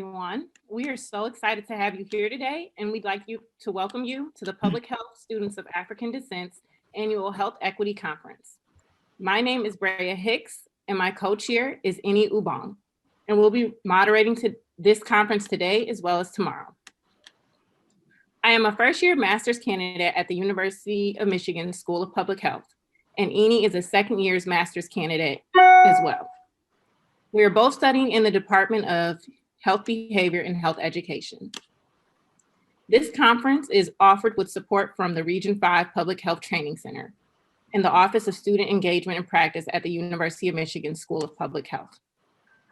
everyone. We are so excited to have you here today, and we'd like to welcome you to the Public Health Students of African Descent's Annual Health Equity Conference. My name is Brea Hicks, and my co-chair is Eni Ubong, and we'll be moderating this conference today as well as tomorrow. I am a first-year master's candidate at the University of Michigan School of Public Health, and Eni is a second-year master's candidate as well. We are both studying in the Department of Health Behavior and Health Education. This conference is offered with support from the Region 5 Public Health Training Center and the Office of Student Engagement and Practice at the University of Michigan School of Public Health.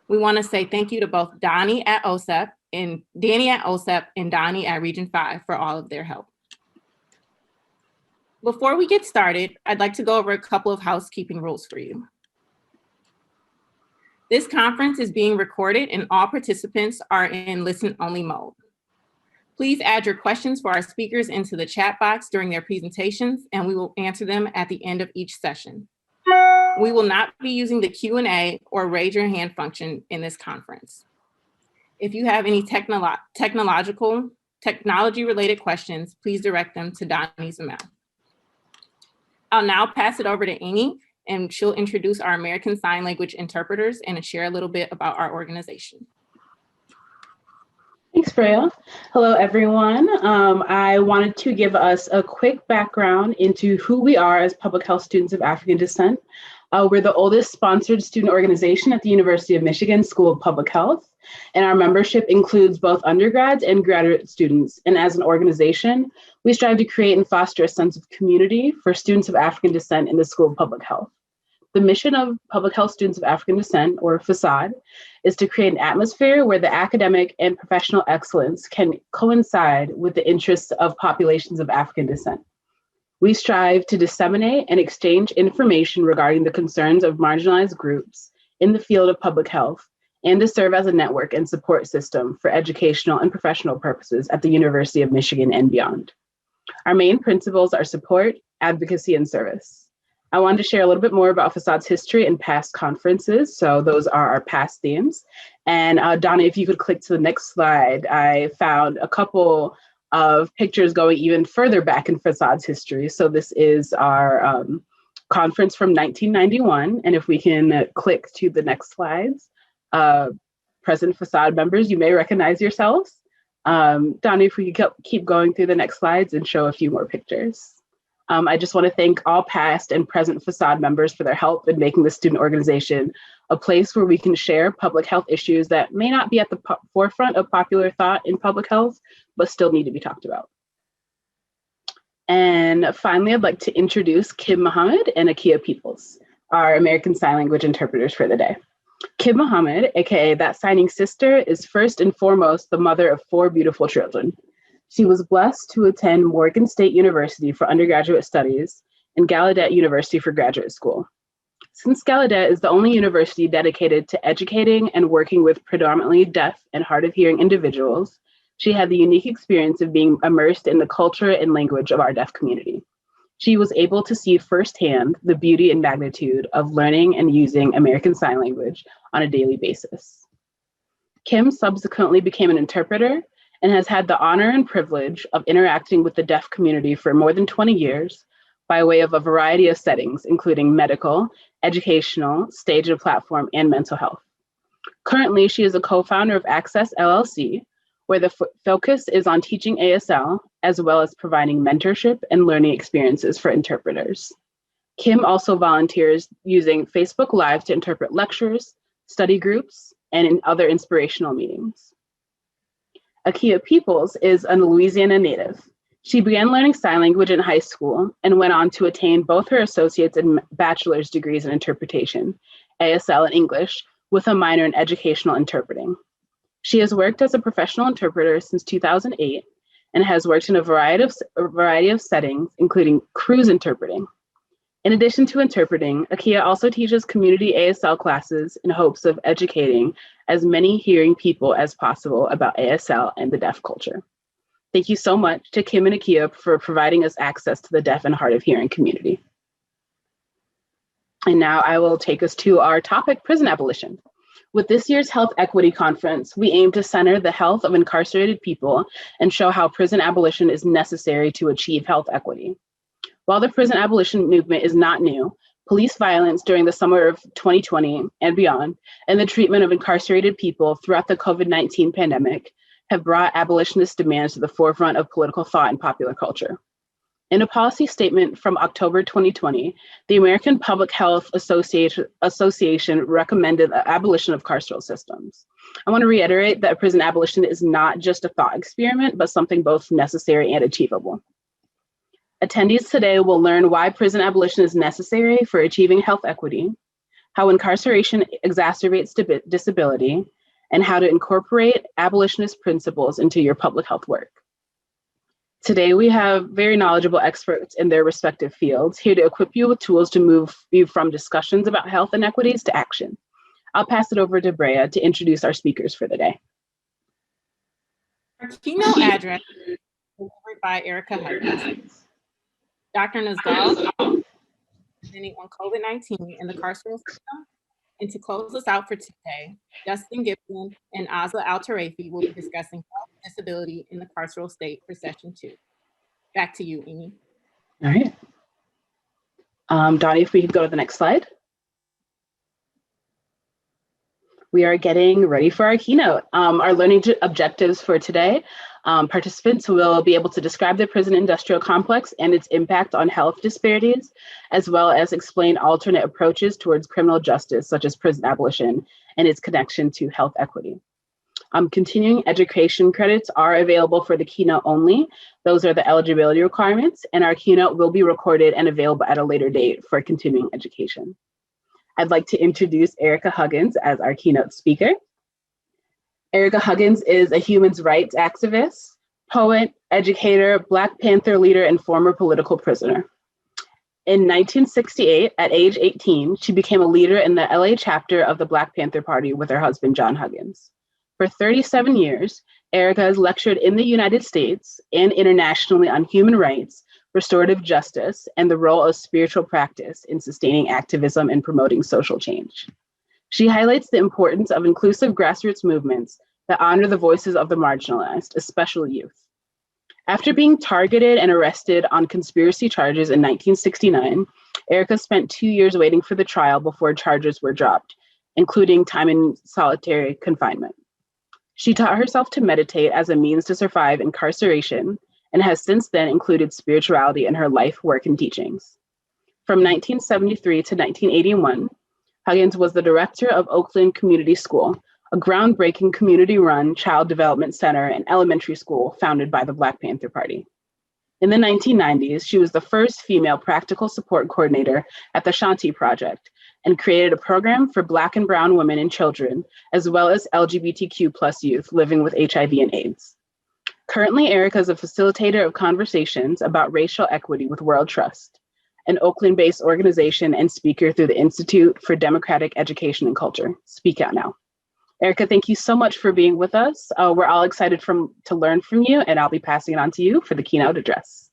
We want to say thank you to both Danny at OSEP and Danny at OSEP and Donnie at Region 5 for all of their help. Before we get started, I'd like to go over a couple of housekeeping rules for you. This conference is being recorded and all participants are in listen-only mode. Please add your questions for our speakers into the chat box during their presentations, and we will answer them at the end of each session. We will not be using the Q&A or raise your hand function in this conference. If you have any technology-related questions, please direct them to Donnie's email. I'll now pass it over to Eni, and she'll introduce our American Sign Language interpreters and share a little bit about our organization. Thanks, Brea. Hello, everyone. I wanted to give us a quick background into who we are as Public Health Students of African Descent. We're the oldest sponsored student organization at the University of Michigan School of Public Health, and our membership includes both undergrads and graduate students. And as an organization, we strive to create and foster a sense of community for students of African descent in the School of Public Health. The mission of Public Health Students of African Descent, or FASAD, is to create an atmosphere where the academic and professional excellence can coincide with the interests of populations of African descent. We strive to disseminate and exchange information regarding the concerns of marginalized groups in the field of public health and to serve as a network and support system for educational and professional purposes at the University of Michigan and beyond. Our main principles are support, advocacy, and service. I wanted to share a little bit more about FASAD's history and past conferences. So those are our past themes. And Donna, if you could click to the next slide, I found a couple of pictures going even further back in FASAD's history. So this is our conference from 1991. And if we can click to the next slides, present FASAD members, you may recognize yourselves. Donna, if we could keep going through the next slides and show a few more pictures. I just want to thank all past and present FASAD members for their help in making the student organization a place where we can share public health issues that may not be at the forefront of popular thought in public health, but still need to be talked about. And finally, I'd like to introduce Kim Muhammad and Akia Peoples, our American Sign Language interpreters for the day. Kim Muhammad, aka That Signing Sister, is first and foremost the mother of 4 beautiful children. She was blessed to attend Morgan State University for undergraduate studies and Gallaudet University for graduate school. Since Gallaudet is the only university dedicated to educating and working with predominantly deaf and hard of hearing individuals, she had the unique experience of being immersed in the culture and language of our deaf community. She was able to see firsthand the beauty and magnitude of learning and using American Sign Language on a daily basis. Kim subsequently became an interpreter and has had the honor and privilege of interacting with the deaf community for more than 20 years by way of a variety of settings, including medical, educational, stage and platform, and mental health. Currently, she is a co-founder of Access LLC, where the focus is on teaching ASL, as well as providing mentorship and learning experiences for interpreters. Kim also volunteers using Facebook Live to interpret lectures, study groups, and in other inspirational meetings. Akia Peoples is a Louisiana native. She began learning sign language in high school and went on to attain both her associate's and bachelor's degrees in interpretation, ASL and English, with a minor in educational interpreting. She has worked as a professional interpreter since 2008 and has worked in a variety of settings, including cruise interpreting. In addition to interpreting, Akia also teaches community ASL classes in hopes of educating as many hearing people as possible about ASL and the deaf culture. Thank you so much to Kim and Akia for providing us access to the deaf and hard of hearing community. And now I will take us to our topic, prison abolition. With this year's Health Equity Conference, we aim to center the health of incarcerated people and show how prison abolition is necessary to achieve health equity. While the prison abolition movement is not new, police violence during the summer of 2020 and beyond, and the treatment of incarcerated people throughout the COVID-19 pandemic have brought abolitionist demands to the forefront of political thought and popular culture. In a policy statement from October 2020, the American Public Health Association recommended the abolition of carceral systems. I want to reiterate that prison abolition is not just a thought experiment, but something both necessary and achievable. Attendees today will learn why prison abolition is necessary for achieving health equity, how incarceration exacerbates disability, and how to incorporate abolitionist principles into your public health work. Today, we have very knowledgeable experts in their respective fields here to equip you with tools to move you from discussions about health inequities to action. I'll pass it over to Brea to introduce our speakers for the day. Our keynote address is delivered by Erica Huggins. Dr. Nazgal, presenting on COVID-19 and the carceral system. And to close us out for today, Justin Gibson and Azla Al-Tarafi will be discussing health and disability in the carceral state for session 2. Back to you, Amy. All right. Donnie, if we could go to the next slide. We are getting ready for our keynote. Our learning objectives for today, participants will be able to describe the prison industrial complex and its impact on health disparities, as well as explain alternate approaches towards criminal justice, such as prison abolition and its connection to health equity. Continuing education credits are available for the keynote only. Those are the eligibility requirements, and our keynote will be recorded and available at a later date for continuing education. I'd like to introduce Erica Huggins as our keynote speaker. Erica Huggins is a human rights activist, poet, educator, Black Panther leader, and former political prisoner. In 1968, at age 18, she became a leader in the LA chapter of the Black Panther Party with her husband, John Huggins. For 37 years, Erica has lectured in the United States and internationally on human rights, restorative justice, and the role of spiritual practice in sustaining activism and promoting social change. She highlights the importance of inclusive grassroots movements that honor the voices of the marginalized, especially youth. After being targeted and arrested on conspiracy charges in 1969, Erica spent 2 years waiting for the trial before charges were dropped, including time in solitary confinement. She taught herself to meditate as a means to survive incarceration and has since then included spirituality in her life, work, and teachings. From 1973 to 1981, Huggins was the director of Oakland Community School, a groundbreaking community-run child development center and elementary school founded by the Black Panther Party. In the 1990s, she was the first female practical support coordinator at the Shanti Project and created a program for Black and Brown women and children, as well as LGBTQ+ youth living with HIV and AIDS. Currently, Erica is a facilitator of conversations about racial equity with World Trust, an Oakland-based organization, and speaker through the Institute for Democratic Education and Culture. Speak Out Now. Erica, thank you so much for being with us. We're all excited to learn from you, and I'll be passing it on to you for the keynote address.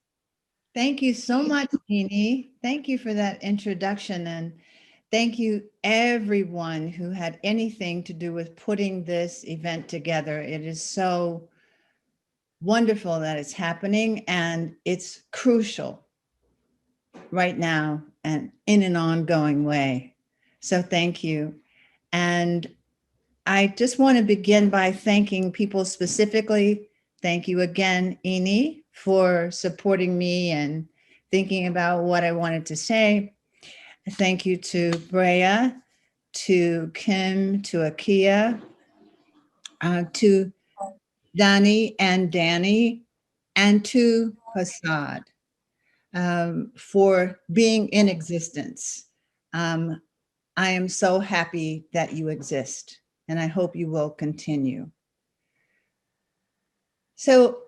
Thank you so much, Jeannie. Thank you for that introduction, and thank you everyone who had anything to do with putting this event together. It is so wonderful that it's happening, and it's crucial right now and in an ongoing way. So thank you. And I just want to begin by thanking people specifically. Thank you again, Eni, for supporting me and thinking about what I wanted to say. Thank you to Brea, to Kim, to Akia, to Dani and Danny, and to Hassad for being in existence. I am so happy that you exist, and I hope you will continue. So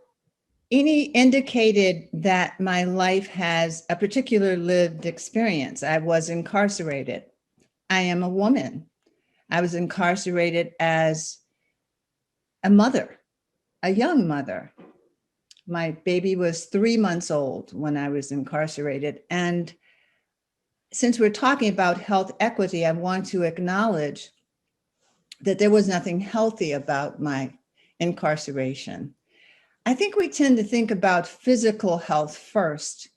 Eni indicated that my life has a particular lived experience. I was incarcerated. I am a woman. I was incarcerated as a mother, a young mother. My baby was 3 months old when I was incarcerated. And since we're talking about health equity, I want to acknowledge that there was nothing healthy about my incarceration. I think we tend to think about physical health first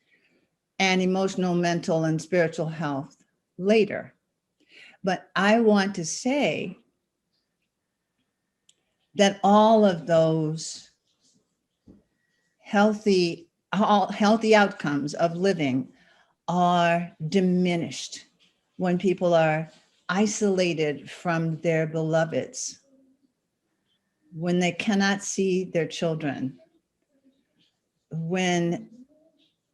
and emotional, mental, and spiritual health later. But I want to say that all of those healthy outcomes of living are diminished when people are isolated from their beloveds, when they cannot see their children, when,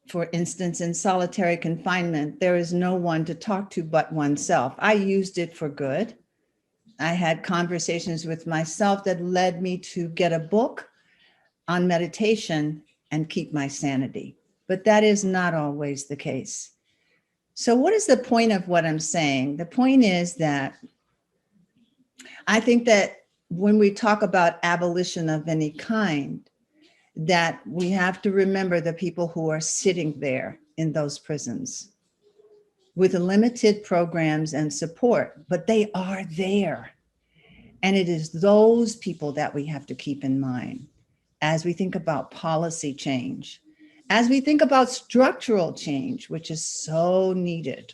for instance, in solitary confinement, there is no one to talk to but oneself. I used it for good. I had conversations with myself that led me to get a book on meditation and keep my sanity. But that is not always the case. So what is the point of what I'm saying? The point is that I think that when we talk about abolition of any kind, that we have to remember the people who are sitting there in those prisons with limited programs and support, but they are there. And it is those people that we have to keep in mind as we think about policy change, as we think about structural change, which is so needed.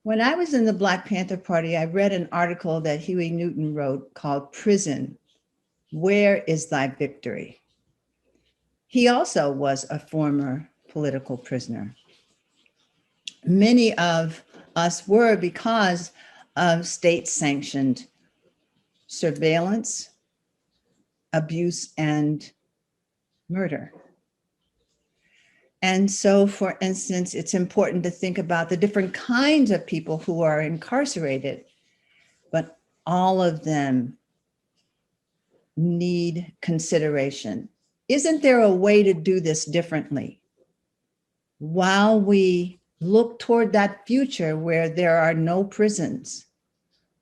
When I was in the Black Panther Party, I read an article that Huey Newton wrote called Prison, Where is Thy Victory? He also was a former political prisoner. Many of us were because of state-sanctioned surveillance, abuse, and murder. And so, for instance, it's important to think about the different kinds of people who are incarcerated, but all of them need consideration. Isn't there a way to do this differently? While we look toward that future where there are no prisons,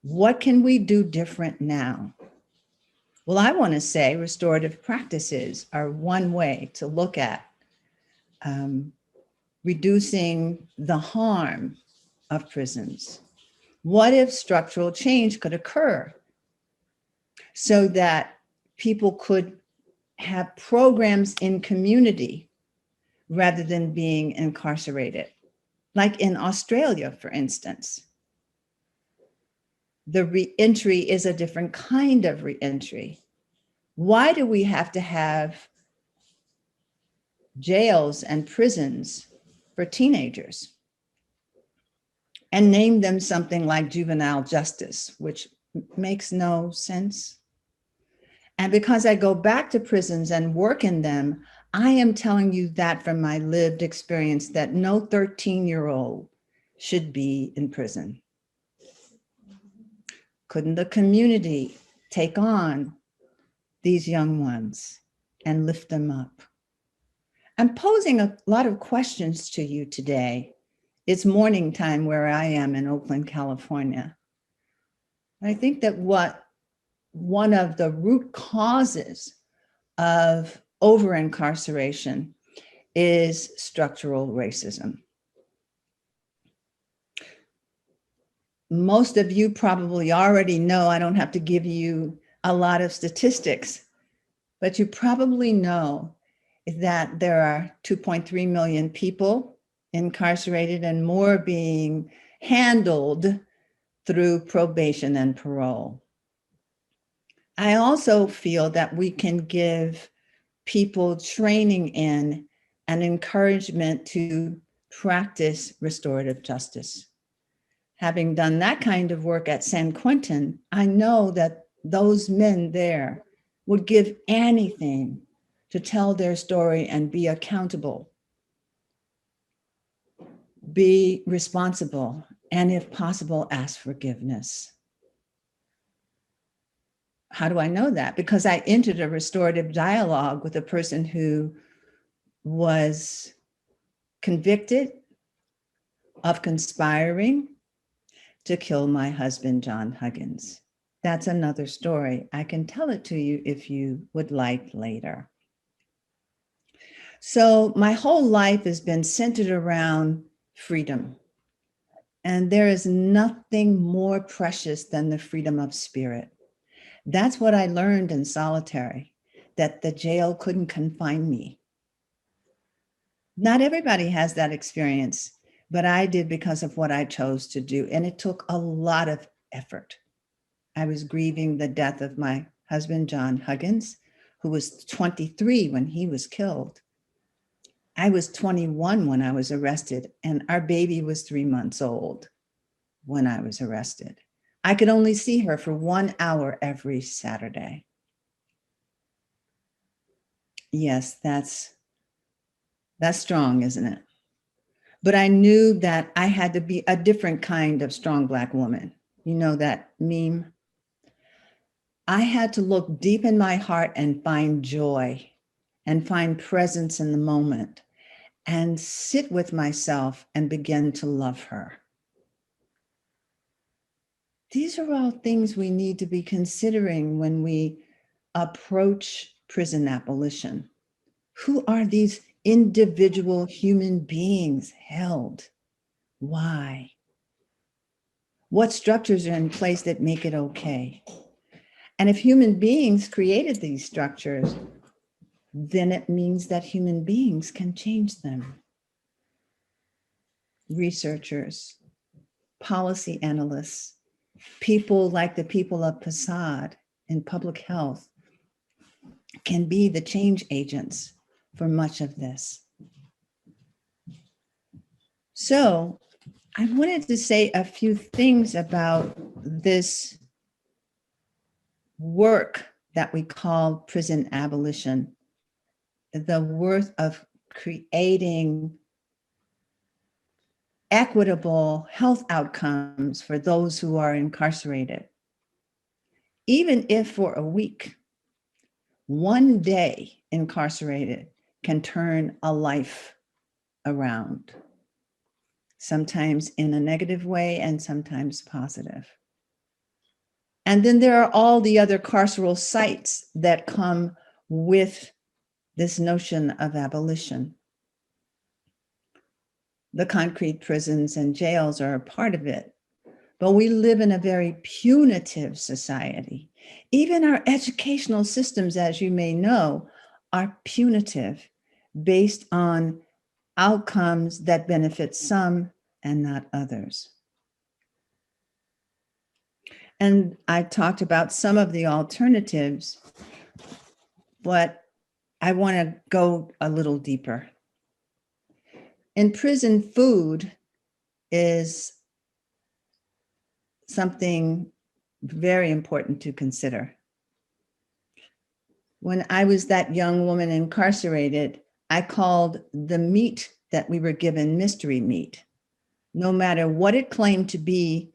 what can we do different now? Well, I want to say restorative practices are one way to look at reducing the harm of prisons. What if structural change could occur so that people could have programs in community rather than being incarcerated? Like in Australia, for instance, the reentry is a different kind of reentry. Why do we have to have jails and prisons for teenagers and name them something like juvenile justice, which makes no sense? And because I go back to prisons and work in them, I am telling you that from my lived experience that no 13-year-old should be in prison. Couldn't the community take on these young ones and lift them up? I'm posing a lot of questions to you today. It's morning time where I am in Oakland, California. I think that one of the root causes of over-incarceration is structural racism. Most of you probably already know, I don't have to give you a lot of statistics, but you probably know that there are 2.3 million people incarcerated and more being handled through probation and parole. I also feel that we can give people training in and encouragement to practice restorative justice. Having done that kind of work at San Quentin, I know that those men there would give anything to tell their story and be accountable, be responsible, and if possible, ask forgiveness. How do I know that? Because I entered a restorative dialogue with a person who was convicted of conspiring to kill my husband, John Huggins. That's another story. I can tell it to you if you would like later. So my whole life has been centered around freedom. And there is nothing more precious than the freedom of spirit. That's what I learned in solitary, that the jail couldn't confine me. Not everybody has that experience, but I did because of what I chose to do. And it took a lot of effort. I was grieving the death of my husband, John Huggins, who was 23 when he was killed. I was 21 when I was arrested, and our baby was 3 months old when I was arrested. I could only see her for 1 hour every Saturday. Yes, that's strong, isn't it? But I knew that I had to be a different kind of strong Black woman. You know that meme? I had to look deep in my heart and find joy and find presence in the moment and sit with myself and begin to love her. These are all things we need to be considering when we approach prison abolition. Who are these individual human beings held? Why? What structures are in place that make it okay? And if human beings created these structures, then it means that human beings can change them. Researchers, policy analysts, people like the people of PASAD in public health can be the change agents for much of this. So I wanted to say a few things about this work that we call prison abolition, the worth of creating equitable health outcomes for those who are incarcerated. Even if for a week, one day incarcerated can turn a life around, sometimes in a negative way and sometimes positive. And then there are all the other carceral sites that come with this notion of abolition. The concrete prisons and jails are a part of it, but we live in a very punitive society. Even our educational systems, as you may know, are punitive based on outcomes that benefit some and not others. And I talked about some of the alternatives, but I want to go a little deeper. In prison, food is something very important to consider. When I was that young woman incarcerated, I called the meat that we were given mystery meat. No matter what it claimed to be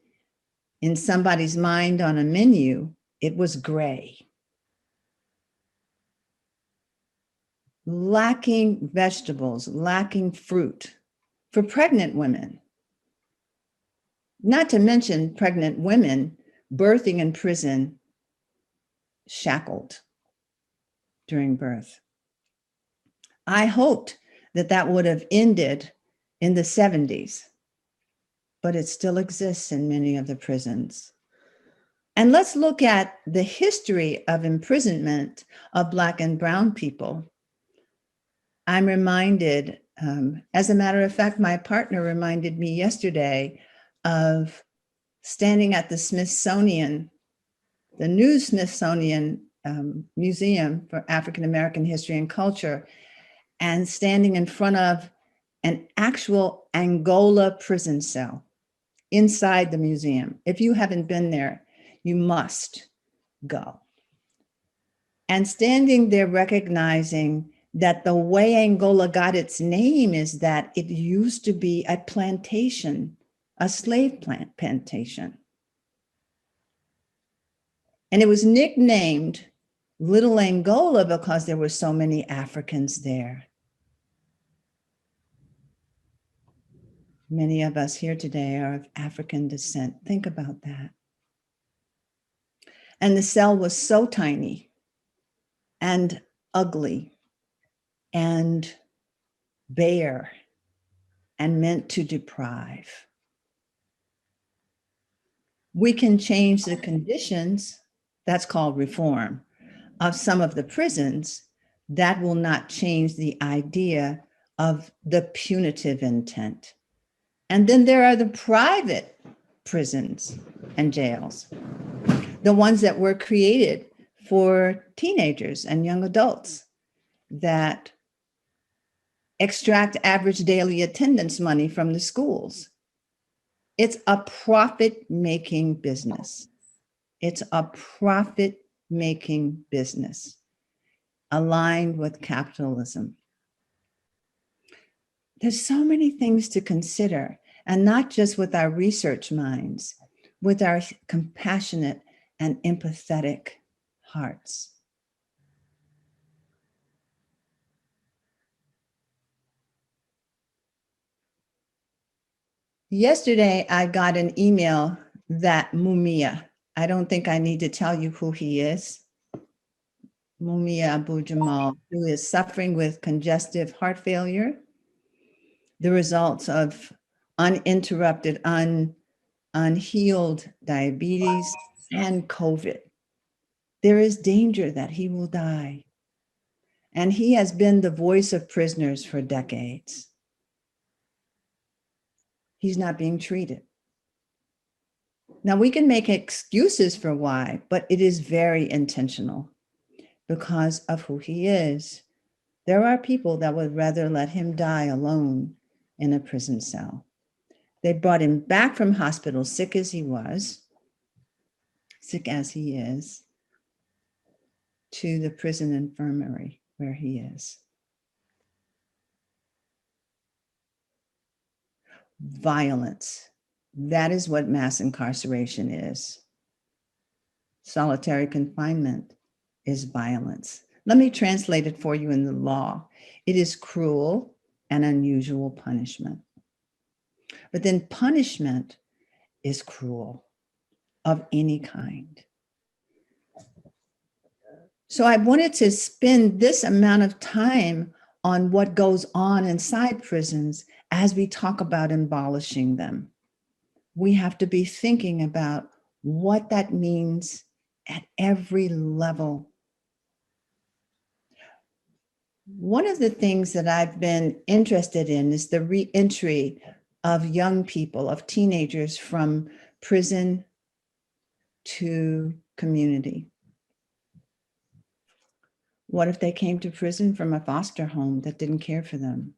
in somebody's mind on a menu, it was gray. Lacking vegetables, lacking fruit for pregnant women. Not to mention pregnant women birthing in prison, shackled during birth. I hoped that that would have ended in the 70s, but it still exists in many of the prisons. And let's look at the history of imprisonment of Black and Brown people. I'm reminded, as a matter of fact, my partner reminded me yesterday of standing at the Smithsonian, the new Smithsonian Museum for African American History and Culture, and standing in front of an actual Angola prison cell inside the museum. If you haven't been there, you must go. And standing there recognizing that the way Angola got its name is that it used to be a plantation, a slave plantation. And it was nicknamed Little Angola because there were so many Africans there. Many of us here today are of African descent. Think about that. And the cell was so tiny and ugly and bare and meant to deprive. We can change the conditions, that's called reform, of some of the prisons. That will not change the idea of the punitive intent. And then there are the private prisons and jails, the ones that were created for teenagers and young adults that extract average daily attendance money from the schools. It's a profit-making business. It's a profit-making business aligned with capitalism. There's so many things to consider, and not just with our research minds, with our compassionate and empathetic hearts. Yesterday, I got an email that Mumia, I don't think I need to tell you who he is, Mumia Abu-Jamal, who is suffering with congestive heart failure, the results of uninterrupted, unhealed diabetes and COVID. There is danger that he will die. And he has been the voice of prisoners for decades. He's not being treated. Now, we can make excuses for why, but it is very intentional because of who he is. There are people that would rather let him die alone in a prison cell. They brought him back from hospital, sick as he was, sick as he is, to the prison infirmary where he is. Violence. That is what mass incarceration is. Solitary confinement is violence. Let me translate it for you in the law. It is cruel and unusual punishment. But then punishment is cruel of any kind. So I wanted to spend this amount of time on what goes on inside prisons as we talk about abolishing them. We have to be thinking about what that means at every level. One of the things that I've been interested in is the reentry of young people, of teenagers from prison to community. What if they came to prison from a foster home that didn't care for them?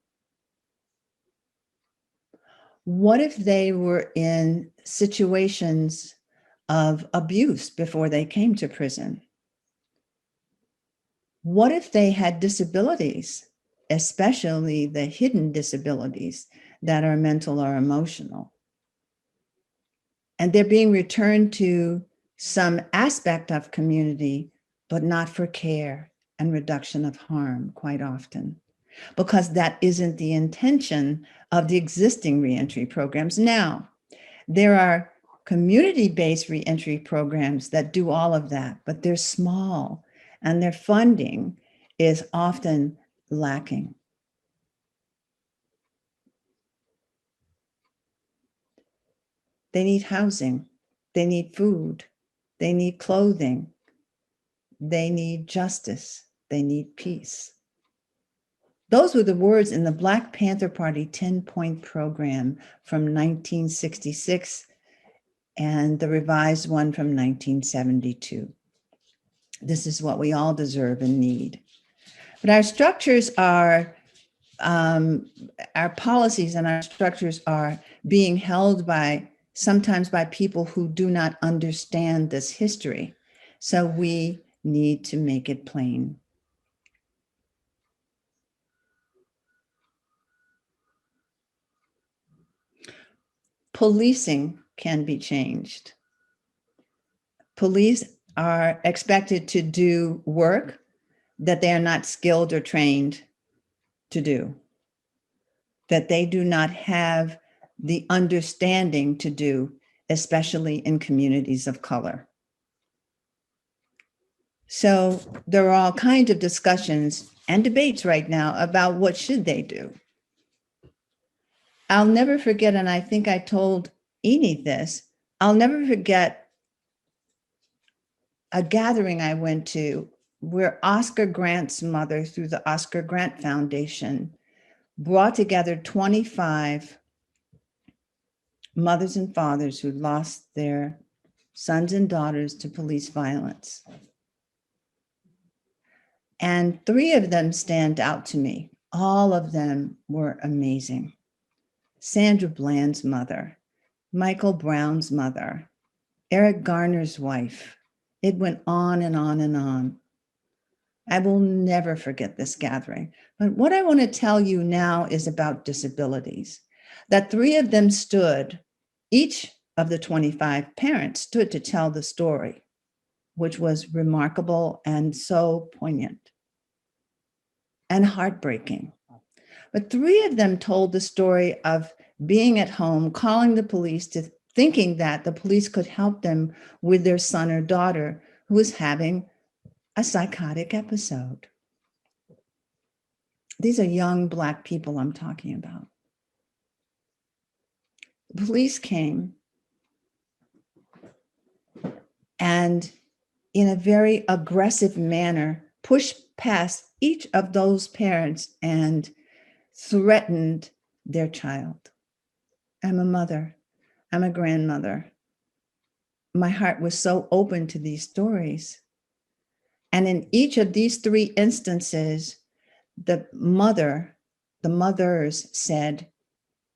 What if they were in situations of abuse before they came to prison? What if they had disabilities, especially the hidden disabilities that are mental or emotional? And they're being returned to some aspect of community, but not for care and reduction of harm quite often, because that isn't the intention of the existing reentry programs. Now, there are community-based reentry programs that do all of that, but they're small and their funding is often lacking. They need housing, they need food, they need clothing, they need justice, they need peace. Those were the words in the Black Panther Party 10-point program from 1966 and the revised one from 1972. This is what we all deserve and need. But our structures are, our policies and our structures are being held by, sometimes by people who do not understand this history. So we need to make it plain. Policing can be changed. Police are expected to do work that they are not skilled or trained to do, that they do not have the understanding to do, especially in communities of color. So there are all kinds of discussions and debates right now about what should they do. I'll never forget, and I think I told Enid this, I'll never forget a gathering I went to where Oscar Grant's mother, through the Oscar Grant Foundation, brought together 25 mothers and fathers who lost their sons and daughters to police violence. And 3 of them stand out to me. All of them were amazing. Sandra Bland's mother, Michael Brown's mother, Eric Garner's wife. It went on and on and on. I will never forget this gathering. But what I want to tell you now is about disabilities. That 3 of them stood, each of the 25 parents stood to tell the story, which was remarkable and so poignant and heartbreaking. But 3 of them told the story of being at home, calling the police, thinking that the police could help them with their son or daughter who was having a psychotic episode. These are young Black people I'm talking about. The police came and, in a very aggressive manner, pushed past each of those parents and threatened their child. I'm a mother. I'm a grandmother. My heart was so open to these stories. And in each of these 3 instances, the mothers said,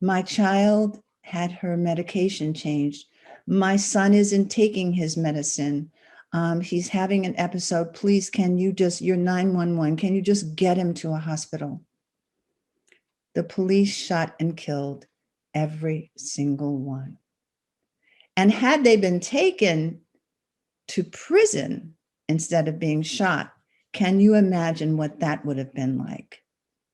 my child had her medication changed. My son isn't taking his medicine. He's having an episode. Please, you're 911, can you just get him to a hospital? The police shot and killed every single one. And had they been taken to prison instead of being shot, can you imagine what that would have been like?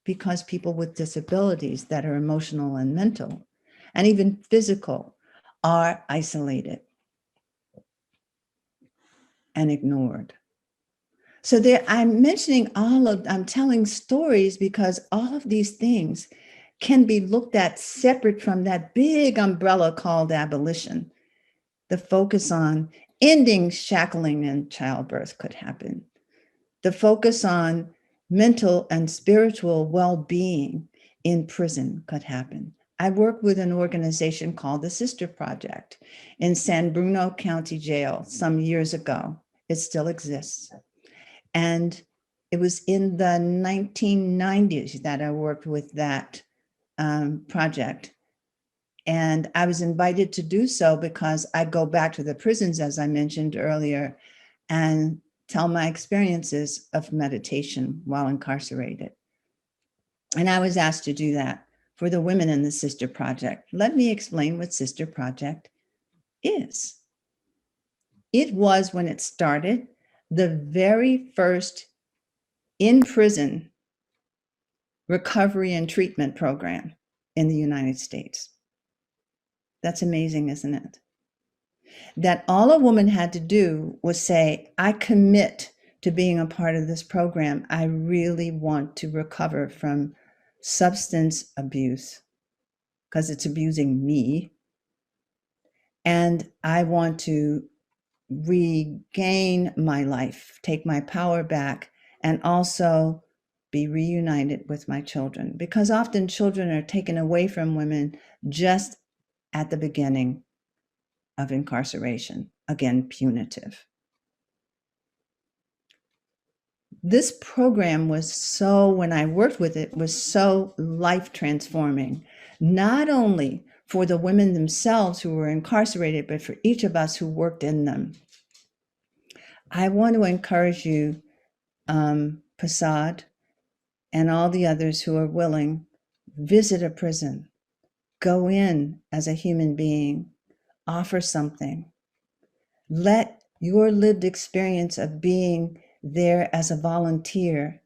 Because people with disabilities that are emotional and mental, and even physical, are isolated and ignored. So I'm telling stories because all of these things can be looked at separate from that big umbrella called abolition. The focus on ending shackling in childbirth could happen. The focus on mental and spiritual well-being in prison could happen. I worked with an organization called the Sister Project in San Bruno County Jail some years ago. It still exists. And it was in the 1990s that I worked with that project. And I was invited to do so because I go back to the prisons, as I mentioned earlier, and tell my experiences of meditation while incarcerated. And I was asked to do that for the women in the Sister Project. Let me explain what Sister Project is. It was, when it started, the very first in-prison recovery and treatment program in the United States. That's amazing, isn't it? That all a woman had to do was say, I commit to being a part of this program. I really want to recover from substance abuse because it's abusing me. And I want to regain my life, take my power back, and also be reunited with my children. Because often children are taken away from women just at the beginning of incarceration, again, punitive. This program when I worked with it, was so life transforming, not only for the women themselves who were incarcerated, but for each of us who worked in them. I want to encourage you, Prasad, and all the others who are willing, visit a prison, go in as a human being, offer something. Let your lived experience of being there as a volunteer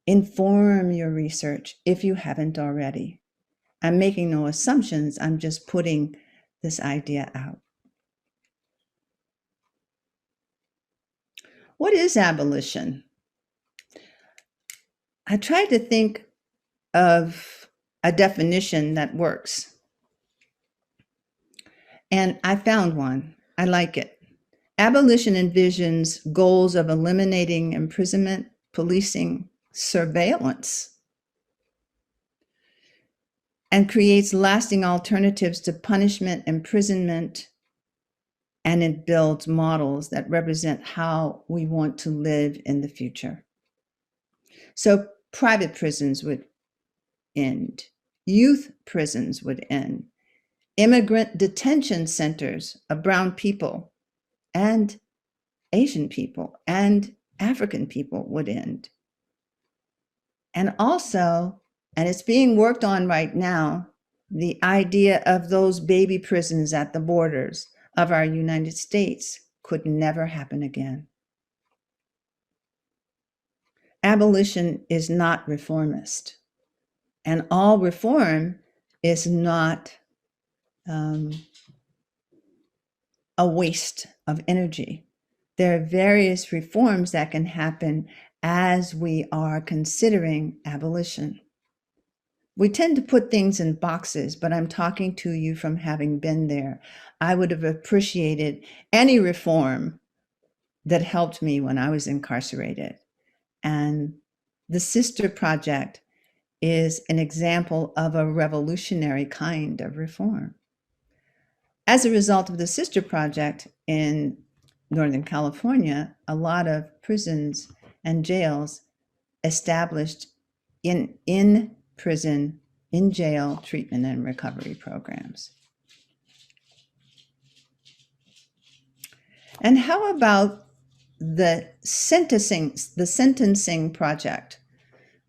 inform your research if you haven't already. I'm making no assumptions, I'm just putting this idea out. What is abolition? I tried to think of a definition that works. And I found one. I like it. Abolition envisions goals of eliminating imprisonment, policing, surveillance, and creates lasting alternatives to punishment, imprisonment, and it builds models that represent how we want to live in the future. So private prisons would end, youth prisons would end, immigrant detention centers of brown people and Asian people and African people would end. And also, and it's being worked on right now, the idea of those baby prisons at the borders of our United States could never happen again. Abolition is not reformist, and all reform is not a waste of energy. There are various reforms that can happen as we are considering abolition. We tend to put things in boxes, but I'm talking to you from having been there. I would have appreciated any reform that helped me when I was incarcerated. And the Sister Project is an example of a revolutionary kind of reform. As a result of the Sister Project in Northern California, a lot of prisons and jails established in prison, in jail treatment and recovery programs. And how about the sentencing project,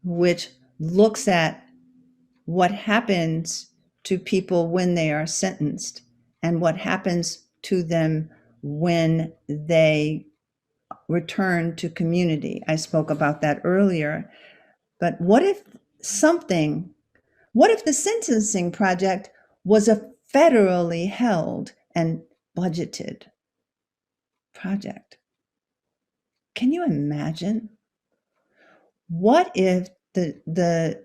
which looks at what happens to people when they are sentenced and what happens to them when they return to community. I spoke about that earlier. But what if the sentencing project was a federally held and budgeted project? Can you imagine? What if the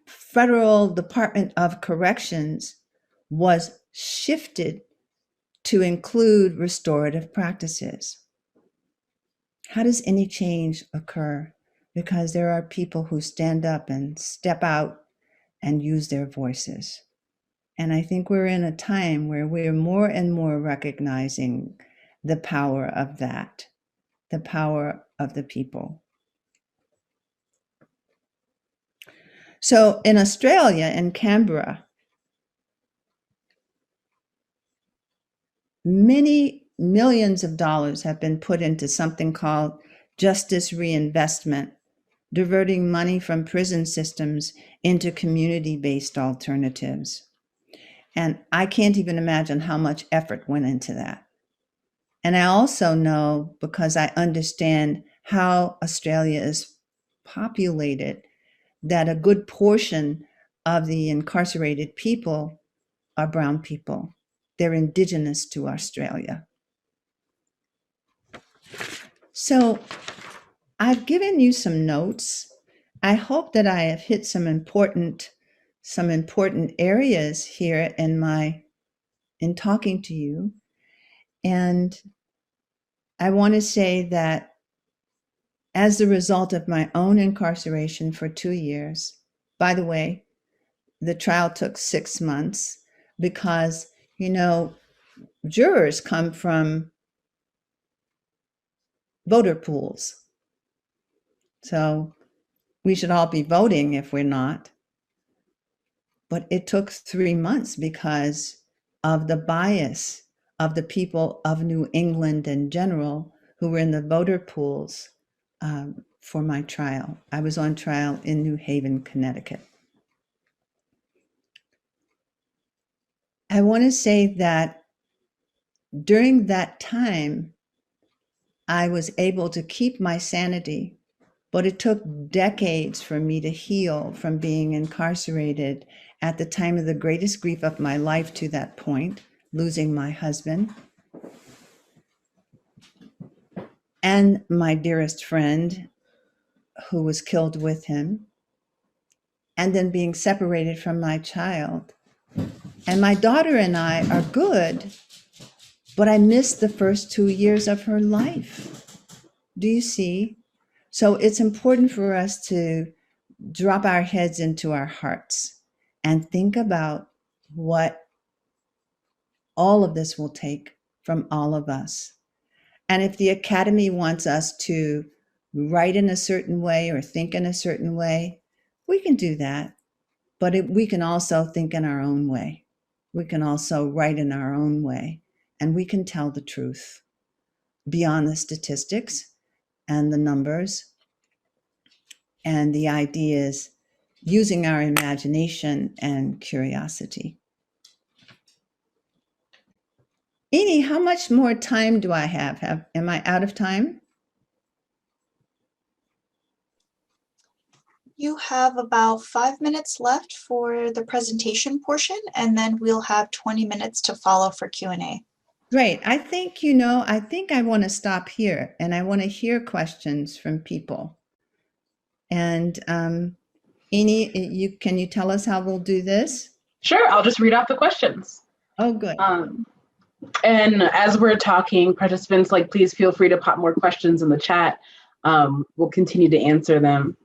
Federal Department of Corrections was shifted to include restorative practices? How does any change occur? Because there are people who stand up and step out and use their voices. And I think we're in a time where we're more and more recognizing the power of that, the power of the people. So in Australia, in Canberra, many millions of dollars have been put into something called justice reinvestment, diverting money from prison systems into community-based alternatives. And I can't even imagine how much effort went into that. And I also know, because I understand how Australia is populated, that a good portion of the incarcerated people are brown people. They're indigenous to Australia. So I've given you some notes. I hope that I have hit some important areas here in talking to you. And I want to say that as a result of my own incarceration for 2 years, by the way, the trial took 6 months because, jurors come from voter pools. So we should all be voting if we're not. But it took 3 months because of the bias of the people of New England in general who were in the voter pools for my trial. I was on trial in New Haven, Connecticut. I want to say that during that time, I was able to keep my sanity, but it took decades for me to heal from being incarcerated at the time of the greatest grief of my life to that point, losing my husband and my dearest friend who was killed with him, and then being separated from my child. And my daughter and I are good, but I missed the first 2 years of her life. Do you see? So it's important for us to drop our heads into our hearts and think about what all of this will take from all of us. And if the Academy wants us to write in a certain way or think in a certain way, we can do that. But we can also think in our own way. We can also write in our own way, and we can tell the truth beyond the statistics and the numbers and the ideas, using our imagination and curiosity. Eni, how much more time do I have? Am I out of time? You have about 5 minutes left for the presentation portion, and then we'll have 20 minutes to follow for Q&A. Great. I think, I think I want to stop here, and I want to hear questions from people. And Eni, can you tell us how we'll do this? Sure, I'll just read off the questions. Oh, good. And as we're talking, participants, please feel free to pop more questions in the chat. We'll continue to answer them.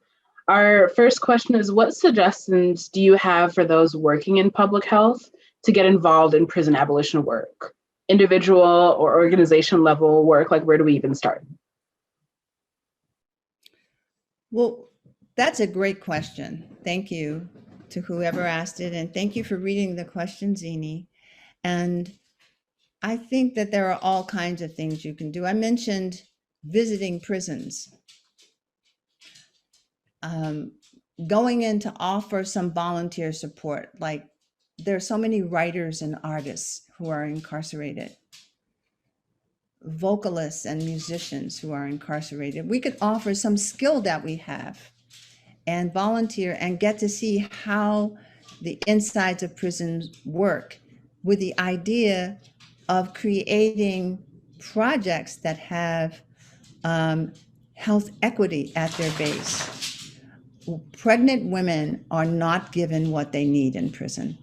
Our first question is, what suggestions do you have for those working in public health to get involved in prison abolition work? Individual or organization level work, where do we even start? Well, that's a great question. Thank you to whoever asked it. And thank you for reading the questions, Eni. And I think that there are all kinds of things you can do. I mentioned visiting prisons. Going in to offer some volunteer support. There are so many writers and artists who are incarcerated, vocalists and musicians who are incarcerated. We could offer some skill that we have and volunteer and get to see how the insides of prisons work, with the idea of creating projects that have health equity at their base. Pregnant women are not given what they need in prison.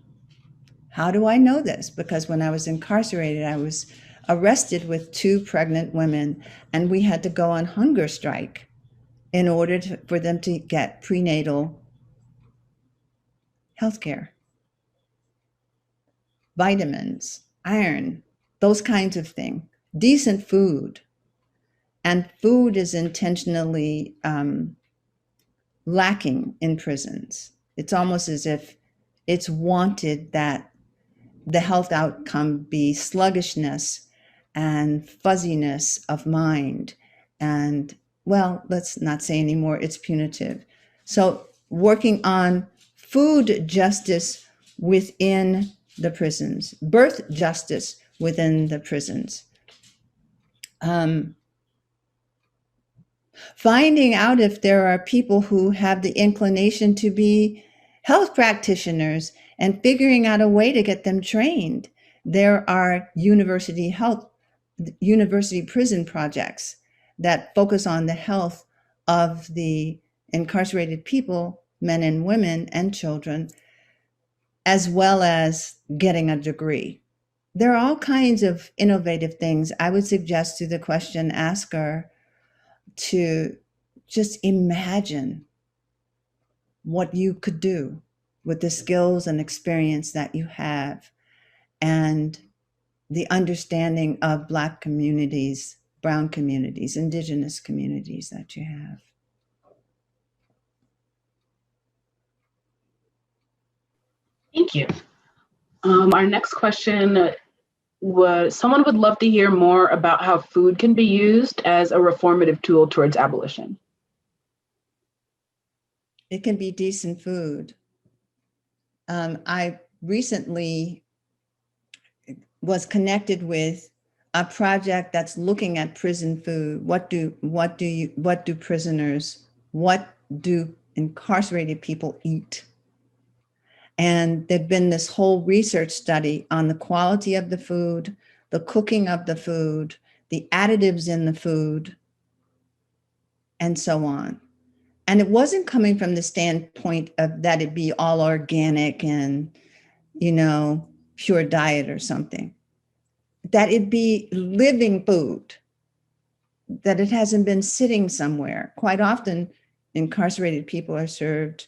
How do I know this? Because when I was incarcerated, I was arrested with 2 pregnant women, and we had to go on hunger strike in order for them to get prenatal health care, vitamins, iron, those kinds of things, decent food. And food is intentionally lacking in prisons. It's almost as if it's wanted that the health outcome be sluggishness and fuzziness of mind. And, well, let's not say anymore, it's punitive. So working on food justice within the prisons, birth justice within the prisons. Finding out if there are people who have the inclination to be health practitioners and figuring out a way to get them trained. There are university prison projects that focus on the health of the incarcerated people, men and women and children, as well as getting a degree. There are all kinds of innovative things. I would suggest to the question asker to just imagine what you could do with the skills and experience that you have and the understanding of Black communities, brown communities, indigenous communities that you have. Thank you. Our next question was, someone would love to hear more about how food can be used as a reformative tool towards abolition. It can be decent food. I recently was connected with a project that's looking at prison food. What do incarcerated people eat? And there'd been this whole research study on the quality of the food, the cooking of the food, the additives in the food, and so on. And it wasn't coming from the standpoint of that it be all organic and, pure diet or something, that it be living food, that it hasn't been sitting somewhere. Quite often, incarcerated people are served,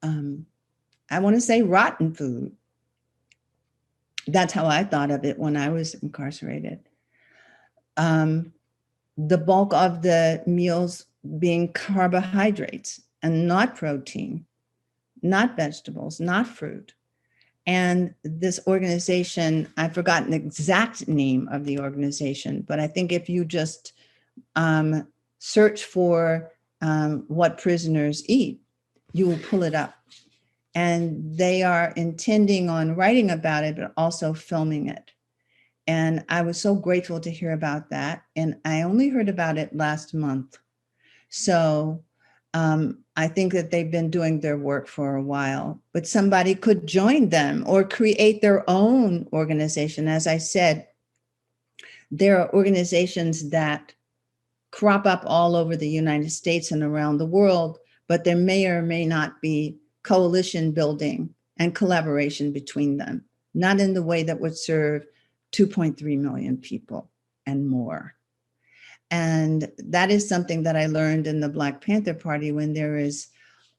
I want to say, rotten food. That's how I thought of it when I was incarcerated. The bulk of the meals being carbohydrates and not protein, not vegetables, not fruit. And this organization, I've forgotten the exact name of the organization, but I think if you just search for what prisoners eat, you will pull it up. And they are intending on writing about it, but also filming it. And I was so grateful to hear about that. And I only heard about it last month. So I think that they've been doing their work for a while, but somebody could join them or create their own organization. As I said, there are organizations that crop up all over the United States and around the world, but there may or may not be coalition building and collaboration between them, not in the way that would serve 2.3 million people and more. And that is something that I learned in the Black Panther Party when there is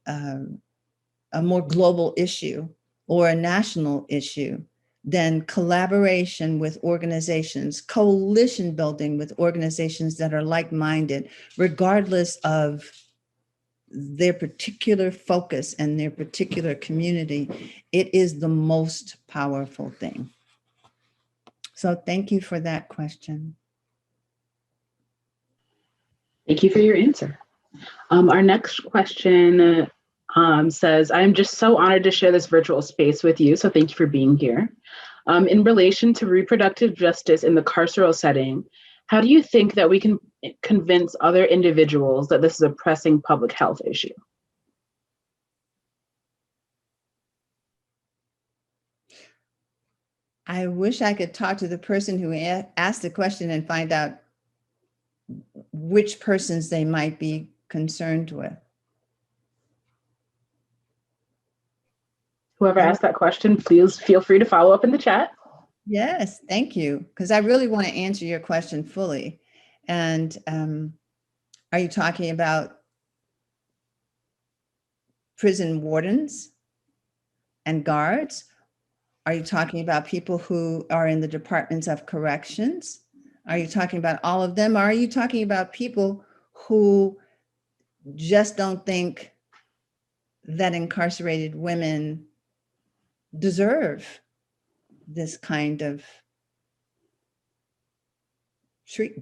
a more global issue or a national issue, then collaboration with organizations, coalition building with organizations that are like-minded, regardless of their particular focus and their particular community, it is the most powerful thing. So thank you for that question. Thank you for your answer. Our next question says, I'm just so honored to share this virtual space with you, so thank you for being here. In relation to reproductive justice in the carceral setting, how do you think that we can convince other individuals that this is a pressing public health issue? I wish I could talk to the person who asked the question and find out which persons they might be concerned with. Whoever asked that question, please feel free to follow up in the chat. Yes, thank you. Because I really want to answer your question fully. And are you talking about prison wardens and guards? Are you talking about people who are in the departments of corrections? Are you talking about all of them? Or are you talking about people who just don't think that incarcerated women deserve this kind of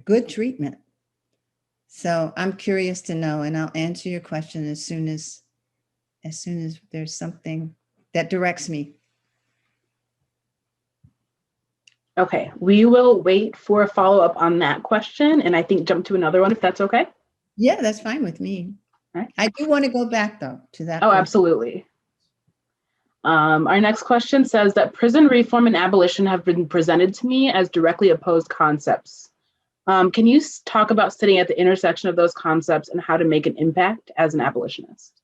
good treatment? So I'm curious to know, and I'll answer your question as soon as there's something that directs me. Okay, we will wait for a follow-up on that question, and I think jump to another one if that's okay. Yeah, that's fine with me. All right. I do want to go back though to that. Oh, question. absolutely. Our next question says that prison reform and abolition have been presented to me as directly opposed concepts. Can you talk about sitting at the intersection of those concepts and how to make an impact as an abolitionist?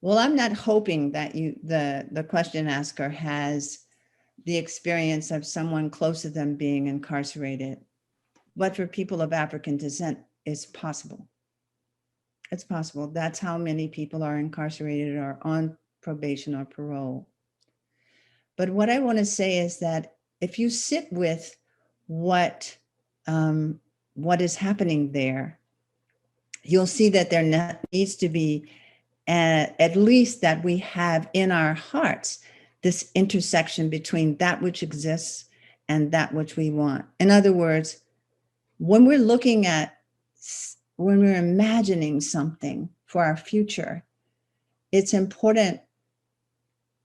Well, I'm not hoping that the question asker has the experience of someone close to them being incarcerated, but for people of African descent, it's possible. It's possible. That's how many people are incarcerated or on probation or parole. But what I want to say is that if you sit with what is happening there, you'll see that there needs to be at least that we have in our hearts this intersection between that which exists and that which we want. In other words, when we're imagining something for our future, it's important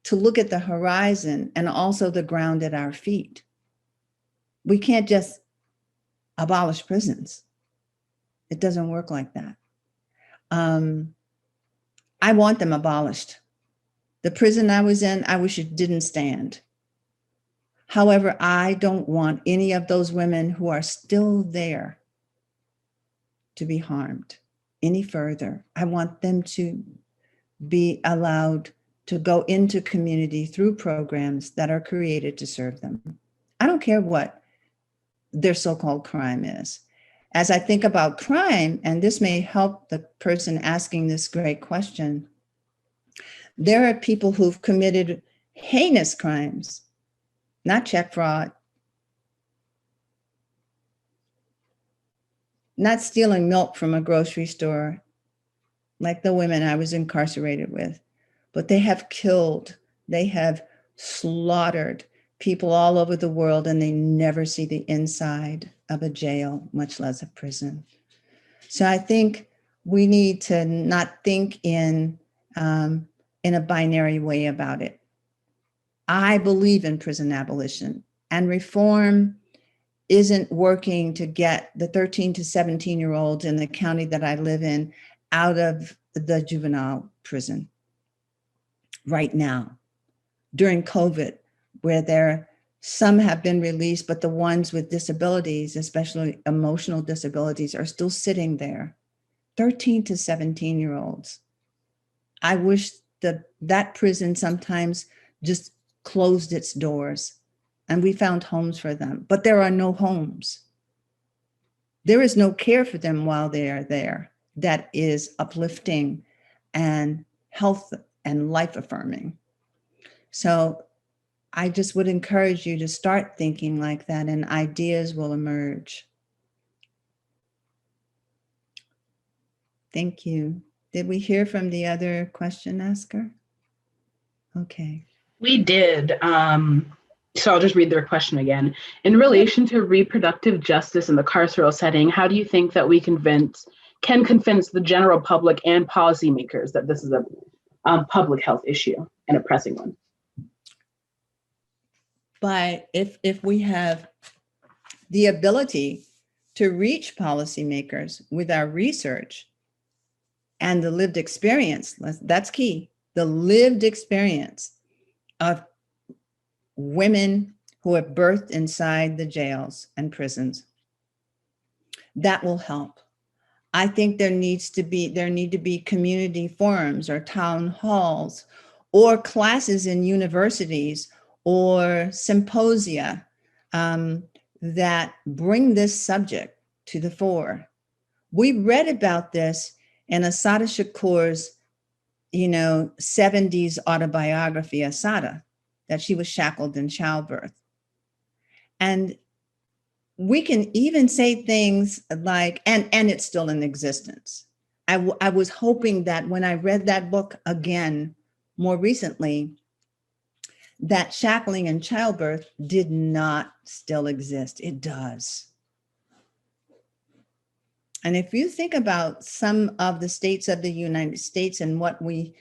to look at the horizon and also the ground at our feet. We can't just abolish prisons. It doesn't work like that. I want them abolished. The prison I was in, I wish it didn't stand. However, I don't want any of those women who are still there to be harmed any further. I want them to be allowed to go into community through programs that are created to serve them. I don't care what their so-called crime is. As I think about crime, and this may help the person asking this great question, there are people who've committed heinous crimes, not check fraud, not stealing milk from a grocery store, like the women I was incarcerated with, but they have killed, they have slaughtered people all over the world, and they never see the inside of a jail, much less a prison. So I think we need to not think in a binary way about it. I believe in prison abolition, and reform isn't working to get the 13 to 17-year-olds in the county that I live in out of the juvenile prison right now. During COVID, where some have been released, but the ones with disabilities, especially emotional disabilities, are still sitting there. 13 to 17-year-olds. I wish that prison sometimes just closed its doors and we found homes for them, but there are no homes. There is no care for them while they are there that is uplifting and health and life affirming. So I just would encourage you to start thinking like that, and ideas will emerge. Thank you. Did we hear from the other question asker? Okay. We did. So I'll just read their question again. In relation to reproductive justice in the carceral setting, how do you think that we can convince the general public and policymakers that this is a public health issue and a pressing one? But if we have the ability to reach policymakers with our research and the lived experience, that's key, the lived experience of women who have birthed inside the jails and prisons, that will help. I think there need to be community forums or town halls or classes in universities or symposia that bring this subject to the fore. We read about this in Assata Shakur's, 70s autobiography, Assata, that she was shackled in childbirth. And we can even say things like, and it's still in existence. I was hoping that when I read that book again more recently, that shackling in childbirth did not still exist. It does. And if you think about some of the states of the United States and what we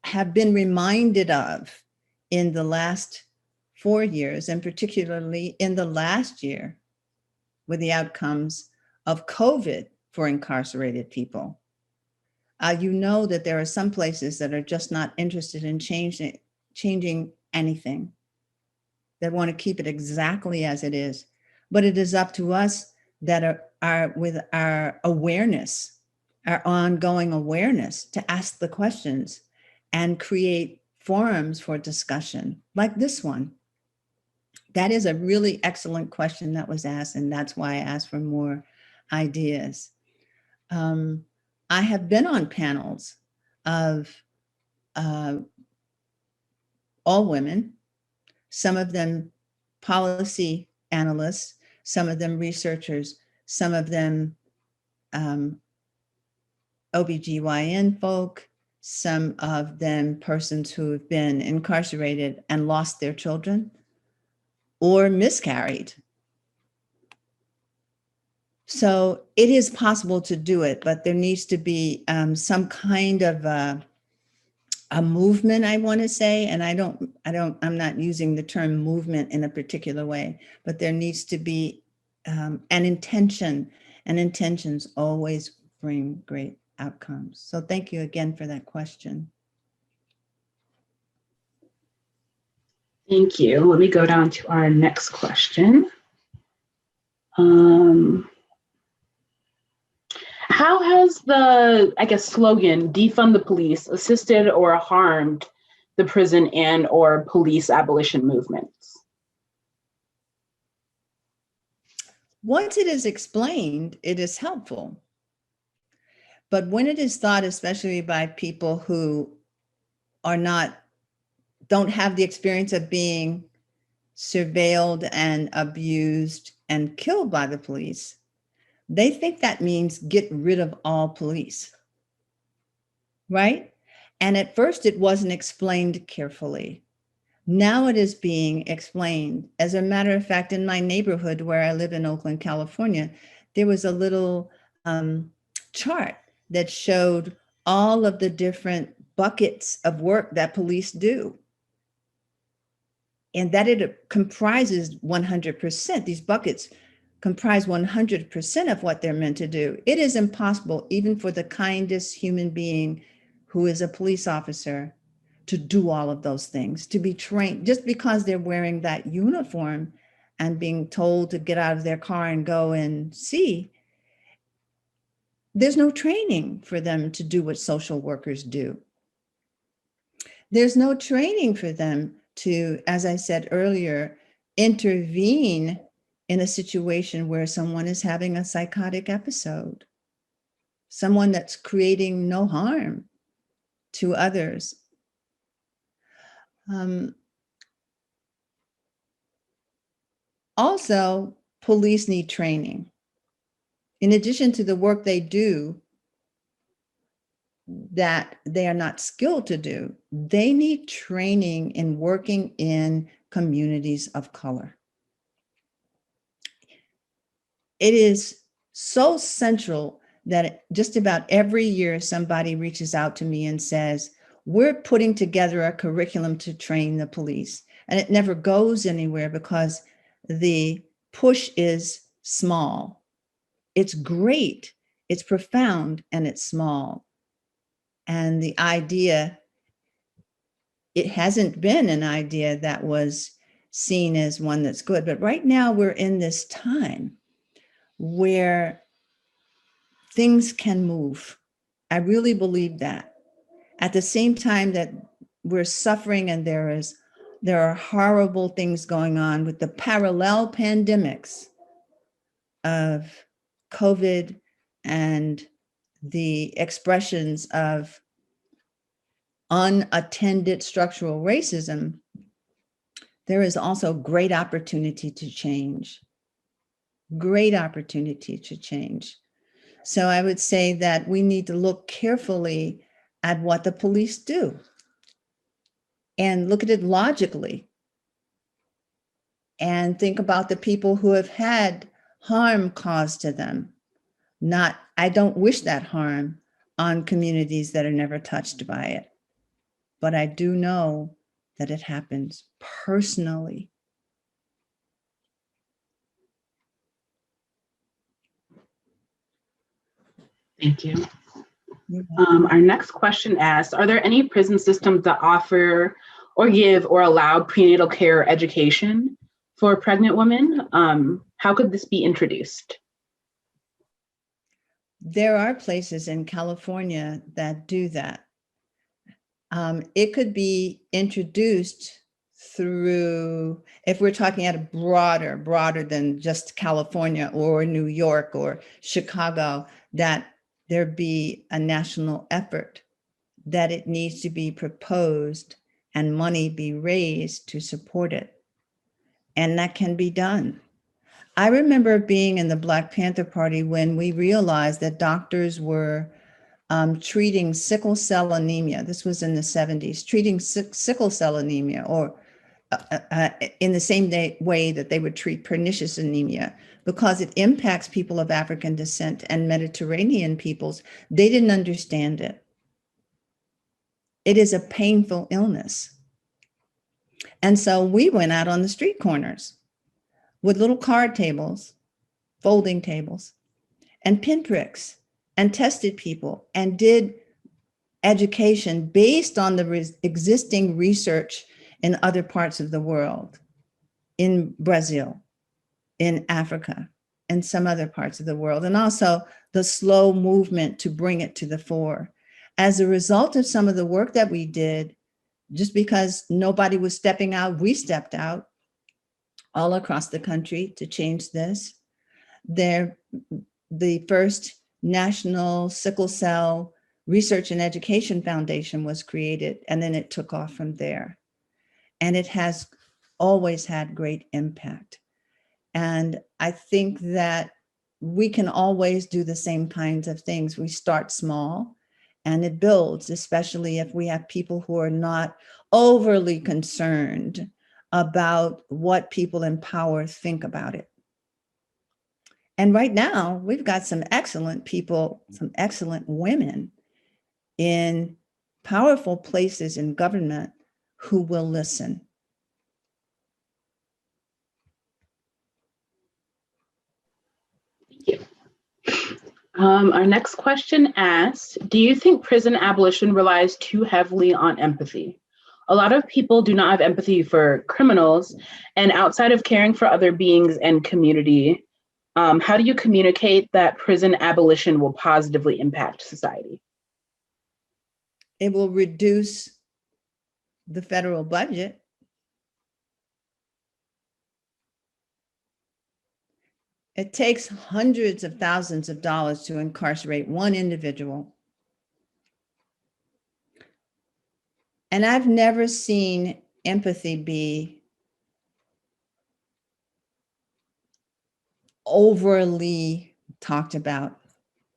have been reminded of in the last 4 years, and particularly in the last year, with the outcomes of COVID for incarcerated people, you know that there are some places that are just not interested in changing anything. They want to keep it exactly as it is. But it is up to us that are with our awareness, our ongoing awareness, to ask the questions and create forums for discussion like this one. That is a really excellent question that was asked, and that's why I asked for more ideas. I have been on panels of all women, some of them policy analysts, some of them researchers, some of them OBGYN folk, some of them persons who have been incarcerated and lost their children or miscarried. So it is possible to do it, but there needs to be some kind of a movement, I want to say, and I'm not using the term movement in a particular way, but there needs to be an intention, and intentions always bring great outcomes. So thank you again for that question. Thank you. Let me go down to our next question. How has the, I guess, slogan, defund the police, assisted or harmed the prison and or police abolition movements? Once it is explained, it is helpful. But when it is thought, especially by people who don't have the experience of being surveilled and abused and killed by the police, they think that means get rid of all police, right? And at first it wasn't explained carefully. Now it is being explained. As a matter of fact, in my neighborhood where I live in Oakland, California, there was a little chart that showed all of the different buckets of work that police do. And that it comprises 100%. These buckets comprise 100% of what they're meant to do. It is impossible, even for the kindest human being who is a police officer, to do all of those things, to be trained just because they're wearing that uniform and being told to get out of their car and go and see. There's no training for them to do what social workers do. There's no training for them to, as I said earlier, intervene in a situation where someone is having a psychotic episode, someone that's creating no harm to others. Also, police need training. In addition to the work they do that they are not skilled to do, they need training in working in communities of color. It is so central that just about every year somebody reaches out to me and says, we're putting together a curriculum to train the police. And it never goes anywhere because the push is small. It's great, it's profound, and it's small. And the idea, it hasn't been an idea that was seen as one that's good. But right now we're in this time where things can move. I really believe that. At the same time that we're suffering and there are horrible things going on with the parallel pandemics of COVID and the expressions of unattended structural racism, there is also great opportunity to change. Great opportunity to change. So I would say that we need to look carefully at what the police do and look at it logically and think about the people who have had harm caused to them. I don't wish that harm on communities that are never touched by it, but I do know that it happens personally. Thank you. Our next question asks, are there any prison systems that offer or give or allow prenatal care education for pregnant women? How could this be introduced? There are places in California that do that. It could be introduced through, if we're talking at a broader than just California or New York or Chicago, that there be a national effort, that it needs to be proposed and money be raised to support it. And that can be done. I remember being in the Black Panther Party when we realized that doctors were treating sickle cell anemia. This was in the 70s, treating sickle cell anemia, or in the same way that they would treat pernicious anemia, because it impacts people of African descent and Mediterranean peoples. They didn't understand it. It is a painful illness. And so we went out on the street corners with little card tables, folding tables, and pinpricks, and tested people and did education based on the existing research in other parts of the world, in Brazil, in Africa, and some other parts of the world, and also the slow movement to bring it to the fore. As a result of some of the work that we did, just because nobody was stepping out, we stepped out all across the country to change this. The first National Sickle Cell Research and Education Foundation was created, and then it took off from there. And it has always had great impact. And I think that we can always do the same kinds of things. We start small and it builds, especially if we have people who are not overly concerned about what people in power think about it. And right now, we've got some excellent people, some excellent women in powerful places in government who will listen. Thank you. Our next question asks, do you think prison abolition relies too heavily on empathy? A lot of people do not have empathy for criminals, and outside of caring for other beings and community, how do you communicate that prison abolition will positively impact society? It will reduce the federal budget. It takes hundreds of thousands of dollars to incarcerate one individual. And I've never seen empathy be overly talked about.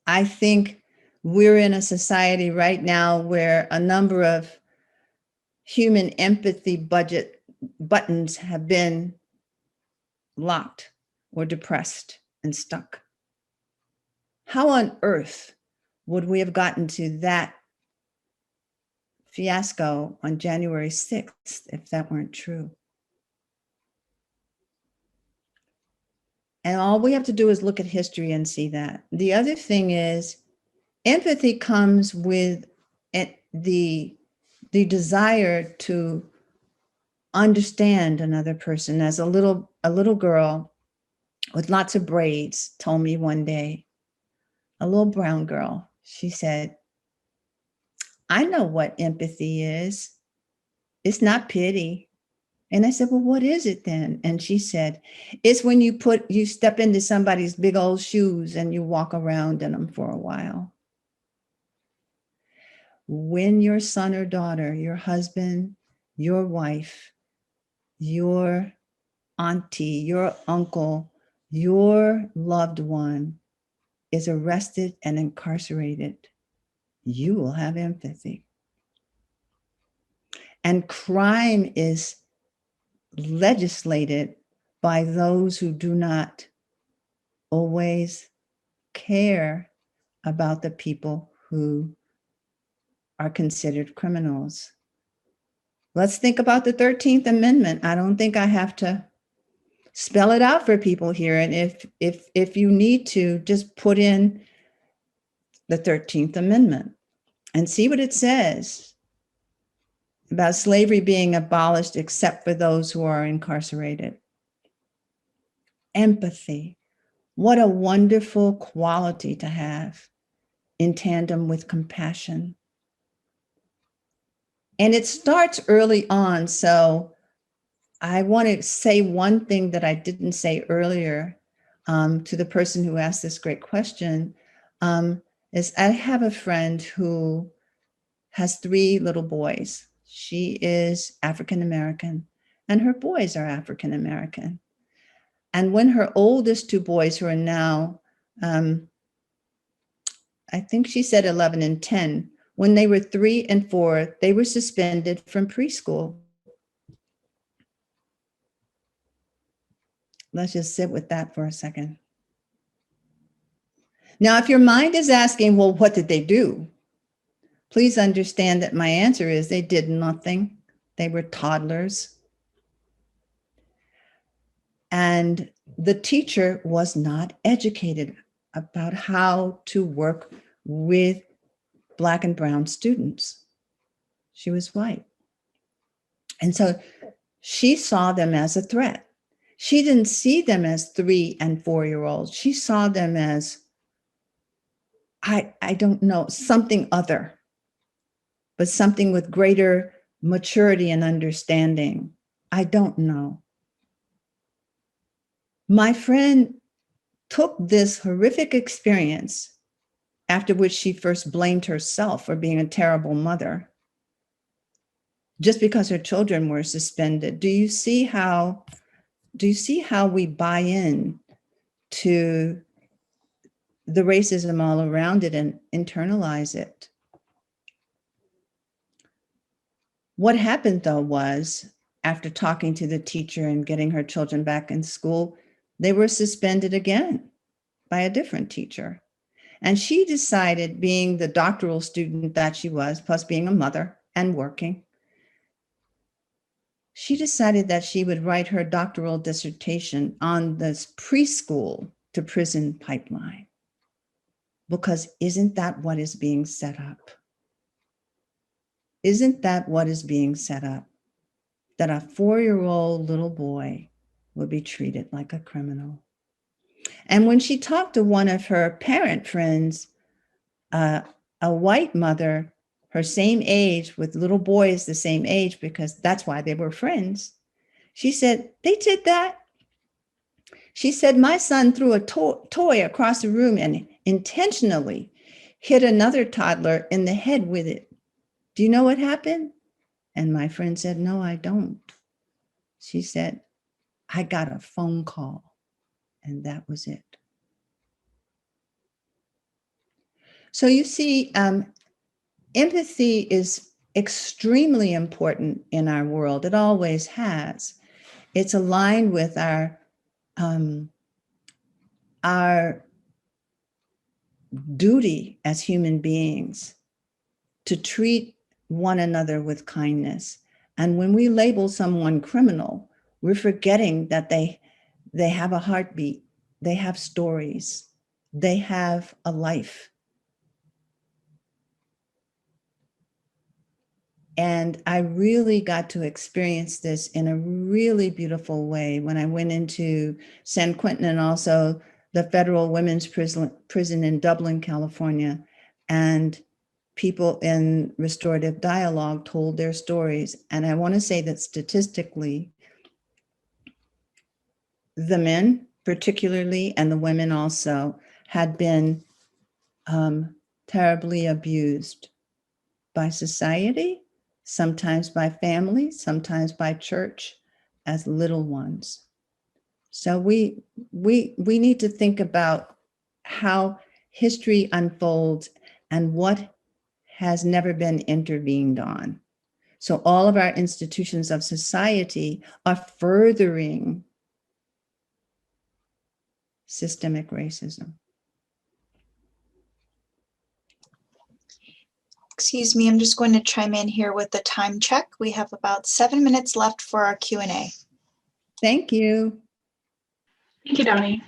I think we're in a society right now where a number of human empathy budget buttons have been locked or depressed and stuck. How on earth would we have gotten to that fiasco on January 6th if that weren't true? And all we have to do is look at history and see that. The other thing is empathy comes with the desire to understand another person. As a little girl with lots of braids told me one day, a little brown girl, she said, I know what empathy is. It's not pity. And I said, well, what is it then? And she said, it's when you step into somebody's big old shoes and you walk around in them for a while. When your son or daughter, your husband, your wife, your auntie, your uncle, your loved one is arrested and incarcerated, you will have empathy. And crime is legislated by those who do not always care about the people who are considered criminals. Let's think about the 13th Amendment. I don't think I have to spell it out for people here. And if you need to, just put in the 13th Amendment and see what it says about slavery being abolished except for those who are incarcerated. Empathy. What a wonderful quality to have in tandem with compassion. And it starts early on. So I want to say one thing that I didn't say earlier to the person who asked this great question, is I have a friend who has 3 little boys. She is African-American and her boys are African-American. And when her oldest 2 boys, who are now, I think she said 11 and 10, when they were 3 and 4, they were suspended from preschool. Let's just sit with that for a second. Now, if your mind is asking, well, what did they do? Please understand that my answer is they did nothing. They were toddlers. And the teacher was not educated about how to work with Black and brown students. She was white. And so she saw them as a threat. She didn't see them as 3 and 4-year-olds. She saw them as, I don't know, something other, but something with greater maturity and understanding. I don't know. My friend took this horrific experience, after which she first blamed herself for being a terrible mother, just because her children were suspended. Do you see how we buy in to the racism all around it and internalize it? What happened though was, after talking to the teacher and getting her children back in school, they were suspended again by a different teacher. And she decided, being the doctoral student that she was, plus being a mother and working, she decided that she would write her doctoral dissertation on this preschool to prison pipeline. Because isn't that what is being set up? Isn't that what is being set up? That a 4-year-old little boy will be treated like a criminal. And when she talked to one of her parent friends, a white mother, her same age, with little boys the same age, because that's why they were friends, she said, they did that. She said, my son threw a toy across the room and intentionally hit another toddler in the head with it. Do you know what happened? And my friend said, no, I don't. She said, I got a phone call, and that was it. So you see, empathy is extremely important in our world. It always has. It's aligned with our duty as human beings to treat one another with kindness. And when we label someone criminal, we're forgetting that they have a heartbeat, they have stories, they have a life. And I really got to experience this in a really beautiful way when I went into San Quentin and also the Federal Women's Prison in Dublin, California. And people in restorative dialogue told their stories. And I want to say that statistically, the men particularly, and the women also, had been terribly abused by society, sometimes by family, sometimes by church, as little ones. So we need to think about how history unfolds and what has never been intervened on. So all of our institutions of society are furthering systemic racism. Excuse me, I'm just going to chime in here with the time check. We have about 7 minutes left for our Q&A. Thank you. Thank you, Donnie.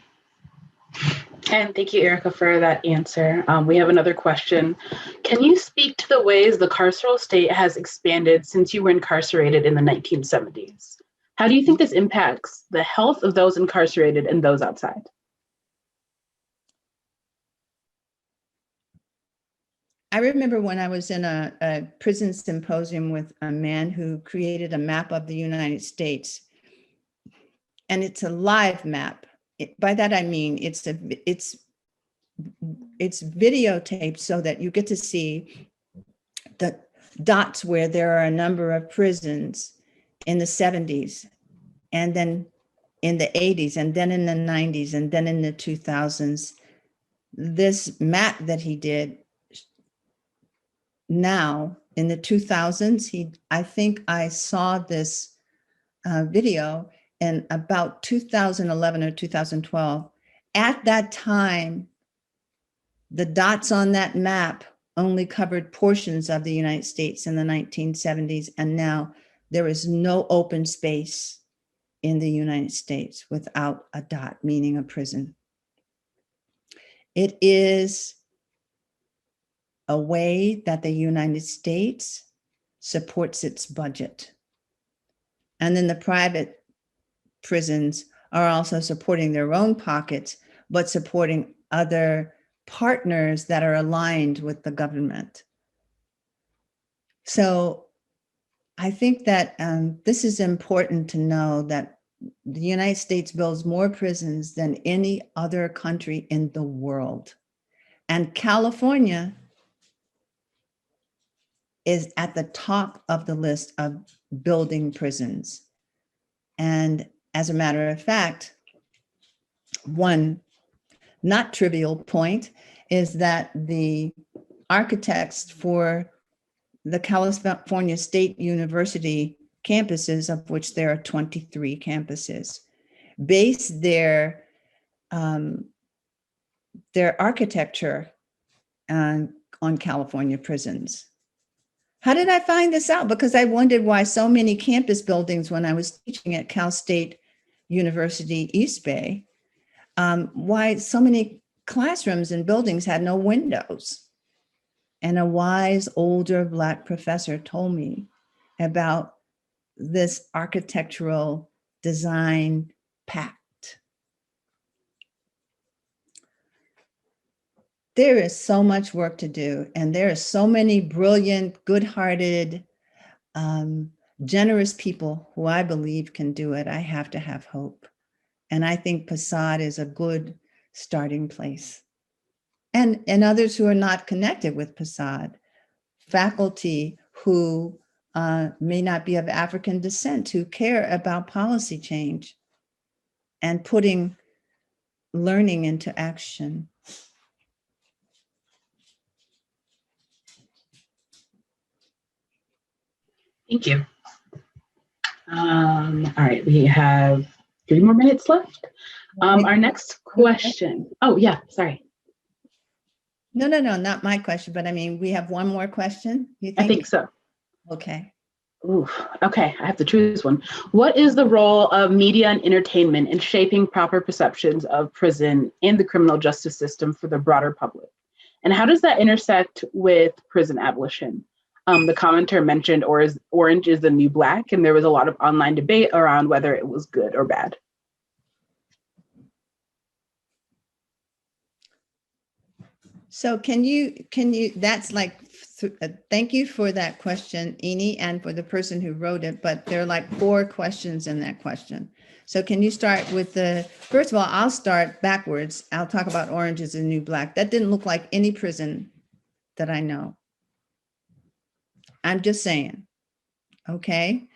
And thank you, Erica, for that answer. We have another question. Can you speak to the ways the carceral state has expanded since you were incarcerated in the 1970s? How do you think this impacts the health of those incarcerated and those outside? I remember when I was in a prison symposium with a man who created a map of the United States. And it's a live map. By that I mean it's videotaped so that you get to see the dots where there are a number of prisons in the 70s, and then in the 80s, and then in the 90s, and then in the 2000s. This map that he did now in the 2000s, I think I saw this video in about 2011 or 2012. At that time, the dots on that map only covered portions of the United States in the 1970s, and now there is no open space in the United States without a dot, meaning a prison. It is a way that the United States supports its budget. And then the private prisons are also supporting their own pockets, but supporting other partners that are aligned with the government. So I think that this is important to know, that the United States builds more prisons than any other country in the world. And California is at the top of the list of building prisons. And as a matter of fact, one not trivial point is that the architects for the California State University campuses, of which there are 23 campuses, base their architecture on California prisons. How did I find this out? Because I wondered why so many campus buildings, when I was teaching at Cal State University East Bay, why so many classrooms and buildings had no windows. And a wise older Black professor told me about this architectural design pact. There is so much work to do, and there are so many brilliant, good-hearted, generous people who I believe can do it. I have to have hope. And I think PASAD is a good starting place. And others who are not connected with PASAD, faculty who may not be of African descent, who care about policy change and putting learning into action. Thank you. All right, we have 3 more minutes left. Our next question. Oh, yeah, sorry. No, not my question, but I mean, we have one more question, you think? I think so. Okay. Oof. Okay, I have to choose one. What is the role of media and entertainment in shaping proper perceptions of prison and the criminal justice system for the broader public? And how does that intersect with prison abolition? The commenter mentioned Orange is the New Black, and there was a lot of online debate around whether it was good or bad. So can you, that's like, thank you for that question, Eni, and for the person who wrote it, but there are like 4 questions in that question. So can you start with first of all, I'll start backwards. I'll talk about Orange is the New Black. That didn't look like any prison that I know. I'm just saying, okay?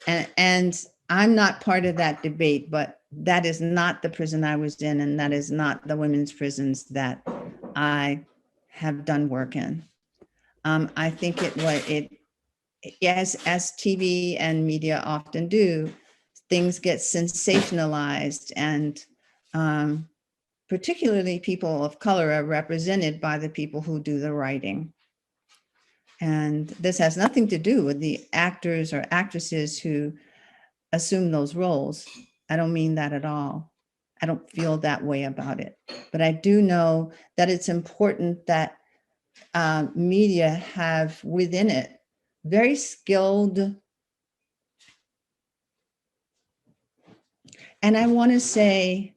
And I'm not part of that debate, but that is not the prison I was in, and that is not the women's prisons that I have done work in. I think as TV and media often do, things get sensationalized, and particularly people of color are represented by the people who do the writing. And this has nothing to do with the actors or actresses who assume those roles. I don't mean that at all. I don't feel that way about it. But I do know that it's important that media have within it very skilled, and I want to say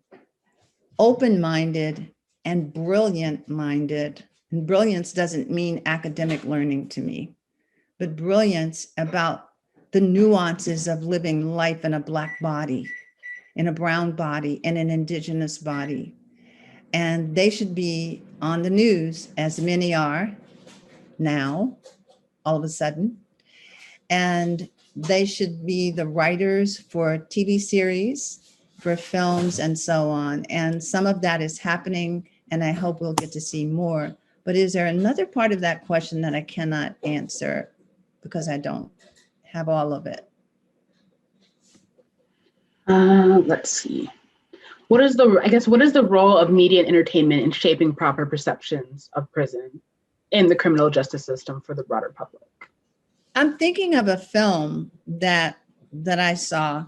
open-minded and brilliant-minded. And brilliance doesn't mean academic learning to me, but brilliance about the nuances of living life in a Black body, in a brown body, in an Indigenous body. And they should be on the news, as many are now, all of a sudden. And they should be the writers for TV series, for films, and so on. And some of that is happening, and I hope we'll get to see more. But is there another part of that question that I cannot answer because I don't have all of it? Let's see. What is the role of media and entertainment in shaping proper perceptions of prison and the criminal justice system for the broader public? I'm thinking of a film that I saw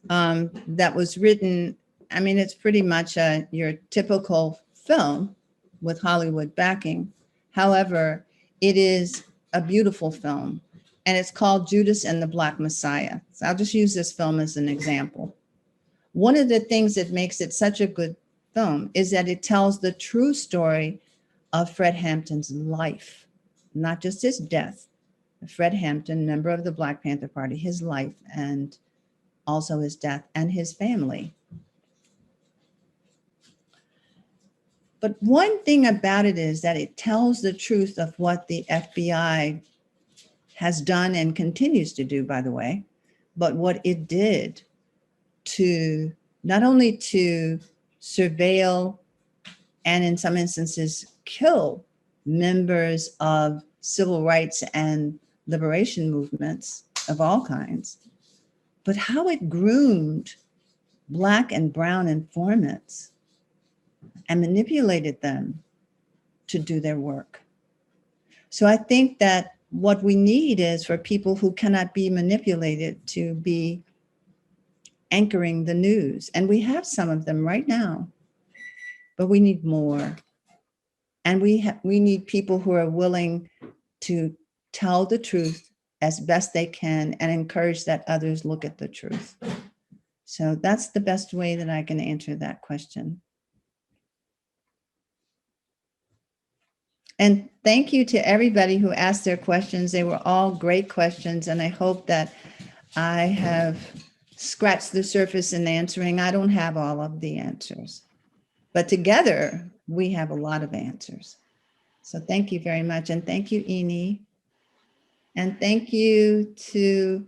that was written. I mean, it's pretty much your typical film with Hollywood backing. However, it is a beautiful film. and it's called Judas and the Black Messiah. So I'll just use this film as an example. One of the things that makes it such a good film is that it tells the true story of Fred Hampton's life, not just his death. Fred Hampton, member of the Black Panther Party, his life and also his death and his family. But one thing about it is that it tells the truth of what the FBI has done and continues to do, by the way, but what it did to not only to surveil and in some instances kill members of civil rights and liberation movements of all kinds, but how it groomed Black and brown informants and manipulated them to do their work. So I think that what we need is for people who cannot be manipulated to be anchoring the news. And we have some of them right now, but we need more. And we need people who are willing to tell the truth as best they can and encourage that others look at the truth. So that's the best way that I can answer that question. And thank you to everybody who asked their questions. They were all great questions, and I hope that I have scratched the surface in answering. I don't have all of the answers, but together we have a lot of answers. So thank you very much. And thank you, Eni. And thank you to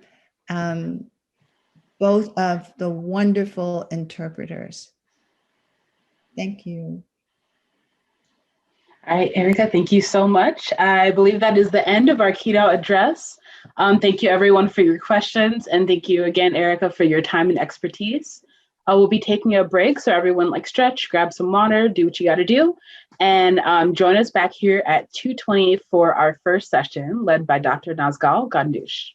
both of the wonderful interpreters. Thank you. All right, Erica, thank you so much. I believe that is the end of our keynote address. Thank you everyone for your questions. And thank you again, Erica, for your time and expertise. We'll be taking a break, so everyone stretch, grab some water, do what you gotta do. And join us back here at 2:20 for our first session led by Dr. Nazgal Gandush.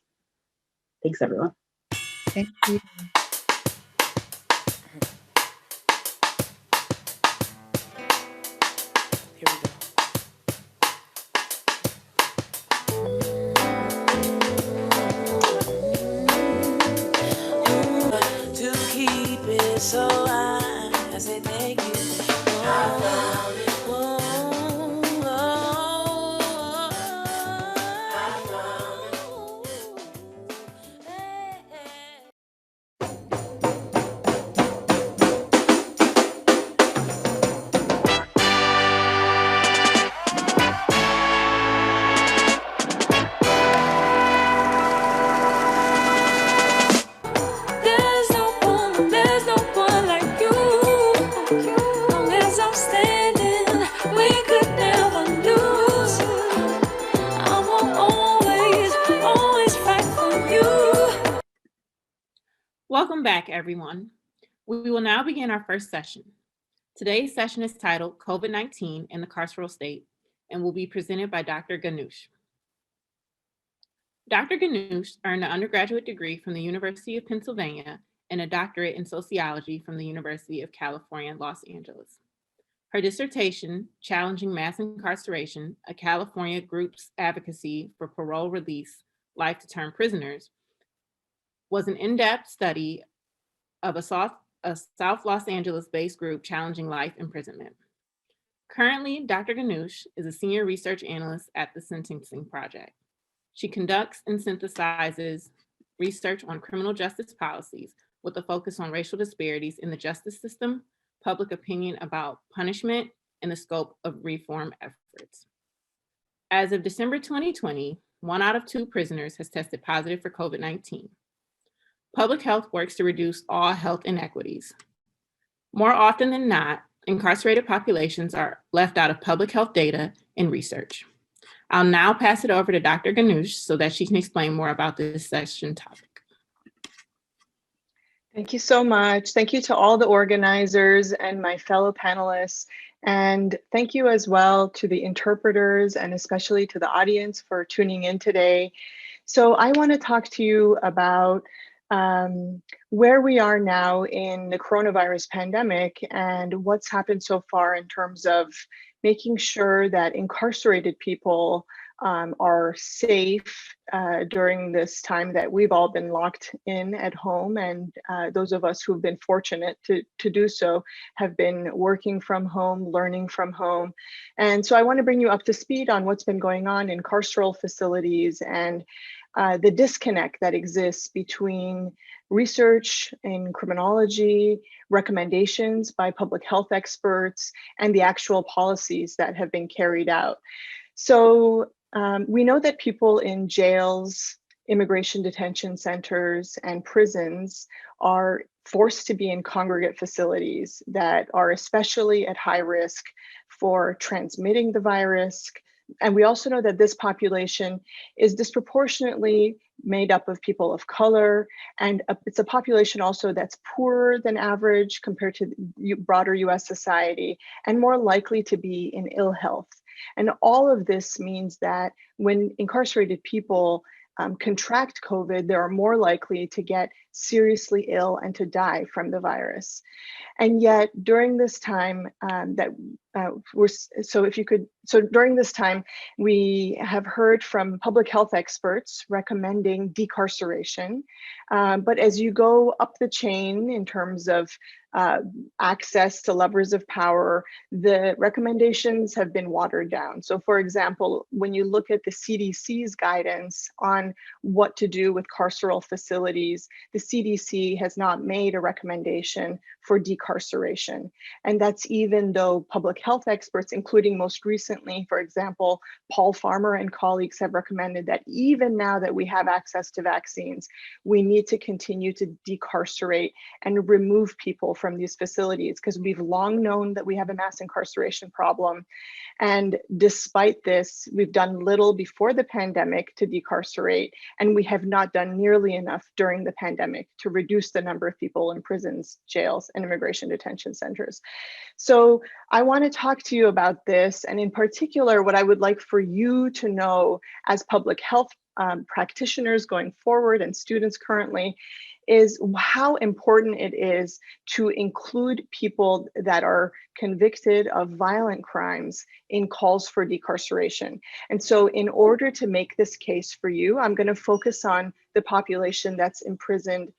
Thanks everyone. Thank you. Here we go. To keep it so I say thank you. I found it. There's no one like you. Long as I'm standing, we could never lose. I will always fight for you. Welcome back, everyone. We will now begin our first session. Today's session is titled COVID-19 in the Carceral State and will be presented by Dr. Gandush. Dr. Gandush earned an undergraduate degree from the University of Pennsylvania and a doctorate in sociology from the University of California, Los Angeles. Her dissertation, Challenging Mass Incarceration, a California Group's Advocacy for Parole Release Life to Term Prisoners, was an in-depth study of a South Los Angeles-based group challenging life imprisonment. Currently, Dr. Gandush is a senior research analyst at the Sentencing Project. She conducts and synthesizes research on criminal justice policies with a focus on racial disparities in the justice system, public opinion about punishment, and the scope of reform efforts. As of December 2020, 1 out of 2 prisoners has tested positive for COVID-19. Public health works to reduce all health inequities. More often than not, incarcerated populations are left out of public health data and research. I'll now pass it over to Dr. Gandush so that she can explain more about this session topic. Thank you so much. Thank you to all the organizers and my fellow panelists. And thank you as well to the interpreters and especially to the audience for tuning in today. So I want to talk to you about where we are now in the coronavirus pandemic and what's happened so far in terms of making sure that incarcerated people are safe during this time that we've all been locked in at home. And those of us who've been fortunate to do so have been working from home, learning from home. And so I want to bring you up to speed on what's been going on in carceral facilities and the disconnect that exists between research in criminology, recommendations by public health experts, and the actual policies that have been carried out. So we know that people in jails, immigration detention centers, and prisons are forced to be in congregate facilities that are especially at high risk for transmitting the virus. And we also know that this population is disproportionately made up of people of color, and it's a population also that's poorer than average compared to broader US society, and more likely to be in ill health. And all of this means that when incarcerated people contract COVID, they're more likely to get seriously ill and to die from the virus. And yet during this time during this time, we have heard from public health experts recommending decarceration. But as you go up the chain in terms of access to levers of power, the recommendations have been watered down. So for example, when you look at the CDC's guidance on what to do with carceral facilities, the CDC has not made a recommendation for decarceration. And that's even though public health experts, including most recently, for example, Paul Farmer and colleagues have recommended that even now that we have access to vaccines, we need to continue to decarcerate and remove people from these facilities, because we've long known that we have a mass incarceration problem. And despite this, we've done little before the pandemic to decarcerate, and we have not done nearly enough during the pandemic to reduce the number of people in prisons, jails, and immigration detention centers. So I want to talk to you about this, and in particular, what I would like for you to know as public health practitioners going forward and students currently is how important it is to include people that are convicted of violent crimes in calls for decarceration. And so in order to make this case for you, I'm going to focus on the population that's imprisoned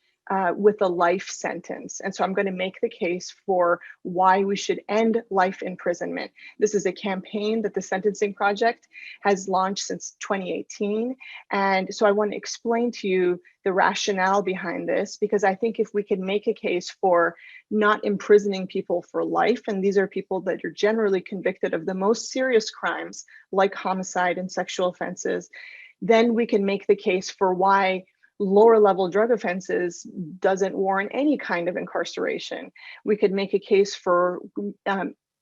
with a life sentence. And so I'm going to make the case for why we should end life imprisonment. This is a campaign that the Sentencing Project has launched since 2018. And so I want to explain to you the rationale behind this, because I think if we can make a case for not imprisoning people for life, and these are people that are generally convicted of the most serious crimes like homicide and sexual offenses, then we can make the case for why lower level drug offenses doesn't warrant any kind of incarceration. We could make a case for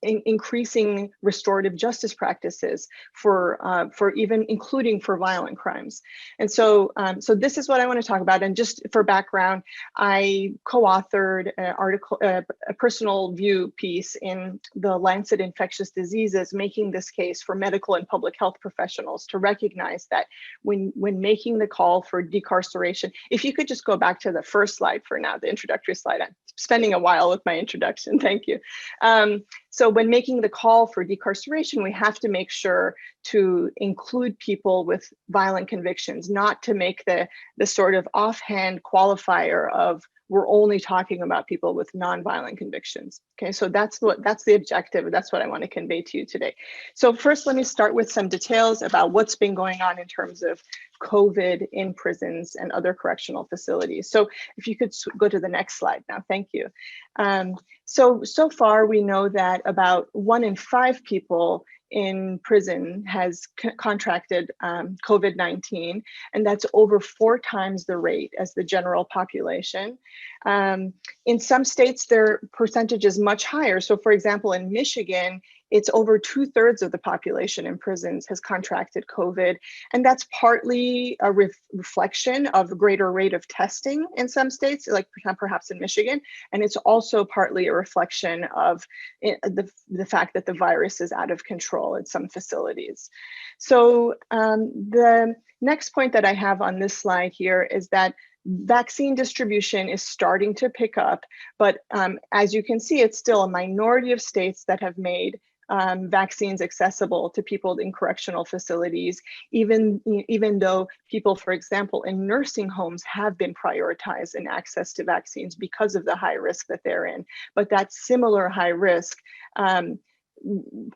increasing restorative justice practices for even including for violent crimes. And so, so this is what I want to talk about. And just for background, I co-authored an article, a personal view piece in the Lancet Infectious Diseases, making this case for medical and public health professionals to recognize that when making the call for decarceration, if you could just go back to the first slide for now, the introductory slide. I'm spending a while with my introduction. Thank you. So when making the call for decarceration, we have to make sure to include people with violent convictions, not to make the sort of offhand qualifier of we're only talking about people with non-violent convictions. Okay, so that's the objective. That's what I want to convey to you today. So first, let me start with some details about what's been going on in terms of COVID in prisons and other correctional facilities. So if you could go to the next slide now, thank you. So far we know that about 1 in 5 people in prison has contracted COVID-19, and that's over 4 times the rate as the general population. In some states, their percentage is much higher. So for example, in Michigan, it's over 2/3 of the population in prisons has contracted COVID. And that's partly a reflection of a greater rate of testing in some states, like perhaps in Michigan. And it's also partly a reflection of the fact that the virus is out of control at some facilities. So the next point that I have on this slide here is that vaccine distribution is starting to pick up, but as you can see, it's still a minority of states that have made vaccines accessible to people in correctional facilities, even though people, for example, in nursing homes have been prioritized in access to vaccines because of the high risk that they're in. But that similar high risk,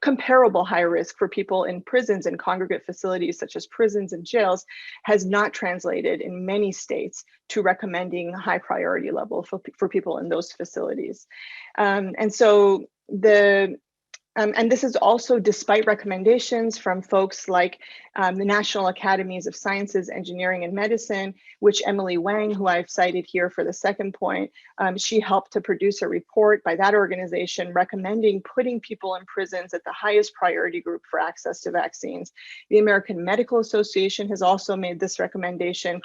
comparable high risk for people in prisons and congregate facilities such as prisons and jails has not translated in many states to recommending high priority level for people in those facilities. And so and this is also despite recommendations from folks like the National Academies of Sciences, Engineering, and Medicine, which Emily Wang, who I've cited here for the second point, she helped to produce a report by that organization recommending putting people in prisons at the highest priority group for access to vaccines. The American Medical Association has also made this recommendation,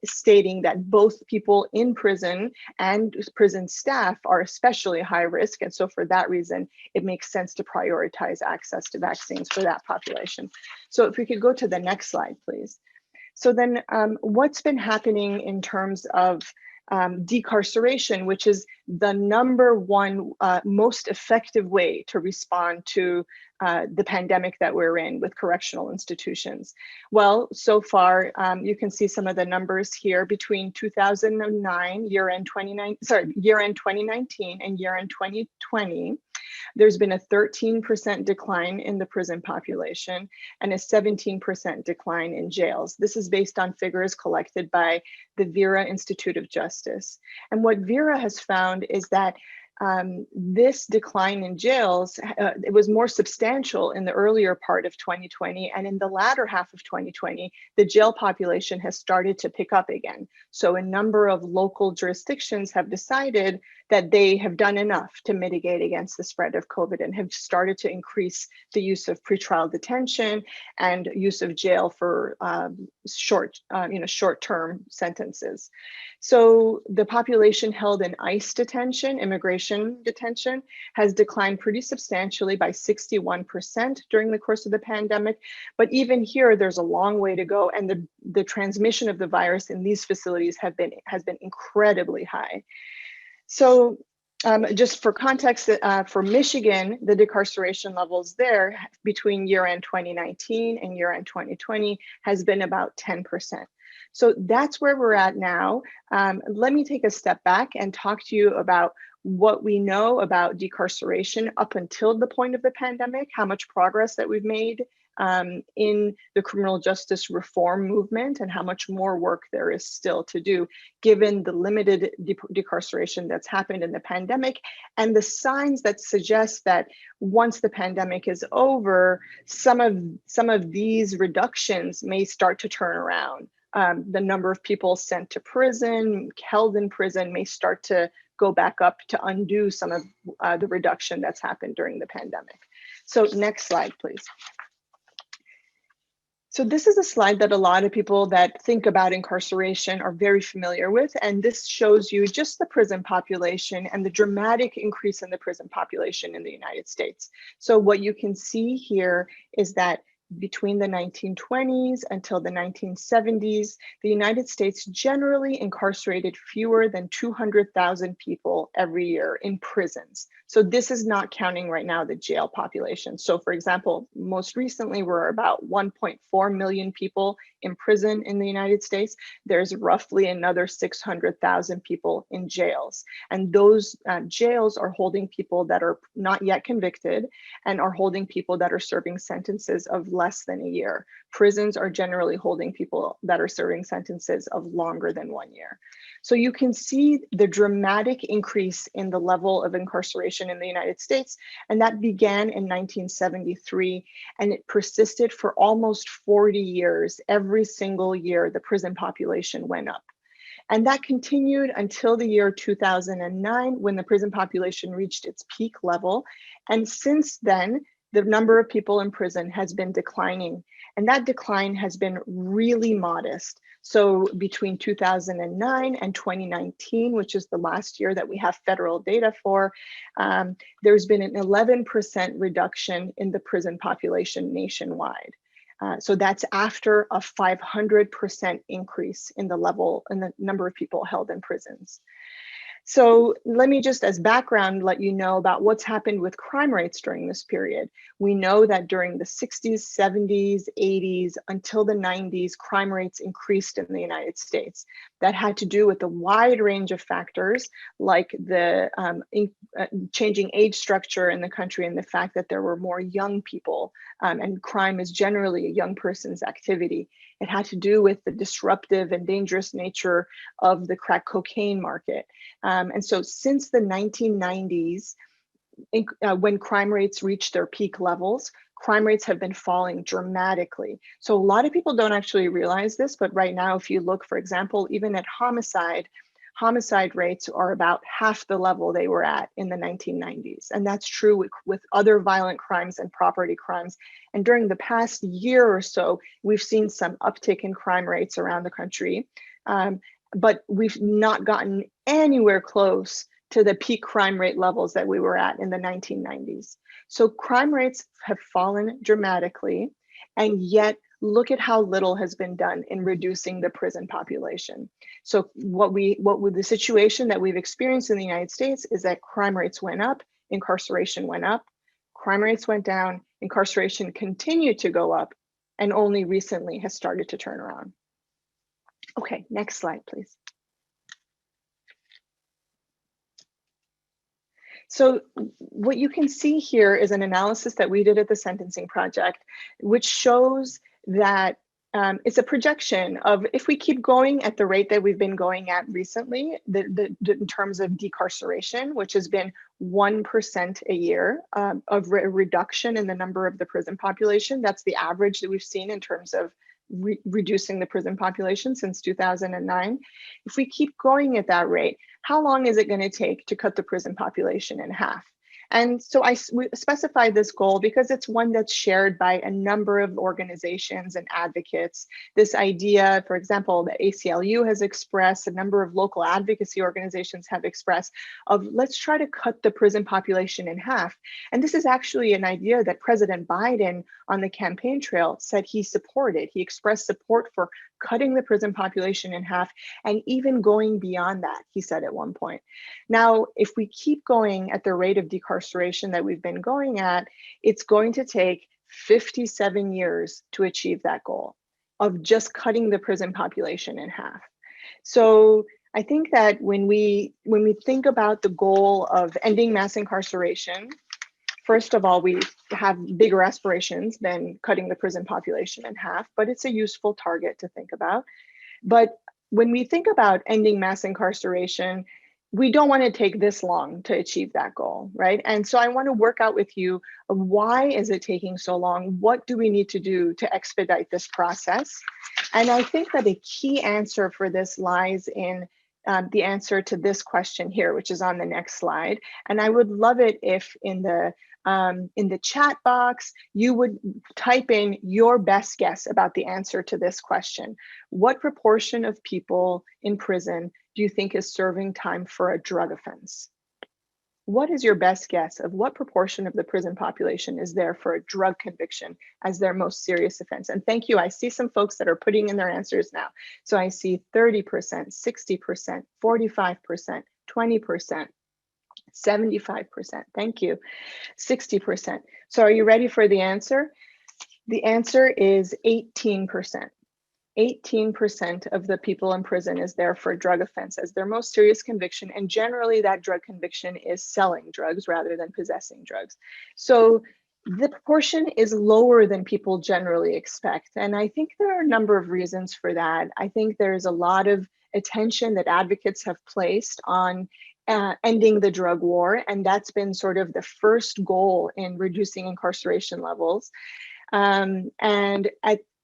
stating that both people in prison and prison staff are especially high risk. And so for that reason, it makes sense to prioritize access to vaccines for that population. So if we could go to the next slide, please. So then what's been happening in terms of decarceration, which is the #1 most effective way to respond to the pandemic that we're in with correctional institutions? Well, so far, you can see some of the numbers here between 2009, year-end 2019 and year-end 2020. There's been a 13% decline in the prison population and a 17% decline in jails. This is based on figures collected by the Vera Institute of Justice. And what Vera has found is that this decline in jails, it was more substantial in the earlier part of 2020, and in the latter half of 2020, the jail population has started to pick up again. So a number of local jurisdictions have decided that they have done enough to mitigate against the spread of COVID and have started to increase the use of pretrial detention and use of jail for short-term sentences. So the population held in ICE detention, immigration detention, has declined pretty substantially by 61% during the course of the pandemic. But even here, there's a long way to go, and the transmission of the virus in these facilities has been incredibly high. So just for context, for Michigan, the decarceration levels there between year-end 2019 and year-end 2020 has been about 10%. So that's where we're at now. Let me take a step back and talk to you about what we know about decarceration up until the point of the pandemic, how much progress that we've made in the criminal justice reform movement, and how much more work there is still to do, given the limited decarceration that's happened in the pandemic, and the signs that suggest that once the pandemic is over, some of these reductions may start to turn around. The number of people sent to prison, held in prison, may start to go back up to undo some of the reduction that's happened during the pandemic. So next slide, please. So this is a slide that a lot of people that think about incarceration are very familiar with, and this shows you just the prison population and the dramatic increase in the prison population in the United States. So what you can see here is that between the 1920s until the 1970s, the United States generally incarcerated fewer than 200,000 people every year in prisons. So this is not counting right now the jail population. So for example, most recently we're about 1.4 million people in prison in the United States. There's roughly another 600,000 people in jails. And those jails are holding people that are not yet convicted and are holding people that are serving sentences of less than a year. Prisons are generally holding people that are serving sentences of longer than 1 year. So you can see the dramatic increase in the level of incarceration in the United States, and that began in 1973, and it persisted for almost 40 years. Every single year, the prison population went up. And that continued until the year 2009, when the prison population reached its peak level. And since then, the number of people in prison has been declining, and that decline has been really modest. So between 2009 and 2019, which is the last year that we have federal data for, there's been an 11% reduction in the prison population nationwide. So that's after a 500% increase in the number of people held in prisons. So let me just, as background, let you know about what's happened with crime rates during this period. We know that during the 60s, 70s, 80s, until the 90s, crime rates increased in the United States. That had to do with a wide range of factors, like the changing age structure in the country and the fact that there were more young people, and crime is generally a young person's activity. It had to do with the disruptive and dangerous nature of the crack cocaine market. And so since the 1990s, when crime rates reached their peak levels, crime rates have been falling dramatically. So a lot of people don't actually realize this, but right now, if you look, for example, even at homicide rates are about half the level they were at in the 1990s. And that's true with other violent crimes and property crimes. And during the past year or so, we've seen some uptick in crime rates around the country. But we've not gotten anywhere close to the peak crime rate levels that we were at in the 1990s. So crime rates have fallen dramatically, and yet look at how little has been done in reducing the prison population. So the situation that we've experienced in the United States is that crime rates went up, incarceration went up, crime rates went down, incarceration continued to go up, and only recently has started to turn around. Okay, next slide, please. So what you can see here is an analysis that we did at the Sentencing Project, which shows that it's a projection of, if we keep going at the rate that we've been going at recently, in terms of decarceration, which has been 1% a year of reduction in the number of the prison population. That's the average that we've seen in terms of reducing the prison population since 2009. If we keep going at that rate, how long is it going to take to cut the prison population in half? And so we specified this goal because it's one that's shared by a number of organizations and advocates. This idea, for example, the ACLU has expressed, a number of local advocacy organizations have expressed, of let's try to cut the prison population in half. And this is actually an idea that President Biden on the campaign trail said he supported. He expressed support for cutting the prison population in half and even going beyond that, he said at one point. Now, if we keep going at the rate of decarceration that we've been going at, it's going to take 57 years to achieve that goal of just cutting the prison population in half. So I think that when we think about the goal of ending mass incarceration, first of all, we have bigger aspirations than cutting the prison population in half, but it's a useful target to think about. But when we think about ending mass incarceration, we don't want to take this long to achieve that goal, right? And so I want to work out with you, why is it taking so long? What do we need to do to expedite this process? And I think that a key answer for this lies in the answer to this question here, which is on the next slide. And I would love it if in the chat box, you would type in your best guess about the answer to this question. What proportion of people in prison do you think is serving time for a drug offense? What is your best guess of what proportion of the prison population is there for a drug conviction as their most serious offense? And thank you, I see some folks that are putting in their answers now. So I see 30%, 60%, 45%, 20%. 75%, thank you, 60%. So are you ready for the answer? The answer is 18%. 18% of the people in prison is there for a drug offense as their most serious conviction. And generally that drug conviction is selling drugs rather than possessing drugs. So the proportion is lower than people generally expect. And I think there are a number of reasons for that. I think there's a lot of attention that advocates have placed on ending the drug war. And that's been sort of the first goal in reducing incarceration levels.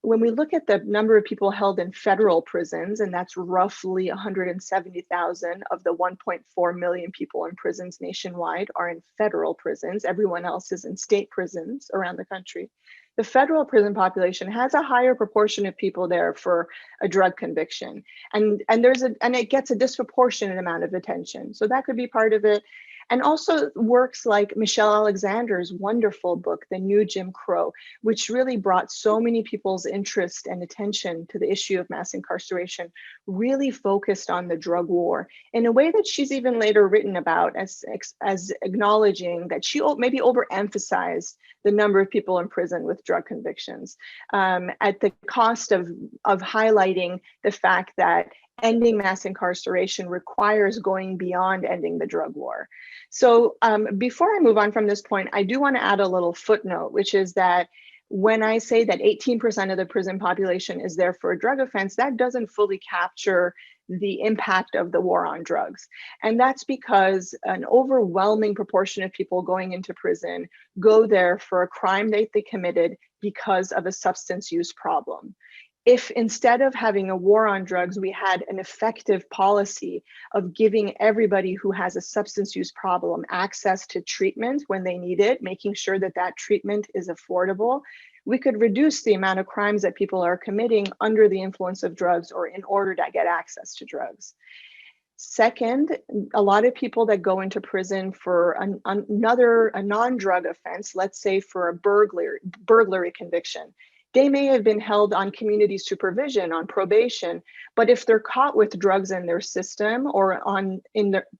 When we look at the number of people held in federal prisons, and that's roughly 170,000 of the 1.4 million people in prisons nationwide are in federal prisons. Everyone else is in state prisons around the country. The federal prison population has a higher proportion of people there for a drug conviction. And it gets a disproportionate amount of attention. So that could be part of it. And also works like Michelle Alexander's wonderful book, The New Jim Crow, which really brought so many people's interest and attention to the issue of mass incarceration, really focused on the drug war in a way that she's even later written about as acknowledging that she maybe overemphasized the number of people in prison with drug convictions at the cost of highlighting the fact that ending mass incarceration requires going beyond ending the drug war. So before I move on from this point, I do want to add a little footnote, which is that when I say that 18% of the prison population is there for a drug offense, that doesn't fully capture the impact of the war on drugs. And that's because an overwhelming proportion of people going into prison go there for a crime that they committed because of a substance use problem. If instead of having a war on drugs, we had an effective policy of giving everybody who has a substance use problem access to treatment when they need it, making sure that that treatment is affordable, we could reduce the amount of crimes that people are committing under the influence of drugs or in order to get access to drugs. Second, a lot of people that go into prison for a non-drug offense, let's say for a burglary conviction, they may have been held on community supervision, on probation, but if they're caught with drugs in their system or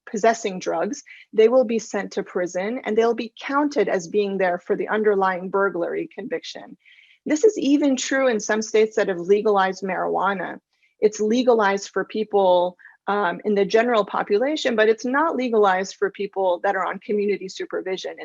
possessing drugs, they will be sent to prison and they'll be counted as being there for the underlying burglary conviction. This is even true in some states that have legalized marijuana. It's legalized for people in the general population, but it's not legalized for people that are on community supervision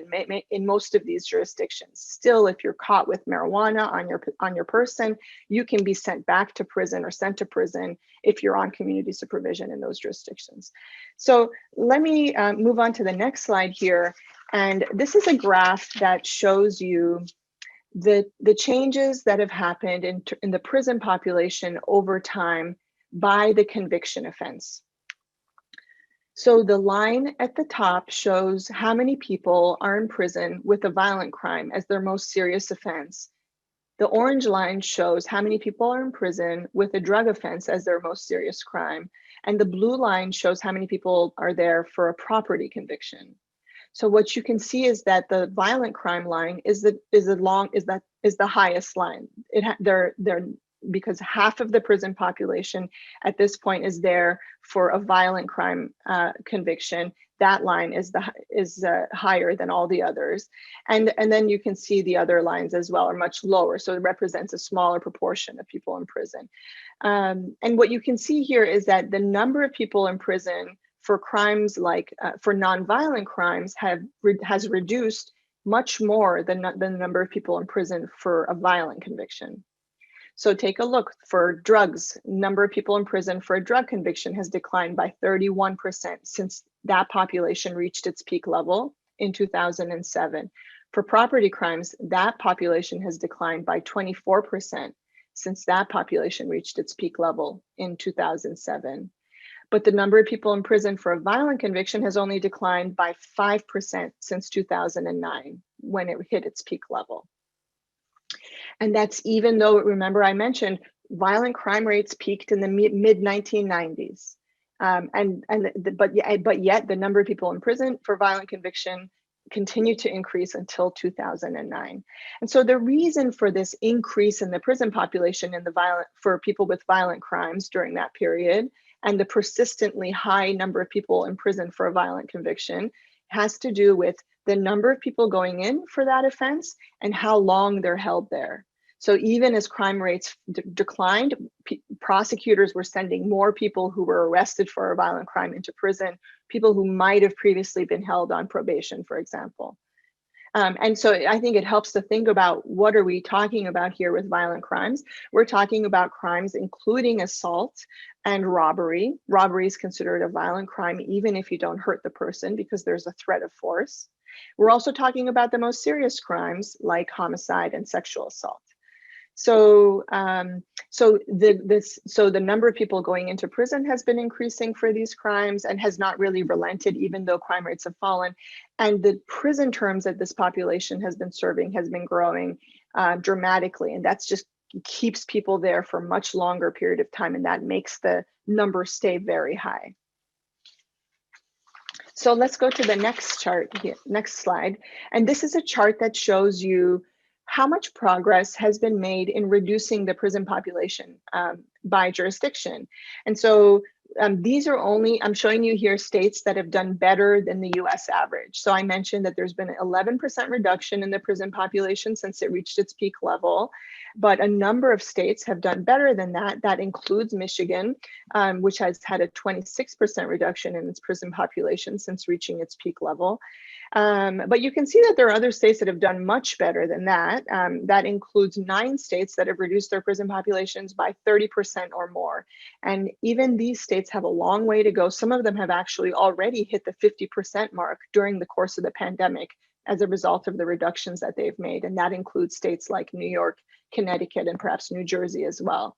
in most of these jurisdictions. Still, if you're caught with marijuana on your person, you can be sent back to prison or sent to prison if you're on community supervision in those jurisdictions. So let me move on to the next slide here. And this is a graph that shows you the changes that have happened in the prison population over time by the conviction offense. So the line at the top shows how many people are in prison with a violent crime as their most serious offense. The orange line shows how many people are in prison with a drug offense as their most serious crime. And the blue line shows how many people are there for a property conviction. So what you can see is that the violent crime line is the highest line. Because half of the prison population at this point is there for a violent crime conviction. That line is higher than all the others, and then you can see the other lines as well are much lower. So it represents a smaller proportion of people in prison. And what you can see here is that the number of people in prison for crimes like for nonviolent crimes has reduced much more than the number of people in prison for a violent conviction. So take a look for drugs. Number of people in prison for a drug conviction has declined by 31% since that population reached its peak level in 2007. For property crimes, that population has declined by 24% since that population reached its peak level in 2007. But the number of people in prison for a violent conviction has only declined by 5% since 2009, when it hit its peak level. And that's even though, remember I mentioned, violent crime rates peaked in the mid 1990s. But yet the number of people in prison for violent conviction continued to increase until 2009. And so the reason for this increase in the prison population for people with violent crimes during that period, and the persistently high number of people in prison for a violent conviction, has to do with the number of people going in for that offense and how long they're held there. So even as crime rates declined, prosecutors were sending more people who were arrested for a violent crime into prison, people who might have previously been held on probation, for example. And so I think it helps to think about what are we talking about here with violent crimes. We're talking about crimes including assault and robbery. Robbery is considered a violent crime even if you don't hurt the person because there's a threat of force. We're also talking about the most serious crimes like homicide and sexual assault. So, the number of people going into prison has been increasing for these crimes and has not really relented, even though crime rates have fallen. And the prison terms that this population has been serving has been growing dramatically, and that's just keeps people there for a much longer period of time, and that makes the number stay very high. So let's go to the next chart here, next slide. And this is a chart that shows you how much progress has been made in reducing the prison population by jurisdiction. And so these are only, I'm showing you here states that have done better than the US average. So I mentioned that there's been an 11% reduction in the prison population since it reached its peak level, but a number of states have done better than that. That includes Michigan, which has had a 26% reduction in its prison population since reaching its peak level. But you can see that there are other states that have done much better than that. That includes 9 states that have reduced their prison populations by 30% or more. And even these states have a long way to go. Some of them have actually already hit the 50% mark during the course of the pandemic as a result of the reductions that they've made. And that includes states like New York, Connecticut, and perhaps New Jersey as well.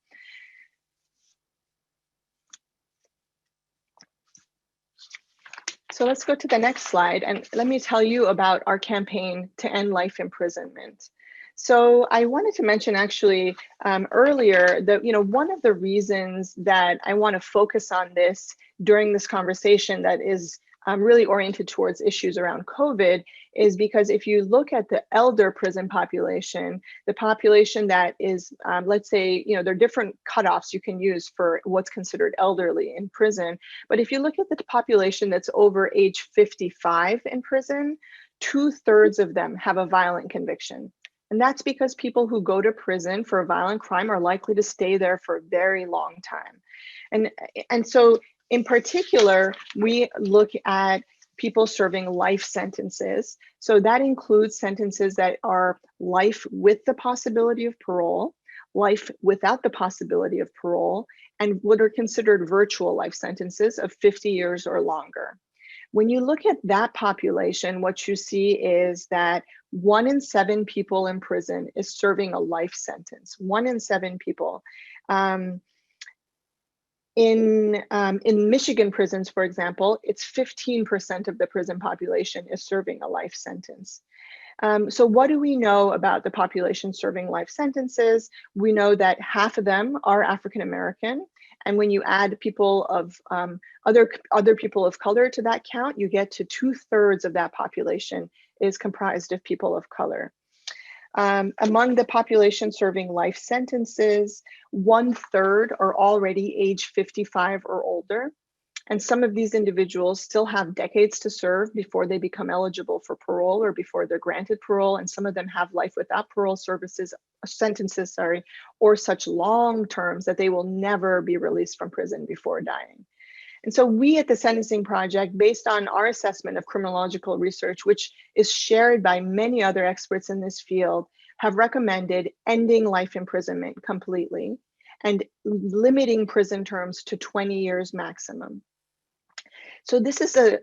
So let's go to the next slide, and let me tell you about our campaign to end life imprisonment. So I wanted to mention actually earlier that, one of the reasons that I want to focus on this during this conversation that is really oriented towards issues around COVID is because if you look at the elder prison population, the population that is, let's say, there are different cutoffs you can use for what's considered elderly in prison. But if you look at the population that's over age 55 in prison, 2/3 of them have a violent conviction. And that's because people who go to prison for a violent crime are likely to stay there for a very long time. And so in particular, we look at people serving life sentences. So that includes sentences that are life with the possibility of parole, life without the possibility of parole, and what are considered virtual life sentences of 50 years or longer. When you look at that population, what you see is that 1 in 7 people in prison is serving a life sentence. 1 in 7 people. In Michigan prisons, for example, it's 15% of the prison population is serving a life sentence. So what do we know about the population serving life sentences? We know that half of them are African American. And when you add people of other people of color to that count, you get to 2/3 of that population is comprised of people of color. Among the population serving life sentences, 1/3 are already age 55 or older. And some of these individuals still have decades to serve before they become eligible for parole or before they're granted parole. And some of them have life without parole sentences, or such long terms that they will never be released from prison before dying. And so we at the Sentencing Project, based on our assessment of criminological research, which is shared by many other experts in this field, have recommended ending life imprisonment completely and limiting prison terms to 20 years maximum. So this is in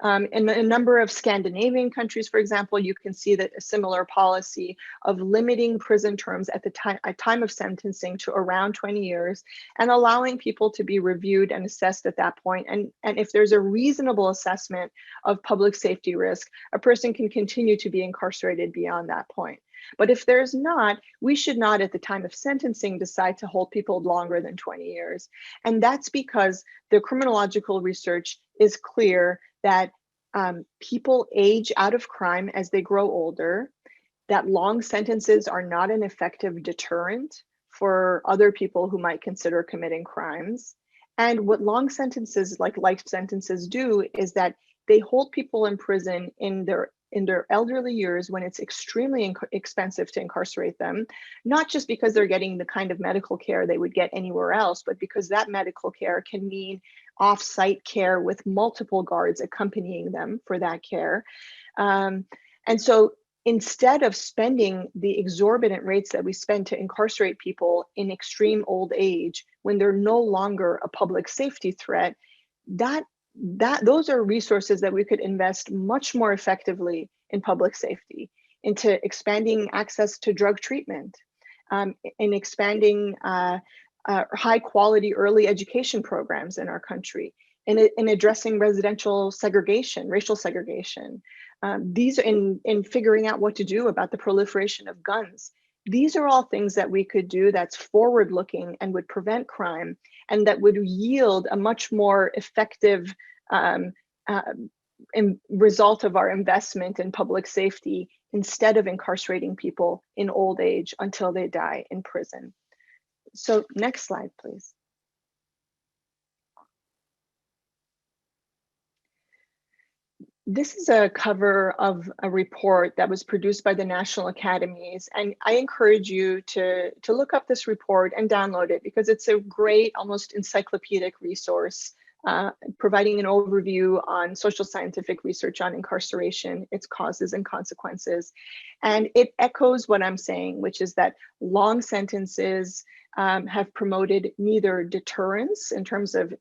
a number of Scandinavian countries, for example, you can see that a similar policy of limiting prison terms at time of sentencing to around 20 years and allowing people to be reviewed and assessed at that point. And if there's a reasonable assessment of public safety risk, a person can continue to be incarcerated beyond that point. But if there's not, we should not at the time of sentencing decide to hold people longer than 20 years. And that's because the criminological research is clear that people age out of crime as they grow older, that long sentences are not an effective deterrent for other people who might consider committing crimes. And what long sentences like life sentences do is that they hold people in prison in their elderly years when it's extremely expensive to incarcerate them, not just because they're getting the kind of medical care they would get anywhere else, but because that medical care can mean off-site care with multiple guards accompanying them for that care. And so instead of spending the exorbitant rates that we spend to incarcerate people in extreme old age when they're no longer a public safety threat, those are resources that we could invest much more effectively in public safety, into expanding access to drug treatment, in expanding high quality early education programs in our country, in addressing residential segregation, racial segregation. These are in figuring out what to do about the proliferation of guns. These are all things that we could do that's forward looking and would prevent crime and that would yield a much more effective result of our investment in public safety instead of incarcerating people in old age until they die in prison. So next slide, please. This is a cover of a report that was produced by the National Academies, and I encourage you to look up this report and download it because it's a great, almost encyclopedic resource, providing an overview on social scientific research on incarceration, its causes and consequences. And it echoes what I'm saying, which is that long sentences have promoted neither deterrence in terms of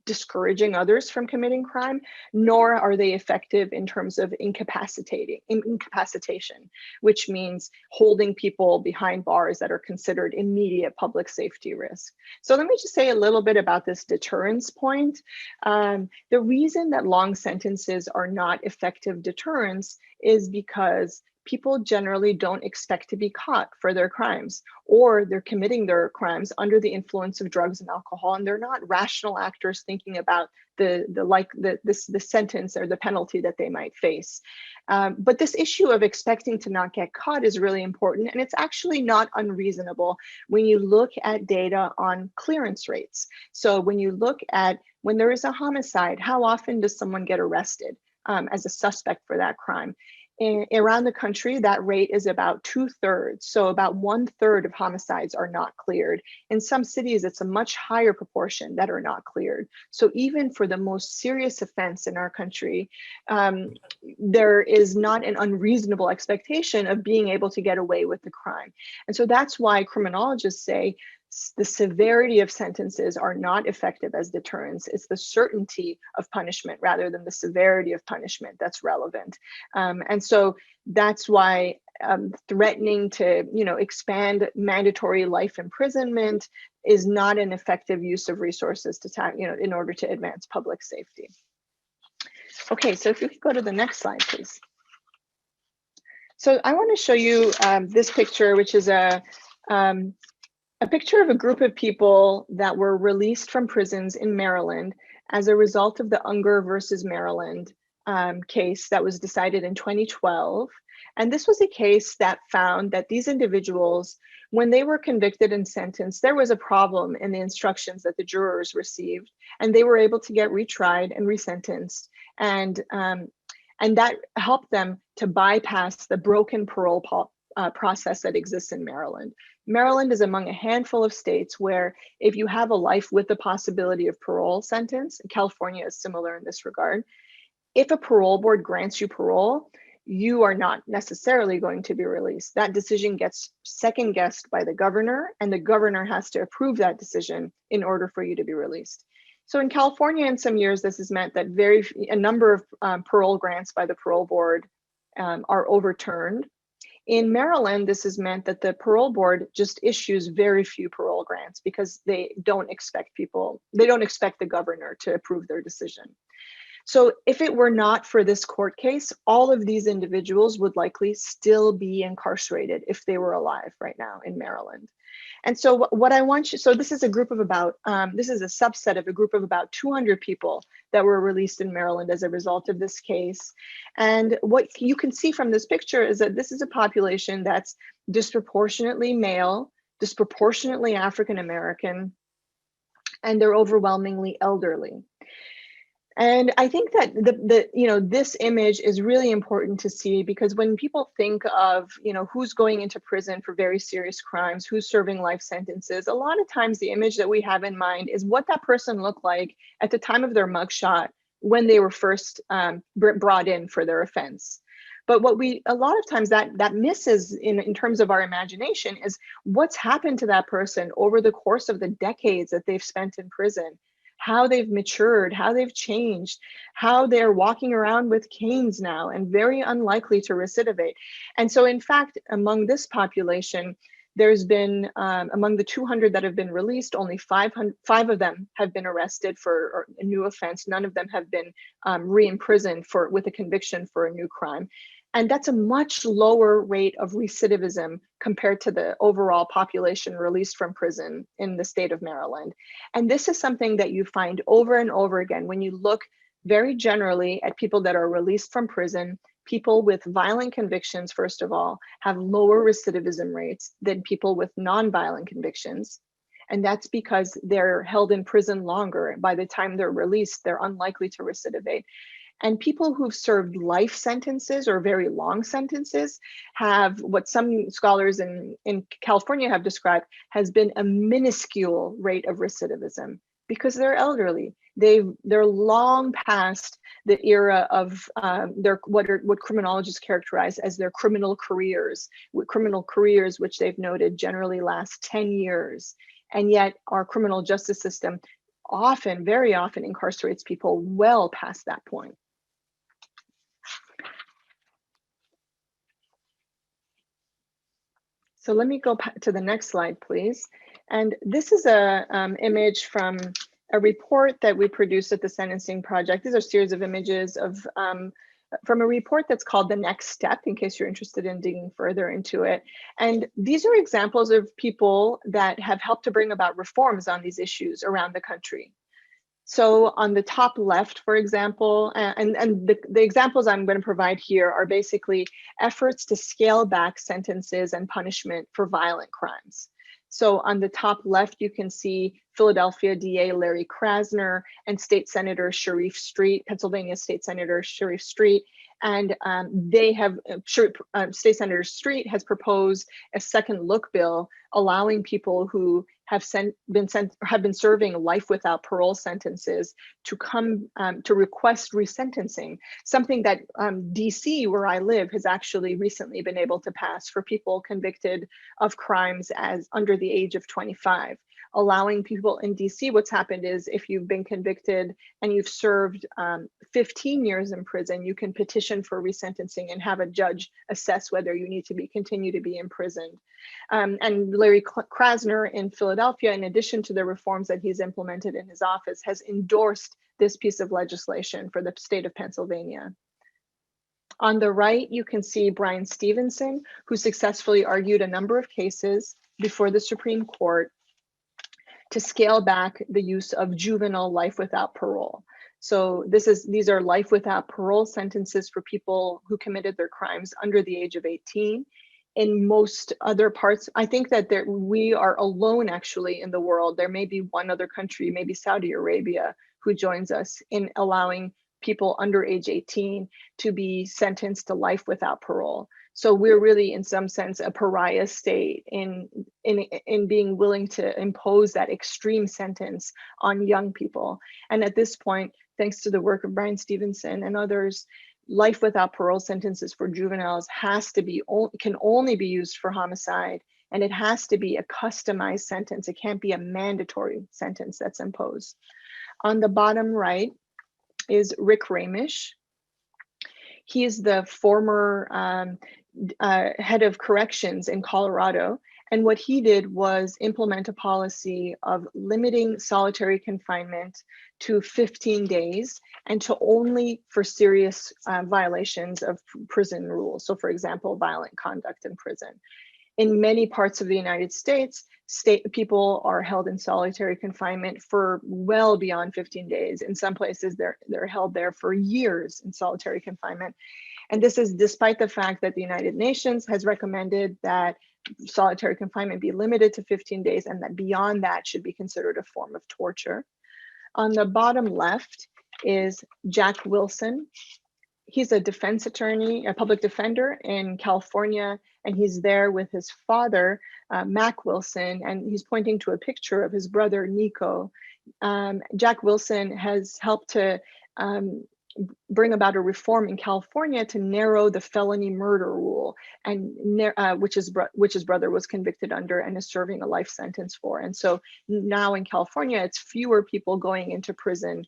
discouraging others from committing crime, nor are they effective in terms of incapacitation, which means holding people behind bars that are considered immediate public safety risk. So let me just say a little bit about this deterrence point. The reason that long sentences are not effective deterrents is because people generally don't expect to be caught for their crimes, or they're committing their crimes under the influence of drugs and alcohol, and they're not rational actors thinking about the sentence or the penalty that they might face. But this issue of expecting to not get caught is really important, and it's actually not unreasonable when you look at data on clearance rates. So when you look at when there is a homicide, how often does someone get arrested as a suspect for that crime? Around the country, that rate is about 2/3. So about 1/3 of homicides are not cleared. In some cities, it's a much higher proportion that are not cleared. So even for the most serious offense in our country, there is not an unreasonable expectation of being able to get away with the crime. And so that's why criminologists say the severity of sentences are not effective as deterrents. It's the certainty of punishment rather than the severity of punishment that's relevant. And so that's why threatening to, expand mandatory life imprisonment is not an effective use of resources to, in order to advance public safety. Okay, so if you could go to the next slide, please. So I want to show you this picture, which is a picture of a group of people that were released from prisons in Maryland as a result of the Unger versus Maryland case that was decided in 2012. And this was a case that found that these individuals, when they were convicted and sentenced, there was a problem in the instructions that the jurors received, and they were able to get retried and resentenced. And that helped them to bypass the broken parole process that exists in Maryland. Maryland is among a handful of states where if you have a life with the possibility of parole sentence, California is similar in this regard, if a parole board grants you parole, you are not necessarily going to be released. That decision gets second guessed by the governor, and the governor has to approve that decision in order for you to be released. So in California, in some years, this has meant that a number of parole grants by the parole board are overturned. In Maryland, this has meant that the parole board just issues very few parole grants because they don't expect the governor to approve their decision. So if it were not for this court case, all of these individuals would likely still be incarcerated if they were alive right now in Maryland. And so what I want you, so this is a group of about, this is a subset of a group of about 200 people that were released in Maryland as a result of this case. And what you can see from this picture is that this is a population that's disproportionately male, disproportionately African-American, and they're overwhelmingly elderly. And I think that this image is really important to see because when people think of, who's going into prison for very serious crimes, who's serving life sentences, a lot of times the image that we have in mind is what that person looked like at the time of their mugshot when they were first brought in for their offense. But a lot of times that misses in terms of our imagination is what's happened to that person over the course of the decades that they've spent in prison. How they've matured, how they've changed, how they're walking around with canes now and very unlikely to recidivate. And so in fact, among this population, there's been, among the 200 that have been released, only 5 of them have been arrested for a new offense. None of them have been re-imprisoned with a conviction for a new crime. And that's a much lower rate of recidivism compared to the overall population released from prison in the state of Maryland. And this is something that you find over and over again when you look very generally at people that are released from prison. People with violent convictions, first of all, have lower recidivism rates than people with non-violent convictions. And that's because they're held in prison longer. By the time they're released, they're unlikely to recidivate. And people who've served life sentences or very long sentences have what some scholars in California have described has been a minuscule rate of recidivism because they're elderly. They're long past the era of what criminologists characterize as their criminal careers, which they've noted generally last 10 years. And yet our criminal justice system often, very often incarcerates people well past that point. So let me go to the next slide, please. And this is a image from a report that we produced at the Sentencing Project. These are a series of images of from a report that's called The Next Step, in case you're interested in digging further into it. And these are examples of people that have helped to bring about reforms on these issues around the country. So on the top left, for example, and the examples I'm going to provide here are basically efforts to scale back sentences and punishment for violent crimes. So on the top left, you can see Philadelphia DA Larry Krasner and State Senator Sharif Street, Pennsylvania State Senator Sharif Street. And they have, State Senator Street has proposed a second look bill allowing people who have been serving life without parole sentences to come to request resentencing, something that DC, where I live, has actually recently been able to pass for people convicted of crimes as under the age of 25. Allowing people in DC, what's happened is if you've been convicted and you've served 15 years in prison, you can petition for resentencing and have a judge assess whether you need to continue to be imprisoned. And Larry Krasner in Philadelphia, in addition to the reforms that he's implemented in his office, has endorsed this piece of legislation for the state of Pennsylvania. On the right, you can see Bryan Stevenson, who successfully argued a number of cases before the Supreme Court to scale back the use of juvenile life without parole. So these are life without parole sentences for people who committed their crimes under the age of 18. In most other parts, I think that we are alone actually in the world. There may be one other country, maybe Saudi Arabia, who joins us in allowing people under age 18 to be sentenced to life without parole. So we're really, in some sense, a pariah state in being willing to impose that extreme sentence on young people. And at this point, thanks to the work of Bryan Stevenson and others, life without parole sentences for juveniles can only be used for homicide, and it has to be a customized sentence. It can't be a mandatory sentence that's imposed. On the bottom right is Rick Ramish. He is the former head of corrections in Colorado. And what he did was implement a policy of limiting solitary confinement to 15 days and to only for serious violations of prison rules. So for example, violent conduct in prison. In many parts of the United States, people are held in solitary confinement for well beyond 15 days. In some places, they're held there for years in solitary confinement. And this is despite the fact that the United Nations has recommended that solitary confinement be limited to 15 days and that beyond that should be considered a form of torture. On the bottom left is Jack Wilson. He's a defense attorney, a public defender in California, and he's there with his father, Mac Wilson, and he's pointing to a picture of his brother, Nico. Jack Wilson has helped to bring about a reform in California to narrow the felony murder rule, and which his brother was convicted under and is serving a life sentence for. And so now in California, it's fewer people going into prison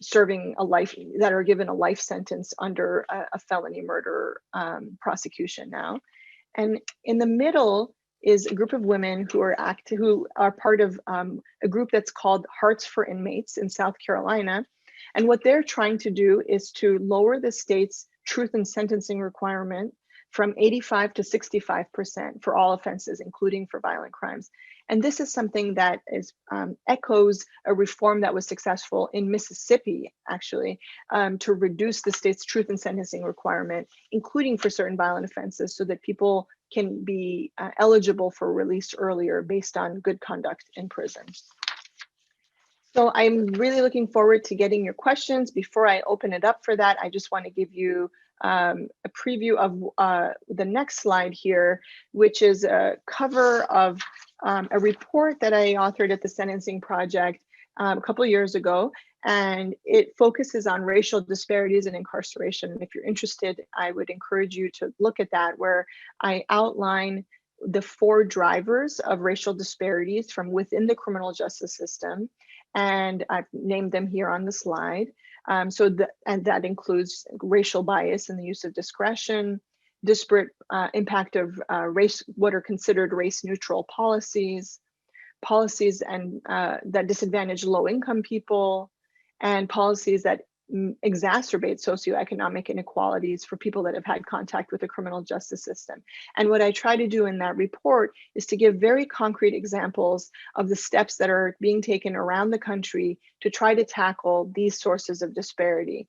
serving a life, that are given a life sentence under a felony murder prosecution now. And in the middle is a group of women who are part of a group that's called Hearts for Inmates in South Carolina. And what they're trying to do is to lower the state's truth in sentencing requirement from 85 to 65% for all offenses, including for violent crimes. And this is something that is echoes a reform that was successful in Mississippi, actually, to reduce the state's truth in sentencing requirement, including for certain violent offenses, so that people can be eligible for release earlier based on good conduct in prison. So I'm really looking forward to getting your questions. Before I open it up for that, I just want to give you a preview of the next slide here, which is a cover of a report that I authored at the Sentencing Project a couple of years ago, and it focuses on racial disparities in incarceration. If you're interested, I would encourage you to look at that, where I outline the 4 drivers of racial disparities from within the criminal justice system. And I've named them here on the slide. And that includes racial bias in the use of discretion, disparate impact of race, what are considered race neutral policies and that disadvantage low income people, and policies that exacerbate socioeconomic inequalities for people that have had contact with the criminal justice system. And what I try to do in that report is to give very concrete examples of the steps that are being taken around the country to try to tackle these sources of disparity,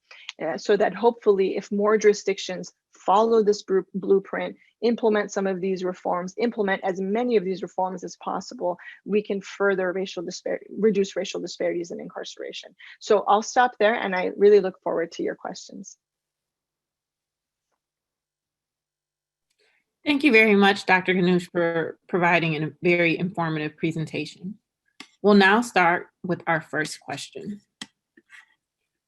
so that hopefully if more jurisdictions follow this blueprint, implement some of these reforms, implement as many of these reforms as possible, we can further reduce racial disparities in incarceration. So I'll stop there, and I really look forward to your questions. Thank you very much, Dr. Ghannouch, for providing a very informative presentation. We'll now start with our first question.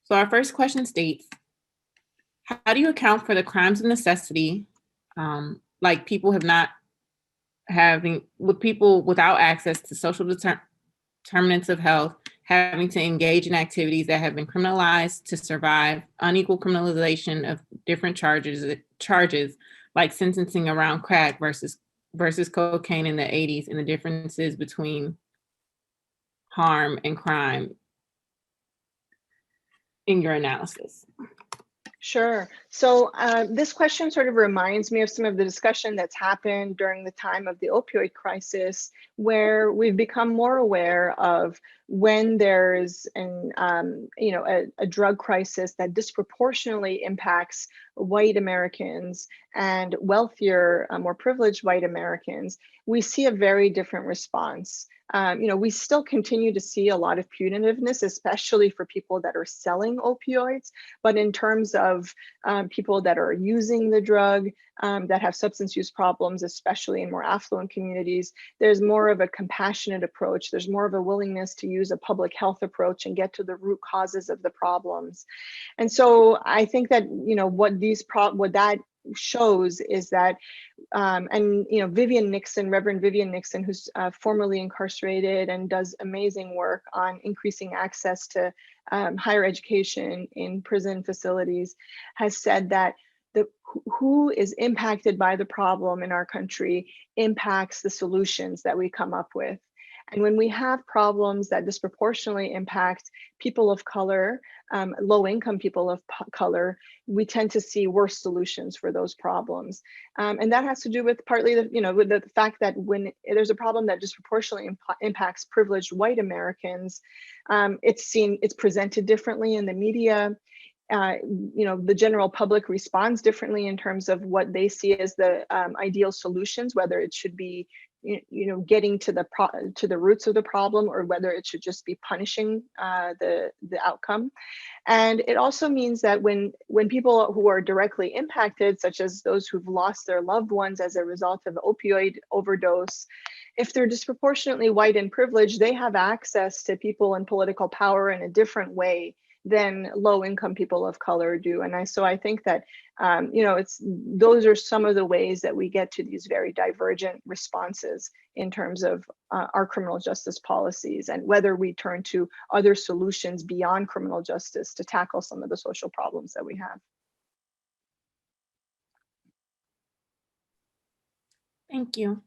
So our first question states, how do you account for the crimes of necessity, like people with people without access to social determinants of health, having to engage in activities that have been criminalized to survive, unequal criminalization of different charges like sentencing around crack versus cocaine in the 80s, and the differences between harm and crime in your analysis? Sure. So this question sort of reminds me of some of the discussion that's happened during the time of the opioid crisis, where we've become more aware of when there's a drug crisis that disproportionately impacts white Americans and wealthier, more privileged white Americans. We see a very different response. We still continue to see a lot of punitiveness, especially for people that are selling opioids. But in terms of people that are using the drug, that have substance use problems, especially in more affluent communities, there's more of a compassionate approach. There's more of a willingness to use a public health approach and get to the root causes of the problems. And so I think that, what that shows is that, Reverend Vivian Nixon, who's formerly incarcerated and does amazing work on increasing access to higher education in prison facilities, has said that who is impacted by the problem in our country impacts the solutions that we come up with. And when we have problems that disproportionately impact people of color, low-income people of color, we tend to see worse solutions for those problems. And that has to do with partly with the fact that when there's a problem that disproportionately impacts privileged white Americans, it's presented differently in the media. The general public responds differently in terms of what they see as the ideal solutions, whether it should be getting to the roots of the problem, or whether it should just be punishing the outcome. And it also means that when people who are directly impacted, such as those who've lost their loved ones as a result of opioid overdose, if they're disproportionately white and privileged, they have access to people in political power in a different way than low-income people of color do. And so I think that those are some of the ways that we get to these very divergent responses in terms of our criminal justice policies, and whether we turn to other solutions beyond criminal justice to tackle some of the social problems that we have. Thank you.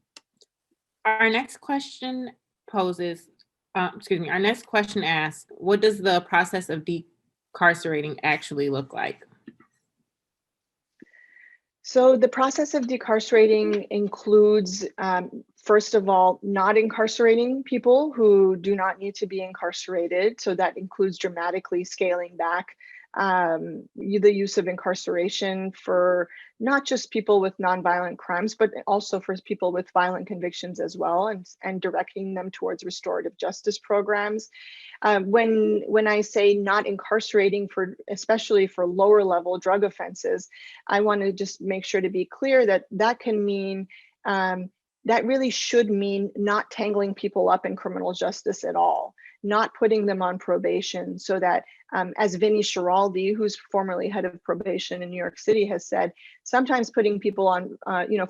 Our next question our next question asks, what does the process of decarcerating actually look like? So the process of decarcerating includes, first of all, not incarcerating people who do not need to be incarcerated. So that includes dramatically scaling back the use of incarceration for not just people with nonviolent crimes, but also for people with violent convictions as well, and directing them towards restorative justice programs. When I say not incarcerating for, especially for lower level drug offenses, I want to just make sure to be clear that that can mean, that really should mean not tangling people up in criminal justice at all, not putting them on probation, so that, as Vinnie Schiraldi, who's formerly head of probation in New York City, has said, sometimes putting people on,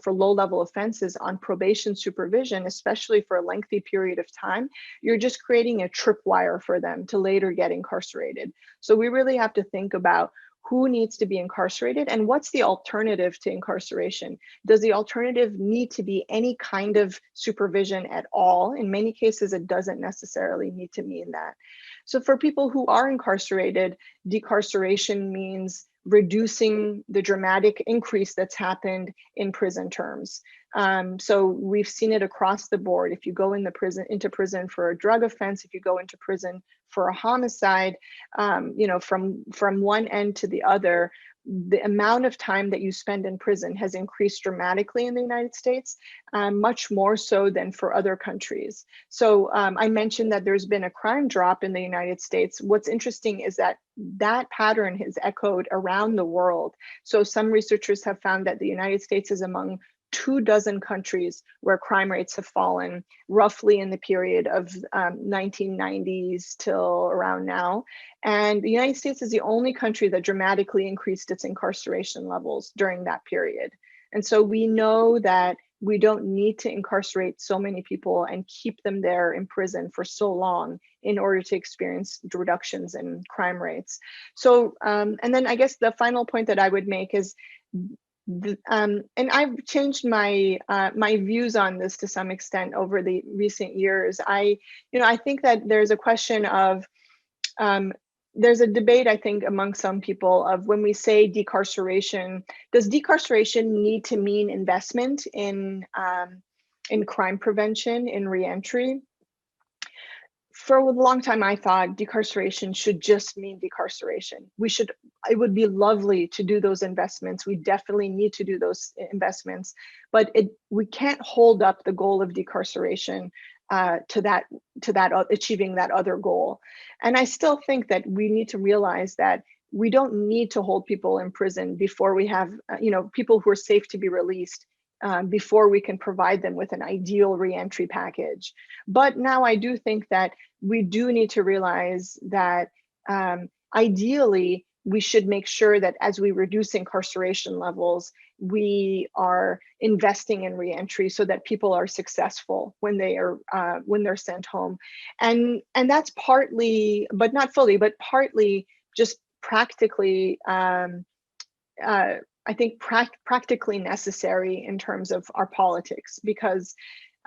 for low-level offenses on probation supervision, especially for a lengthy period of time, you're just creating a tripwire for them to later get incarcerated. So we really have to think about who needs to be incarcerated and what's the alternative to incarceration. Does the alternative need to be any kind of supervision at all? In many cases, it doesn't necessarily need to mean that. So for people who are incarcerated, decarceration means reducing the dramatic increase that's happened in prison terms. So we've seen it across the board. If you go into prison for a drug offense, if you go into prison for a homicide, from one end to the other, the amount of time that you spend in prison has increased dramatically in the United States, much more so than for other countries. So I mentioned that there's been a crime drop in the United States. What's interesting is that that pattern has echoed around the world. So some researchers have found that the United States is among 24 countries where crime rates have fallen roughly in the period of 1990s till around now. And the United States is the only country that dramatically increased its incarceration levels during that period. And so we know that we don't need to incarcerate so many people and keep them there in prison for so long in order to experience reductions in crime rates. So, and then I guess the final point that I would make is, and I've changed my my views on this to some extent over the recent years. I think that there's a question of, there's a debate, I think, among some people of, when we say decarceration, does decarceration need to mean investment in crime prevention, in reentry? For a long time, I thought decarceration should just mean decarceration. It would be lovely to do those investments. We definitely need to do those investments, but we can't hold up the goal of decarceration to achieving that other goal. And I still think that we need to realize that we don't need to hold people in prison before we have, people who are safe to be released, before we can provide them with an ideal reentry package. But now I do think that we do need to realize that ideally, we should make sure that as we reduce incarceration levels, we are investing in reentry so that people are successful when they're sent home. And that's partly, but not fully, but partly just practically, I think practically necessary in terms of our politics, because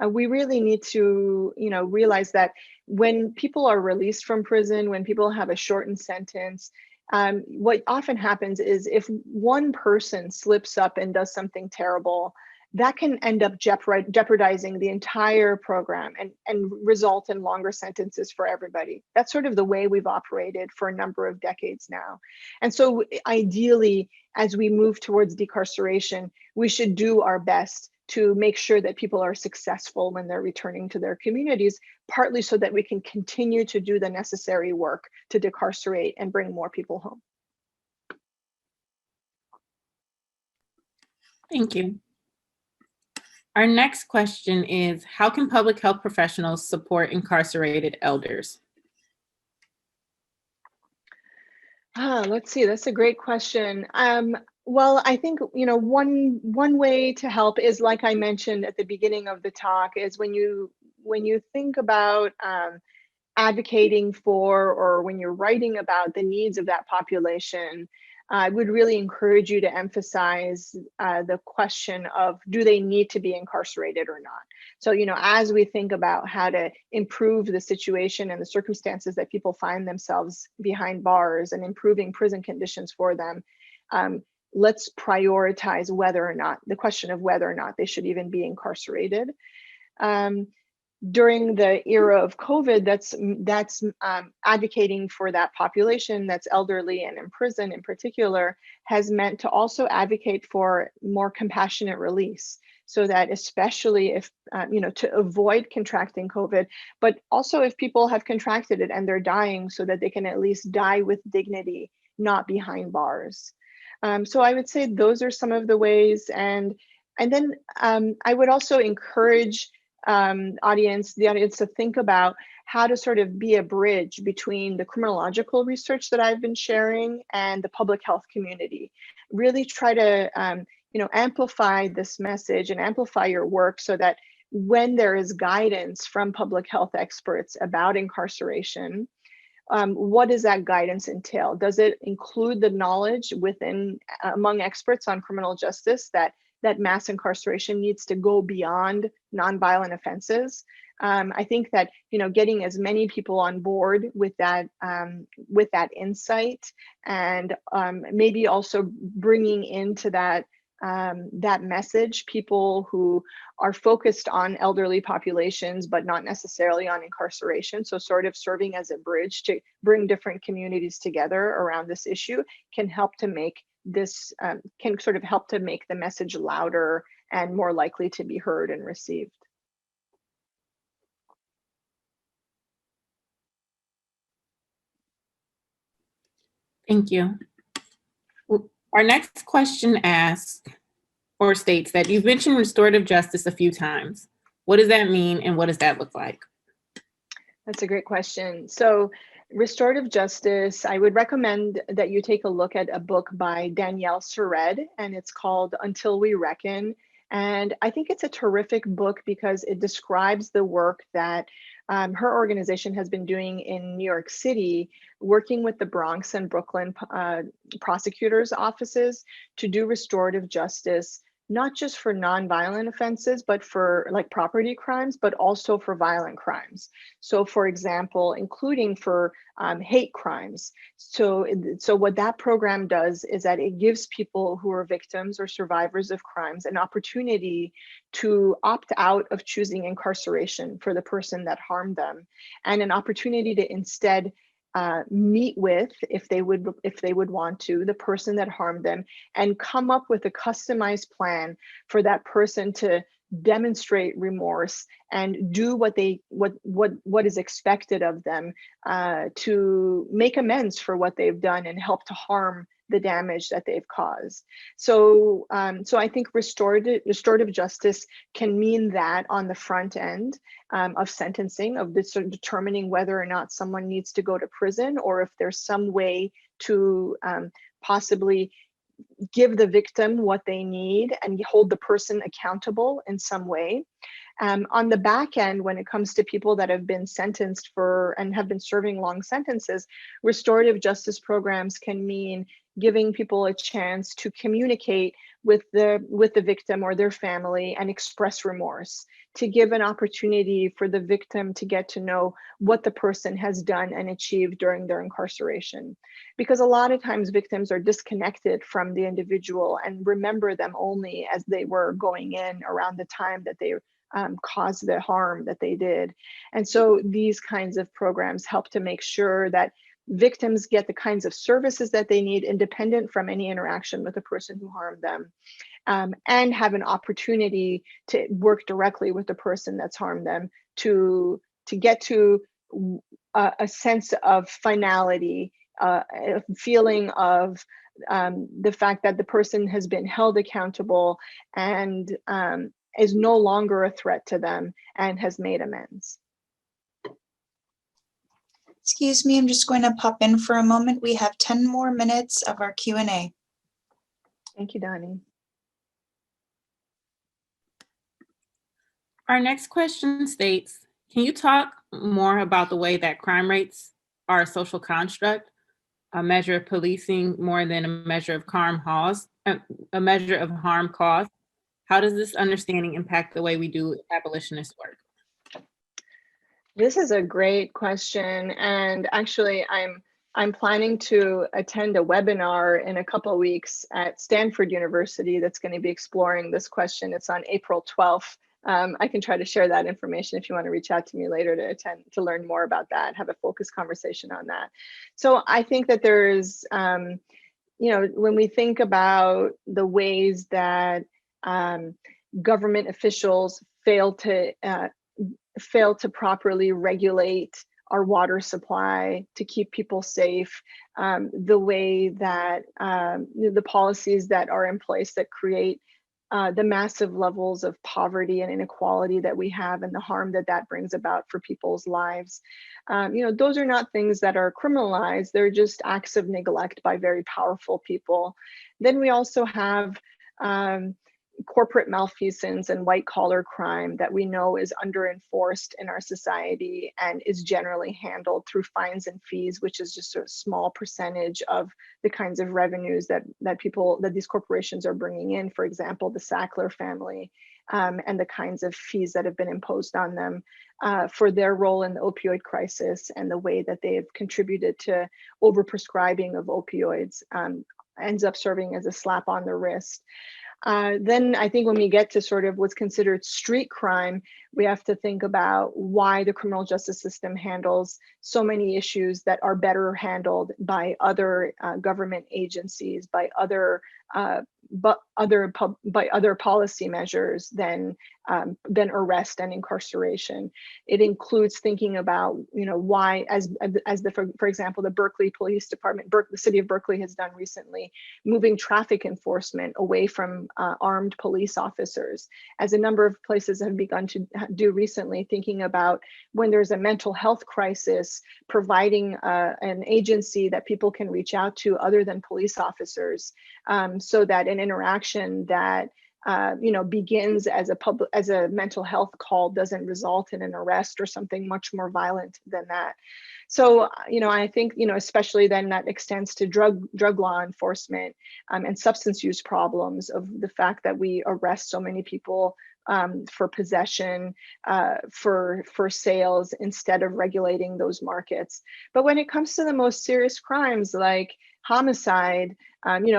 we really need to, realize that when people are released from prison, when people have a shortened sentence, what often happens is, if one person slips up and does something terrible, that can end up jeopardizing the entire program and result in longer sentences for everybody. That's sort of the way we've operated for a number of decades now. And so ideally, as we move towards decarceration, we should do our best to make sure that people are successful when they're returning to their communities, partly so that we can continue to do the necessary work to decarcerate and bring more people home. Thank you. Our next question is, how can public health professionals support incarcerated elders? Let's see, that's a great question. Well, I think, one way to help is, like I mentioned at the beginning of the talk, is when you think about advocating for, or when you're writing about the needs of that population, I would really encourage you to emphasize the question of, do they need to be incarcerated or not? So, as we think about how to improve the situation and the circumstances that people find themselves behind bars, and improving prison conditions for them, let's prioritize the question of whether or not they should even be incarcerated. During the era of COVID, that's advocating for that population that's elderly and in prison in particular has meant to also advocate for more compassionate release, so that especially if, to avoid contracting COVID, but also if people have contracted it and they're dying, so that they can at least die with dignity, not behind bars. So I would say those are some of the ways. And then I would also encourage the audience to think about how to sort of be a bridge between the criminological research that I've been sharing and the public health community. Really try to amplify this message and amplify your work, so that when there is guidance from public health experts about incarceration, what does that guidance entail? Does it include the knowledge among experts on criminal justice that mass incarceration needs to go beyond nonviolent offenses? I think that getting as many people on board with that insight, and maybe also bringing into that message people who are focused on elderly populations but not necessarily on incarceration, so sort of serving as a bridge to bring different communities together around this issue, can help to make this the message louder and more likely to be heard and received. Thank you. Our next question asks or states that you've mentioned restorative justice a few times. What does that mean and what does that look like? That's a great question. So restorative justice, I would recommend that you take a look at a book by Danielle Sered, and it's called Until We Reckon. And I think it's a terrific book because it describes the work that her organization has been doing in New York City, working with the Bronx and Brooklyn prosecutors' offices to do restorative justice, not just for nonviolent offenses, but for like property crimes, but also for violent crimes. So for example, including for hate crimes. So what that program does is that it gives people who are victims or survivors of crimes an opportunity to opt out of choosing incarceration for the person that harmed them, and an opportunity to instead meet with, if they would want to, the person that harmed them, and come up with a customized plan for that person to demonstrate remorse and do what is expected of them, to make amends for what they've done and help to harm the damage that they've caused. So I think restorative justice can mean that on the front end of sentencing, of this sort of determining whether or not someone needs to go to prison, or if there's some way to possibly give the victim what they need and hold the person accountable in some way. On the back end, when it comes to people that have been sentenced for and have been serving long sentences, restorative justice programs can mean giving people a chance to communicate with the victim or their family and express remorse, to give an opportunity for the victim to get to know what the person has done and achieved during their incarceration. Because a lot of times victims are disconnected from the individual and remember them only as they were going in around the time that they caused the harm that they did. And so these kinds of programs help to make sure that victims get the kinds of services that they need, independent from any interaction with the person who harmed them, and have an opportunity to work directly with the person that's harmed them to get to a sense of finality, a feeling of the fact that the person has been held accountable and is no longer a threat to them and has made amends. Excuse me, I'm just going to pop in for a moment. We have 10 more minutes of our Q&A. Thank you, Donnie. Our next question states, can you talk more about the way that crime rates are a social construct, a measure of policing more than a measure of harm caused? How does this understanding impact the way we do abolitionist work? This is a great question, and actually, I'm I'm planning to attend a webinar in a couple of weeks at Stanford University that's going to be exploring this question. It's on April 12th. I can try to share that information if you want to reach out to me later to attend, to learn more about that, have a focused conversation on that. So I think that there's, when we think about the ways that government officials fail to properly regulate our water supply to keep people safe, the way that the policies that are in place that create the massive levels of poverty and inequality that we have and the harm that that brings about for people's lives. Those are not things that are criminalized. They're just acts of neglect by very powerful people. Then we also have corporate malfeasance and white collar crime that we know is under enforced in our society and is generally handled through fines and fees, which is just a small percentage of the kinds of revenues that these corporations are bringing in. For example, the Sackler family and the kinds of fees that have been imposed on them for their role in the opioid crisis and the way that they have contributed to overprescribing of opioids ends up serving as a slap on the wrist. Then I think when we get to sort of what's considered street crime, we have to think about why the criminal justice system handles so many issues that are better handled by other government agencies, by other policy measures than arrest and incarceration. It includes thinking about, why, for example, the Berkeley Police Department, the city of Berkeley has done recently, moving traffic enforcement away from armed police officers, as a number of places have begun to do recently, thinking about when there's a mental health crisis, providing an agency that people can reach out to other than police officers, so that an interaction that begins as a mental health call doesn't result in an arrest or something much more violent than that. So, I think, especially then that extends to drug law enforcement and substance use problems, of the fact that we arrest so many people for possession, for sales, instead of regulating those markets. But when it comes to the most serious crimes like homicide,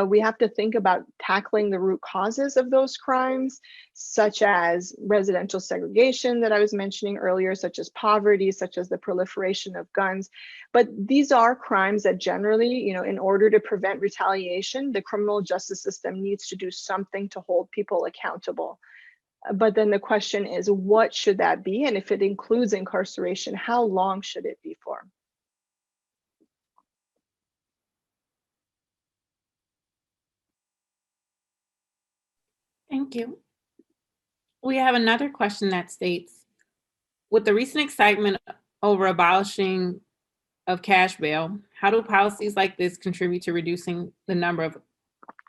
we have to think about tackling the root causes of those crimes, such as residential segregation that I was mentioning earlier, such as poverty, such as the proliferation of guns. But these are crimes that generally, in order to prevent retaliation, the criminal justice system needs to do something to hold people accountable. But then the question is, what should that be? And if it includes incarceration, how long should it be for? Thank you. We have another question that states, with the recent excitement over abolishing of cash bail, how do policies like this contribute to reducing the number of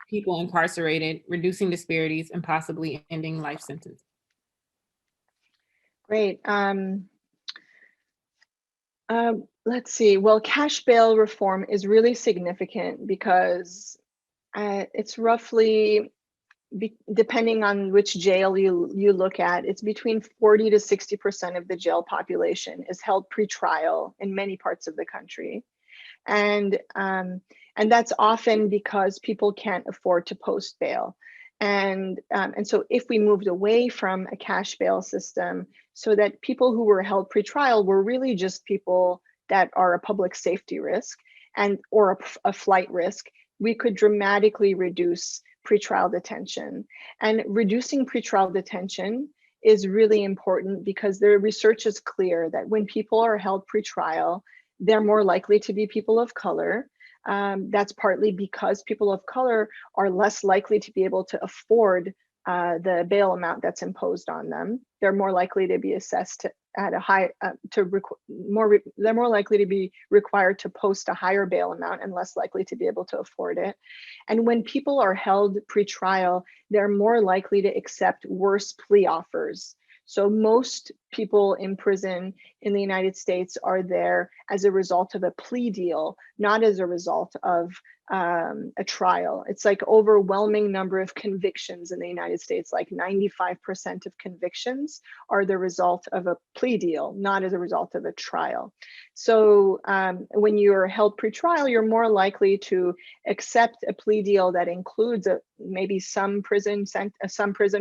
people incarcerated, reducing disparities, and possibly ending life sentences? Great. Let's see. Well, cash bail reform is really significant because it's roughly, depending on which jail you look at, it's between 40 to 60% of the jail population is held pre-trial in many parts of the country. And that's often because people can't afford to post bail. And so if we moved away from a cash bail system, so that people who were held pre-trial were really just people that are a public safety risk or a flight risk, we could dramatically reduce pretrial detention. And reducing pretrial detention is really important because the research is clear that when people are held pretrial, they're more likely to be people of color. That's partly because people of color are less likely to be able to afford the bail amount that's imposed on them. They're more likely to be assessed at a high, they're more likely to be required to post a higher bail amount and less likely to be able to afford it. And when people are held pre-trial, they're more likely to accept worse plea offers. So most people in prison in the United States are there as a result of a plea deal, not as a result of a trial. It's like overwhelming number of convictions in the United States, like 95% of convictions are the result of a plea deal, not as a result of a trial. So when you're held pre-trial, you're more likely to accept a plea deal that includes maybe some prison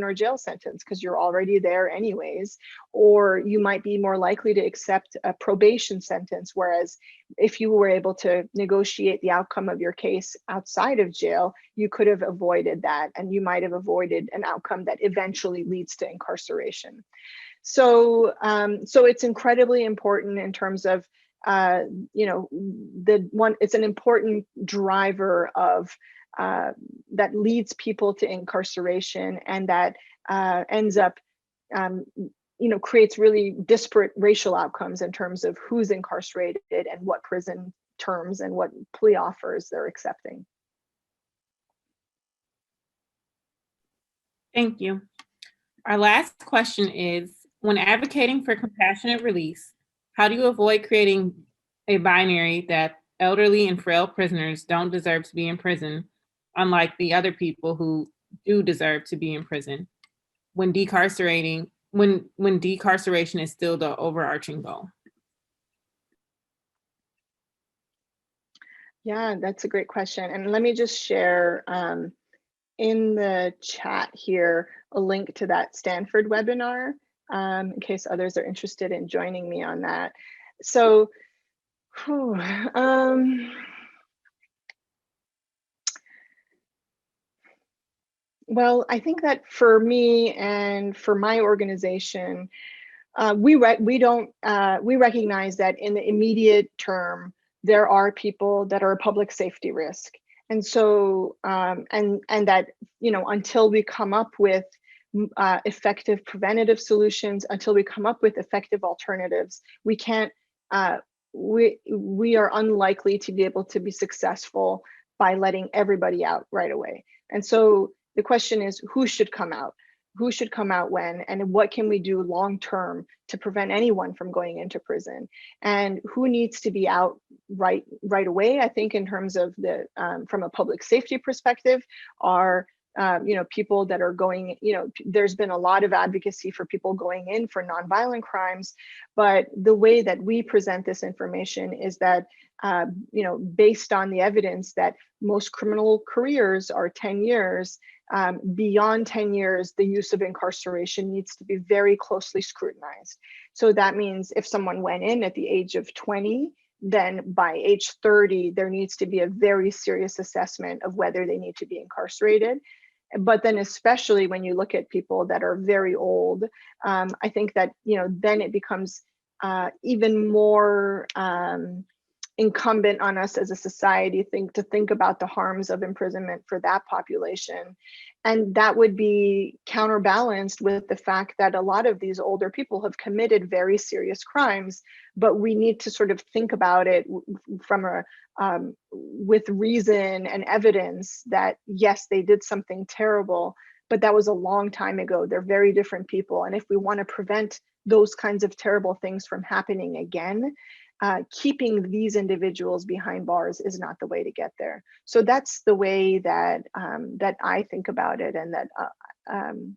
or jail sentence because you're already there anyways, or you might be more likely to accept a probation sentence, whereas if you were able to negotiate the outcome of your case outside of jail, you could have avoided that, and you might have avoided an outcome that eventually leads to incarceration. So, so it's incredibly important in terms of, it's an important driver of that leads people to incarceration, and that ends up creates really disparate racial outcomes in terms of who's incarcerated and what prison terms and what plea offers they're accepting. Thank you. Our last question is, when advocating for compassionate release, how do you avoid creating a binary that elderly and frail prisoners don't deserve to be in prison, unlike the other people who do deserve to be in prison, when decarceration is still the overarching goal? Yeah, that's a great question. And let me just share in the chat here a link to that Stanford webinar in case others are interested in joining me on that. So, well, I think that for me and for my organization, we recognize that in the immediate term, there are people that are a public safety risk. And so, and that, until we come up with effective preventative solutions, until we come up with effective alternatives, we can't, we are unlikely to be able to be successful by letting everybody out right away. And so the question is, who should come out? Who should come out when, and what can we do long term to prevent anyone from going into prison? And who needs to be out right away? I think in terms of the from a public safety perspective, are people that are going, there's been a lot of advocacy for people going in for nonviolent crimes, but the way that we present this information is that based on the evidence that most criminal careers are 10 years, beyond 10 years, the use of incarceration needs to be very closely scrutinized. So that means if someone went in at the age of 20, then by age 30, there needs to be a very serious assessment of whether they need to be incarcerated. But then especially when you look at people that are very old, I think that, then it becomes even more incumbent on us as a society to think about the harms of imprisonment for that population. And that would be counterbalanced with the fact that a lot of these older people have committed very serious crimes, but we need to sort of think about it from with reason and evidence that yes, they did something terrible, but that was a long time ago. They're very different people. And if we want to prevent those kinds of terrible things from happening again, keeping these individuals behind bars is not the way to get there. So that's the way that that I think about it, and that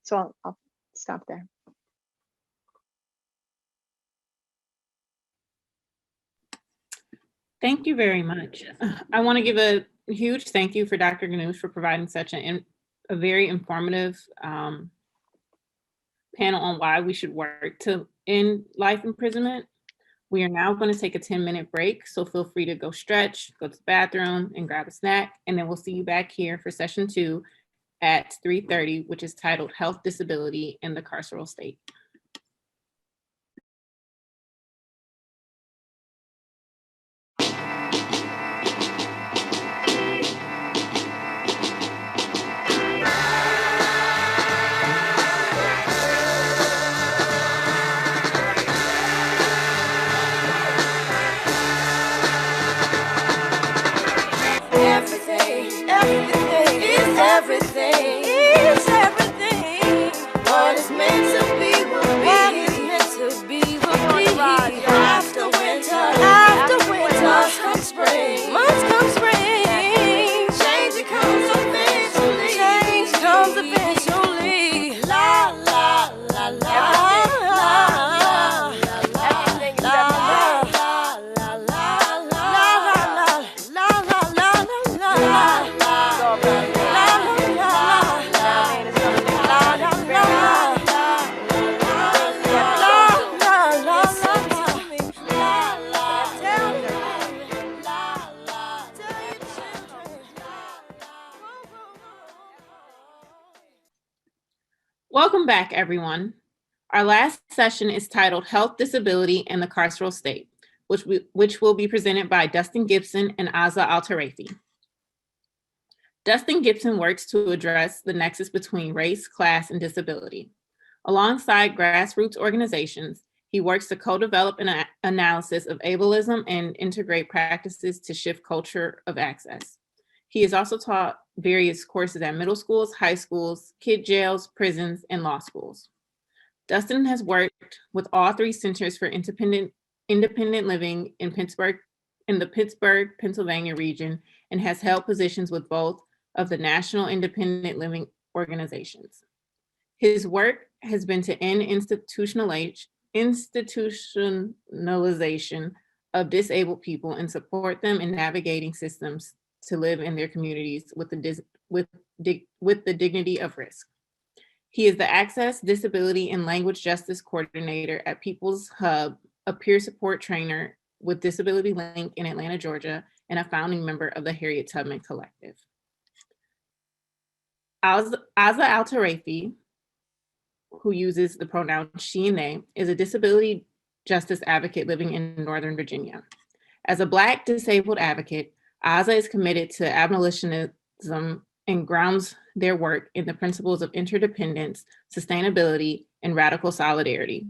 so I'll stop there. Thank you very much. I want to give a huge thank you for Dr. Ghannouch for providing such a very informative panel on why we should work to end life imprisonment. We are now going to take a 10-minute break, so feel free to go stretch, go to the bathroom, and grab a snack, and then we'll see you back here for session 2 at 3:30, which is titled Health Disability in the Carceral State. Everything is everything. What is meant to be will Welcome back, everyone. Our last session is titled Health, Disability, and the Carceral State, which will be presented by Dustin Gibson and Azza Al-Tarafi. Dustin Gibson works to address the nexus between race, class, and disability. Alongside grassroots organizations, he works to co-develop an analysis of ableism and integrate practices to shift culture of access. He has also taught various courses at middle schools, high schools, kid jails, prisons, and law schools. Dustin has worked with all three centers for independent living in the Pittsburgh, Pennsylvania region, and has held positions with both of the national independent living organizations. His work has been to end institutionalization of disabled people and support them in navigating systems to live in their communities with the dignity of risk. He is the Access, Disability, and Language Justice Coordinator at People's Hub, a peer support trainer with Disability Link in Atlanta, Georgia, and a founding member of the Harriet Tubman Collective. Azza Al-Tarafi, who uses the pronoun she and they, is a disability justice advocate living in Northern Virginia. As a Black disabled advocate, Azza is committed to abolitionism and grounds their work in the principles of interdependence, sustainability, and radical solidarity.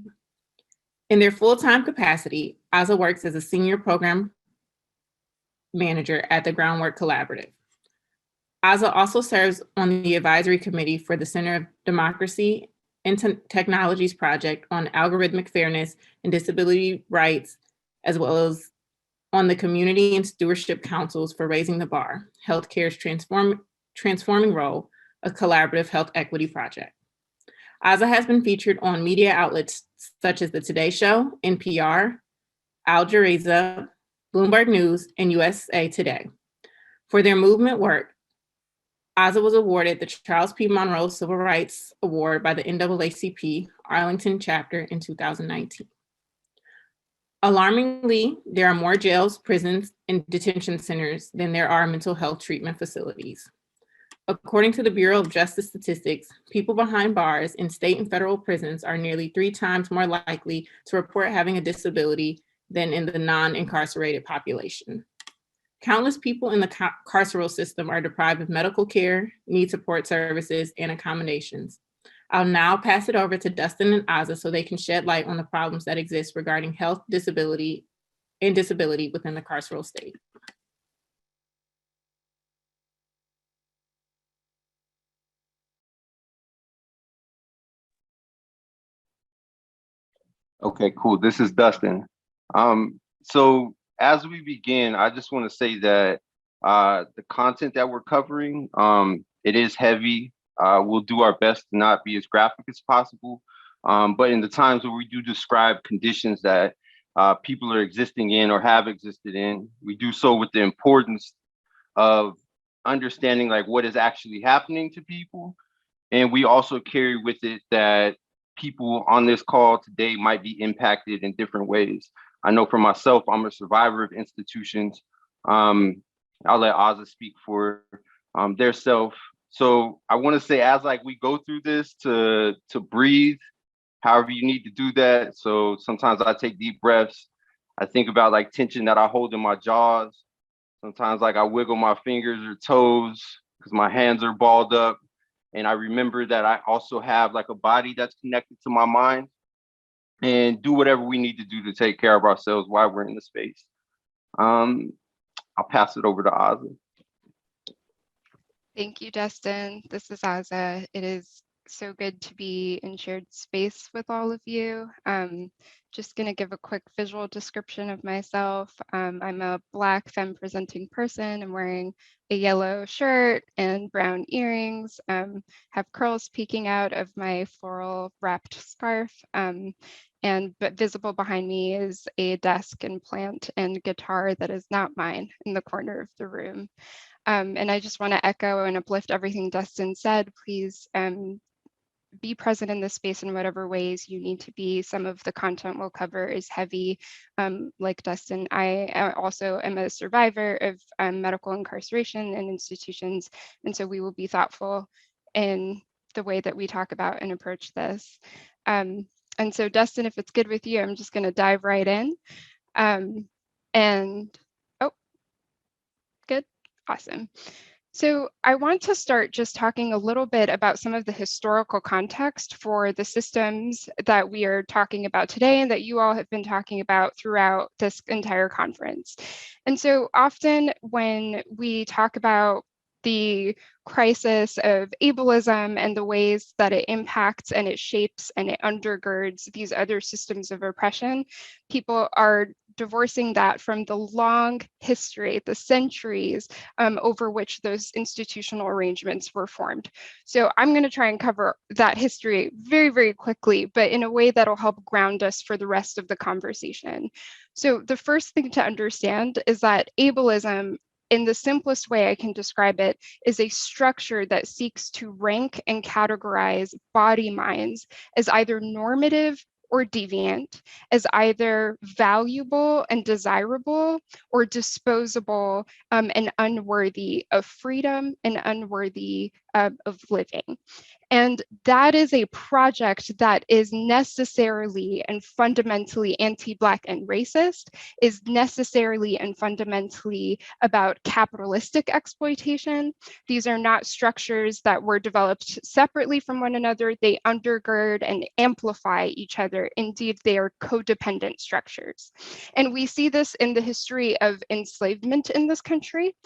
In their full-time capacity, Azza works as a senior program manager at the Groundwork Collaborative. Azza also serves on the advisory committee for the Center of Democracy and Technologies Project on algorithmic fairness and disability rights, as well as on the Community and Stewardship Councils for Raising the Bar, Healthcare's Transforming Role, a collaborative health equity project. Azza has been featured on media outlets such as The Today Show, NPR, Al Jazeera, Bloomberg News, and USA Today. For their movement work, Azza was awarded the Charles P. Monroe Civil Rights Award by the NAACP Arlington chapter in 2019. Alarmingly, there are more jails, prisons, and detention centers than there are mental health treatment facilities. According to the Bureau of Justice Statistics, people behind bars in state and federal prisons are nearly 3 times more likely to report having a disability than in the non-incarcerated population. Countless people in the carceral system are deprived of medical care, need support services, and accommodations. I'll now pass it over to Dustin and Azza so they can shed light on the problems that exist regarding health, disability, and disability within the carceral state. Okay, cool. This is Dustin. So as we begin, I just want to say that the content that we're covering, it is heavy. We'll do our best to not be as graphic as possible. But in the times where we do describe conditions that people are existing in or have existed in, we do so with the importance of understanding like what is actually happening to people. And we also carry with it that people on this call today might be impacted in different ways. I know for myself, I'm a survivor of institutions. I'll let Azza speak for their self. So I want to say, as like we go through this, to breathe, however you need to do that. So sometimes I take deep breaths. I think about like tension that I hold in my jaws. Sometimes like I wiggle my fingers or toes because my hands are balled up. And I remember that I also have like a body that's connected to my mind, and do whatever we need to do to take care of ourselves while we're in the space. I'll pass it over to Azza. Thank you, Dustin. This is Azza. It is so good to be in shared space with all of you. Just going to give a quick visual description of myself. I'm a Black femme presenting person. I'm wearing a yellow shirt and brown earrings, have curls peeking out of my floral wrapped scarf. But visible behind me is a desk and plant and guitar that is not mine in the corner of the room. And I just want to echo and uplift everything Dustin said. Please be present in this space in whatever ways you need to be. Some of the content we'll cover is heavy. Like Dustin, I also am a survivor of medical incarceration in institutions. And so we will be thoughtful in the way that we talk about and approach this. And so Dustin, if it's good with you, I'm just going to dive right in. And, oh, good, awesome. So I want to start just talking a little bit about some of the historical context for the systems that we are talking about today and that you all have been talking about throughout this entire conference. And so often when we talk about the crisis of ableism and the ways that it impacts and it shapes and it undergirds these other systems of oppression, people are divorcing that from the long history, the centuries over which those institutional arrangements were formed. So I'm going to try and cover that history very, very quickly, but in a way that'll help ground us for the rest of the conversation. So the first thing to understand is that ableism, in the simplest way I can describe it, is a structure that seeks to rank and categorize body minds as either normative or deviant, as either valuable and desirable or disposable and unworthy of freedom and unworthy of living. And that is a project that is necessarily and fundamentally anti-Black and racist, is necessarily and fundamentally about capitalistic exploitation. These are not structures that were developed separately from one another. They undergird and amplify each other. Indeed, they are codependent structures. And we see this in the history of enslavement in this country.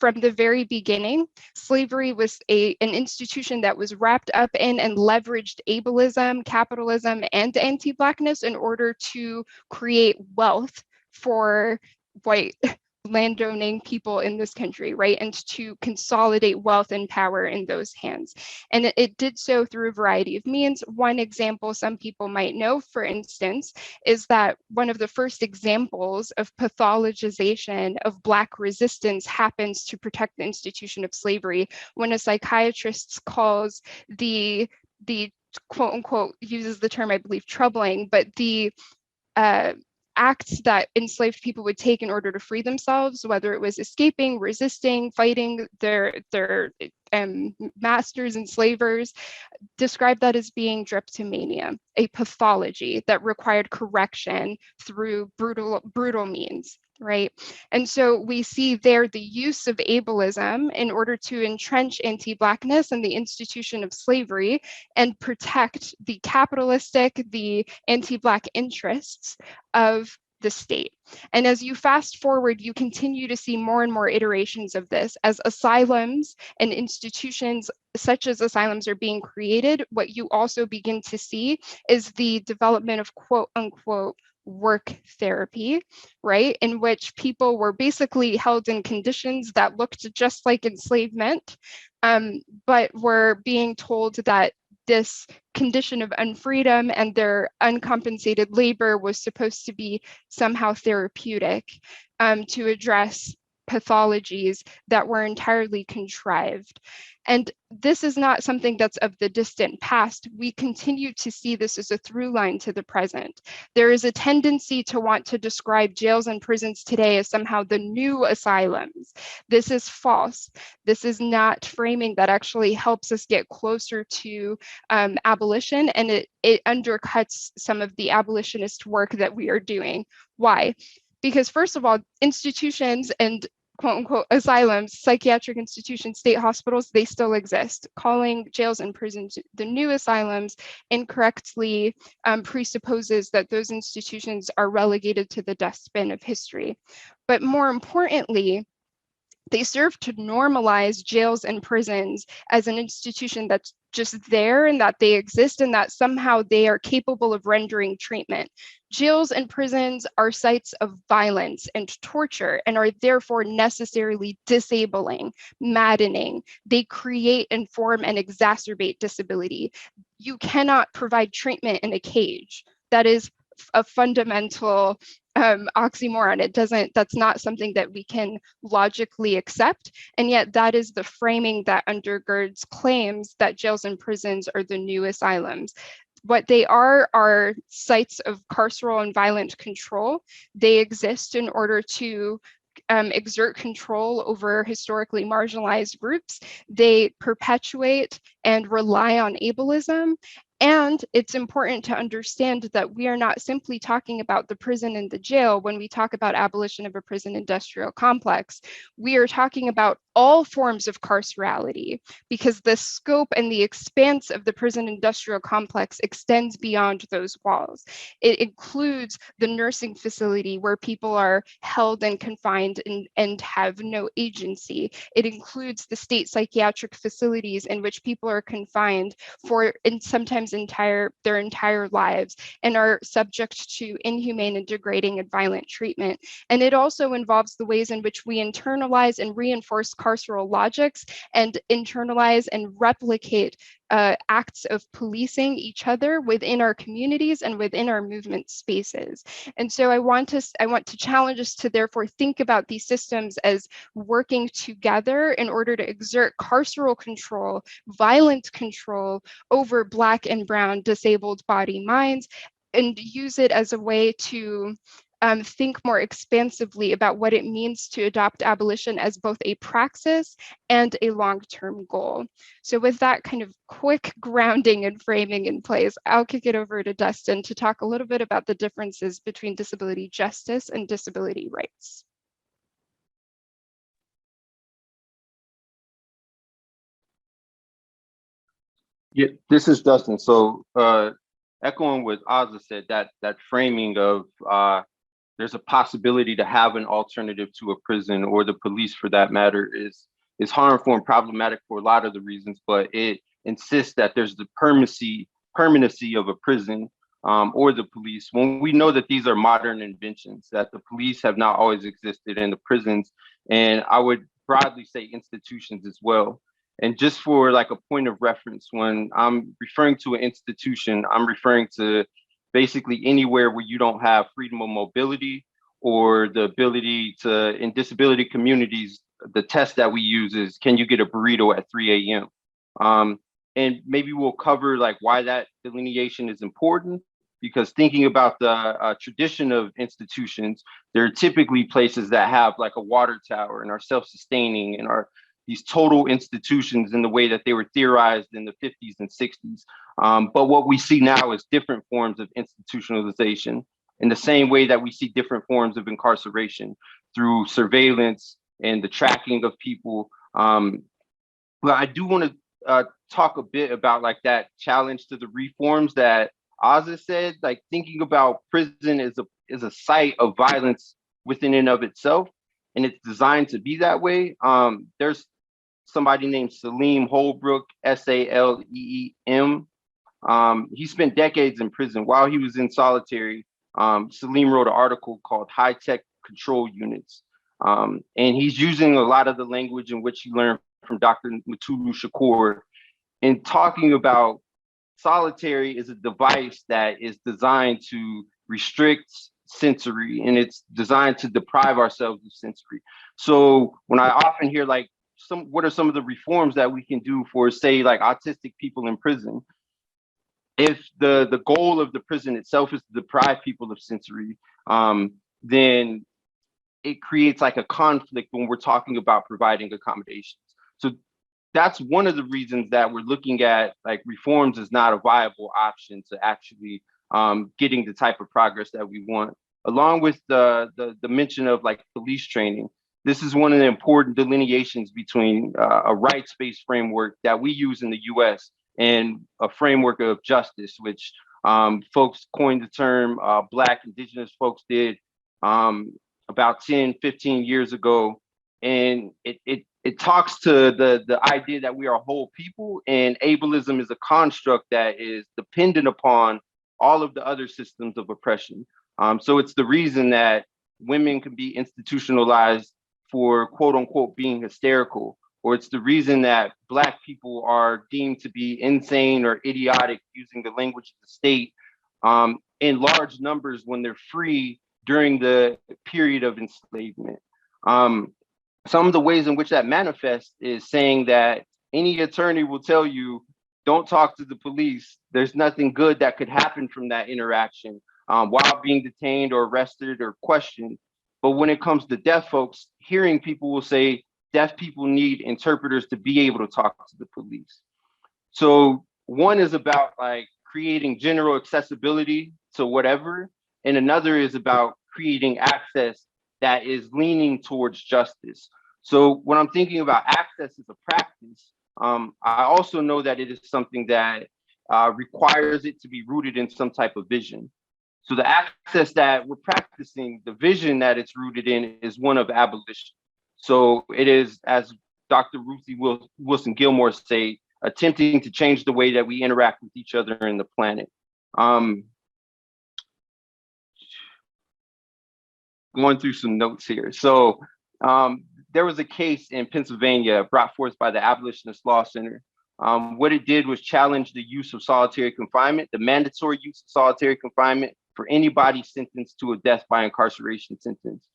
From the very beginning, slavery was an institution that was wrapped up in and leveraged ableism, capitalism, and anti-Blackness in order to create wealth for white landowning people in this country, right? And to consolidate wealth and power in those hands. And it did so through a variety of means. One example some people might know, for instance, is that one of the first examples of pathologization of Black resistance happens to protect the institution of slavery when a psychiatrist calls the quote unquote, uses the term, I believe, troubling, but the acts that enslaved people would take in order to free themselves, whether it was escaping, resisting, fighting their masters, enslavers, described that as being drapetomania, a pathology that required correction through brutal means. Right. And so we see there the use of ableism in order to entrench anti-Blackness and the institution of slavery and protect the capitalistic, the anti-Black interests of the state. And as you fast forward, you continue to see more and more iterations of this as asylums and institutions such as asylums are being created. What you also begin to see is the development of quote unquote work therapy, right? In which people were basically held in conditions that looked just like enslavement, but were being told that this condition of unfreedom and their uncompensated labor was supposed to be somehow therapeutic to address pathologies that were entirely contrived. And this is not something that's of the distant past. We continue to see this as a through line to the present. There is a tendency to want to describe jails and prisons today as somehow the new asylums. This is false. This is not framing that actually helps us get closer to abolition, and it undercuts some of the abolitionist work that we are doing. Why? Because first of all, institutions and quote unquote asylums, psychiatric institutions, state hospitals, they still exist. Calling jails and prisons the new asylums incorrectly presupposes that those institutions are relegated to the dustbin of history. But more importantly, they serve to normalize jails and prisons as an institution that's just there and that they exist and that somehow they are capable of rendering treatment. Jails and prisons are sites of violence and torture and are therefore necessarily disabling, maddening. They create, inform, and exacerbate disability. You cannot provide treatment in a cage. That is a fundamental oxymoron. That's not something that we can logically accept. And yet that is the framing that undergirds claims that jails and prisons are the new asylums. What they are sites of carceral and violent control. They exist in order to exert control over historically marginalized groups. They perpetuate and rely on ableism. And it's important to understand that we are not simply talking about the prison and the jail when we talk about abolition of a prison industrial complex. We are talking about all forms of carcerality, because the scope and the expanse of the prison industrial complex extends beyond those walls. It includes the nursing facility where people are held and confined and have no agency. It includes the state psychiatric facilities in which people are confined for, and sometimes their entire lives, and are subject to inhumane and degrading and violent treatment. And it also involves the ways in which we internalize and reinforce carceral logics and internalize and replicate acts of policing each other within our communities and within our movement spaces. And so I want to challenge us to therefore think about these systems as working together in order to exert carceral control, violent control over Black and Brown disabled body minds, and use it as a way to think more expansively about what it means to adopt abolition as both a praxis and a long-term goal. So with that kind of quick grounding and framing in place, I'll kick it over to Dustin to talk a little bit about the differences between disability justice and disability rights. Yeah, this is Dustin. So echoing what Azza said, that framing of there's a possibility to have an alternative to a prison or the police for that matter is harmful and problematic for a lot of the reasons, but it insists that there's the permanency of a prison or the police, when we know that these are modern inventions, that the police have not always existed in the prisons, and I would broadly say institutions as well. And just for like a point of reference, when I'm referring to an institution, I'm referring to basically anywhere where you don't have freedom of mobility or the ability to, in disability communities, the test that we use is, can you get a burrito at 3 a.m.? And maybe we'll cover like why that delineation is important, because thinking about the tradition of institutions, there are typically places that have like a water tower and are self-sustaining and are these total institutions in the way that they were theorized in the 50s and 60s. But what we see now is different forms of institutionalization in the same way that we see different forms of incarceration through surveillance and the tracking of people. But I do want to talk a bit about like that challenge to the reforms that Azza said, like thinking about prison as a site of violence within and of itself, and it's designed to be that way. There's somebody named Salim Holbrook, Saleem. He spent decades in prison. While he was in solitary, Salim wrote an article called High Tech Control Units. And he's using a lot of the language in which he learned from Dr. Mutulu Shakur in talking about solitary is a device that is designed to restrict sensory, and it's designed to deprive ourselves of sensory. So when I often hear like, what are some of the reforms that we can do for, say, like autistic people in prison? If the goal of the prison itself is to deprive people of sensory, then it creates like a conflict when we're talking about providing accommodations. So that's one of the reasons that we're looking at like reforms is not a viable option to actually getting the type of progress that we want. Along with the mention of like police training, this is one of the important delineations between a rights-based framework that we use in the US and a framework of justice, which folks coined the term, Black Indigenous folks did about 10, 15 years ago. And it talks to the idea that we are a whole people, and ableism is a construct that is dependent upon all of the other systems of oppression. So it's the reason that women can be institutionalized for quote unquote being hysterical, or it's the reason that Black people are deemed to be insane or idiotic using the language of the state in large numbers when they're free during the period of enslavement. Some of the ways in which that manifests is saying that any attorney will tell you, don't talk to the police. There's nothing good that could happen from that interaction while being detained or arrested or questioned. But when it comes to deaf folks, hearing people will say deaf people need interpreters to be able to talk to the police. So one is about like creating general accessibility to whatever, and another is about creating access that is leaning towards justice. So when I'm thinking about access as a practice, I also know that it is something that requires it to be rooted in some type of vision. So the access that we're practicing, the vision that it's rooted in is one of abolition. So it is, as Dr. Ruthie Wilson Gilmore say, attempting to change the way that we interact with each other and the planet. Going through some notes here. So there was a case in Pennsylvania brought forth by the Abolitionist Law Center. What it did was challenge the use of solitary confinement, the mandatory use of solitary confinement for anybody sentenced to a death by incarceration sentence.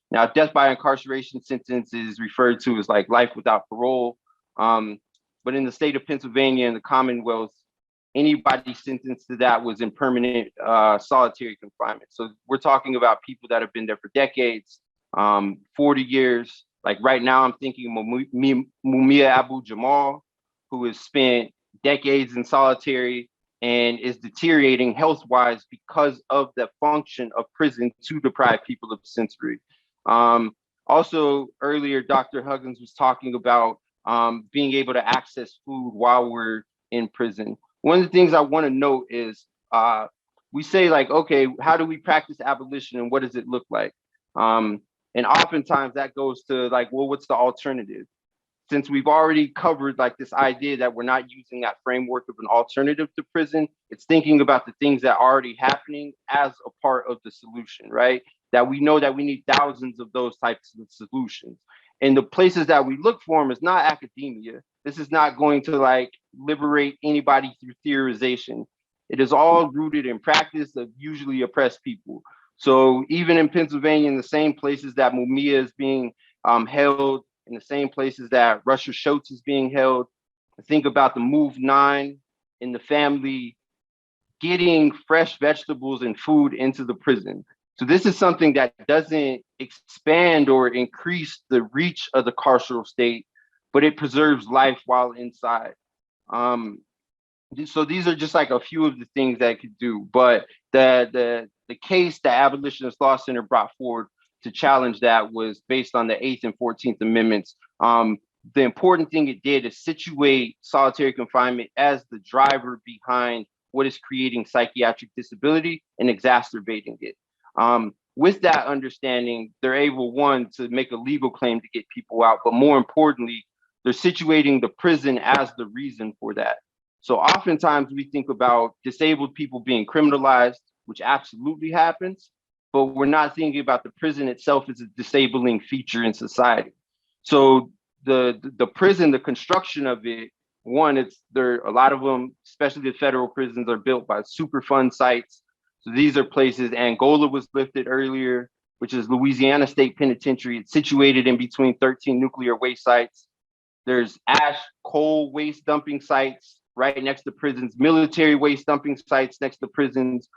Now, death by incarceration sentence is referred to as like life without parole. But in the state of Pennsylvania and the Commonwealth, anybody sentenced to that was in permanent solitary confinement. So we're talking about people that have been there for decades, 40 years. Like right now, I'm thinking Mumia Abu-Jamal, who has spent decades in solitary and is deteriorating health-wise because of the function of prison to deprive people of sensory. Also, earlier, Dr. Huggins was talking about being able to access food while we're in prison. One of the things I want to note is we say like, okay, how do we practice abolition and what does it look like? And oftentimes that goes to like, well, what's the alternative? Since we've already covered like this idea that we're not using that framework of an alternative to prison, it's thinking about the things that are already happening as a part of the solution, right? That we know that we need thousands of those types of solutions. And the places that we look for them is not academia. This is not going to like liberate anybody through theorization. It is all rooted in practice of usually oppressed people. So even in Pennsylvania, in the same places that Mumia is being held, in the same places that Russia Schultz is being held, I think about the Move 9 and the family getting fresh vegetables and food into the prison. So this is something that doesn't expand or increase the reach of the carceral state, but it preserves life while inside. So these are just like a few of the things that it could do. But the case the Abolitionist Law Center brought forward to challenge that was based on the 8th and 14th Amendments. The important thing it did is situate solitary confinement as the driver behind what is creating psychiatric disability and exacerbating it. With that understanding, they're able, one, to make a legal claim to get people out, but more importantly, they're situating the prison as the reason for that. So oftentimes we think about disabled people being criminalized, which absolutely happens, but we're not thinking about the prison itself as a disabling feature in society. So the prison, the construction of it, one, it's there. A lot of them, especially the federal prisons, are built by Superfund sites. So these are places. Angola was lifted earlier, which is Louisiana State Penitentiary. It's situated in between 13 nuclear waste sites. There's ash, coal waste dumping sites right next to prisons, military waste dumping sites next to prisons.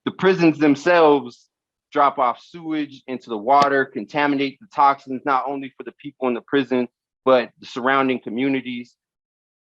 The prisons themselves drop off sewage into the water, contaminate the toxins, not only for the people in the prison, but the surrounding communities.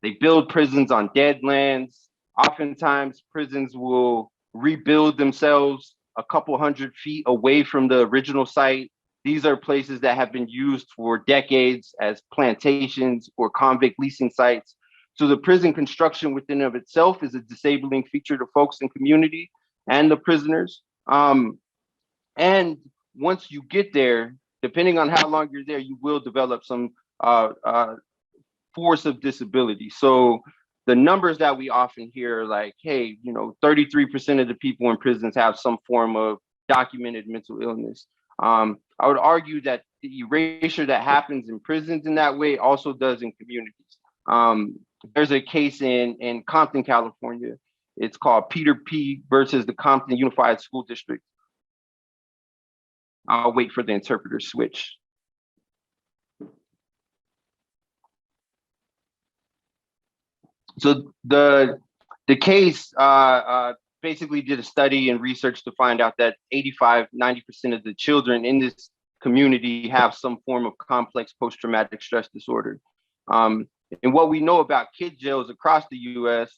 They build prisons on dead lands. Oftentimes, prisons will rebuild themselves a couple hundred feet away from the original site. These are places that have been used for decades as plantations or convict leasing sites. So the prison construction within of itself is a disabling feature to folks in community and the prisoners. And once you get there, depending on how long you're there, you will develop some force of disability. So the numbers that we often hear are like, hey, 33% of the people in prisons have some form of documented mental illness. I would argue that the erasure that happens in prisons in that way also does in communities. There's a case in Compton, California. It's called Peter P. versus the Compton Unified School District. I'll wait for the interpreter switch. So the case basically did a study and research to find out that 85–90% of the children in this community have some form of complex post-traumatic stress disorder. And what we know about kid jails across the US,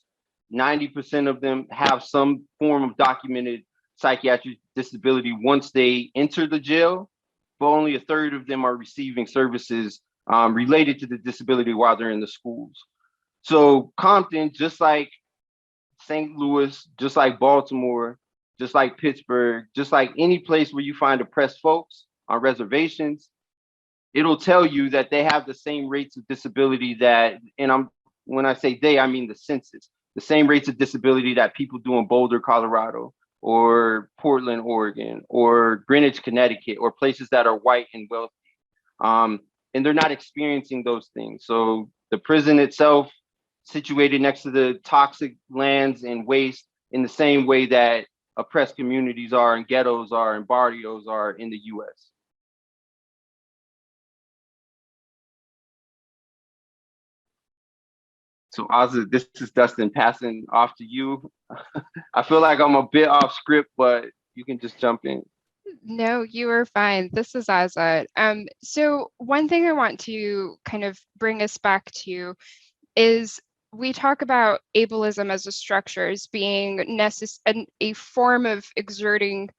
90% of them have some form of documented psychiatric disability once they enter the jail, but only a third of them are receiving services related to the disability while they're in the schools. So Compton, just like St. Louis, just like Baltimore, just like Pittsburgh, just like any place where you find oppressed folks on reservations, it'll tell you that they have the same rates of disability that, and when I say they, I mean the census, the same rates of disability that people do in Boulder, Colorado, or Portland, Oregon, or Greenwich, Connecticut, or places that are white and wealthy. And they're not experiencing those things. So the prison itself, situated next to the toxic lands and waste in the same way that oppressed communities are and ghettos are and barrios are in the US. So Azza, this is Dustin passing off to you. I feel like I'm a bit off script, but you can just jump in. No, you are fine. This is Azad. So one thing I want to kind of bring us back to is we talk about ableism as a structure as being a form of exerting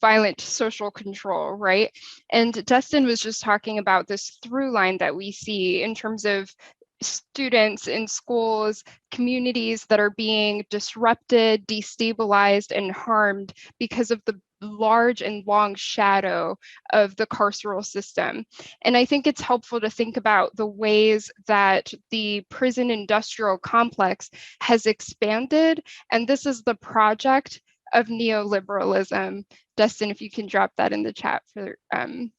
violent social control, right? And Dustin was just talking about this through line that we see in terms of students in schools, communities that are being disrupted, destabilized, and harmed because of the large and long shadow of the carceral system. And I think it's helpful to think about the ways that the prison industrial complex has expanded. And this is the project of neoliberalism. Dustin, if you can drop that in the chat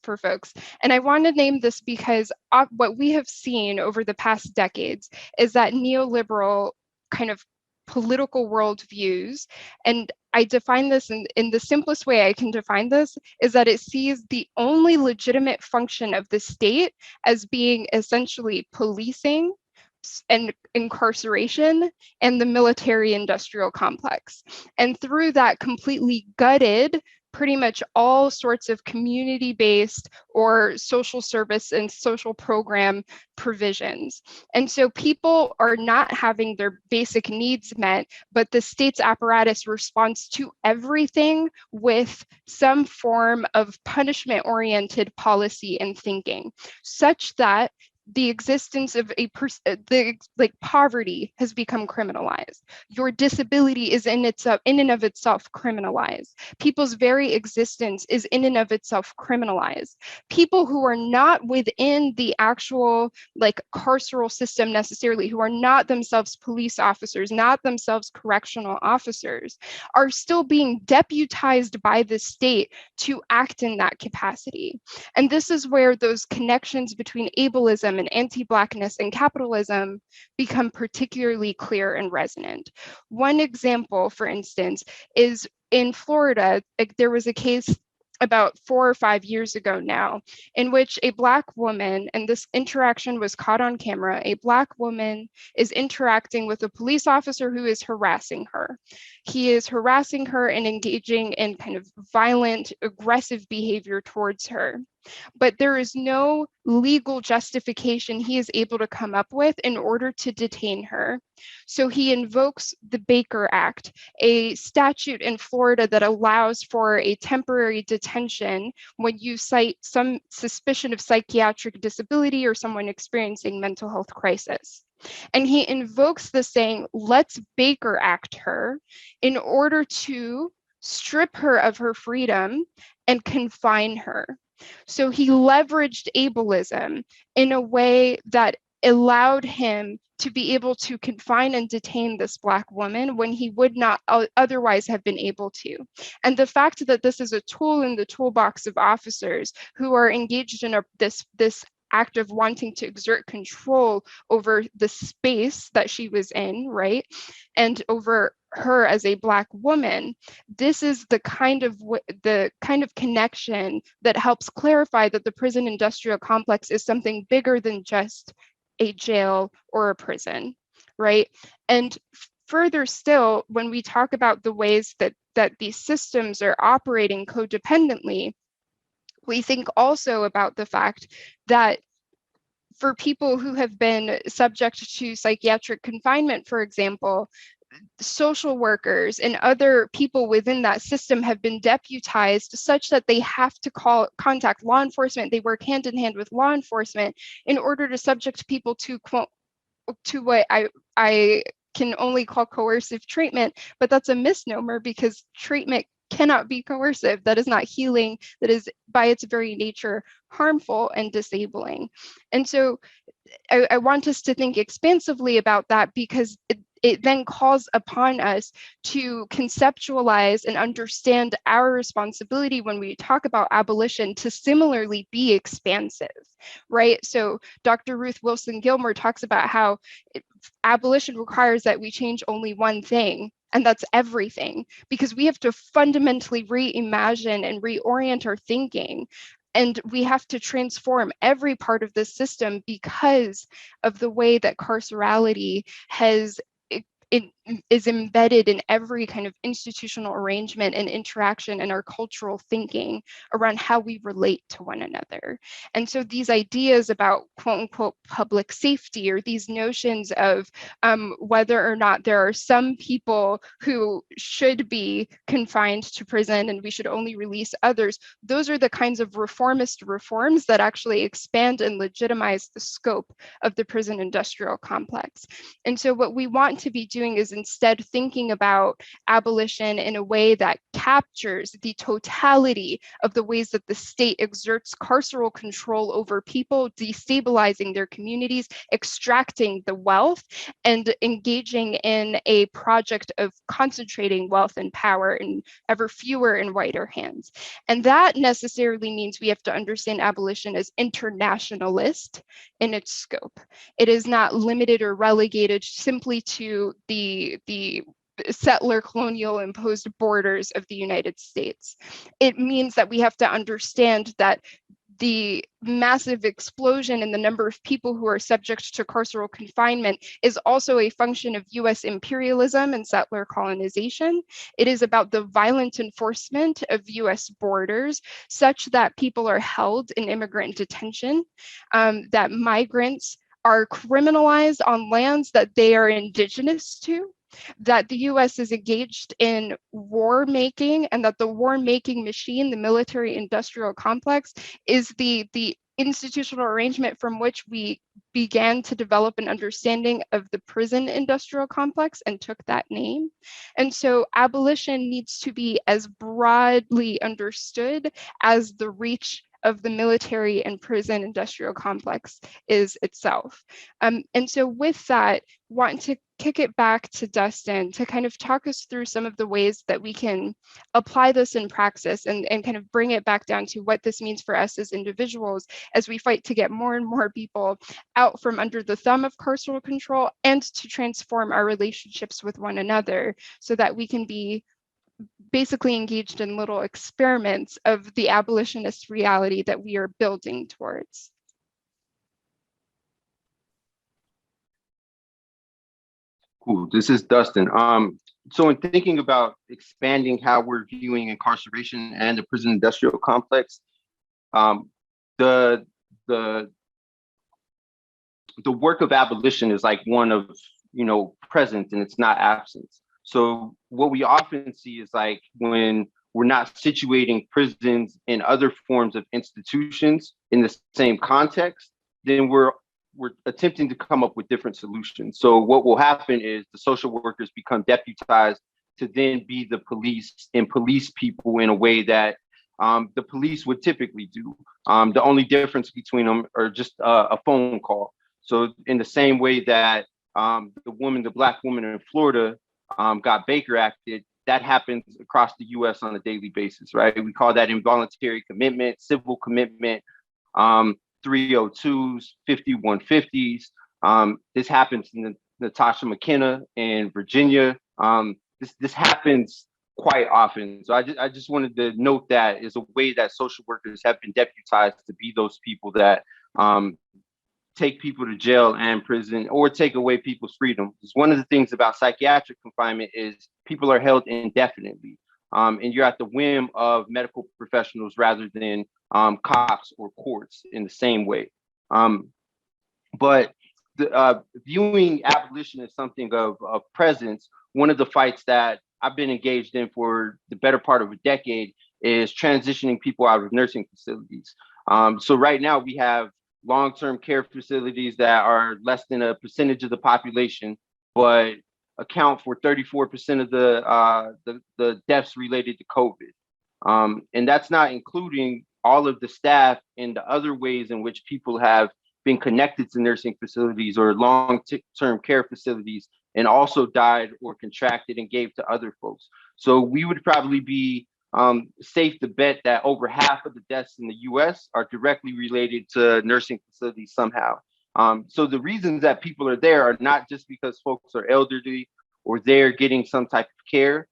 for folks. And I want to name this because what we have seen over the past decades is that neoliberal kind of political worldviews, and I define this in the simplest way I can define this, is that it sees the only legitimate function of the state as being essentially policing and incarceration and the military industrial complex. And through that completely gutted pretty much all sorts of community-based or social service and social program provisions. And so people are not having their basic needs met, but the state's apparatus responds to everything with some form of punishment-oriented policy and thinking, such that the existence of poverty has become criminalized. Your disability is in and of itself criminalized. People's very existence is in and of itself criminalized. People who are not within the actual carceral system necessarily, who are not themselves police officers, not themselves correctional officers, are still being deputized by the state to act in that capacity. And this is where those connections between ableism and anti-Blackness and capitalism become particularly clear and resonant. One example, for instance, is in Florida. There was a case about 4 or 5 years ago now, in which a Black woman, and this interaction was caught on camera, a Black woman is interacting with a police officer who is harassing her. He is harassing her and engaging in kind of violent, aggressive behavior towards her. But there is no legal justification he is able to come up with in order to detain her. So he invokes the Baker Act, a statute in Florida that allows for a temporary detention when you cite some suspicion of psychiatric disability or someone experiencing mental health crisis. And he invokes the saying, let's Baker Act her in order to strip her of her freedom and confine her. So he leveraged ableism in a way that allowed him to be able to confine and detain this Black woman when he would not otherwise have been able to. And the fact that this is a tool in the toolbox of officers who are engaged in this act of wanting to exert control over the space that she was in, right? And over her as a Black woman, this is the kind of connection that helps clarify that the prison industrial complex is something bigger than just a jail or a prison, right? And further still, when we talk about the ways that these systems are operating codependently, we think also about the fact that for people who have been subject to psychiatric confinement, for example, social workers and other people within that system have been deputized such that they have to contact law enforcement. They work hand in hand with law enforcement in order to subject people to what I can only call coercive treatment, but that's a misnomer because treatment cannot be coercive. That is not healing. That is by its very nature harmful and disabling. And so I want us to think expansively about that because it then calls upon us to conceptualize and understand our responsibility when we talk about abolition to similarly be expansive, right? So Dr. Ruth Wilson Gilmore talks about how abolition requires that we change only one thing, and that's everything, because we have to fundamentally reimagine and reorient our thinking. And we have to transform every part of this system because of the way that carcerality it is embedded in every kind of institutional arrangement and interaction in our cultural thinking around how we relate to one another. And so these ideas about quote unquote public safety, or these notions of whether or not there are some people who should be confined to prison and we should only release others, those are the kinds of reformist reforms that actually expand and legitimize the scope of the prison industrial complex. And so what we want to be doing is instead thinking about abolition in a way that captures the totality of the ways that the state exerts carceral control over people, destabilizing their communities, extracting the wealth, and engaging in a project of concentrating wealth and power in ever fewer and wider hands. And that necessarily means we have to understand abolition as internationalist in its scope. It is not limited or relegated simply to the settler colonial imposed borders of the United States. It means that we have to understand that the massive explosion in the number of people who are subject to carceral confinement is also a function of US imperialism and settler colonization. It is about the violent enforcement of US borders such that people are held in immigrant detention, that migrants are criminalized on lands that they are indigenous to, that the US is engaged in war making, and that the war making machine, the military industrial complex, is the institutional arrangement from which we began to develop an understanding of the prison industrial complex and took that name. And so abolition needs to be as broadly understood as the reach of the military and prison industrial complex is itself. And so with that, want to kick it back to Dustin to kind of talk us through some of the ways that we can apply this in praxis and kind of bring it back down to what this means for us as individuals as we fight to get more and more people out from under the thumb of carceral control and to transform our relationships with one another so that we can be basically engaged in little experiments of the abolitionist reality that we are building towards. Cool. This is Dustin. So in thinking about expanding how we're viewing incarceration and the prison industrial complex, the work of abolition is like one of, presence, and it's not absence. So what we often see is like when we're not situating prisons and other forms of institutions in the same context, then we're attempting to come up with different solutions. So what will happen is the social workers become deputized to then be the police and police people in a way that the police would typically do. The only difference between them are just a phone call. So in the same way that the Black woman in Florida got Baker Acted, that happens across the US on a daily basis, right? We call that involuntary commitment, civil commitment, 302s, 5150s. This happens in the Natasha McKenna in Virginia. This happens quite often. So I just wanted to note that is a way that social workers have been deputized to be those people that take people to jail and prison or take away people's freedom. Because one of the things about psychiatric confinement is people are held indefinitely, and you're at the whim of medical professionals rather than cops or courts in the same way. But viewing abolition as something of presence, one of the fights that I've been engaged in for the better part of a decade is transitioning people out of nursing facilities. So right now we have long-term care facilities that are less than a percentage of the population, but account for 34% of the deaths related to COVID. And that's not including all of the staff and the other ways in which people have been connected to nursing facilities or long-term care facilities and also died or contracted and gave to other folks. So we would probably be safe to bet that over half of the deaths in the US are directly related to nursing facilities somehow. So the reasons that people are there are not just because folks are elderly or they're getting some type of care.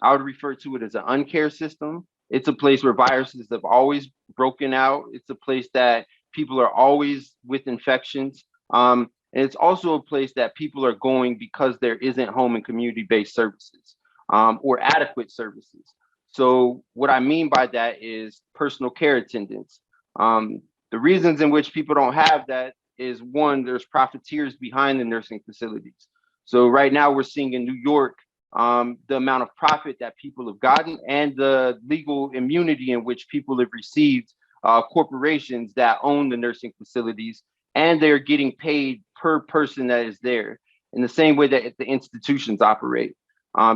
I would refer to it as an uncare system. It's a place where viruses have always broken out. It's a place that people are always with infections. And it's also a place that people are going because there isn't home and community-based services or adequate services. So what I mean by that is personal care attendants. The reasons in which people don't have that is, one, there's profiteers behind the nursing facilities. So right now we're seeing in New York, the amount of profit that people have gotten and the legal immunity in which people have received corporations that own the nursing facilities, and they're getting paid per person that is there in the same way that the institutions operate.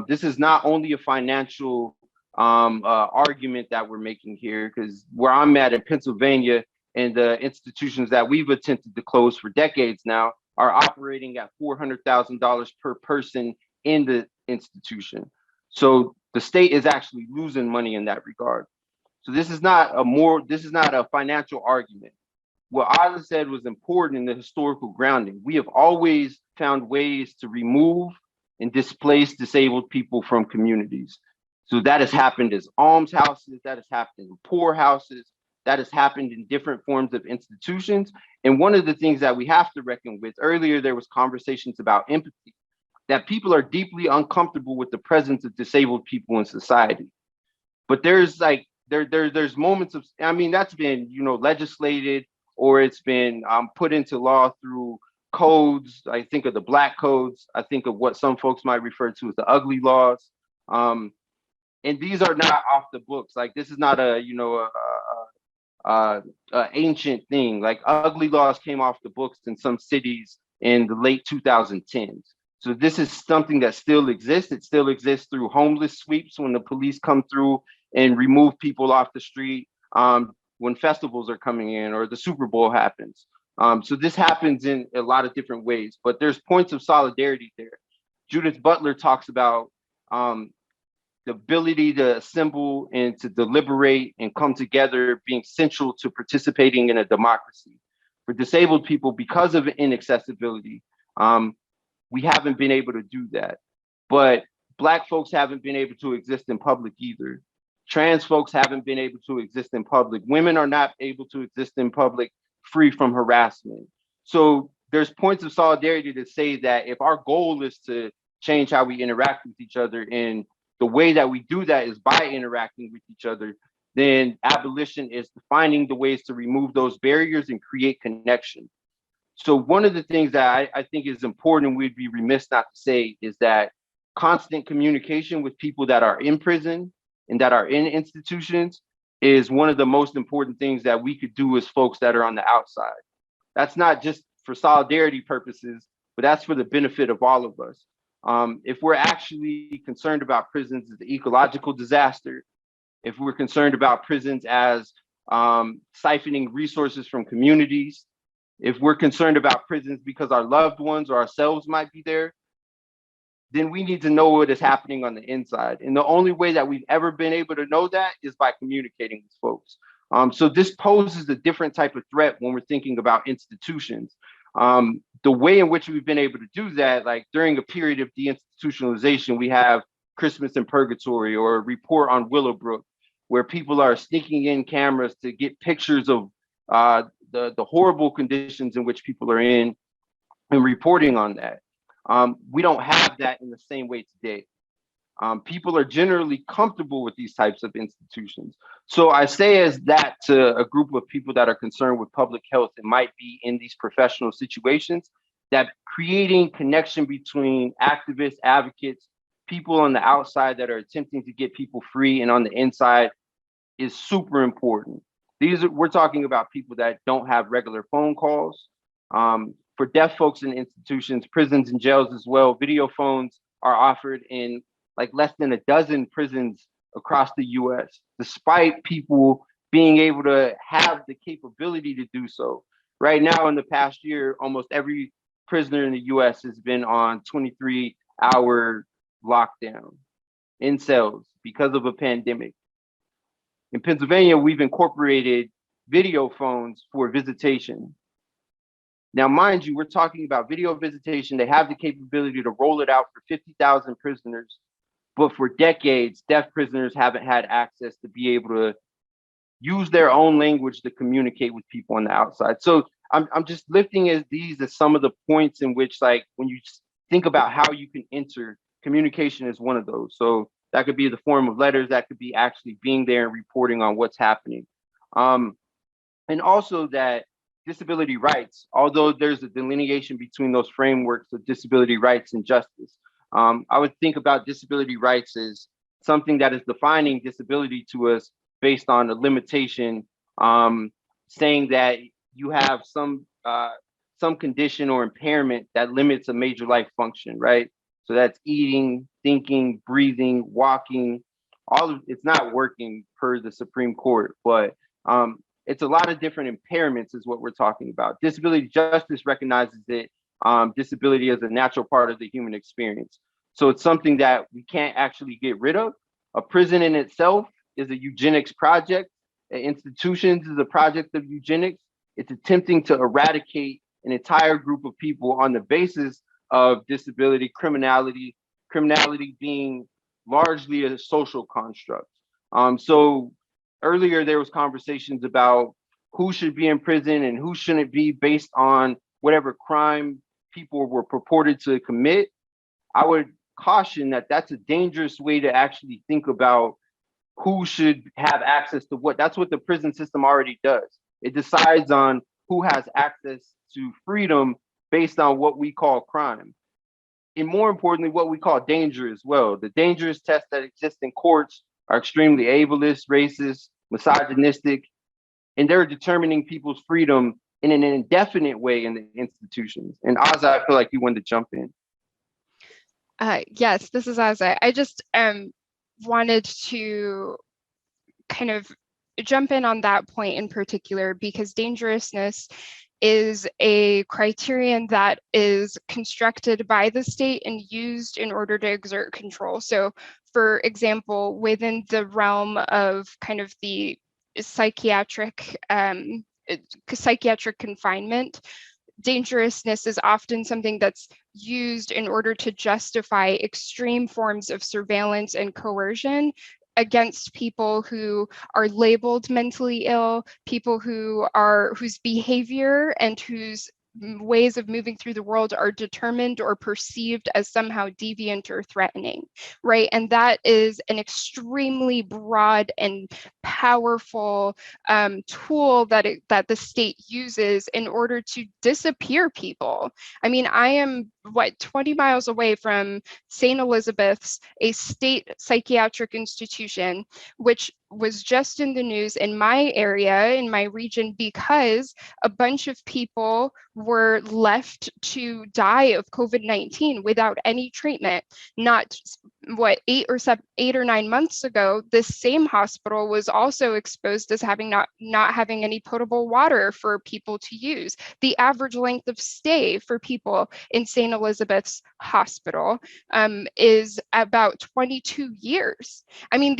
This is not only a financial argument that we're making here, because where I'm at in Pennsylvania and the institutions that we've attempted to close for decades now are operating at $400,000 per person in the institution. So the state is actually losing money in that regard. So this is not a financial argument. What Isla said was important in the historical grounding. We have always found ways to remove and displace disabled people from communities. So that has happened as almshouses, that has happened in poorhouses, that has happened in different forms of institutions. And one of the things that we have to reckon with, earlier there was conversations about empathy, that people are deeply uncomfortable with the presence of disabled people in society. But there's there's moments of, I mean, that's been, legislated, or it's been put into law through codes. I think of the Black codes. I think of what some folks might refer to as the ugly laws. And these are not off the books. Like, this is not a ancient thing. Like, ugly laws came off the books in some cities in the late 2010s. So this is something that still exists. It still exists through homeless sweeps when the police come through and remove people off the street when festivals are coming in or the Super Bowl happens. So this happens in a lot of different ways, but there's points of solidarity there. Judith Butler talks about the ability to assemble and to deliberate and come together being central to participating in a democracy. For disabled people, because of inaccessibility, we haven't been able to do that. But Black folks haven't been able to exist in public either. Trans folks haven't been able to exist in public. Women are not able to exist in public free from harassment. So there's points of solidarity to say that if our goal is to change how we interact with each other, and the way that we do that is by interacting with each other, then abolition is finding the ways to remove those barriers and create connection. So one of the things that I think is important, and we'd be remiss not to say, is that constant communication with people that are in prison and that are in institutions is one of the most important things that we could do as folks that are on the outside. That's not just for solidarity purposes, but that's for the benefit of all of us. If we're actually concerned about prisons as an ecological disaster, if we're concerned about prisons as siphoning resources from communities, if we're concerned about prisons because our loved ones or ourselves might be there, then we need to know what is happening on the inside. And the only way that we've ever been able to know that is by communicating with folks. So this poses a different type of threat when we're thinking about institutions. The way in which we've been able to do that, like during a period of deinstitutionalization, we have Christmas in Purgatory or a report on Willowbrook, where people are sneaking in cameras to get pictures of the horrible conditions in which people are in and reporting on that. We don't have that in the same way today. People are generally comfortable with these types of institutions. So I say as that to a group of people that are concerned with public health and might be in these professional situations, that creating connection between activists, advocates, people on the outside that are attempting to get people free and on the inside is super important. We're talking about people that don't have regular phone calls. For deaf folks in institutions, prisons and jails as well, video phones are offered in like less than a dozen prisons across the US, despite people being able to have the capability to do so. Right now, in the past year, almost every prisoner in the US has been on 23-hour lockdown in cells because of a pandemic. In Pennsylvania, we've incorporated video phones for visitation. Now, mind you, we're talking about video visitation. They have the capability to roll it out for 50,000 prisoners. But for decades, deaf prisoners haven't had access to be able to use their own language to communicate with people on the outside. So I'm just lifting as some of the points in which, like, when you think about how you can enter, communication is one of those. So that could be the form of letters, that could be actually being there and reporting on what's happening. And also that disability rights, although there's a delineation between those frameworks of disability rights and justice, I would think about disability rights as something that is defining disability to us based on a limitation, saying that you have some condition or impairment that limits a major life function, right? So that's eating, thinking, breathing, walking, it's not working per the Supreme Court, but it's a lot of different impairments is what we're talking about. Disability justice recognizes that disability is a natural part of the human experience. So it's something that we can't actually get rid of. A prison in itself is a eugenics project. Institutions is a project of eugenics. It's attempting to eradicate an entire group of people on the basis of disability, criminality being largely a social construct. So earlier there was conversations about who should be in prison and who shouldn't be based on whatever crime people were purported to commit. I would caution that that's a dangerous way to actually think about who should have access to what. That's what the prison system already does. It decides on who has access to freedom based on what we call crime. And more importantly, what we call danger as well. The dangerous tests that exist in courts are extremely ableist, racist, misogynistic, and they're determining people's freedom in an indefinite way in the institutions. And Azza, I feel like you wanted to jump in. Yes, this is Azza. I just wanted to kind of jump in on that point in particular, because dangerousness is a criterion that is constructed by the state and used in order to exert control. So, for example, within the realm of kind of the psychiatric confinement, dangerousness is often something that's used in order to justify extreme forms of surveillance and coercion against people who are labeled mentally ill, people whose behavior and whose ways of moving through the world are determined or perceived as somehow deviant or threatening, right? And that is an extremely broad and powerful tool that the state uses in order to disappear people. I mean, I am 20 miles away from St. Elizabeth's, a state psychiatric institution, which was just in the news in my area, in my region, because a bunch of people were left to die of COVID-19 without any treatment. Not 8 or 9 months ago, this same hospital was also exposed as having not having any potable water for people to use. The average length of stay for people in St. Elizabeth's hospital is about 22 years. I mean,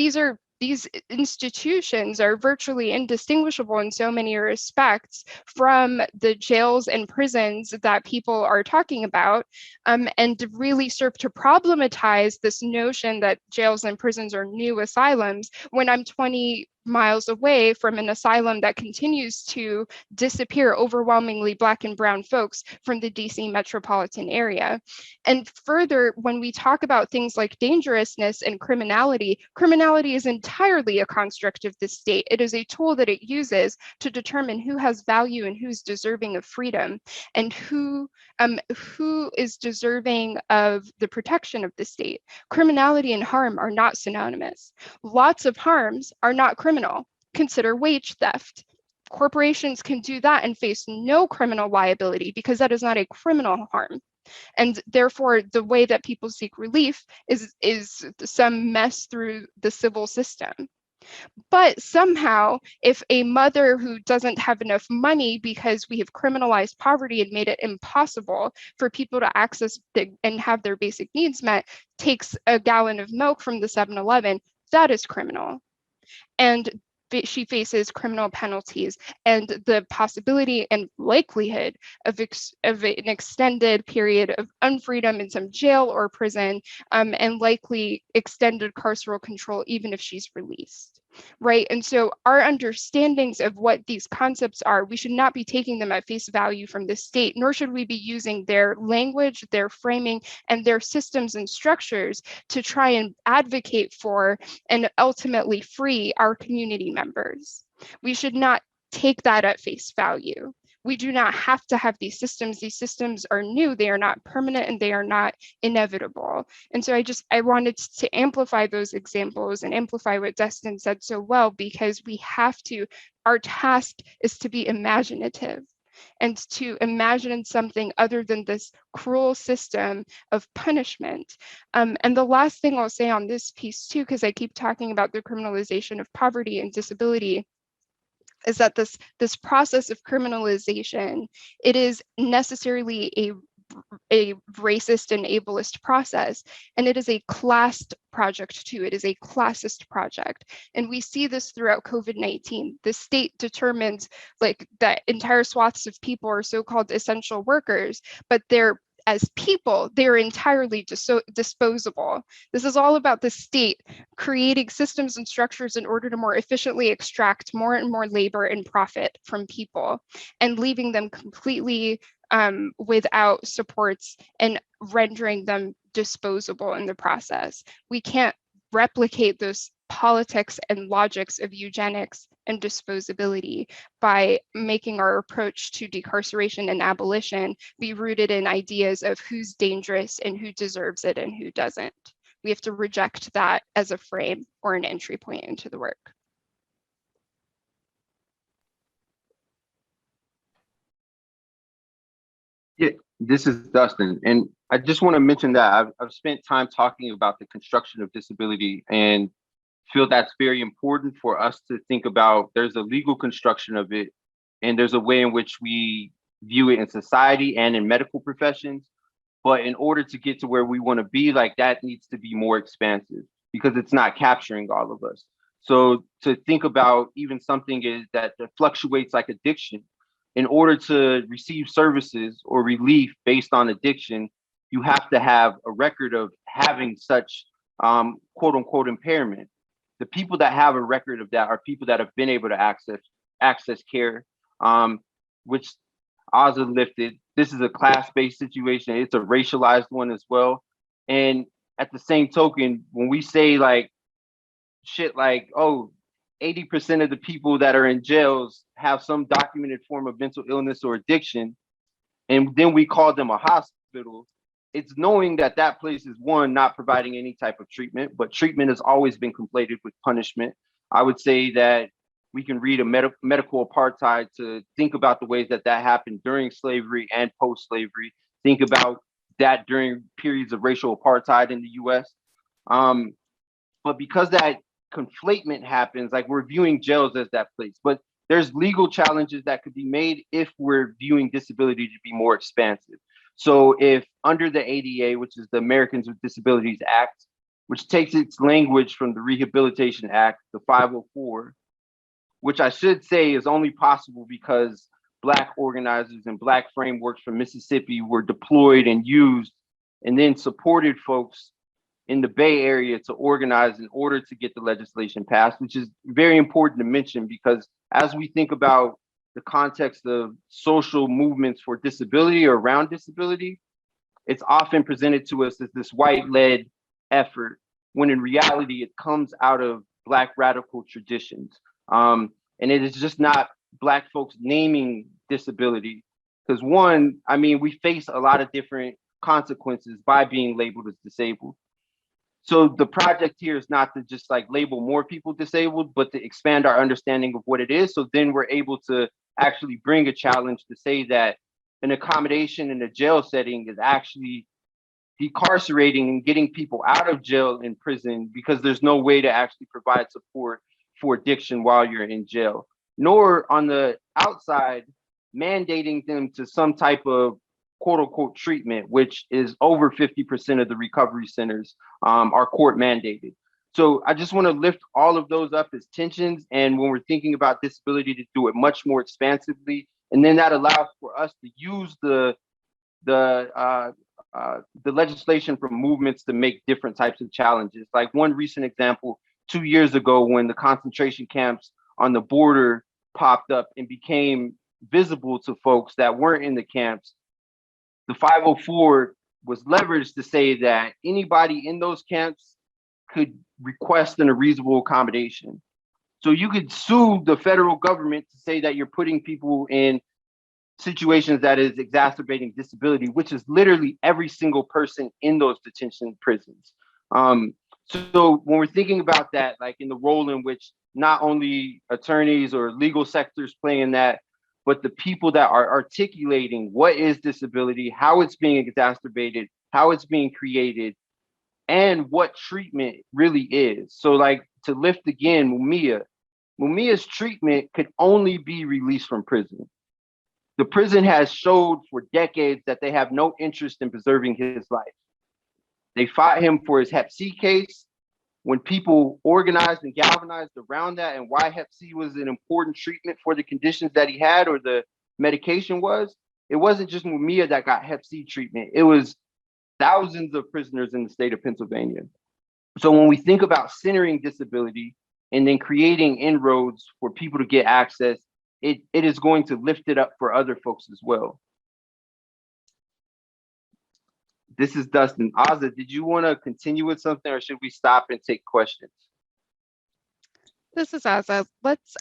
these institutions are virtually indistinguishable in so many respects from the jails and prisons that people are talking about, and really serve to problematize this notion that jails and prisons are new asylums when I'm 20 miles away from an asylum that continues to disappear overwhelmingly Black and brown folks from the DC metropolitan area. And further, when we talk about things like dangerousness and criminality, criminality is entirely a construct of the state. It is a tool that it uses to determine who has value and who's deserving of freedom, and who is deserving of the protection of the state. Criminality and harm are not synonymous. Lots of harms are not criminal. Consider wage theft. Corporations can do that and face no criminal liability because that is not a criminal harm. And therefore, the way that people seek relief is some mess through the civil system. But somehow, if a mother who doesn't have enough money because we have criminalized poverty and made it impossible for people to access and have their basic needs met, takes a gallon of milk from the 7-Eleven, that is criminal. And she faces criminal penalties and the possibility and likelihood of an extended period of unfreedom in some jail or prison, and likely extended carceral control even if she's released, right? And so our understandings of what these concepts are, we should not be taking them at face value from the state, nor should we be using their language, their framing, and their systems and structures to try and advocate for and ultimately free our community members. We should not take that at face value. We do not have to have these systems. These systems are new, they are not permanent, and they are not inevitable. And so I wanted to amplify those examples and amplify what Dustin said so well, because we have to, our task is to be imaginative and to imagine something other than this cruel system of punishment. And the last thing I'll say on this piece too, because I keep talking about the criminalization of poverty and disability, is that this process of criminalization, it is necessarily a racist and ableist process, and it is a classed project too. It is a classist project, and we see this throughout COVID-19. The state determines like that entire swaths of people are so-called essential workers, but they're as people, they're entirely disposable. This is all about the state creating systems and structures in order to more efficiently extract more and more labor and profit from people, and leaving them completely without supports and rendering them disposable in the process. We can't replicate those politics and logics of eugenics and disposability by making our approach to decarceration and abolition be rooted in ideas of who's dangerous and who deserves it and who doesn't. We have to reject that as a frame or an entry point into the work. Yeah, this is Dustin, and I just want to mention that I've spent time talking about the construction of disability, and feel that's very important for us to think about. There's a legal construction of it, and there's a way in which we view it in society and in medical professions. But in order to get to where we want to be, like that needs to be more expansive because it's not capturing all of us. So to think about even something is that fluctuates like addiction. In order to receive services or relief based on addiction, you have to have a record of having such quote unquote impairment. The people that have a record of that are people that have been able to access care, which Azza lifted. This is a class-based situation. It's a racialized one as well. And at the same token, when we say like shit like, oh, 80% of the people that are in jails have some documented form of mental illness or addiction, and then we call them a hospital, it's knowing that that place is, one, not providing any type of treatment, but treatment has always been conflated with punishment. I would say that we can read a medical apartheid to think about the ways that that happened during slavery and post-slavery. Think about that during periods of racial apartheid in the US. But because that conflatement happens, like we're viewing jails as that place, but there's legal challenges that could be made if we're viewing disability to be more expansive. So if under the ADA, which is the Americans with Disabilities Act, which takes its language from the Rehabilitation Act, the 504, which I should say is only possible because Black organizers and Black frameworks from Mississippi were deployed and used and then supported folks in the Bay Area to organize in order to get the legislation passed, which is very important to mention because as we think about the context of social movements for disability or around disability, it's often presented to us as this white-led effort, when in reality, it comes out of Black radical traditions. And it is just not Black folks naming disability. Because one, I mean, we face a lot of different consequences by being labeled as disabled. So the project here is not to just like label more people disabled, but to expand our understanding of what it is. So then we're able to actually bring a challenge to say that an accommodation in a jail setting is actually decarcerating and getting people out of jail and prison because there's no way to actually provide support for addiction while you're in jail, nor on the outside mandating them to some type of quote unquote treatment, which is over 50% of the recovery centers are court mandated. So I just want to lift all of those up as tensions. And when we're thinking about disability, to do it much more expansively. And then that allows for us to use the legislation from movements to make different types of challenges. Like one recent example, 2 years ago, when the concentration camps on the border popped up and became visible to folks that weren't in the camps, the 504 was leveraged to say that anybody in those camps could request a reasonable accommodation. So you could sue the federal government to say that you're putting people in situations that is exacerbating disability, which is literally every single person in those detention prisons. So when we're thinking about that, like in the role in which not only attorneys or legal sectors play in that, but the people that are articulating what is disability, how it's being exacerbated, how it's being created, and what treatment really is. So like to lift again, Mumia's treatment could only be released from prison. The prison has showed for decades that they have no interest in preserving his life. They fought him for his Hep C case. When people organized and galvanized around that and why Hep C was an important treatment for the conditions that he had or the medication was, it wasn't just Mumia that got Hep C treatment. It was thousands of prisoners in the state of Pennsylvania. So when we think about centering disability and then creating inroads for people to get access, it is going to lift it up for other folks as well. This is Dustin. Azza, did you want to continue with something or should we stop and take questions? This is Azza.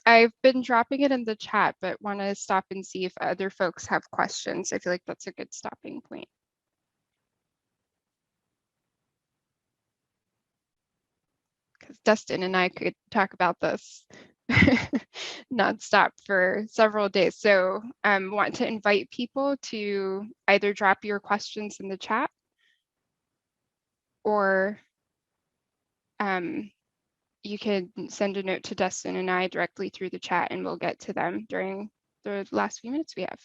I've been dropping it in the chat, but want to stop and see if other folks have questions. I feel like that's a good stopping point. Because Dustin and I could talk about this nonstop for several days. So want to invite people to either drop your questions in the chat or you can send a note to Dustin and I directly through the chat and we'll get to them during the last few minutes we have.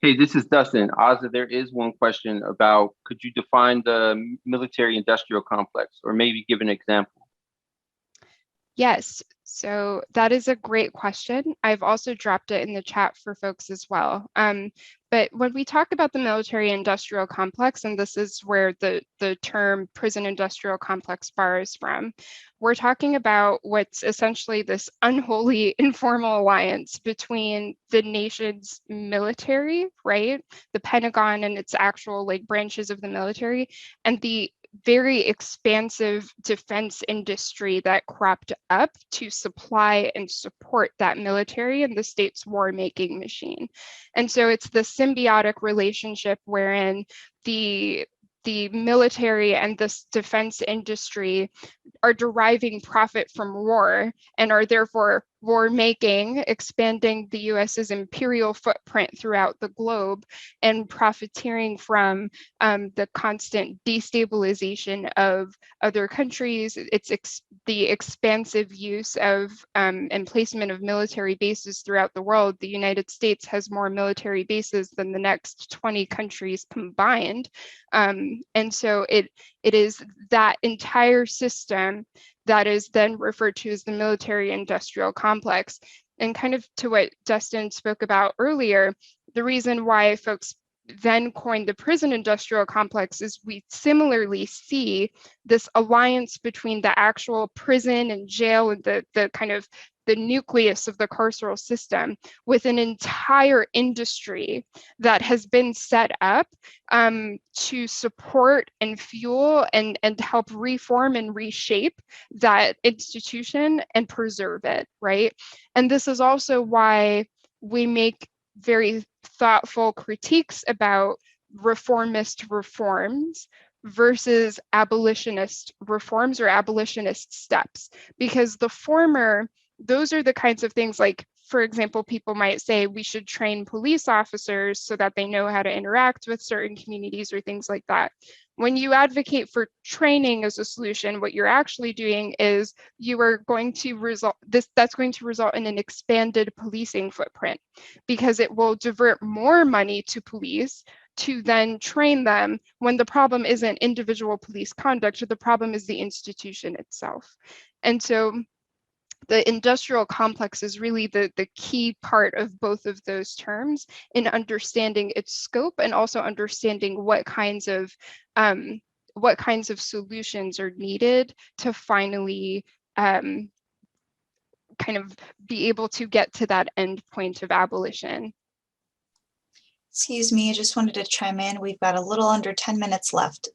Hey, this is Dustin. Azza, there is one question about, could you define the military industrial complex or maybe give an example? Yes, so that is a great question. I've also dropped it in the chat for folks as well. But when we talk about the military industrial complex, and this is where the term prison industrial complex borrows from, we're talking about what's essentially this unholy informal alliance between the nation's military, right? The Pentagon and its actual like branches of the military, and the very expansive defense industry that cropped up to supply and support that military and the state's war-making machine. And so it's the symbiotic relationship wherein the military and this defense industry are deriving profit from war and are therefore war making, expanding the US's imperial footprint throughout the globe and profiteering from the constant destabilization of other countries. It's the expansive use of and placement of military bases throughout the world. The United States has more military bases than the next 20 countries combined. And so It is that entire system that is then referred to as the military industrial complex. And kind of to what Dustin spoke about earlier, the reason why folks then coined the prison industrial complex is we similarly see this alliance between the actual prison and jail and the kind of the nucleus of the carceral system with an entire industry that has been set up to support and fuel and help reform and reshape that institution and preserve it, right? And this is also why we make very thoughtful critiques about reformist reforms versus abolitionist reforms or abolitionist steps, because the former, those are the kinds of things like, for example, people might say we should train police officers so that they know how to interact with certain communities or things like that. When you advocate for training as a solution, what you're actually doing is you are going to result that's going to result in an expanded policing footprint, because it will divert more money to police to then train them when the problem isn't individual police conduct, or the problem is the institution itself. And so the industrial complex is really the key part of both of those terms in understanding its scope and also understanding what kinds of solutions are needed to finally kind of be able to get to that end point of abolition. Excuse me, I just wanted to chime in. We've got a little under 10 minutes left.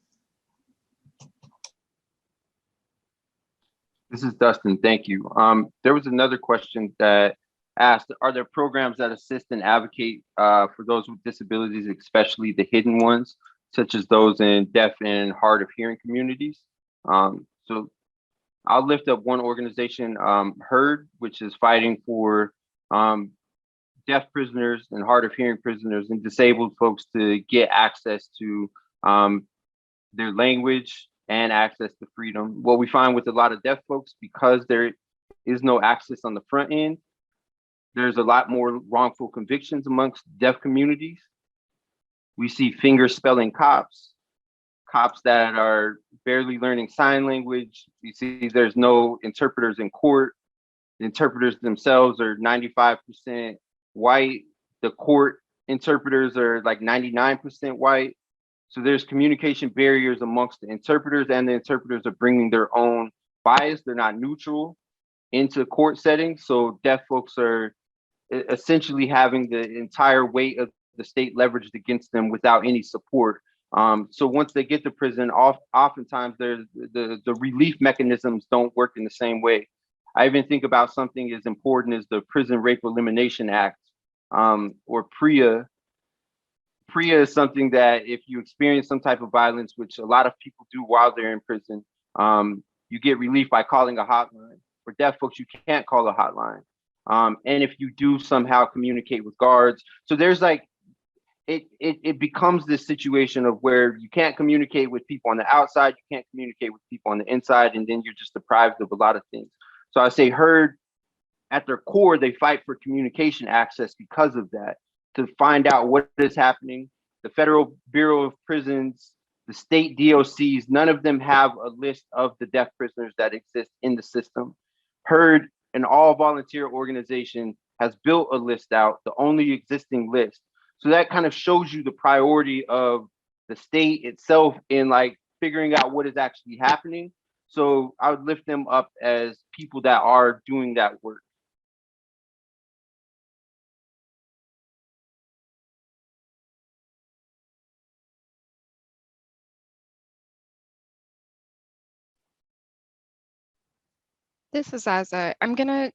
This is Dustin. Thank you. There was another question that asked, are there programs that assist and advocate for those with disabilities, especially the hidden ones, such as those in deaf and hard of hearing communities? So I'll lift up one organization, HEARD, which is fighting for deaf prisoners and hard of hearing prisoners and disabled folks to get access to their language and access to freedom. What we find with a lot of deaf folks, because there is no access on the front end, there's a lot more wrongful convictions amongst deaf communities. We see finger spelling cops that are barely learning sign language. We see there's no interpreters in court. The interpreters themselves are 95% white. The court interpreters are like 99% white. So there's communication barriers amongst the interpreters, and the interpreters are bringing their own bias. They're not neutral into court settings. So deaf folks are essentially having the entire weight of the state leveraged against them without any support. So once they get to prison, oftentimes the relief mechanisms don't work in the same way. I even think about something as important as the Prison Rape Elimination Act, or PREA. PREA is something that if you experience some type of violence, which a lot of people do while they're in prison, you get relief by calling a hotline. For deaf folks, you can't call a hotline. And if you do somehow communicate with guards, so there's like, it becomes this situation of where you can't communicate with people on the outside, you can't communicate with people on the inside, and then you're just deprived of a lot of things. So I say HEARD, at their core, they fight for communication access because of that, to find out what is happening. The Federal Bureau of Prisons, the state DOCs, none of them have a list of the deaf prisoners that exist in the system. HEARD, an all volunteer organization, has built a list out, the only existing list. So that kind of shows you the priority of the state itself in like figuring out what is actually happening. So I would lift them up as people that are doing that work. This is Aza. I'm gonna,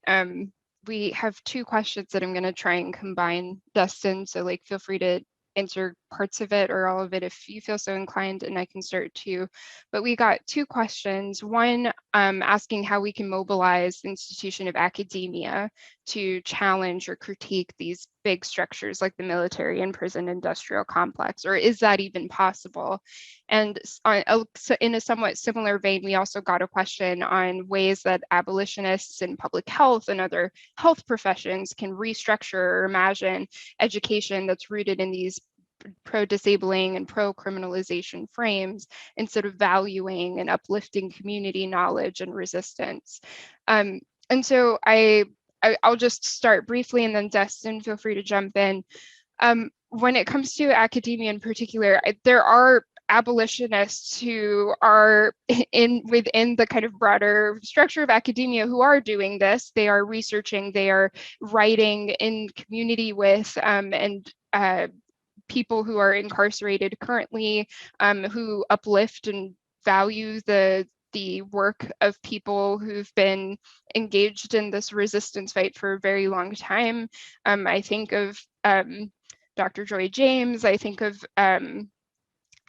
we have two questions that I'm gonna try and combine, Dustin, so like feel free to answer parts of it or all of it if you feel so inclined, and I can start too. But we got two questions. One asking how we can mobilize the institution of academia to challenge or critique these big structures like the military and prison industrial complex, or is that even possible? And in a somewhat similar vein, we also got a question on ways that abolitionists in public health and other health professions can restructure or imagine education that's rooted in these pro-disabling and pro-criminalization frames instead of valuing and uplifting community knowledge and resistance. And so I'll just start briefly, and then Destin, feel free to jump in. When it comes to academia in particular, there are abolitionists who are within the kind of broader structure of academia who are doing this. They are researching, they are writing in community with and people who are incarcerated currently, who uplift and value the work of people who've been engaged in this resistance fight for a very long time. I think of Dr. Joy James, I think of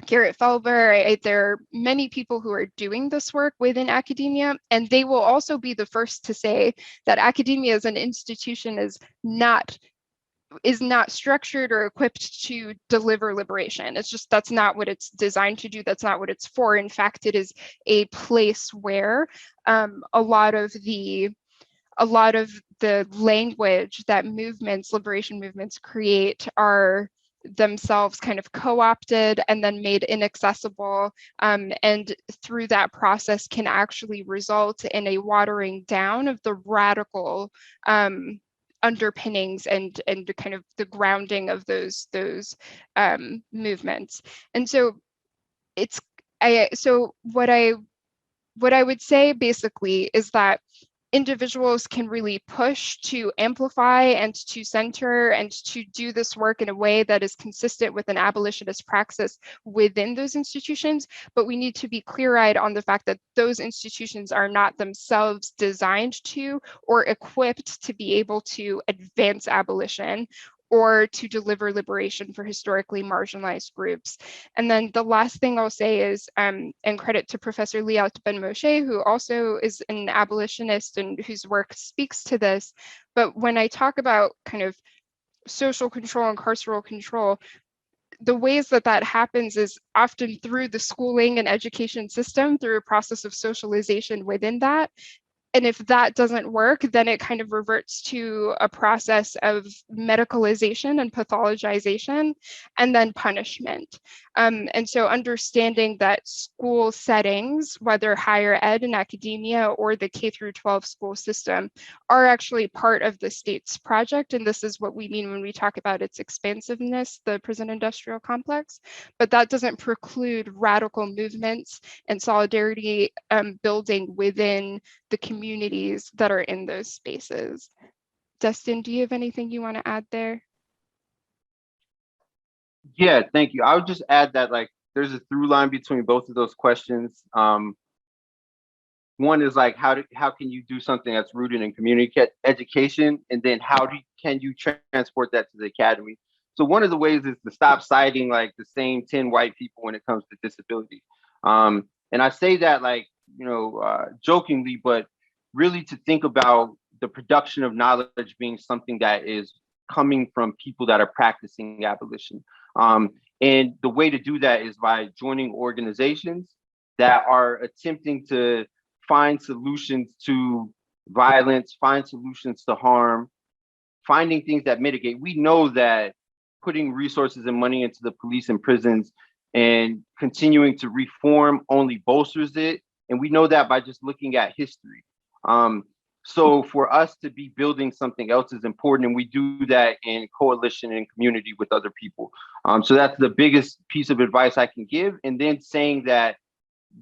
Garrett Felber. There are many people who are doing this work within academia, and they will also be the first to say that academia as an institution is not structured or equipped to deliver liberation. It's just, that's not what it's designed to do. That's not what it's for. In fact, it is a place where a lot of the language that liberation movements create are themselves kind of co-opted and then made inaccessible, and through that process can actually result in a watering down of the radical underpinnings and kind of the grounding of those movements. And so what I would say basically is that individuals can really push to amplify and to center and to do this work in a way that is consistent with an abolitionist praxis within those institutions. But we need to be clear-eyed on the fact that those institutions are not themselves designed to or equipped to be able to advance abolition or to deliver liberation for historically marginalized groups. And then the last thing I'll say is, and credit to Professor Liat Ben-Moshe, who also is an abolitionist and whose work speaks to this. But when I talk about kind of social control and carceral control, the ways that happens is often through the schooling and education system, through a process of socialization within that. And if that doesn't work, then it kind of reverts to a process of medicalization and pathologization, and then punishment. And so understanding that school settings, whether higher ed and academia or the K through 12 school system, are actually part of the state's project. And this is what we mean when we talk about its expansiveness, the prison industrial complex. But that doesn't preclude radical movements and solidarity building within the communities that are in those spaces. Destin, do you have anything you want to add there? Yeah, thank you. I would just add that there's a through line between both of those questions. One is how can you do something that's rooted in community education, and then can you transport that to the academy? So one of the ways is to stop citing the same 10 white people when it comes to disability. And I say that jokingly, but really to think about the production of knowledge being something that is coming from people that are practicing abolition. And the way to do that is by joining organizations that are attempting to find solutions to violence, find solutions to harm, finding things that mitigate. We know that putting resources and money into the police and prisons and continuing to reform only bolsters it. And we know that by just looking at history. So for us to be building something else is important, and we do that in coalition and community with other people. So that's the biggest piece of advice I can give. And then saying that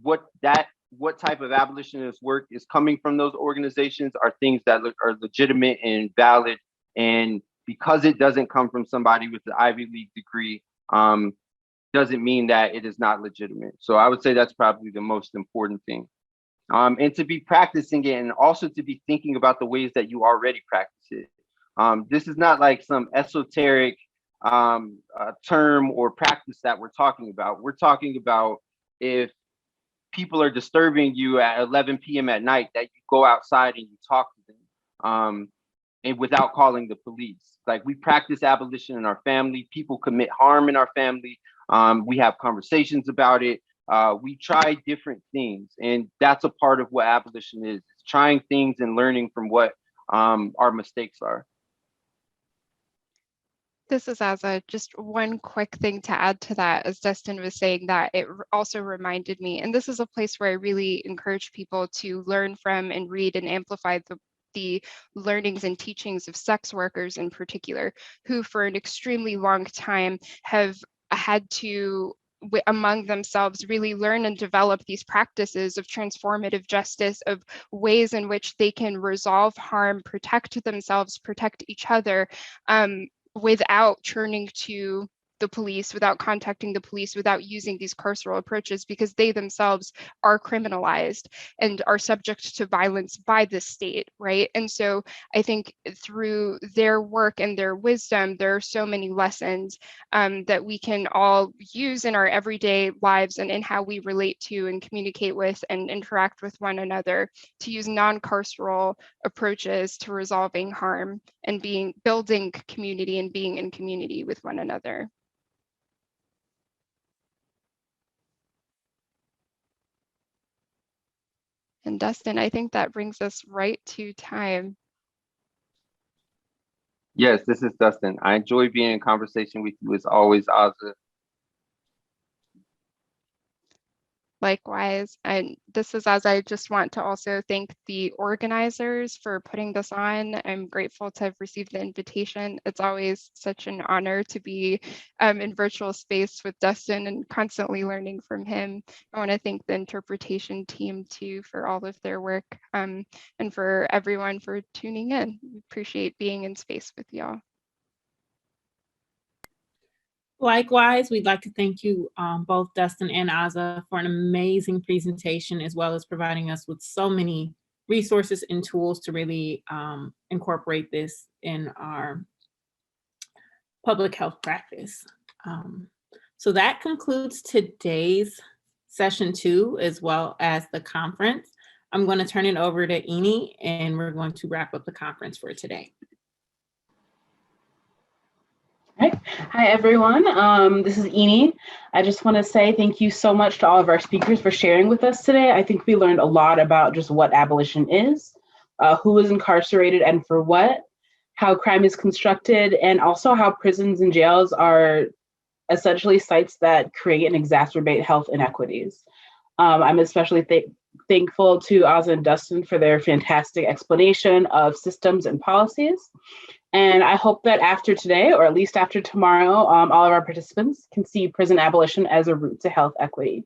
what type of abolitionist work is coming from those organizations are things that are legitimate and valid. And because it doesn't come from somebody with the Ivy League degree, doesn't mean that it is not legitimate. So I would say that's probably the most important thing. And to be practicing it, and also to be thinking about the ways that you already practice it. This is not some esoteric term or practice that we're talking about. We're talking about if people are disturbing you at 11 p.m. at night, that you go outside and you talk to them, and without calling the police. We practice abolition in our family. People commit harm in our family. We have conversations about it. We try different things, and that's a part of what abolition is. It's trying things and learning from what our mistakes are. This is Aza. Just one quick thing to add to that, as Dustin was saying, that it also reminded me, and this is a place where I really encourage people to learn from and read and amplify the learnings and teachings of sex workers in particular, who for an extremely long time have had to among themselves really learn and develop these practices of transformative justice, of ways in which they can resolve harm, protect themselves, protect each other, without turning to the police, without contacting the police, without using these carceral approaches, because they themselves are criminalized and are subject to violence by the state, right? And so I think through their work and their wisdom, there are so many lessons that we can all use in our everyday lives and in how we relate to and communicate with and interact with one another, to use non-carceral approaches to resolving harm and building community and being in community with one another. And Dustin, I think that brings us right to time. Yes, this is Dustin. I enjoy being in conversation with you as always, Aza. Likewise, and this is as I just want to also thank the organizers for putting this on. I'm grateful to have received the invitation. It's always such an honor to be in virtual space with Dustin and constantly learning from him. I want to thank the interpretation team too for all of their work, and for everyone for tuning in. We appreciate being in space with y'all. Likewise, we'd like to thank you both Dustin and Aza for an amazing presentation, as well as providing us with so many resources and tools to really incorporate this in our public health practice. So that concludes today's session 2, as well as the conference. I'm going to turn it over to Eni, and we're going to wrap up the conference for today. Hi, everyone. This is Eni. I just want to say thank you so much to all of our speakers for sharing with us today. I think we learned a lot about just what abolition is, who is incarcerated and for what, how crime is constructed, and also how prisons and jails are essentially sites that create and exacerbate health inequities. I'm especially thankful to Aza and Dustin for their fantastic explanation of systems and policies. And I hope that after today, or at least after tomorrow, all of our participants can see prison abolition as a route to health equity.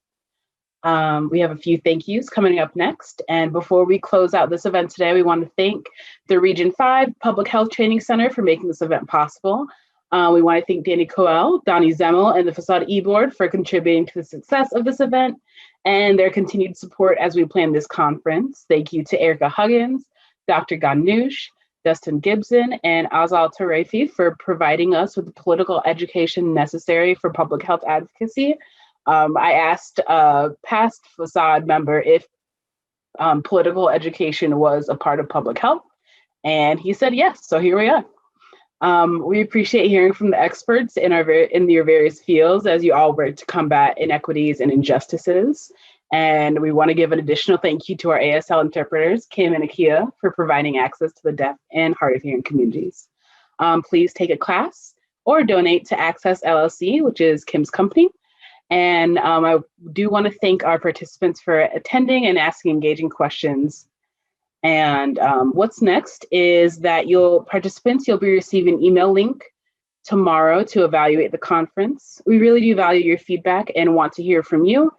We have a few thank yous coming up next. And before we close out this event today, we want to thank the Region 5 Public Health Training Center for making this event possible. We want to thank Danny Coel, Donnie Zemmel, and the Facade E-Board for contributing to the success of this event and their continued support as we plan this conference. Thank you to Erica Huggins, Dr. Ganoush, Dustin Gibson, and Azal Tarefi for providing us with the political education necessary for public health advocacy. I asked a past Facade member if political education was a part of public health, and he said yes, so here we are. We appreciate hearing from the experts in your various fields as you all work to combat inequities and injustices. And we want to give an additional thank you to our ASL interpreters, Kim and Akia, for providing access to the deaf and hard of hearing communities. Please take a class or donate to Access LLC, which is Kim's company. And I do want to thank our participants for attending and asking engaging questions. And what's next is that you'll be receiving an email link tomorrow to evaluate the conference. We really do value your feedback and want to hear from you,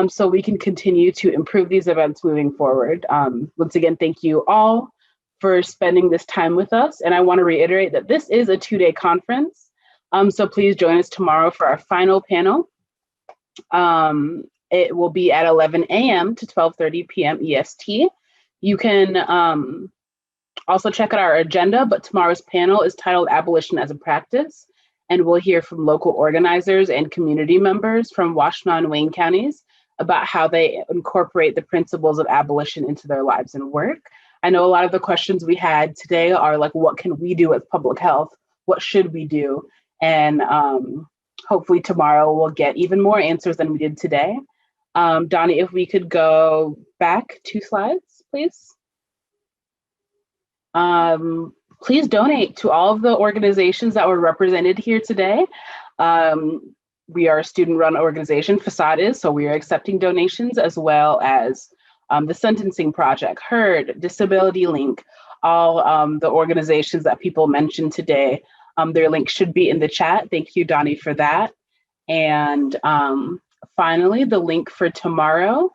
so we can continue to improve these events moving forward. Once again, thank you all for spending this time with us. And I want to reiterate that this is a 2-day conference. So please join us tomorrow for our final panel. It will be at 11 a.m. to 12:30 p.m. EST. You can also check out our agenda, but tomorrow's panel is titled Abolition as a Practice, and we'll hear from local organizers and community members from Washtenaw and Wayne counties about how they incorporate the principles of abolition into their lives and work. I know a lot of the questions we had today are like, what can we do with public health? What should we do? And hopefully tomorrow we'll get even more answers than we did today. Donnie, if we could go back 2 slides, please. Please donate to all of the organizations that were represented here today. We are a student-run organization, Facade is, so we are accepting donations, as well as the Sentencing Project, HERD, Disability Link, all the organizations that people mentioned today. Their link should be in the chat. Thank you, Donnie, for that. And finally, the link for tomorrow's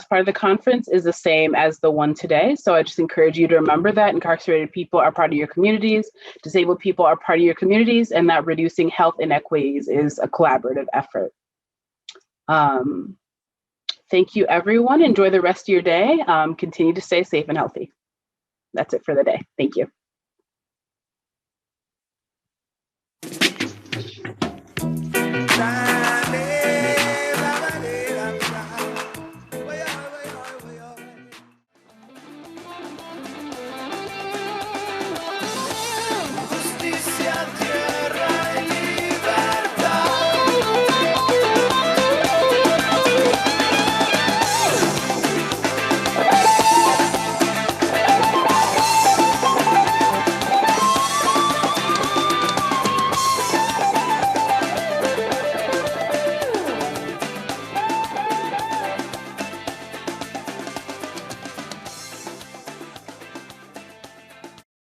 part of the conference is the same as the one today. So I just encourage you to remember that incarcerated people are part of your communities, disabled people are part of your communities, and that reducing health inequities is a collaborative effort. Thank you, everyone. Enjoy the rest of your day. Continue to stay safe and healthy. That's it for the day. Thank you.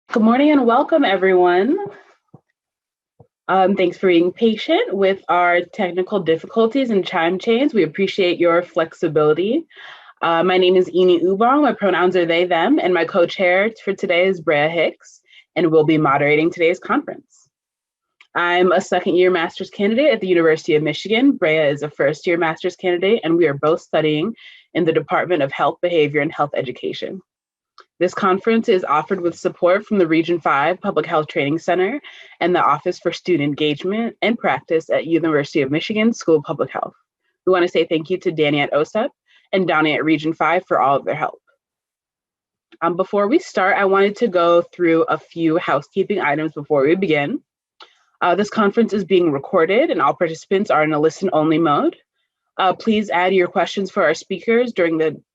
Good morning and welcome, everyone. Thanks for being patient with our technical difficulties and time change. We appreciate your flexibility. My name is Eni Ubong. My pronouns are they, them, and my co-chair for today is Brea Hicks, and we'll be moderating today's conference. I'm a second-year master's candidate at the University of Michigan. Brea is a first-year master's candidate, and we are both studying in the Department of Health Behavior and Health Education. This conference is offered with support from the Region 5 Public Health Training Center and the Office for Student Engagement and Practice at University of Michigan School of Public Health. We want to say thank you to Danny at OSEP and Donnie at Region 5 for all of their help. Before we start, I wanted to go through a few housekeeping items before we begin. This conference is being recorded and all participants are in a listen-only mode. Please add your questions for our speakers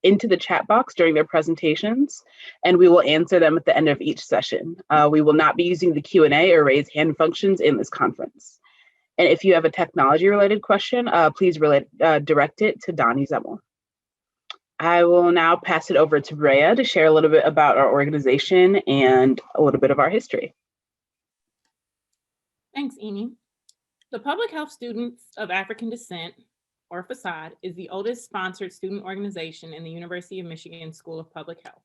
into the chat box during their presentations, and we will answer them at the end of each session. We will not be using the Q&A or raise hand functions in this conference. And if you have a technology-related question, please direct it to Donnie Zemmel. I will now pass it over to Brea to share a little bit about our organization and a little bit of our history. Thanks, Eni. The Public Health Students of African Descent, or Facade, is the oldest sponsored student organization in the University of Michigan School of Public Health.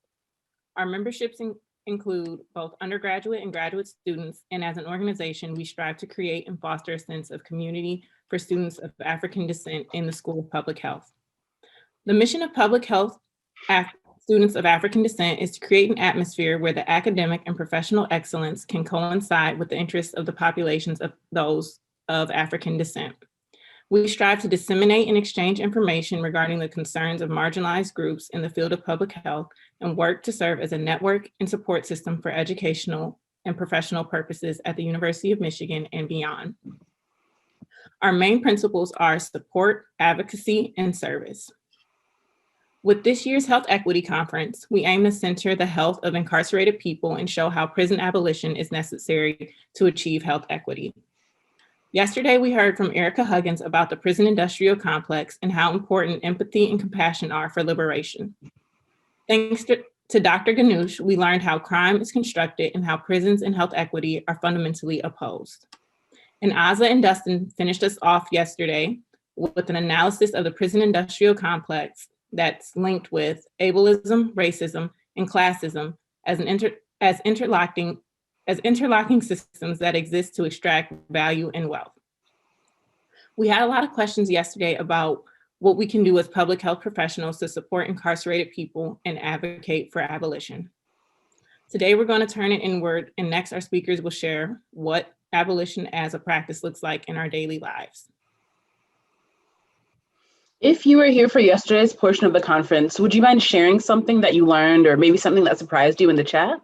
Our memberships include both undergraduate and graduate students, and as an organization, we strive to create and foster a sense of community for students of African descent in the School of Public Health. The mission of Public Health Students of African Descent is to create an atmosphere where the academic and professional excellence can coincide with the interests of the populations of those of African descent. We strive to disseminate and exchange information regarding the concerns of marginalized groups in the field of public health and work to serve as a network and support system for educational and professional purposes at the University of Michigan and beyond. Our main principles are support, advocacy, and service. With this year's Health Equity Conference, we aim to center the health of incarcerated people and show how prison abolition is necessary to achieve health equity. Yesterday, we heard from Erica Huggins about the prison industrial complex and how important empathy and compassion are for liberation. Thanks to Dr. Ganush, we learned how crime is constructed and how prisons and health equity are fundamentally opposed. And Aza and Dustin finished us off yesterday with an analysis of the prison industrial complex that's linked with ableism, racism, and classism as interlocking systems that exist to extract value and wealth. We had a lot of questions yesterday about what we can do as public health professionals to support incarcerated people and advocate for abolition. Today, we're going to turn it inward, and next our speakers will share what abolition as a practice looks like in our daily lives. If you were here for yesterday's portion of the conference, would you mind sharing something that you learned or maybe something that surprised you in the chat?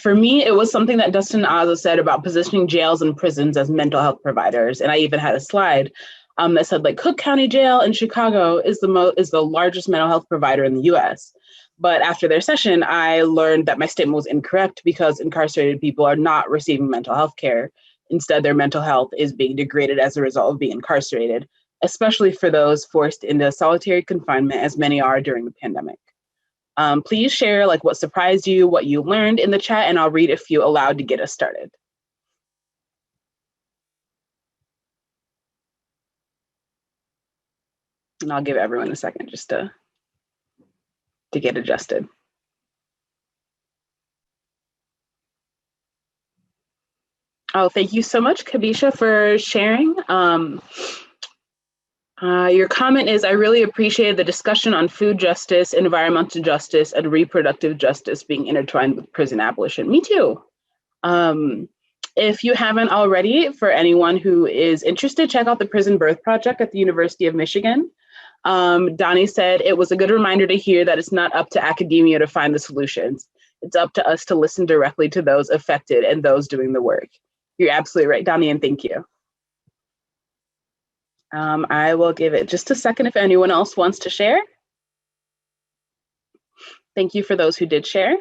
For me, it was something that Dustin Aza said about positioning jails and prisons as mental health providers. And I even had a slide that said like Cook County Jail in Chicago is the largest mental health provider in the US. But after their session, I learned that my statement was incorrect because incarcerated people are not receiving mental health care. Instead, their mental health is being degraded as a result of being incarcerated, especially for those forced into solitary confinement, as many are during the pandemic. Please share like what surprised you, what you learned in the chat, and I'll read a few aloud to get us started. And I'll give everyone a second just to get adjusted. Oh, thank you so much, Kabisha, for sharing. Your comment is, I really appreciated the discussion on food justice, environmental justice, and reproductive justice being intertwined with prison abolition. Me too. If you haven't already, for anyone who is interested, check out the Prison Birth Project at the University of Michigan. Donnie said, it was a good reminder to hear that it's not up to academia to find the solutions. It's up to us to listen directly to those affected and those doing the work. You're absolutely right, Donnie, and thank you. I will give it just a second if anyone else wants to share. Thank you for those who did share.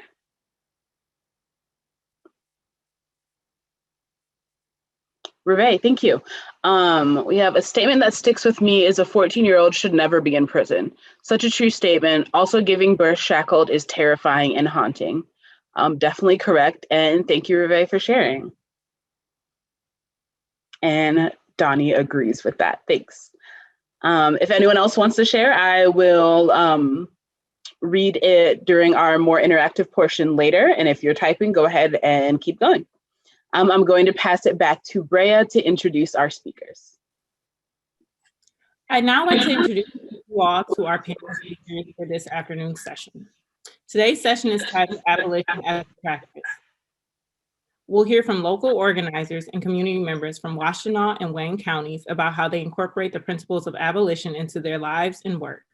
Reve, thank you. We have a statement that sticks with me is a 14-year-old should never be in prison. Such a true statement. Also, giving birth shackled is terrifying and haunting. Definitely correct. And thank you, Reve, for sharing. And Donnie agrees with that. Thanks. If anyone else wants to share, I will read it during our more interactive portion later. And if you're typing, go ahead and keep going. I'm going to pass it back to Brea to introduce our speakers. I'd now like to introduce you all to our panel speakers for this afternoon session. Today's session is titled Abolition as a Practice. We'll hear from local organizers and community members from Washtenaw and Wayne counties about how they incorporate the principles of abolition into their lives and work.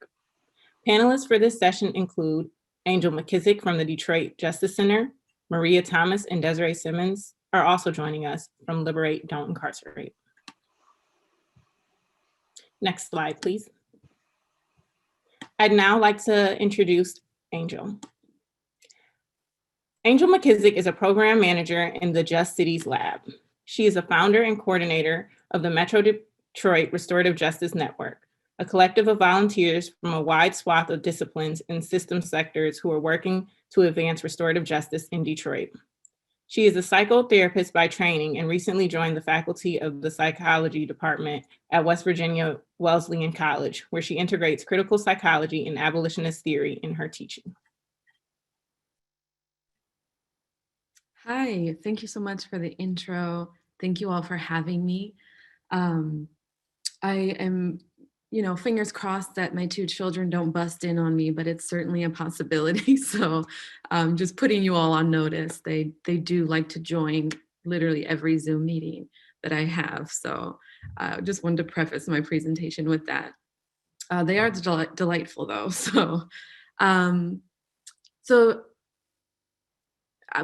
Panelists for this session include Angel McKissick from the Detroit Justice Center, Maria Thomas and Desiree Simmons are also joining us from Liberate, Don't Incarcerate. Next slide, please. I'd now like to introduce Angel. Angel McKissick is a program manager in the Just Cities Lab. She is a founder and coordinator of the Metro Detroit Restorative Justice Network, a collective of volunteers from a wide swath of disciplines and system sectors who are working to advance restorative justice in Detroit. She is a psychotherapist by training and recently joined the faculty of the psychology department at West Virginia Wesleyan College, where she integrates critical psychology and abolitionist theory in her teaching. Hi, thank you so much for the intro. Thank you all for having me. I am, fingers crossed that my two children don't bust in on me, but it's certainly a possibility. So just putting you all on notice, they do like to join literally every Zoom meeting that I have. So I just wanted to preface my presentation with that. They are delightful though. So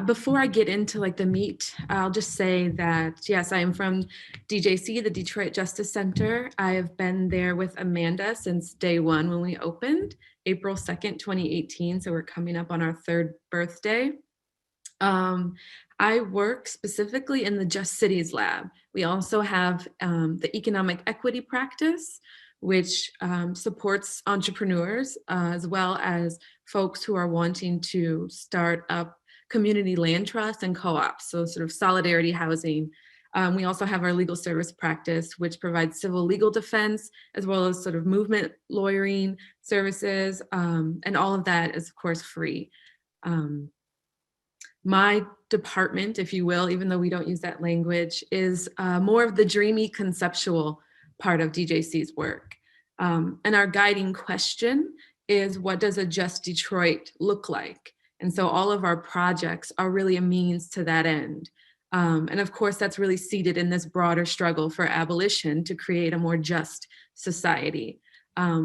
before I get into like the meat, I'll just say that, yes, I am from DJC, the Detroit Justice Center. I have been there with Amanda since day one when we opened, April 2nd, 2018. So we're coming up on our third birthday. I work specifically in the Just Cities Lab. We also have the economic equity practice, which supports entrepreneurs as well as folks who are wanting to start up community land trusts and co-ops, so sort of solidarity housing. We also have our legal service practice, which provides civil legal defense, as well as sort of movement lawyering services, and all of that is of course free. My department, if you will, even though we don't use that language, is more of the dreamy conceptual part of DJC's work. And our guiding question is, what does a just Detroit look like? And so all of our projects are really a means to that end. And of course, that's really seated in this broader struggle for abolition to create a more just society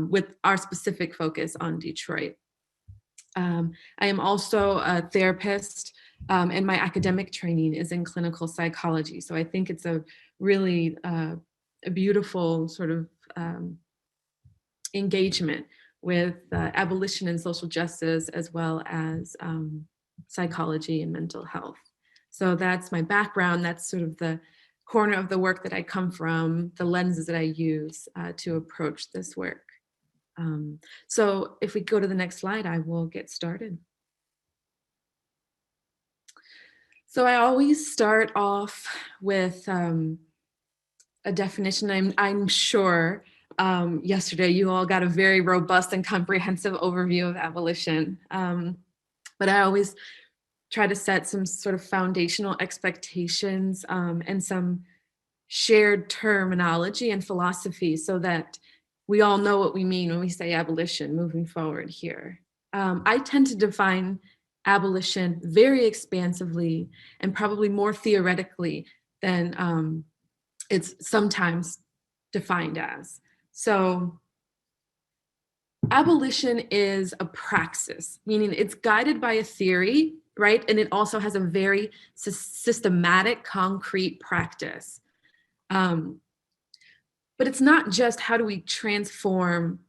with our specific focus on Detroit. I am also a therapist and my academic training is in clinical psychology. So I think it's a really a beautiful sort of engagement with abolition and social justice, as well as psychology and mental health. So that's my background. That's sort of the corner of the work that I come from, the lenses that I use to approach this work. So if we go to the next slide, I will get started. So I always start off with a definition. I'm sure yesterday you all got a very robust and comprehensive overview of abolition. But I always try to set some sort of foundational expectations and some shared terminology and philosophy so that we all know what we mean when we say abolition moving forward here. I tend to define abolition very expansively and probably more theoretically than it's sometimes defined as. So abolition is a praxis, meaning it's guided by a theory, right? And it also has a very systematic, concrete practice. But it's not just how do we transform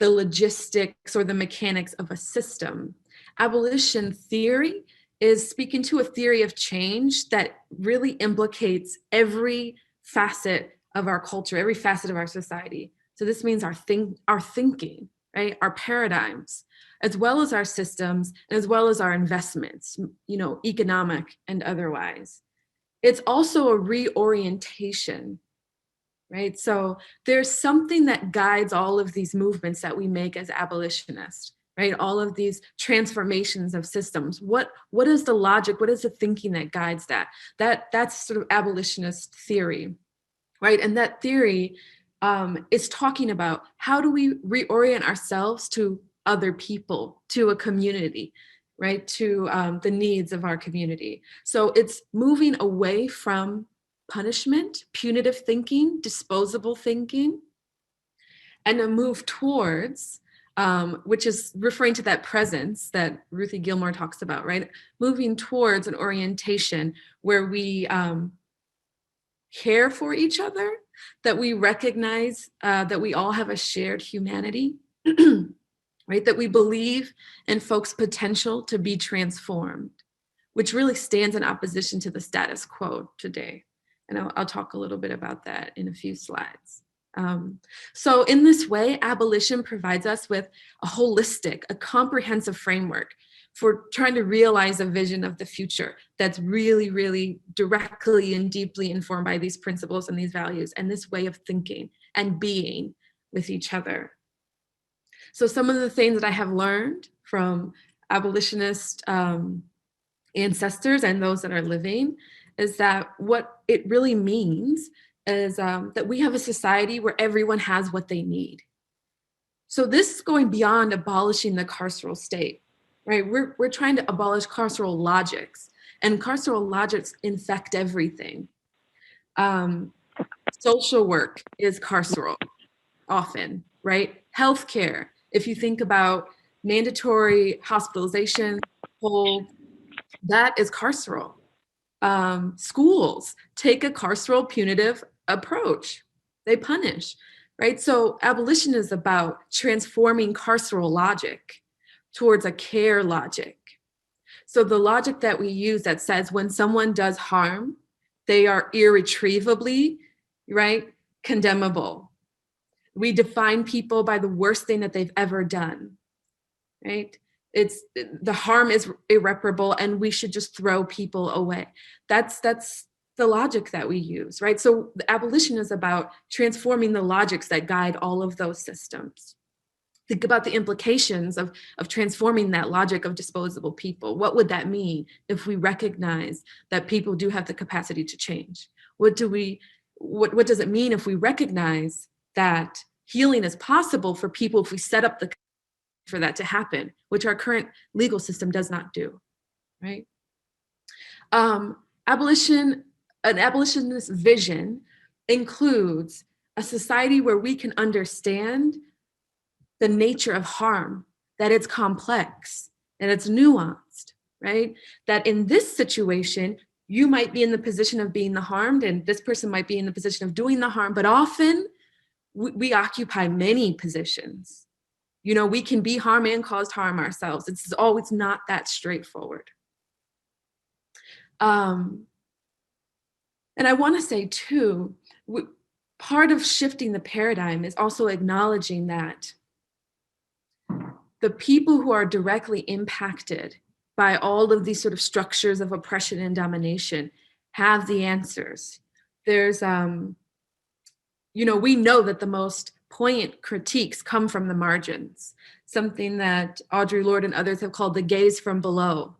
the logistics or the mechanics of a system. Abolition theory is speaking to a theory of change that really implicates every facet of our culture, every facet of our society. So this means our thinking, right? Our paradigms, as well as our systems, and as well as our investments, economic and otherwise. It's also a reorientation, right? So there's something that guides all of these movements that we make as abolitionists, right? All of these transformations of systems. What is the logic? What is the thinking that guides that? That's sort of abolitionist theory, right? And that theory is talking about how do we reorient ourselves to other people, to a community, right? To the needs of our community. So it's moving away from punishment, punitive thinking, disposable thinking, and a move towards, which is referring to that presence that Ruthie Gilmore talks about, right? Moving towards an orientation where we care for each other, that we recognize that we all have a shared humanity, right? That we believe in folks' potential to be transformed, which really stands in opposition to the status quo today. And I'll talk a little bit about that in a few slides. So in this way, abolition provides us with a holistic, a comprehensive framework for trying to realize a vision of the future that's really, really directly and deeply informed by these principles and these values and this way of thinking and being with each other. So some of the things that I have learned from abolitionist ancestors and those that are living is that what it really means is that we have a society where everyone has what they need. So this is going beyond abolishing the carceral state, right? We're trying to abolish carceral logics, and carceral logics infect everything. Social work is carceral often, right? Healthcare, if you think about mandatory hospitalization, hold, that is carceral. Schools take a carceral punitive approach. They punish, right? So abolition is about transforming carceral logic towards a care logic. So the logic that we use that says when someone does harm, they are irretrievably, right, condemnable. We define people by the worst thing that they've ever done, right? The harm is irreparable and we should just throw people away. That's the logic that we use, right? So the abolition is about transforming the logics that guide all of those systems. Think about the implications of transforming that logic of disposable people. What would that mean if we recognize that people do have the capacity to change? What does it mean if we recognize that healing is possible for people if we set up for that to happen, which our current legal system does not do, right? An abolitionist vision includes a society where we can understand the nature of harm, that it's complex, that it's nuanced, right? That in this situation, you might be in the position of being the harmed and this person might be in the position of doing the harm, but often we occupy many positions, You know, we can be harm and cause harm ourselves. It's always not that straightforward. And I want to say too, part of shifting the paradigm is also acknowledging that the people who are directly impacted by all of these sort of structures of oppression and domination have the answers. There's, you know, we know that the most poignant critiques come from the margins, something that Audre Lorde and others have called the gaze from below,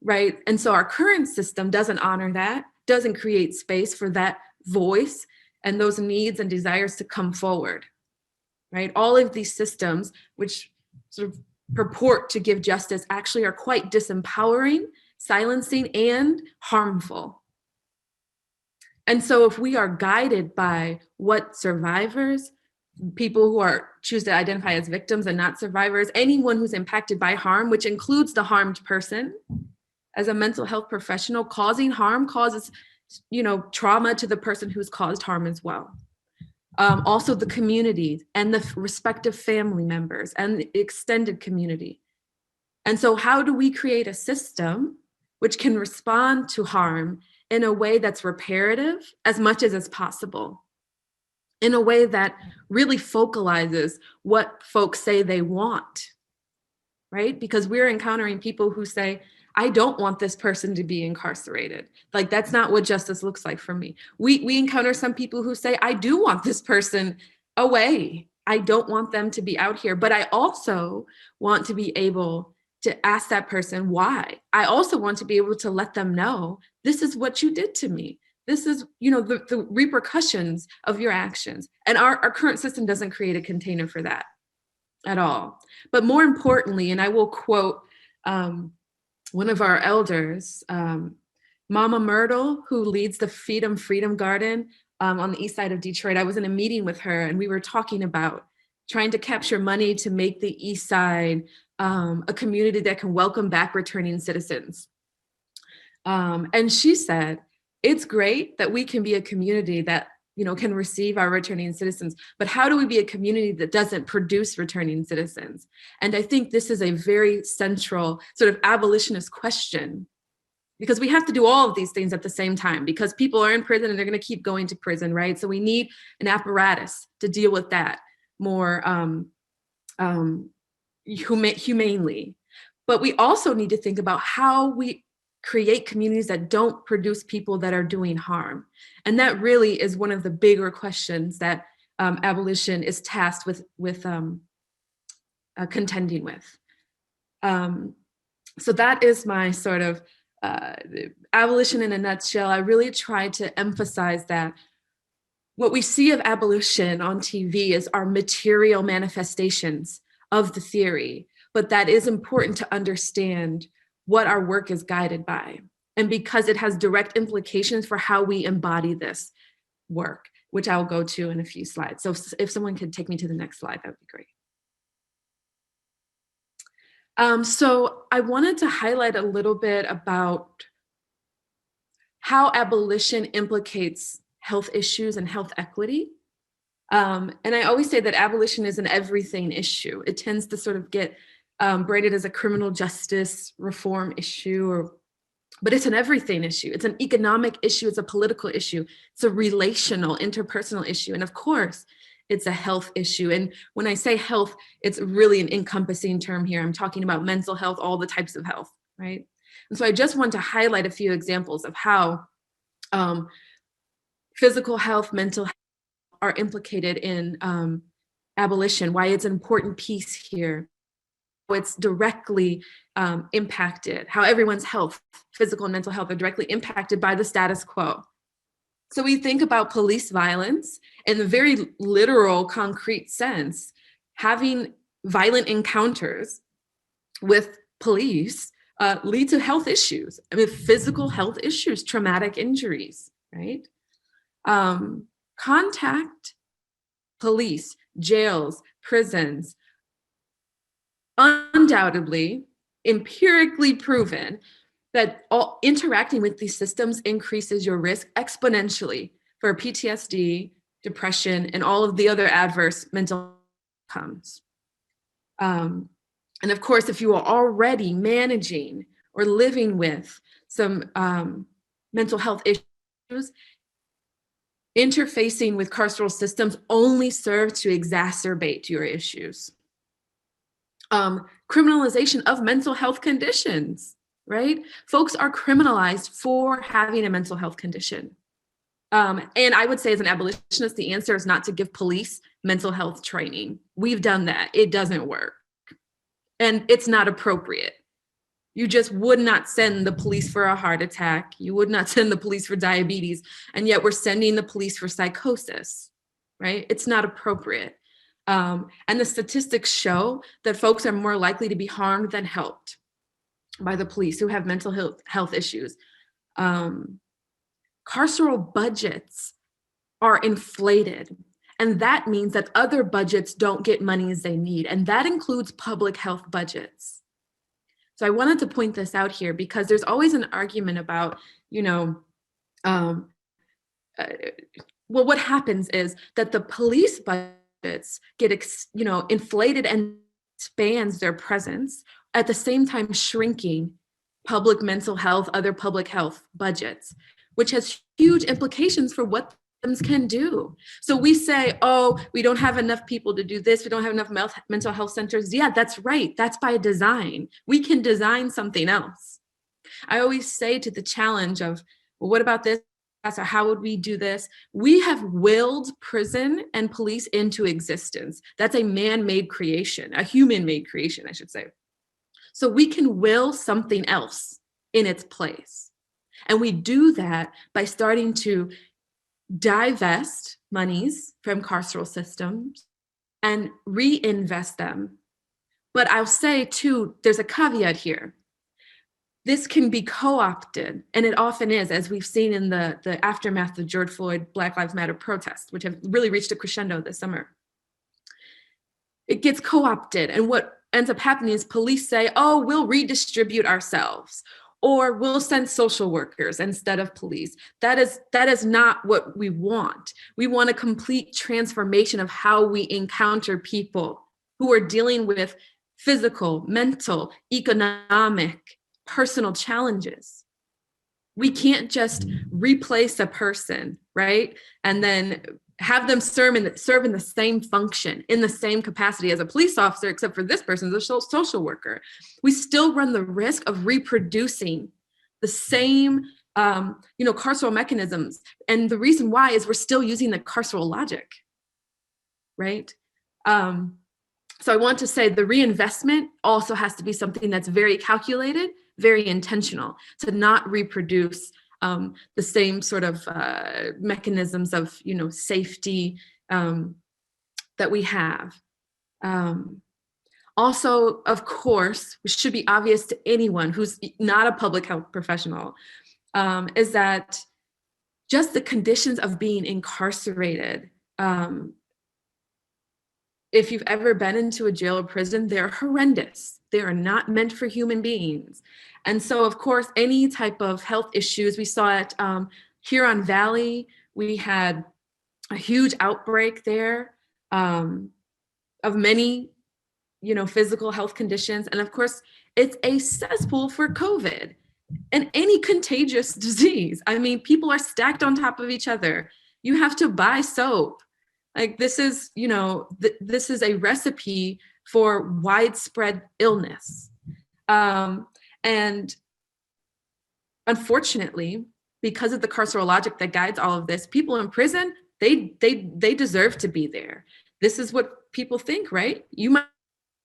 right? And so our current system doesn't honor that, doesn't create space for that voice and those needs and desires to come forward, right? All of these systems, which sort of purport to give justice, actually are quite disempowering, silencing, and harmful. And so if we are guided by what survivors, people who choose to identify as victims and not survivors, anyone who's impacted by harm, which includes the harmed person, as a mental health professional, causing harm causes, you know, trauma to the person who's caused harm as well. Also the community and the respective family members and the extended community. And so how do we create a system which can respond to harm in a way that's reparative as much as possible, in a way that really focalizes what folks say they want, right? Because we're encountering people who say, I don't want this person to be incarcerated. Like, that's not what justice looks like for me. We encounter some people who say, I do want this person away. I don't want them to be out here, but I also want to be able to ask that person why. I also want to be able to let them know, this is what you did to me. This is, you know, the repercussions of your actions. And our current system doesn't create a container for that at all. But more importantly, and I will quote one of our elders, Mama Myrtle, who leads the Freedom Garden on the east side of Detroit. I was in a meeting with her and we were talking about trying to capture money to make the east side a community that can welcome back returning citizens. And she said, it's great that we can be a community that, you know, can receive our returning citizens, but how do we be a community that doesn't produce returning citizens? And I think this is a very central sort of abolitionist question, because we have to do all of these things at the same time, because people are in prison and they're going to keep going to prison, right? So we need an apparatus to deal with that more humanely. But we also need to think about how we create communities that don't produce people that are doing harm. And that really is one of the bigger questions that abolition is tasked with contending with. So that is my sort of abolition in a nutshell. I really try to emphasize that what we see of abolition on TV is our material manifestations of the theory, but that is important to understand what our work is guided by, and because it has direct implications for how we embody this work, which I'll go to in a few slides. So if someone could take me to the next slide, that would be great. So I wanted to highlight a little bit about how abolition implicates health issues and health equity. And I always say that abolition is an everything issue. It tends to sort of get branded as a criminal justice reform issue, but it's an everything issue. It's an economic issue. It's a political issue. It's a relational, interpersonal issue. And of course, it's a health issue. And when I say health, it's really an encompassing term here. I'm talking about mental health, all the types of health, right? And so I just want to highlight a few examples of how physical health, mental health are implicated in abolition, why it's an important piece here. It's directly impacted, how everyone's health, physical and mental health, are directly impacted by the status quo. So we think about police violence in the very literal, concrete sense. Having violent encounters with police lead to health issues. I mean, physical health issues, traumatic injuries, right? Contact police, jails, prisons, undoubtedly, empirically proven that interacting with these systems increases your risk exponentially for PTSD, depression, and all of the other adverse mental outcomes. And of course, if you are already managing or living with some mental health issues, interfacing with carceral systems only serve to exacerbate your issues. Criminalization of mental health conditions, right? Folks are criminalized for having a mental health condition. And I would say as an abolitionist, the answer is not to give police mental health training. We've done that. It doesn't work. And it's not appropriate. You just would not send the police for a heart attack. You would not send the police for diabetes. And yet we're sending the police for psychosis, right? It's not appropriate. And the statistics show that folks are more likely to be harmed than helped by the police who have mental health issues. Carceral budgets are inflated. And that means that other budgets don't get money as they need. And that includes public health budgets. So I wanted to point this out here because there's always an argument about, well, what happens is that the police budgets get, inflated and expands their presence at the same time shrinking public mental health, other public health budgets, which has huge implications for what can do. So we say, oh, we don't have enough people to do this. We don't have enough mental health centers. Yeah, that's right. That's by design. We can design something else. I always say to the challenge of, well, what about this? Or how would we do this? We have willed prison and police into existence. That's a man-made creation, a human-made creation, I should say. So we can will something else in its place. And we do that by starting to divest monies from carceral systems and reinvest them. But I'll say too, there's a caveat here. This can be co-opted, and it often is, as we've seen in the aftermath of the George Floyd Black Lives Matter protests, which have really reached a crescendo this summer. It gets co-opted, and what ends up happening is police say, oh, we'll redistribute ourselves, or we'll send social workers instead of police. That is not what we want. We want a complete transformation of how we encounter people who are dealing with physical, mental, economic, personal challenges. We can't just replace a person, right? And then have them serve in the same function, in the same capacity as a police officer, except for this person is a social worker. We still run the risk of reproducing the same, carceral mechanisms. And the reason why is we're still using the carceral logic, right? So I want to say the reinvestment also has to be something that's very calculated, very intentional, to not reproduce the same sort of mechanisms of, safety that we have. Also, of course, which should be obvious to anyone who's not a public health professional, is that just the conditions of being incarcerated, if you've ever been into a jail or prison, they're horrendous. They are not meant for human beings. And so, of course, any type of health issues, we saw it Huron Valley, we had a huge outbreak there of many, physical health conditions. And of course, it's a cesspool for COVID and any contagious disease. I mean, people are stacked on top of each other. You have to buy soap. Like this is, this is a recipe for widespread illness. And unfortunately, because of the carceral logic that guides all of this, people in prison, they deserve to be there. This is what people think, right? You might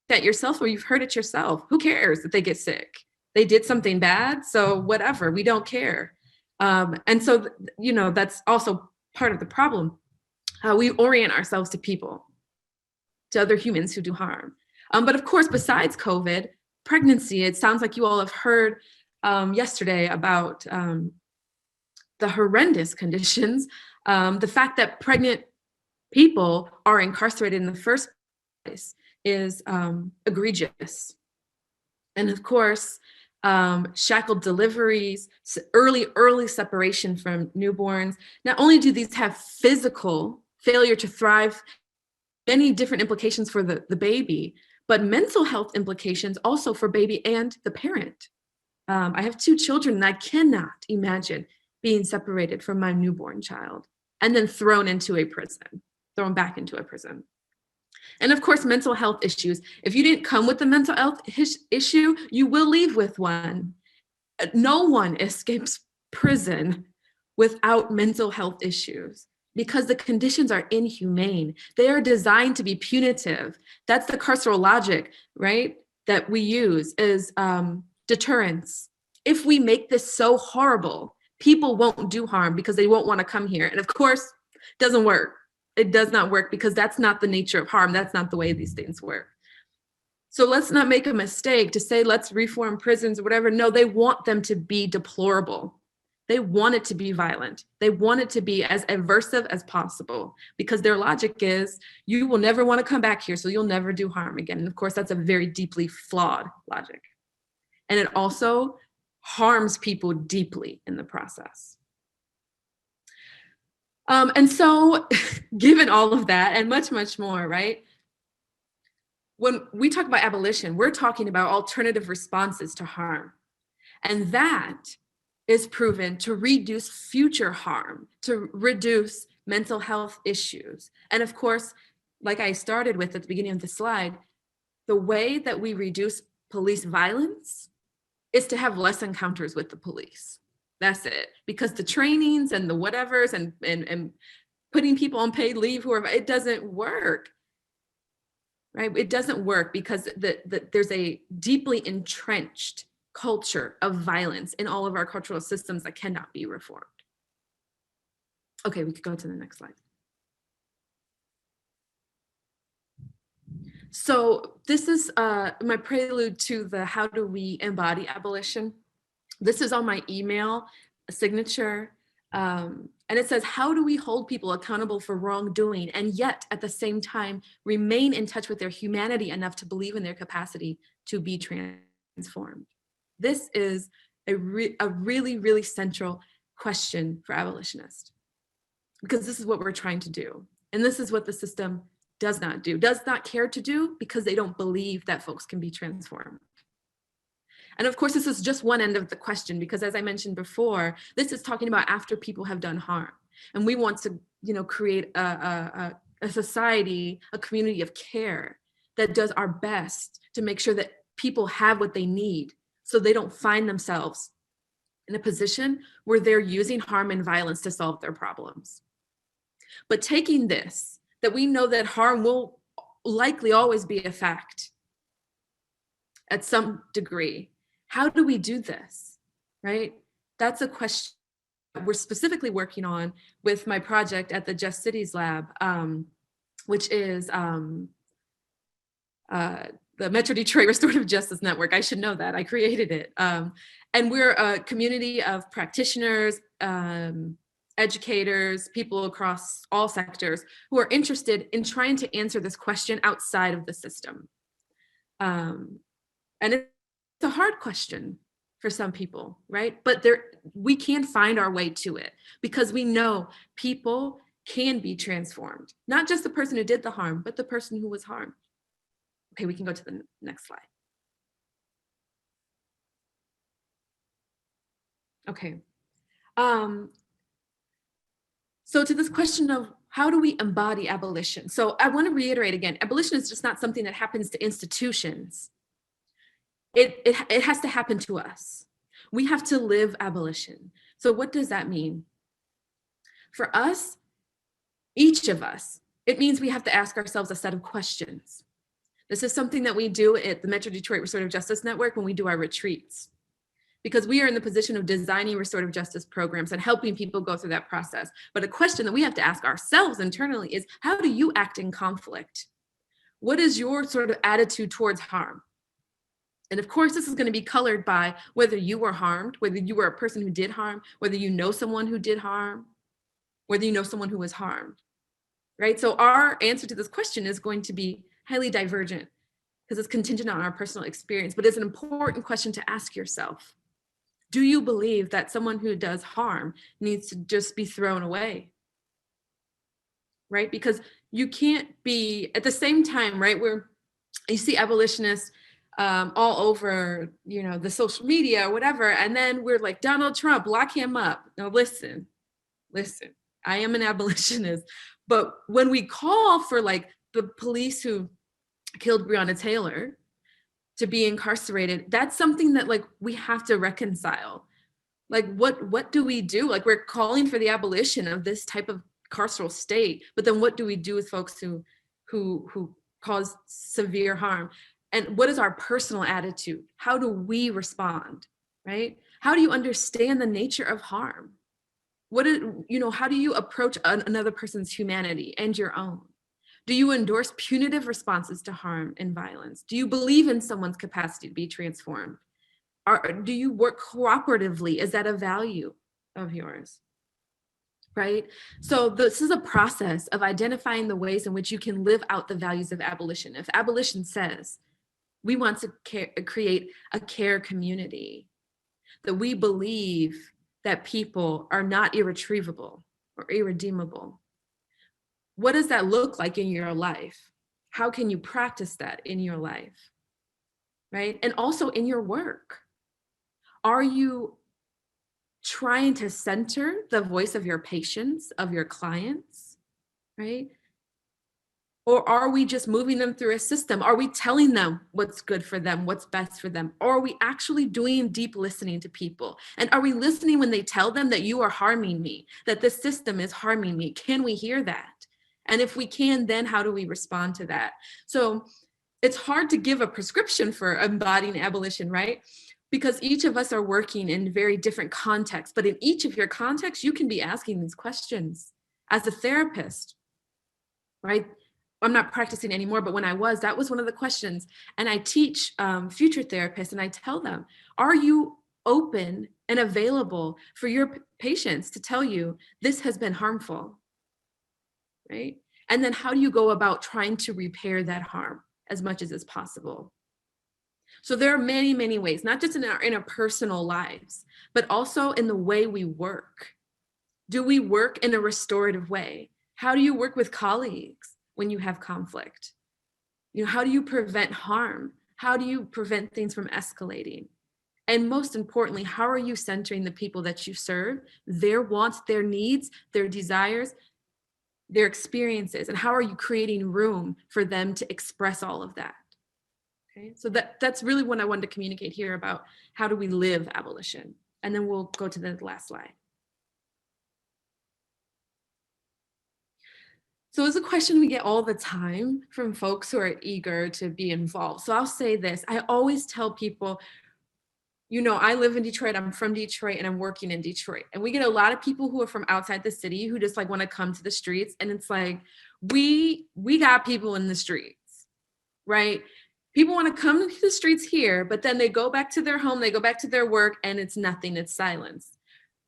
that yourself or you've heard it yourself. Who cares that they get sick? They did something bad, so whatever, we don't care. And so, that's also part of the problem. How we orient ourselves to people, to other humans who do harm. But of course, besides COVID, pregnancy, it sounds like you all have heard yesterday about the horrendous conditions, the fact that pregnant people are incarcerated in the first place is egregious. And of course, shackled deliveries, early separation from newborns. Not only do these have physical failure to thrive, many different implications for the baby, but mental health implications also for baby and the parent. I have 2 children and I cannot imagine being separated from my newborn child and then thrown back into a prison. And of course, mental health issues. If you didn't come with a mental health issue, you will leave with one. No one escapes prison without mental health issues because the conditions are inhumane. They are designed to be punitive. That's the carceral logic, right? That we use is deterrence. If we make this so horrible, people won't do harm because they won't want to come here. And of course, it doesn't work. It does not work because that's not the nature of harm. That's not the way these things work. So let's not make a mistake to say, let's reform prisons or whatever. No, they want them to be deplorable. They want it to be violent. They want it to be as aversive as possible because their logic is you will never want to come back here, so you'll never do harm again. And of course, that's a very deeply flawed logic. And it also harms people deeply in the process. And so given all of that and much, much more, right? When we talk about abolition, we're talking about alternative responses to harm. And that is proven to reduce future harm, to reduce mental health issues. And of course, like I started with at the beginning of the slide, the way that we reduce police violence is to have less encounters with the police. That's it. Because the trainings and the whatevers and putting people on paid leave, whoever, it doesn't work. Right? It doesn't work because there's a deeply entrenched culture of violence in all of our cultural systems that cannot be reformed. Okay, we could go to the next slide. So this is my prelude to the how do we embody abolition. This is on my email signature. And it says, how do we hold people accountable for wrongdoing and yet at the same time remain in touch with their humanity enough to believe in their capacity to be transformed? This is a really, really central question for abolitionists because this is what we're trying to do. And this is what the system does not do, does not care to do because they don't believe that folks can be transformed. And of course, this is just one end of the question, because as I mentioned before, this is talking about after people have done harm. And we want to, create a society, a community of care that does our best to make sure that people have what they need so they don't find themselves in a position where they're using harm and violence to solve their problems. But taking this, that we know that harm will likely always be a fact at some degree. How do we do this, right? That's a question we're specifically working on with my project at the Just Cities Lab, which is the Metro Detroit Restorative Justice Network. I should know that, I created it. And we're a community of practitioners, educators, people across all sectors who are interested in trying to answer this question outside of the system. And it's a hard question for some people, right? But we can find our way to it because we know people can be transformed. Not just the person who did the harm, but the person who was harmed. Okay, we can go to the next slide. Okay. So to this question of how do we embody abolition? So I want to reiterate again, abolition is just not something that happens to institutions. It has to happen to us. We have to live abolition. So what does that mean? For us, each of us, it means we have to ask ourselves a set of questions. This is something that we do at the Metro Detroit Restorative Justice Network when we do our retreats, because we are in the position of designing restorative justice programs and helping people go through that process. But a question that we have to ask ourselves internally is, how do you act in conflict? What is your sort of attitude towards harm? And of course, this is going to be colored by whether you were harmed, whether you were a person who did harm, whether you know someone who did harm, whether you know someone who was harmed, right? So our answer to this question is going to be highly divergent because it's contingent on our personal experience, but it's an important question to ask yourself. Do you believe that someone who does harm needs to just be thrown away? Right? Because you can't be at the same time, right? you see abolitionists all over, you know, the social media or whatever. And then we're like, Donald Trump, lock him up. Now listen, I am an abolitionist. But when we call for like the police who killed Breonna Taylor to be incarcerated, that's something that like we have to reconcile. Like what do we do? Like we're calling for the abolition of this type of carceral state, but then what do we do with folks who cause severe harm? And what is our personal attitude? How do we respond, right? How do you understand the nature of harm? How do you approach another person's humanity and your own? Do you endorse punitive responses to harm and violence? Do you believe in someone's capacity to be transformed? Do you work cooperatively? Is that a value of yours? Right? So this is a process of identifying the ways in which you can live out the values of abolition. If abolition says we want to create a care community, that we believe that people are not irretrievable or irredeemable, what does that look like in your life? How can you practice that in your life, right? And also in your work. Are you trying to center the voice of your patients, of your clients, right? Or are we just moving them through a system? Are we telling them what's good for them, what's best for them? Or are we actually doing deep listening to people? And are we listening when they tell them that you are harming me, that the system is harming me? Can we hear that? And if we can, then how do we respond to that? So it's hard to give a prescription for embodying abolition, right? Because each of us are working in very different contexts, but in each of your contexts, you can be asking these questions. As a therapist, right? I'm not practicing anymore, but when I was, that was one of the questions. And I teach future therapists and I tell them, are you open and available for your patients to tell you this has been harmful, right? And then how do you go about trying to repair that harm as much as is possible? So there are many, many ways, not just in our interpersonal lives, but also in the way we work. Do we work in a restorative way? How do you work with colleagues when you have conflict? You know, how do you prevent harm? How do you prevent things from escalating? And most importantly, how are you centering the people that you serve, their wants, their needs, their desires, their experiences, and how are you creating room for them to express all of that? Okay, so that's really what I wanted to communicate here about how do we live abolition. And then we'll go to the last slide. So it's a question we get all the time from folks who are eager to be involved. So I'll say this, I always tell people, you know, I live in Detroit, I'm from Detroit, and I'm working in Detroit. And we get a lot of people who are from outside the city who just like want to come to the streets. And it's like, we got people in the streets, right? People want to come to the streets here, but then they go back to their home, they go back to their work, and it's nothing, it's silence.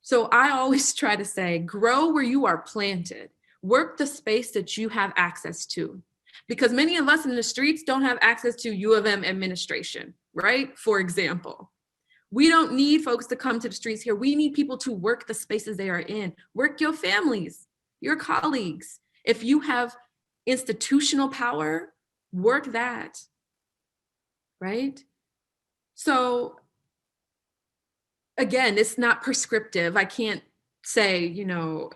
So I always try to say, grow where you are planted. Work the space that you have access to. Because many of us in the streets don't have access to U of M administration, right? For example. We don't need folks to come to the streets here. We need people to work the spaces they are in. Work your families, your colleagues. If you have institutional power, work that, right? So again, it's not prescriptive. I can't say, you know,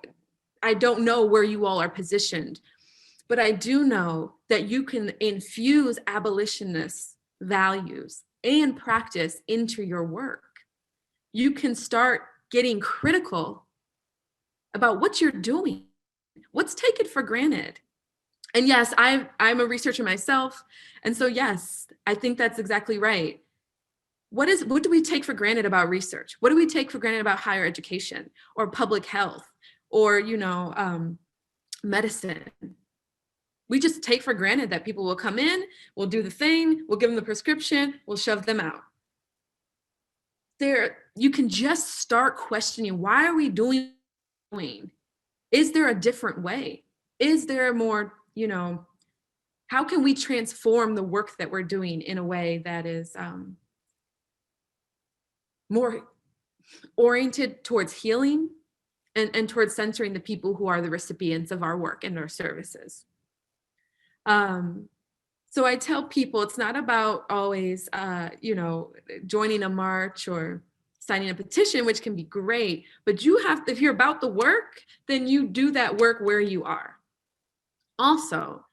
I don't know where you all are positioned, but I do know that you can infuse abolitionist values and practice into your work. You can start getting critical about what you're doing, what's taken for granted. And yes, I'm a researcher myself. And so yes, I think that's exactly right. What do we take for granted about research? What do we take for granted about higher education or public health or, you know, medicine? We just take for granted that people will come in, we'll do the thing, we'll give them the prescription, we'll shove them out. You can just start questioning, why are we doing? Is there a different way? Is there more, you know, how can we transform the work that we're doing in a way that is more oriented towards healing and towards centering the people who are the recipients of our work and our services? So I tell people it's not about always, joining a march or signing a petition, which can be great, but if you're about the work, then you do that work where you are. Also,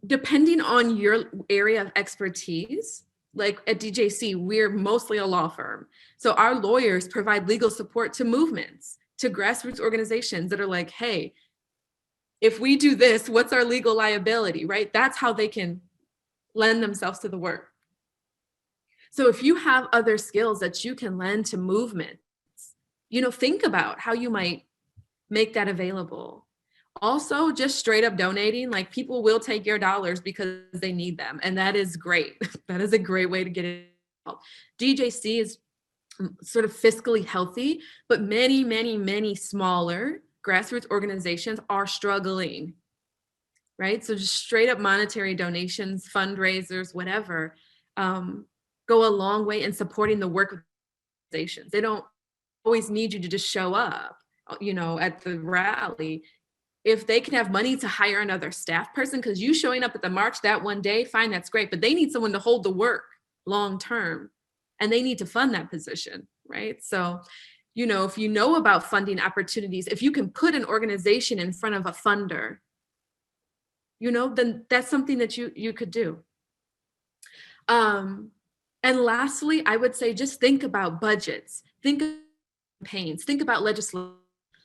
depending on your area of expertise, like at DJC, we're mostly a law firm. So our lawyers provide legal support to movements, to grassroots organizations that are like, hey, if we do this, what's our legal liability, right? That's how they can lend themselves to the work. So if you have other skills that you can lend to movements, think about how you might make that available. Also, just straight up donating, like people will take your dollars because they need them. And that is great. That is a great way to get involved. DJC is sort of fiscally healthy, but many, many, many smaller grassroots organizations are struggling, right? So just straight up monetary donations, fundraisers, whatever, go a long way in supporting the work of organizations. They don't always need you to just show up, at the rally. If they can have money to hire another staff person, because you showing up at the march that one day, fine, that's great, but they need someone to hold the work long-term, and they need to fund that position, right? So, if you know about funding opportunities, if you can put an organization in front of a funder, then that's something that you could do. And lastly, I would say just think about budgets, think of campaigns, think about legislation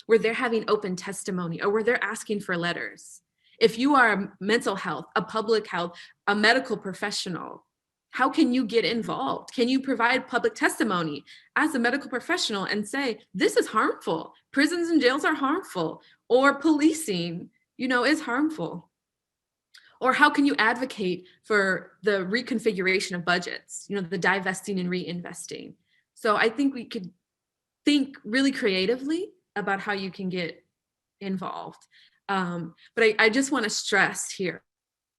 where they're having open testimony or where they're asking for letters. If you are a mental health, a public health, a medical professional, how can you get involved? Can you provide public testimony as a medical professional and say, this is harmful, prisons and jails are harmful, or policing, is harmful? Or how can you advocate for the reconfiguration of budgets, the divesting and reinvesting? So I think we could think really creatively about how you can get involved. But I just want to stress here,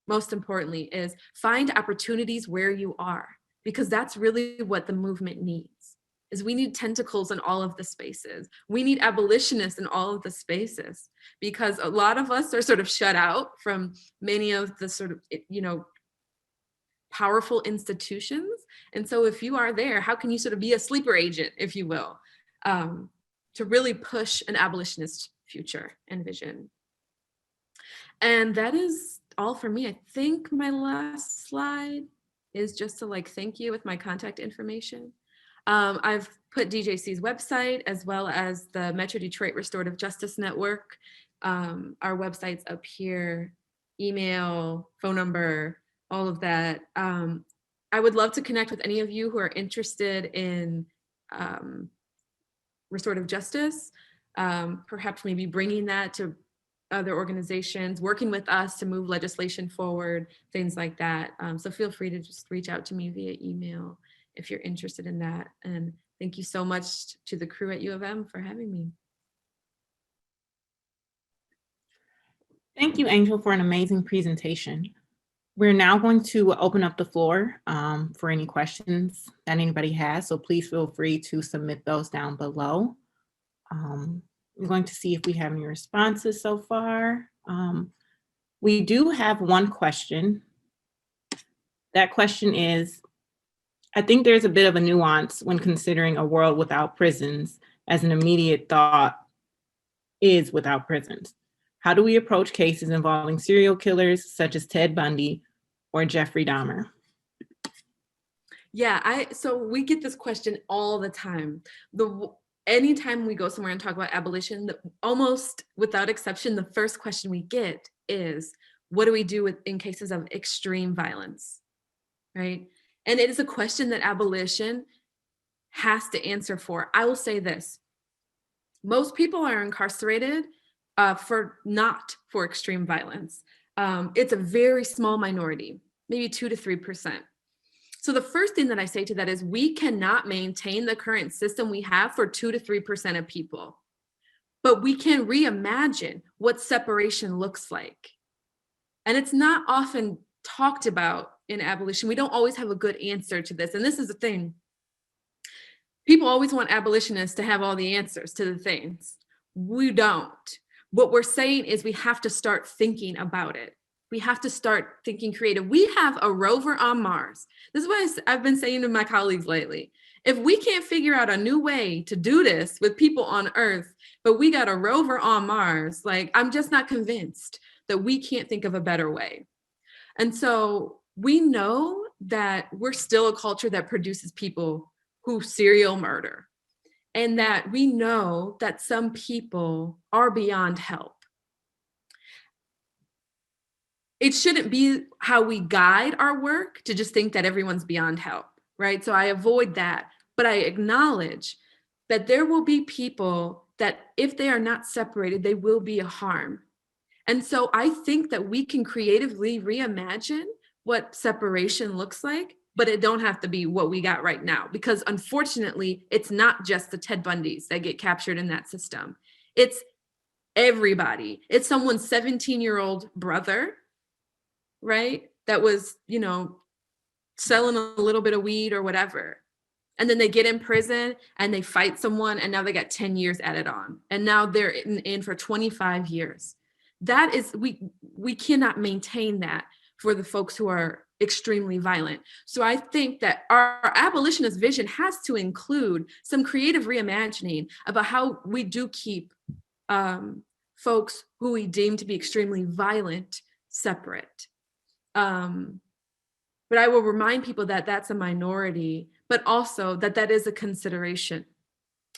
most importantly, is find opportunities where you are, because that's really what the movement needs. Is we need tentacles in all of the spaces. We need abolitionists in all of the spaces, because a lot of us are sort of shut out from many of the sort of, powerful institutions. And so if you are there, how can you sort of be a sleeper agent, if you will, to really push an abolitionist future and vision? And that is all for me. I think my last slide is just to thank you with my contact information. I've put DJC's website as well as the Metro Detroit Restorative Justice Network. Our website's up here, email, phone number, all of that. I would love to connect with any of you who are interested in restorative justice, perhaps maybe bringing that to other organizations, working with us to move legislation forward, things like that. So feel free to just reach out to me via email if you're interested in that. And thank you so much to the crew at U of M for having me. Thank you, Angel, for an amazing presentation. We're now going to open up the floor for any questions that anybody has. So please feel free to submit those down below. I'm going to see if we have any responses so far. We do have one question. That question is, I think there's a bit of a nuance when considering a world without prisons, as an immediate thought is without prisons. How do we approach cases involving serial killers such as Ted Bundy or Jeffrey Dahmer? Yeah, so we get this question all the time. Anytime we go somewhere and talk about abolition, almost without exception, the first question we get is, what do we do in cases of extreme violence, right? And it is a question that abolition has to answer for. I will say this, most people are incarcerated not for extreme violence. It's a very small minority, maybe 2 to 3%. So the first thing that I say to that is we cannot maintain the current system we have for 2 to 3% of people, but we can reimagine what separation looks like. And it's not often talked about in abolition. We don't always have a good answer to this. And this is the thing. People always want abolitionists to have all the answers to the things. We don't. What we're saying is we have to start thinking about it. We have to start thinking creative. We have a rover on Mars. This is what I've been saying to my colleagues lately. If we can't figure out a new way to do this with people on Earth, but we got a rover on Mars, like, I'm just not convinced that we can't think of a better way. And so we know that we're still a culture that produces people who serial murder, and that we know that some people are beyond help. It shouldn't be how we guide our work to just think that everyone's beyond help, right? So I avoid that, but I acknowledge that there will be people that if they are not separated, they will be a harm. And so I think that we can creatively reimagine what separation looks like, but it don't have to be what we got right now, because unfortunately, it's not just the Ted Bundys that get captured in that system. It's everybody. It's someone's 17-year-old brother, right? That was, you know, selling a little bit of weed or whatever. And then they get in prison and they fight someone, and now they got 10 years added on. And now they're in for 25 years. That is, we cannot maintain that for the folks who are extremely violent. So I think that our abolitionist vision has to include some creative reimagining about how we do keep folks who we deem to be extremely violent separate. But I will remind people that that's a minority, but also that that is a consideration.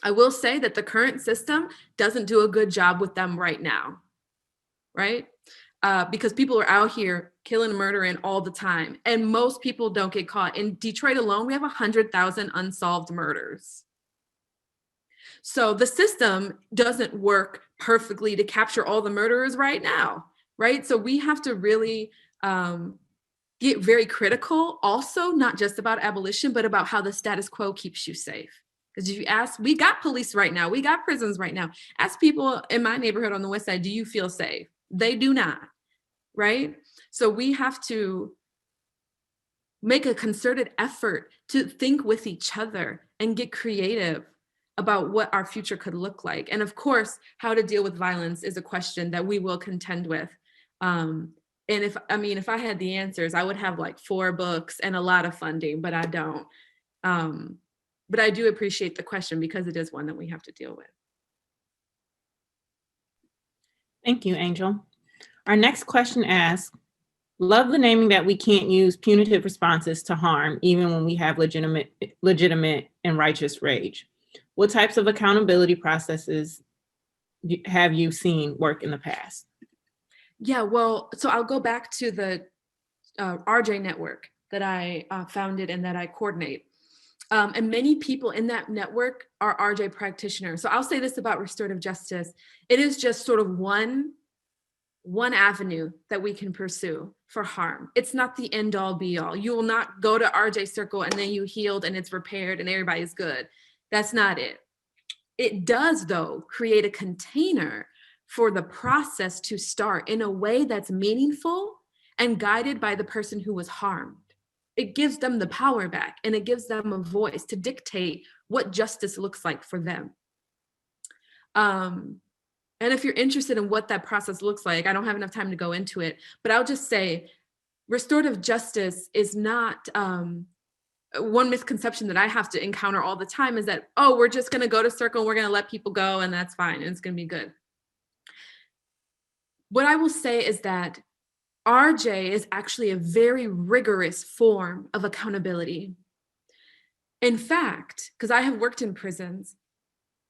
I will say that the current system doesn't do a good job with them right now, right? Because people are out here killing and murdering all the time, and most people don't get caught. In Detroit alone, we have 100,000 unsolved murders. So the system doesn't work perfectly to capture all the murderers right now, right? So we have to really get very critical also, not just about abolition, but about how the status quo keeps you safe. Because if you ask, we got police right now, we got prisons right now. Ask people in my neighborhood on the West Side, do you feel safe? They do not, right? So we have to make a concerted effort to think with each other and get creative about what our future could look like. And of course, how to deal with violence is a question that we will contend with. And if I had the answers, I would have like 4 books and a lot of funding, but I don't. But I do appreciate the question because it is one that we have to deal with. Thank you, Angel. Our next question asks, love the naming that we can't use punitive responses to harm, even when we have legitimate and righteous rage. What types of accountability processes have you seen work in the past? Yeah, well, so I'll go back to the RJ network that I founded and that I coordinate. And many people in that network are RJ practitioners. So I'll say this about restorative justice. It is just sort of one avenue that we can pursue for harm. It's not the end all be all. You will not go to RJ Circle and then you healed and it's repaired and everybody's good. That's not it. It does, though, create a container for the process to start in a way that's meaningful and guided by the person who was harmed. It gives them the power back and it gives them a voice to dictate what justice looks like for them. And if you're interested in what that process looks like, I don't have enough time to go into it, but I'll just say restorative justice is not, one misconception that I have to encounter all the time is that, oh, we're just gonna go to Circle and we're gonna let people go and that's fine and it's gonna be good. What I will say is that RJ is actually a very rigorous form of accountability. In fact, because I have worked in prisons,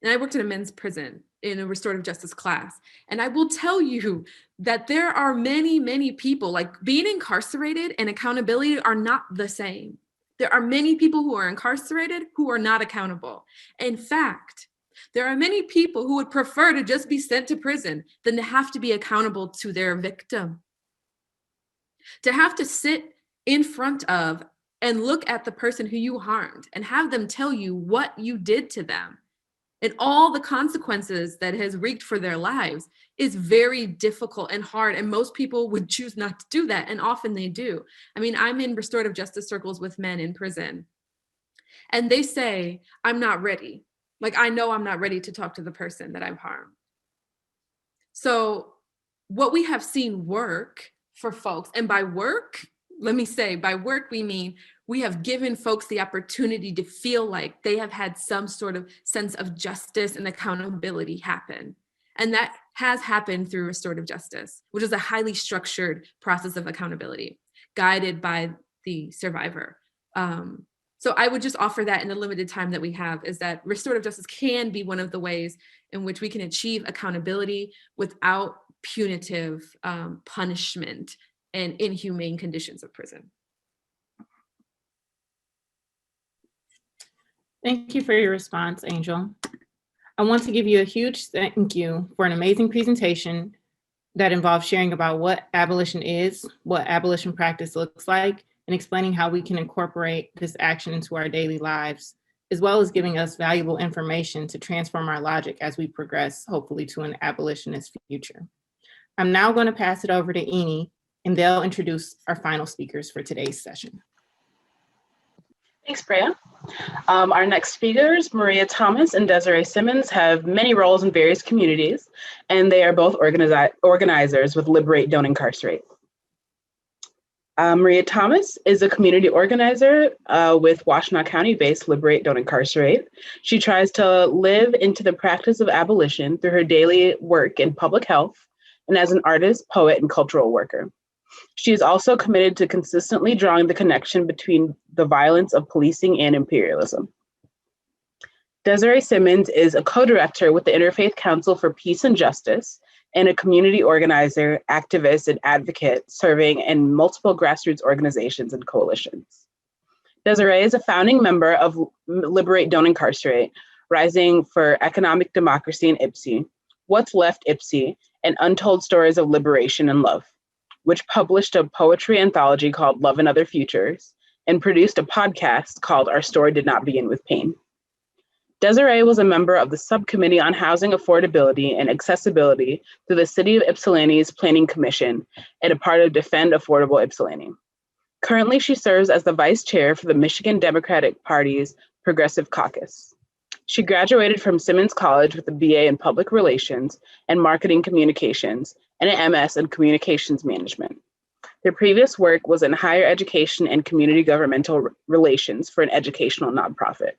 and I worked in a men's prison in a restorative justice class, and I will tell you that there are many, many people, like being incarcerated and accountability are not the same. There are many people who are incarcerated who are not accountable. In fact, there are many people who would prefer to just be sent to prison than to have to be accountable to their victim. To have to sit in front of and look at the person who you harmed and have them tell you what you did to them and all the consequences that has wreaked for their lives is very difficult and hard. And most people would choose not to do that. And often they do. I mean, I'm in restorative justice circles with men in prison. And they say, I'm not ready. Like, I know I'm not ready to talk to the person that I've harmed. So what we have seen work for folks. And by work, let me say, by work, we mean we have given folks the opportunity to feel like they have had some sort of sense of justice and accountability happen. And that has happened through restorative justice, which is a highly structured process of accountability, guided by the survivor. So I would just offer that in the limited time that we have, is that restorative justice can be one of the ways in which we can achieve accountability without punitive punishment and inhumane conditions of prison. Thank you for your response, Angel. I want to give you a huge thank you for an amazing presentation that involves sharing about what abolition is, what abolition practice looks like, and explaining how we can incorporate this action into our daily lives, as well as giving us valuable information to transform our logic as we progress, hopefully, to an abolitionist future. I'm now going to pass it over to Eni, and they'll introduce our final speakers for today's session. Thanks, Brea. Our next speakers, Maria Thomas and Desiree Simmons, have many roles in various communities, and they are both organizers with Liberate, Don't Incarcerate. Maria Thomas is a community organizer with Washtenaw County-based Liberate, Don't Incarcerate. She tries to live into the practice of abolition through her daily work in public health and as an artist, poet, and cultural worker. She is also committed to consistently drawing the connection between the violence of policing and imperialism. Desiree Simmons is a co-director with the Interfaith Council for Peace and Justice and a community organizer, activist, and advocate serving in multiple grassroots organizations and coalitions. Desiree is a founding member of Liberate, Don't Incarcerate, Rising for Economic Democracy in IPSI, What's Left IPSI, and Untold Stories of Liberation and Love, which published a poetry anthology called Love and Other Futures, and produced a podcast called Our Story Did Not Begin with Pain. Desiree was a member of the Subcommittee on Housing Affordability and Accessibility to the City of Ypsilanti's Planning Commission and a part of Defend Affordable Ypsilanti. Currently, she serves as the vice chair for the Michigan Democratic Party's Progressive Caucus. She graduated from Simmons College with a BA in Public Relations and Marketing Communications and an MS in Communications Management. Their previous work was in higher education and community governmental relations for an educational nonprofit.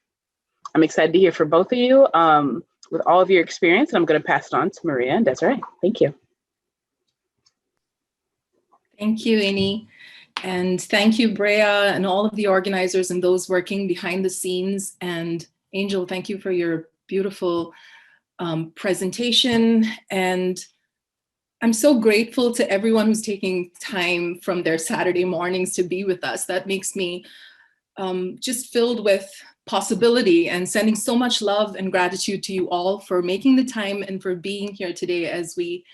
I'm excited to hear from both of you with all of your experience, and I'm going to pass it on to Maria and Desiree. Thank you. Thank you, Eni. And thank you, Brea, and all of the organizers and those working behind the scenes. And Angel, thank you for your beautiful presentation. And I'm so grateful to everyone who's taking time from their Saturday mornings to be with us. That makes me just filled with possibility, and sending so much love and gratitude to you all for making the time and for being here today as we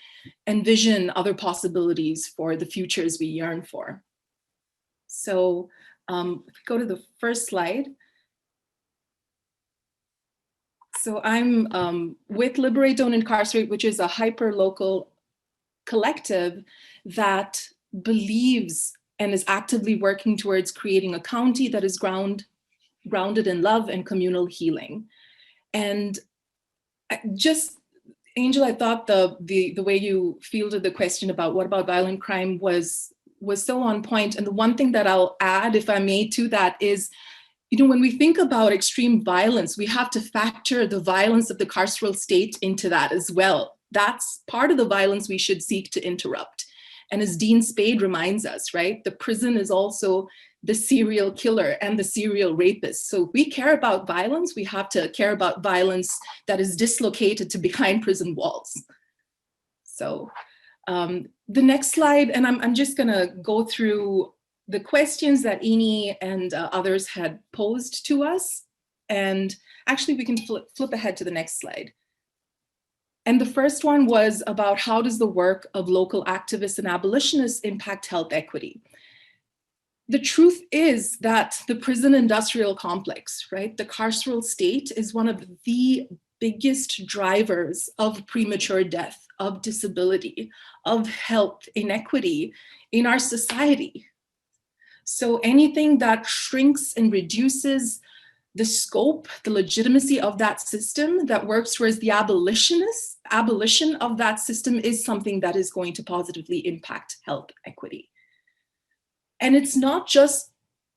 envision other possibilities for the futures we yearn for. So go to the first slide. So I'm with Liberate, Don't Incarcerate, which is a hyper-local collective that believes and is actively working towards creating a county that is grounded in love and communal healing. And just, Angel, I thought the way you fielded the question about what about violent crime was so on point. And the one thing that I'll add, if I may, to that is, you know, when we think about extreme violence, we have to factor the violence of the carceral state into that as well. That's part of the violence we should seek to interrupt. And as Dean Spade reminds us, right, the prison is also the serial killer and the serial rapist. So if we care about violence, we have to care about violence that is dislocated to behind prison walls. So the next slide, and I'm just gonna go through the questions that Eni and others had posed to us. And actually we can flip ahead to the next slide. And the first one was about how does the work of local activists and abolitionists impact health equity? The truth is that the prison industrial complex, right? The carceral state is one of the biggest drivers of premature death, of disability, of health inequity in our society. So anything that shrinks and reduces the scope, the legitimacy of that system that works towards the abolition of that system is something that is going to positively impact health equity. And it's not just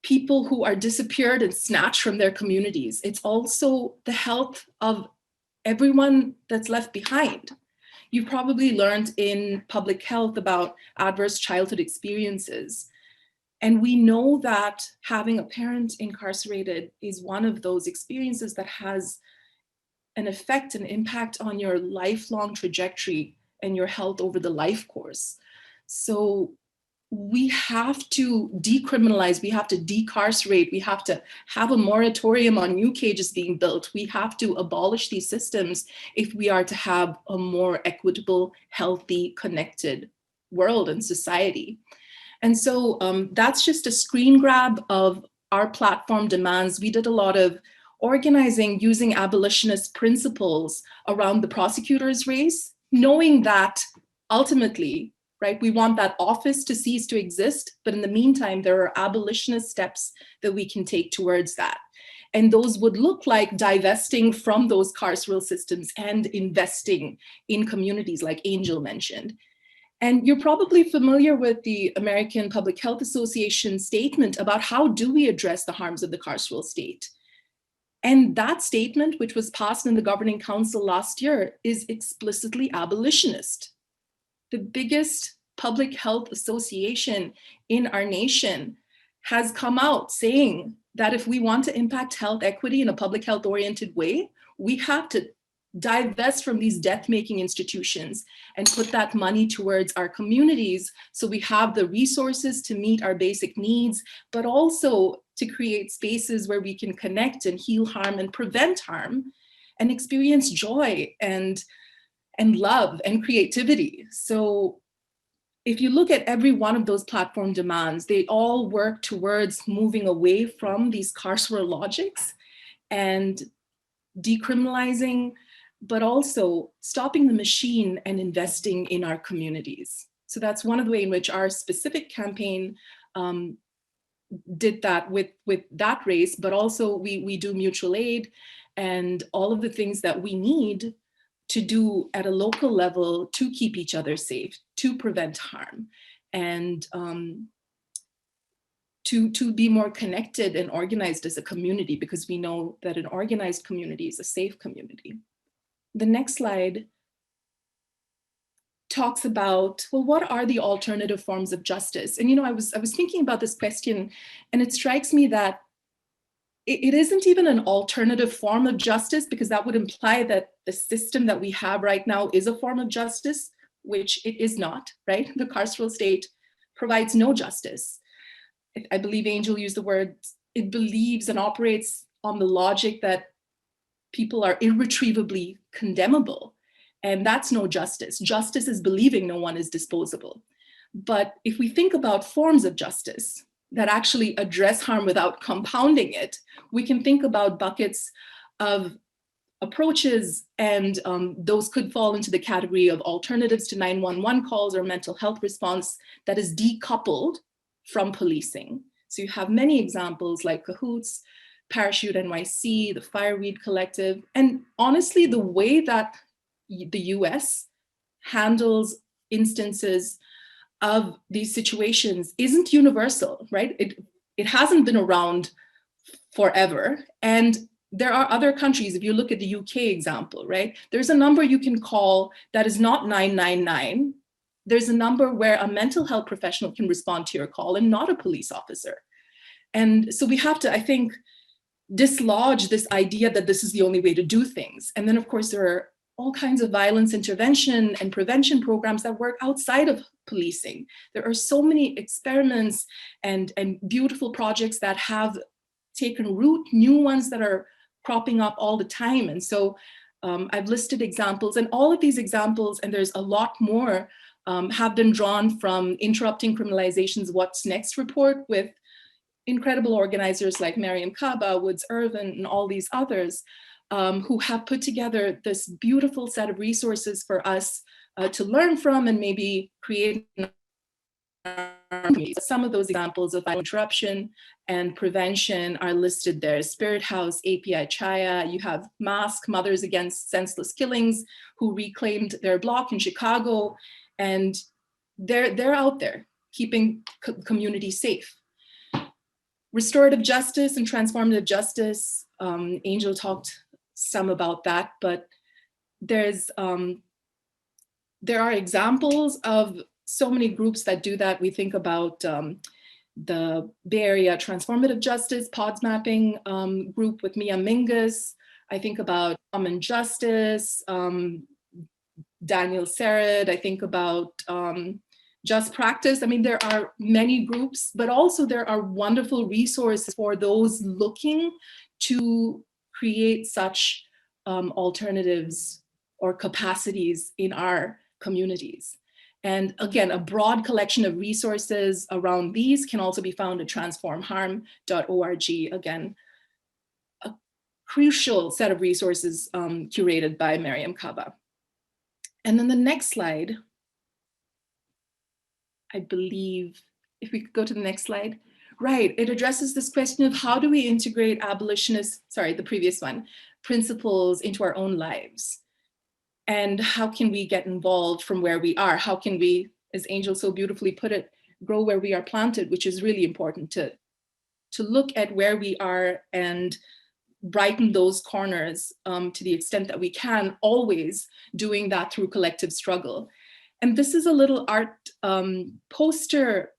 people who are disappeared and snatched from their communities. It's also the health of everyone that's left behind. You probably learned in public health about adverse childhood experiences. And we know that having a parent incarcerated is one of those experiences that has an effect, an impact on your lifelong trajectory and your health over the life course. So we have to decriminalize, we have to decarcerate, we have to have a moratorium on new cages being built. We have to abolish these systems if we are to have a more equitable, healthy, connected world and society. And so that's just a screen grab of our platform demands. We did a lot of organizing using abolitionist principles around the prosecutor's race, knowing that ultimately, right, we want that office to cease to exist, but in the meantime, there are abolitionist steps that we can take towards that. And those would look like divesting from those carceral systems and investing in communities like Angel mentioned. And you're probably familiar with the American Public Health Association statement about how do we address the harms of the carceral state. And that statement, which was passed in the Governing Council last year, is explicitly abolitionist. The biggest public health association in our nation has come out saying that if we want to impact health equity in a public health oriented way, we have to divest from these death-making institutions and put that money towards our communities so we have the resources to meet our basic needs, but also to create spaces where we can connect and heal harm and prevent harm and experience joy and love and creativity. So if you look at every one of those platform demands, they all work towards moving away from these carceral logics and decriminalizing, but also stopping the machine and investing in our communities. So that's one of the ways in which our specific campaign did that with that race, but also we do mutual aid and all of the things that we need to do at a local level to keep each other safe, to prevent harm, and to be more connected and organized as a community, because we know that an organized community is a safe community. The next slide talks about, well, what are the alternative forms of justice? And I was thinking about this question, and it strikes me that it isn't even an alternative form of justice, because that would imply that the system that we have right now is a form of justice, which it is not, right? The carceral state provides no justice. I believe Angel used the word, it believes and operates on the logic that people are irretrievably condemnable, and that's no justice. Justice is believing no one is disposable. But if we think about forms of justice that actually address harm without compounding it, we can think about buckets of approaches, and those could fall into the category of alternatives to 911 calls or mental health response that is decoupled from policing. So you have many examples like Cahoots, Parachute NYC, the Fireweed Collective, and honestly, the way that the US handles instances of these situations isn't universal, right? It hasn't been around forever. And there are other countries, if you look at the UK example, right? There's a number you can call that is not 999. There's a number where a mental health professional can respond to your call and not a police officer. And so we have to, I think, dislodge this idea that this is the only way to do things. And then of course, there are all kinds of violence intervention and prevention programs that work outside of policing. There are so many experiments and beautiful projects that have taken root, new ones that are cropping up all the time. And so I've listed examples, and all of these examples, and there's a lot more, have been drawn from Interrupting Criminalization's What's Next report with incredible organizers like Mariam Kaba, Woods Irvin, and all these others who have put together this beautiful set of resources for us to learn from and maybe create Some of those examples of interruption and prevention are listed there. Spirit House, API Chaya, you have Mask, Mothers Against Senseless Killings, who reclaimed their block in Chicago, and they're out there keeping communities safe. Restorative justice and transformative justice, Angel talked some about that, but there are examples of so many groups that do that. We think about the Bay Area Transformative Justice Pods Mapping group with Mia Mingus. I think about Common Justice, Daniel Serad. I think about Just Practice. I mean, there are many groups, but also there are wonderful resources for those looking to create such alternatives or capacities in our communities. And again, a broad collection of resources around these can also be found at transformharm.org. Again, a crucial set of resources curated by Mariame Kaba. And then the next slide, I believe, if we could go to the next slide. Right, it addresses this question of how do we integrate abolitionist, sorry, the previous one, principles into our own lives? And how can we get involved from where we are? How can we, as Angel so beautifully put it, grow where we are planted, which is really important to look at where we are and brighten those corners to the extent that we can, always doing that through collective struggle. And this is a little art poster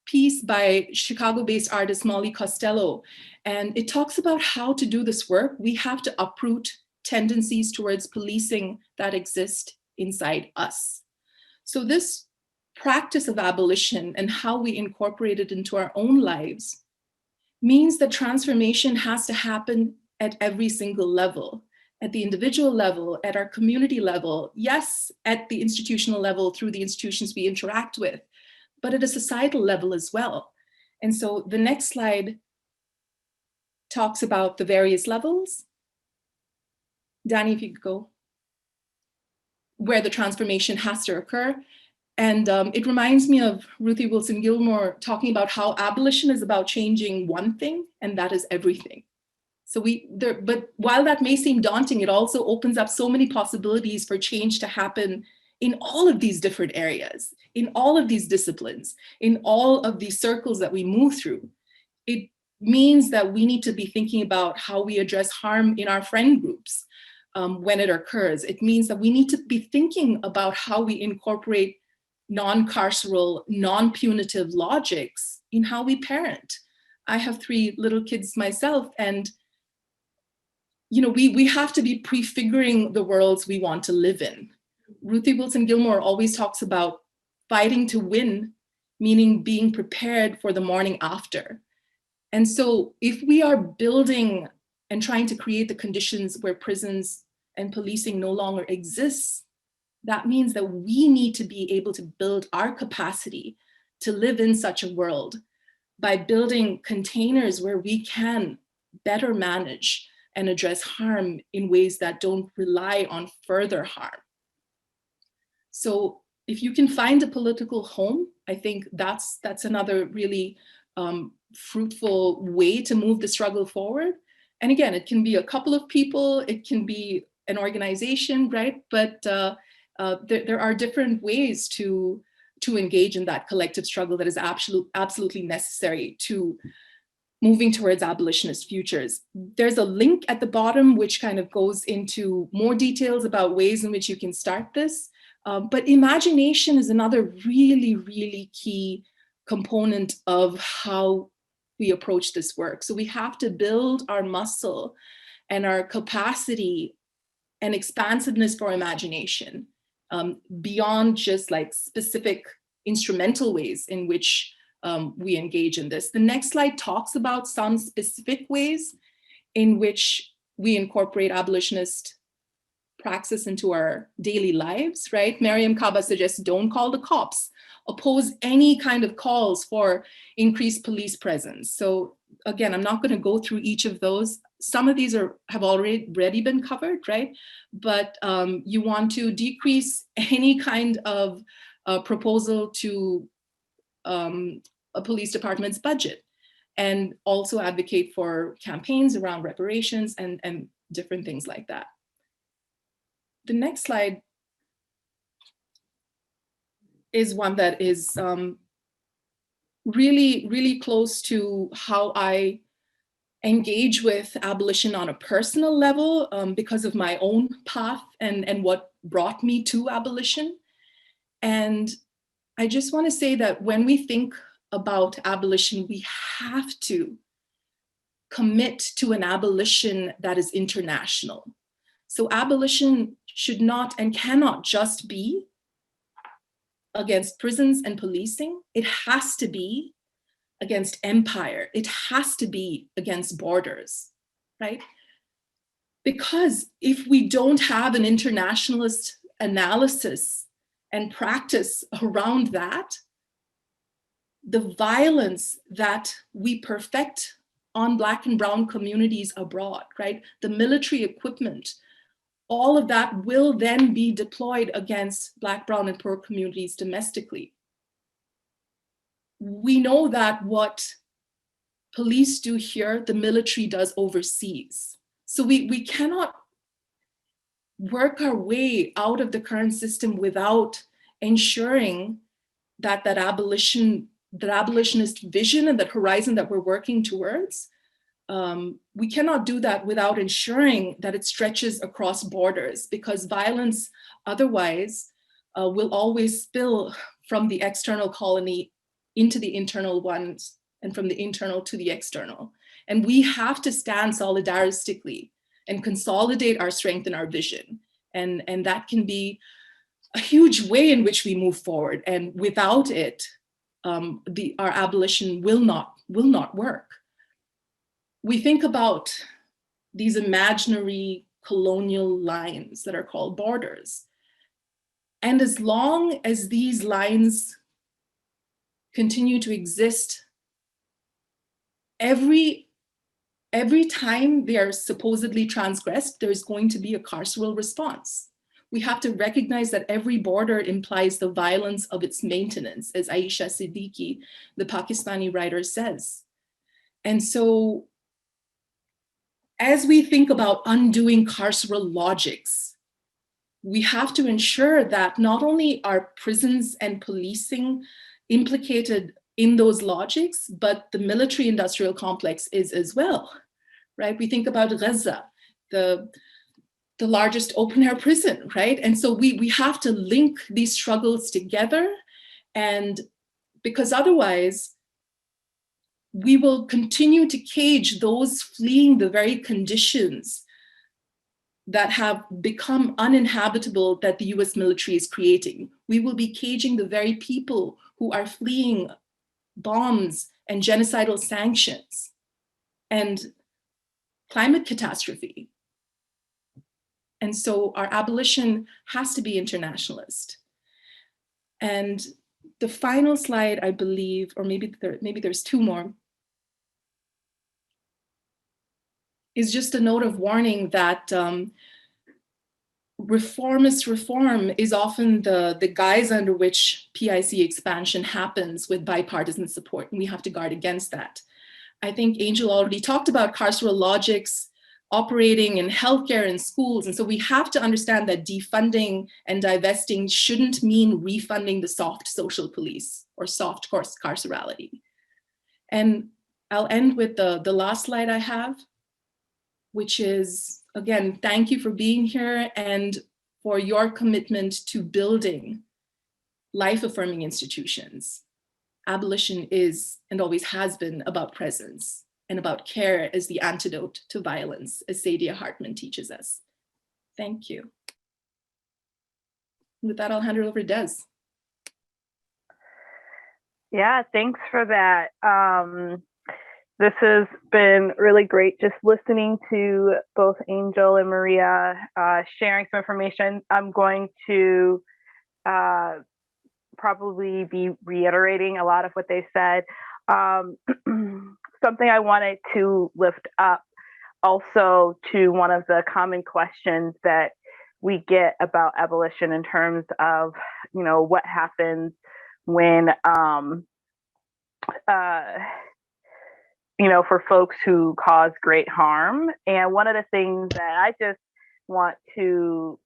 piece by Chicago-based artist Molly Costello. And it talks about how to do this work. We have to uproot tendencies towards policing that exist inside us. So this practice of abolition and how we incorporate it into our own lives means that transformation has to happen at every single level, at the individual level, at our community level, yes, at the institutional level through the institutions we interact with, but at a societal level as well. And so the next slide talks about the various levels. Danny, if you could go, where the transformation has to occur. And it reminds me of Ruthie Wilson Gilmore talking about how abolition is about changing one thing, and that is everything. So but while that may seem daunting, it also opens up so many possibilities for change to happen in all of these different areas, in all of these disciplines, in all of these circles that we move through. It means that we need to be thinking about how we address harm in our friend groups. When it occurs. It means that we need to be thinking about how we incorporate non-carceral, non-punitive logics in how we parent. I have 3 little kids myself, and we have to be prefiguring the worlds we want to live in. Ruthie Wilson Gilmore always talks about fighting to win, meaning being prepared for the morning after. And so if we are building and trying to create the conditions where prisons and policing no longer exists, that means that we need to be able to build our capacity to live in such a world by building containers where we can better manage and address harm in ways that don't rely on further harm. So if you can find a political home, I think that's another really fruitful way to move the struggle forward. And again, it can be a couple of people, it can be an organization, right? But there are different ways to engage in that collective struggle that is absolutely necessary to moving towards abolitionist futures. There's a link at the bottom which kind of goes into more details about ways in which you can start this. But imagination is another really, really key component of how we approach this work. So we have to build our muscle and our capacity and expansiveness for imagination beyond just like specific instrumental ways in which we engage in this. The next slide talks about some specific ways in which we incorporate abolitionist praxis into our daily lives, right? Mariame Kaba suggests don't call the cops, oppose any kind of calls for increased police presence. So again, I'm not going to go through each of those. Some of these have already been covered, right? But you want to decrease any kind of proposal to a police department's budget, and also advocate for campaigns around reparations and different things like that. The next slide is one that is really, really close to how I engage with abolition on a personal level because of my own path and what brought me to abolition. And I just want to say that when we think about abolition, we have to commit to an abolition that is international. So abolition should not and cannot just be against prisons and policing. It has to be against empire. It has to be against borders, right? Because if we don't have an internationalist analysis and practice around that, the violence that we perfect on Black and Brown communities abroad, right? The military equipment, all of that will then be deployed against Black, Brown, and poor communities domestically. We know that what police do here, the military does overseas. So we cannot work our way out of the current system without ensuring that abolitionist vision and that horizon that we're working towards, we cannot do that without ensuring that it stretches across borders, because violence otherwise will always spill from the external colony into the internal ones and from the internal to the external. And we have to stand solidaristically and consolidate our strength and our vision. And that can be a huge way in which we move forward. And without it, our abolition will not work. We think about these imaginary colonial lines that are called borders. And as long as these lines continue to exist, every time they are supposedly transgressed, there's going to be a carceral response. We have to recognize that every border implies the violence of its maintenance, as Aisha Siddiqui, the Pakistani writer, says. And so as we think about undoing carceral logics, we have to ensure that not only are prisons and policing implicated in those logics, but the military industrial complex is as well, right? We think about Gaza, the largest open air prison, right? And so we have to link these struggles together, and because otherwise we will continue to cage those fleeing the very conditions that have become uninhabitable that the US military is creating. We will be caging the very people who are fleeing bombs and genocidal sanctions and climate catastrophe. And so our abolition has to be internationalist. And the final slide, I believe, or maybe there's two more, is just a note of warning that reformist reform is often the guise under which PIC expansion happens with bipartisan support, and we have to guard against that. I think Angel already talked about carceral logics operating in healthcare and schools, and so we have to understand that defunding and divesting shouldn't mean refunding the soft social police or soft carcerality. And I'll end with the last slide I have, which is, again, thank you for being here and for your commitment to building life-affirming institutions. Abolition is and always has been about presence and about care as the antidote to violence, as Saidiya Hartman teaches us. Thank you. With that, I'll hand it over to Des. Yeah, thanks for that. This has been really great just listening to both Angel and Maria sharing some information. I'm going to probably be reiterating a lot of what they said. Something I wanted to lift up also to one of the common questions that we get about abolition in terms of, what happens when uh, for folks who cause great harm. And one of the things that I just want to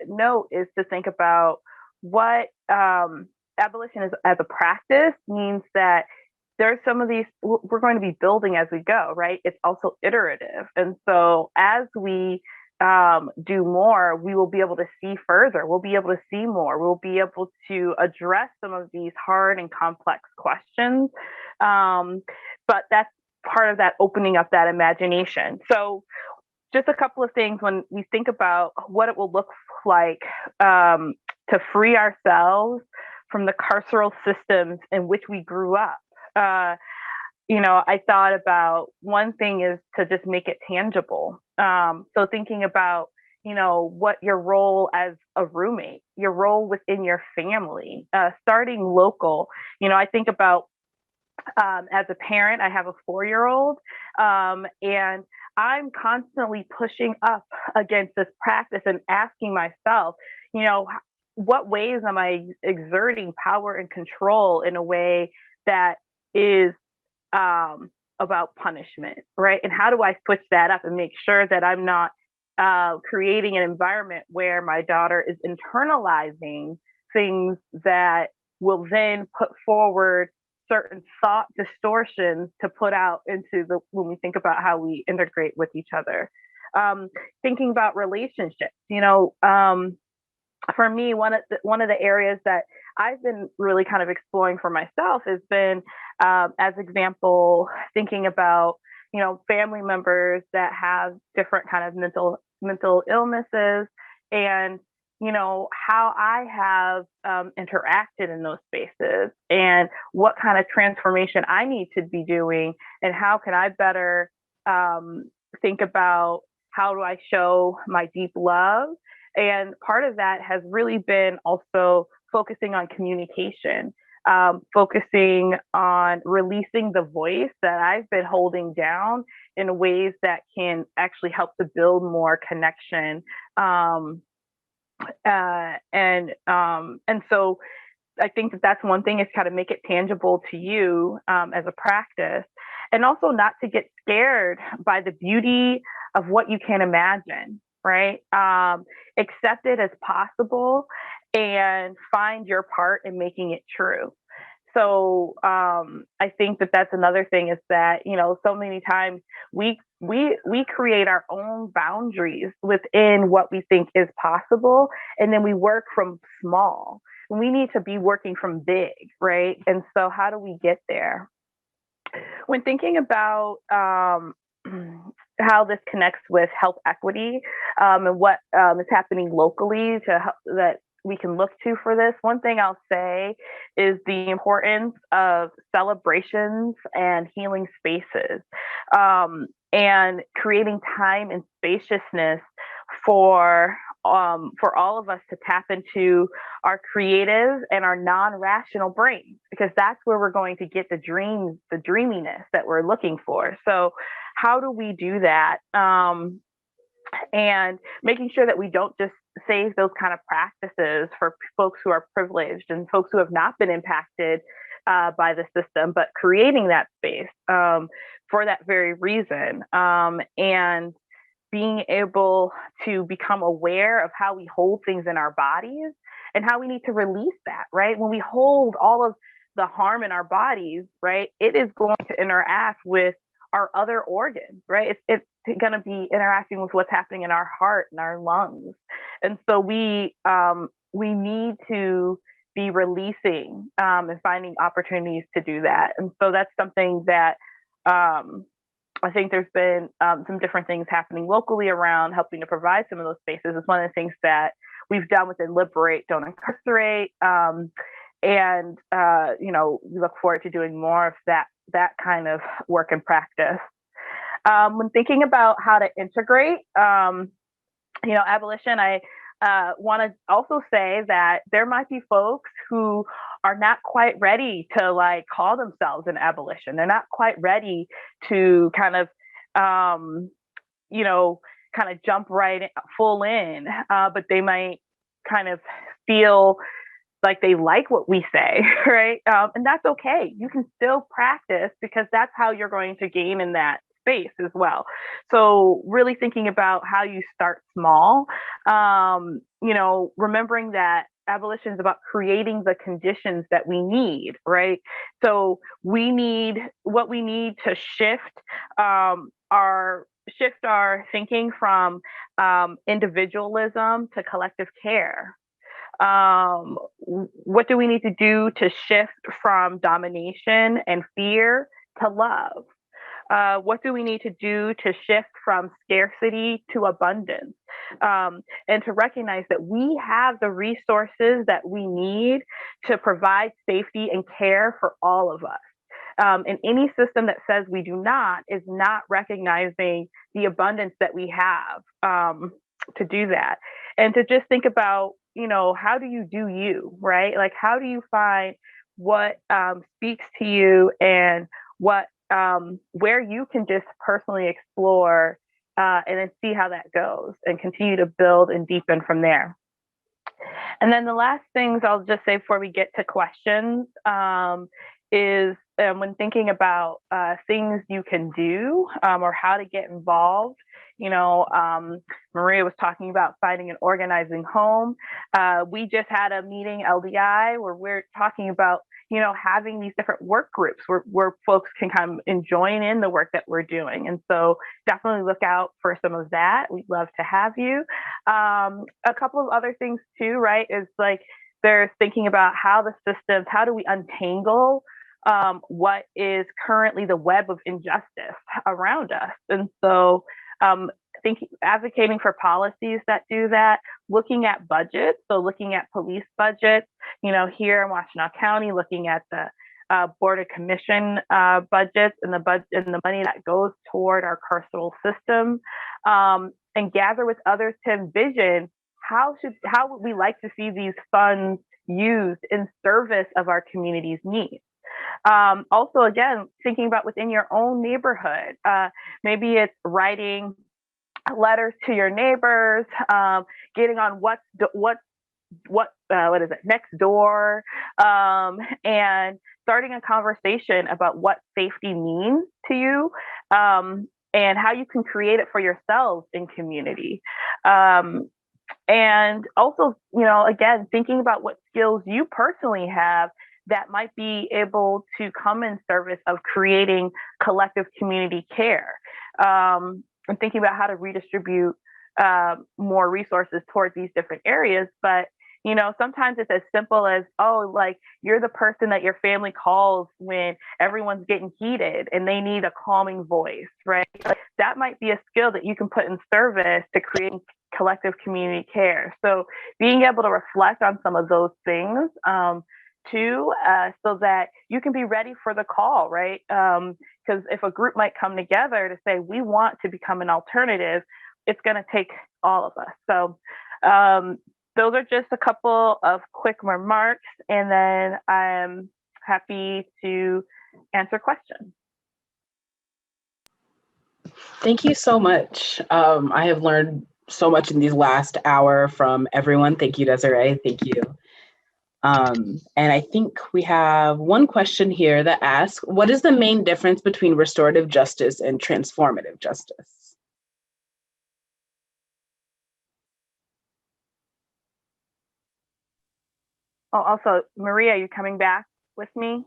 note is to think about what abolition is as a practice means. That there's some of these we're going to be building as we go, right? It's also iterative. And so as we do more, we will be able to see further. We'll be able to see more. We'll be able to address some of these hard and complex questions. But that's part of that opening up that imagination. So just a couple of things when we think about what it will look like to free ourselves from the carceral systems in which we grew up. I thought about one thing is to just make it tangible. So thinking about, what your role as a roommate, your role within your family, starting local. I think about as a parent, I have a 4-year-old, and I'm constantly pushing up against this practice and asking myself, what ways am I exerting power and control in a way that is about punishment, right? And how do I switch that up and make sure that I'm not creating an environment where my daughter is internalizing things that will then put forward certain thought distortions to put out into when we think about how we integrate with each other. Thinking about relationships, for me, one of the areas that I've been really kind of exploring for myself has been, as example, thinking about, family members that have different kind of mental illnesses, and how I have interacted in those spaces, and what kind of transformation I need to be doing, and how can I better think about how do I show my deep love. And part of that has really been also focusing on communication, focusing on releasing the voice that I've been holding down in ways that can actually help to build more connection. And so I think that's one thing, is kind of make it tangible to you as a practice, and also not to get scared by the beauty of what you can imagine, right? Accept it as possible and find your part in making it true. So I think that's another thing, is that, so many times we create our own boundaries within what we think is possible, and then we work from small. We need to be working from big, right? And so how do we get there? When thinking about how this connects with health equity and what is happening locally to help, that we can look to for this, one thing I'll say is the importance of celebrations and healing spaces, and creating time and spaciousness for all of us to tap into our creative and our non-rational brains, because that's where we're going to get the dreaminess that we're looking for. So how do we do that? And making sure that we don't just save those kind of practices for folks who are privileged and folks who have not been impacted by the system, but creating that space for that very reason, and being able to become aware of how we hold things in our bodies and how we need to release that, right? When we hold all of the harm in our bodies, right, it is going to interact with our other organs, right? It's going to be interacting with what's happening in our heart and our lungs. And so we need to be releasing and finding opportunities to do that. And so that's something that I think there's been some different things happening locally around helping to provide some of those spaces. It's one of the things that we've done within Liberate, Don't Incarcerate. And we look forward to doing more of that kind of work and practice. When thinking about how to integrate, abolition, I want to also say that there might be folks who are not quite ready to call themselves an abolition. They're not quite ready to kind of jump right full in, but they might kind of feel like they like what we say, right? And that's okay. You can still practice because that's how you're going to gain in that space as well. So really thinking about how you start small, remembering that abolition is about creating the conditions that we need, right? So we need to shift our thinking from individualism to collective care. What do we need to do to shift from domination and fear to love? What do we need to do to shift from scarcity to abundance? And to recognize that we have the resources that we need to provide safety and care for all of us. And any system that says we do not is not recognizing the abundance that we have to do that. And to just think about, how do you do you, right? Like, how do you find what speaks to you and what where you can just personally explore and then see how that goes and continue to build and deepen from there. And then the last things I'll just say before we get to questions is when thinking about things you can do or how to get involved. Maria was talking about finding and organizing home. We just had a meeting, LDI, where we're talking about having these different work groups where folks can come and join in the work that we're doing. And so definitely look out for some of that. We'd love to have you. A couple of other things too, right, is like there's thinking about how do we untangle what is currently the web of injustice around us. And so advocating for policies that do that, looking at budgets, so looking at police budgets, here in Washtenaw County, looking at the Board of Commission budgets and the money that goes toward our carceral system, and gather with others to envision how would we like to see these funds used in service of our community's needs. Also, again, thinking about within your own neighborhood, maybe it's writing letters to your neighbors, getting on what is it, next door, and starting a conversation about what safety means to you, and how you can create it for yourselves in community. And also, again, thinking about what skills you personally have that might be able to come in service of creating collective community care. And thinking about how to redistribute more resources towards these different areas. But, sometimes it's as simple as, you're the person that your family calls when everyone's getting heated and they need a calming voice, right? That might be a skill that you can put in service to create collective community care. So being able to reflect on some of those things, too, so that you can be ready for the call, right? Because if a group might come together to say, we want to become an alternative, it's going to take all of us. So those are just a couple of quick remarks, and then I'm happy to answer questions. Thank you so much. I have learned so much in these last hour from everyone. Thank you, Desiree. Thank you. And I think we have one question here that asks, what is the main difference between restorative justice and transformative justice? Oh, also, Maria, are you coming back with me?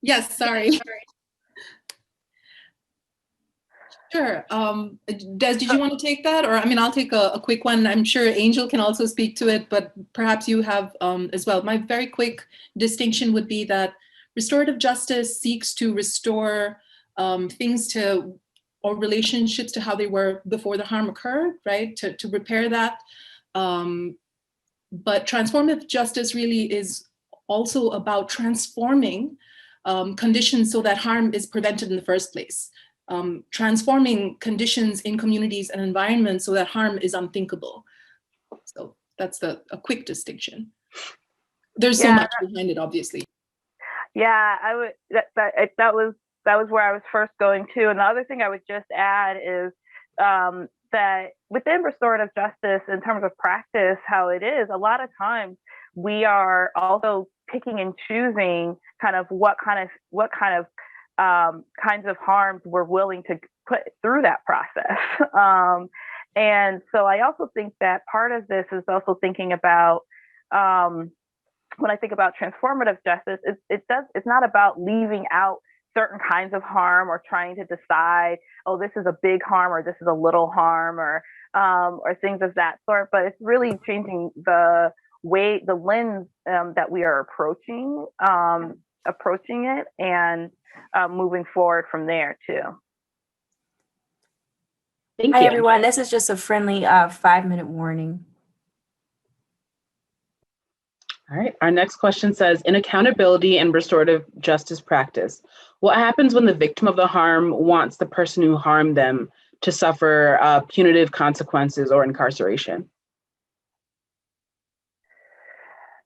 Yes, sorry. Sure. Des, did you want to take that? Or, I'll take a quick one. I'm sure Angel can also speak to it, but perhaps you have as well. My very quick distinction would be that restorative justice seeks to restore things to, or relationships to how they were before the harm occurred, right? To repair that. But transformative justice really is also about transforming conditions so that harm is prevented in the first place. Transforming conditions in communities and environments so that harm is unthinkable. So that's a quick distinction. There's so much behind it, obviously. Yeah, I would. That was where I was first going to. And the other thing I would just add is that within restorative justice, in terms of practice, how it is, a lot of times we are also picking and choosing kind of what kind of kinds of harms we're willing to put through that process. And so I also think that part of this is also thinking about, when I think about transformative justice, it's not about leaving out certain kinds of harm or trying to decide, oh, this is a big harm or this is a little harm, or things of that sort. But it's really changing the lens that we are approaching it, and moving forward from there too. Thank Hi, you. everyone. This is just a friendly 5-minute warning. All right, our next question says, in accountability and restorative justice practice, what happens when the victim of the harm wants the person who harmed them to suffer punitive consequences or incarceration?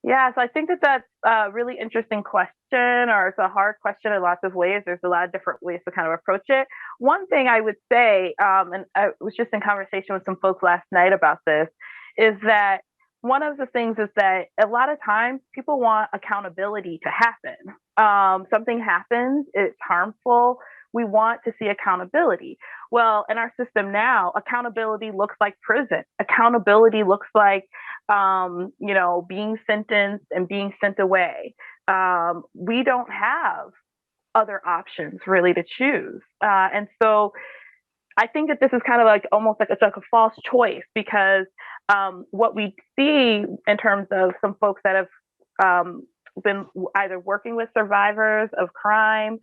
Yeah, so I think that that's a really interesting question, or it's a hard question in lots of ways. There's a lot of different ways to kind of approach it. One thing I would say, and I was just in conversation with some folks last night about this, is that one of the things is that a lot of times people want accountability to happen. Something happens, it's harmful. We want to see accountability. Well, in our system now, accountability looks like prison. Accountability looks like, being sentenced and being sent away. We don't have other options really to choose. And so I think that this is kind of like almost like it's like a false choice, because what we see in terms of some folks that have been either working with survivors of crime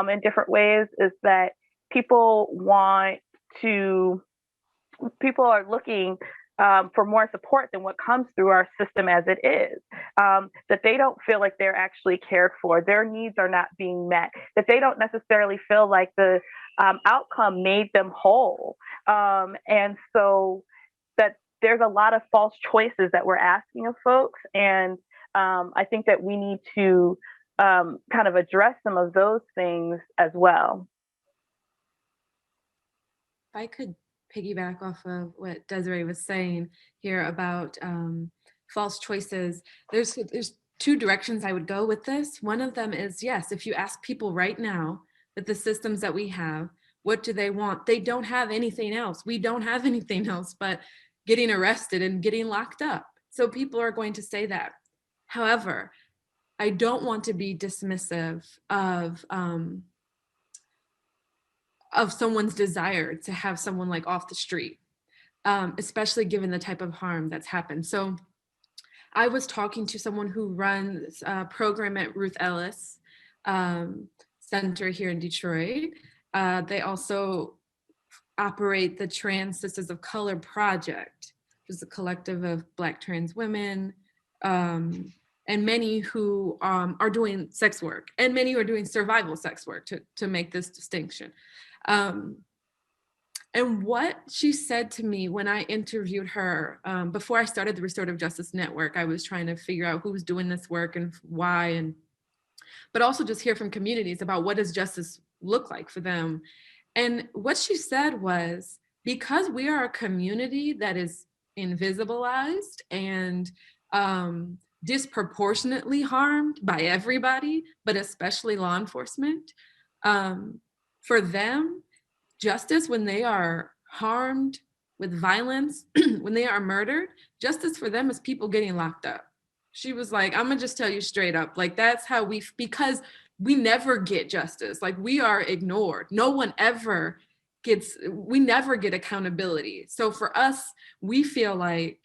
in different ways is that people are looking for more support than what comes through our system as it is, that they don't feel like they're actually cared for, their needs are not being met, that they don't necessarily feel like the outcome made them whole. And so that there's a lot of false choices that we're asking of folks. And I think that we need to kind of address some of those things as well. If I could piggyback off of what Desiree was saying here about false choices, there's two directions I would go with this. One of them is, yes, if you ask people right now that the systems that we have, what do they want? They don't have anything else. We don't have anything else but getting arrested and getting locked up. So people are going to say that. However, I don't want to be dismissive of someone's desire to have someone like off the street, especially given the type of harm that's happened. So I was talking to someone who runs a program at Ruth Ellis Center here in Detroit. They also operate the Trans Sisters of Color Project, which is a collective of Black trans women, and many who are doing sex work, and many who are doing survival sex work, to make this distinction. And what she said to me when I interviewed her, before I started the Restorative Justice Network, I was trying to figure out who was doing this work and why, but also just hear from communities about what does justice look like for them. And what she said was, because we are a community that is invisibilized and disproportionately harmed by everybody, but especially law enforcement, for them, justice when they are harmed with violence, when they are murdered, justice for them is people getting locked up. She was like, I'm gonna just tell you straight up, like that's how because we never get justice, like we are ignored. No one ever we never get accountability. So for us, we feel like,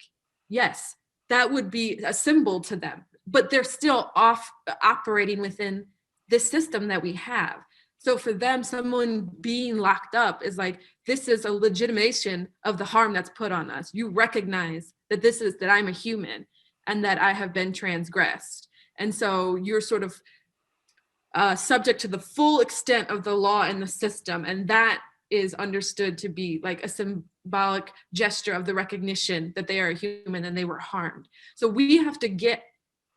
yes, that would be a symbol to them, but they're still operating within this system that we have. So for them, someone being locked up is like, this is a legitimation of the harm that's put on us. You recognize that that I'm a human and that I have been transgressed. And so you're sort of subject to the full extent of the law and the system. And that is understood to be like a symbolic gesture of the recognition that they are a human and they were harmed. So we have to get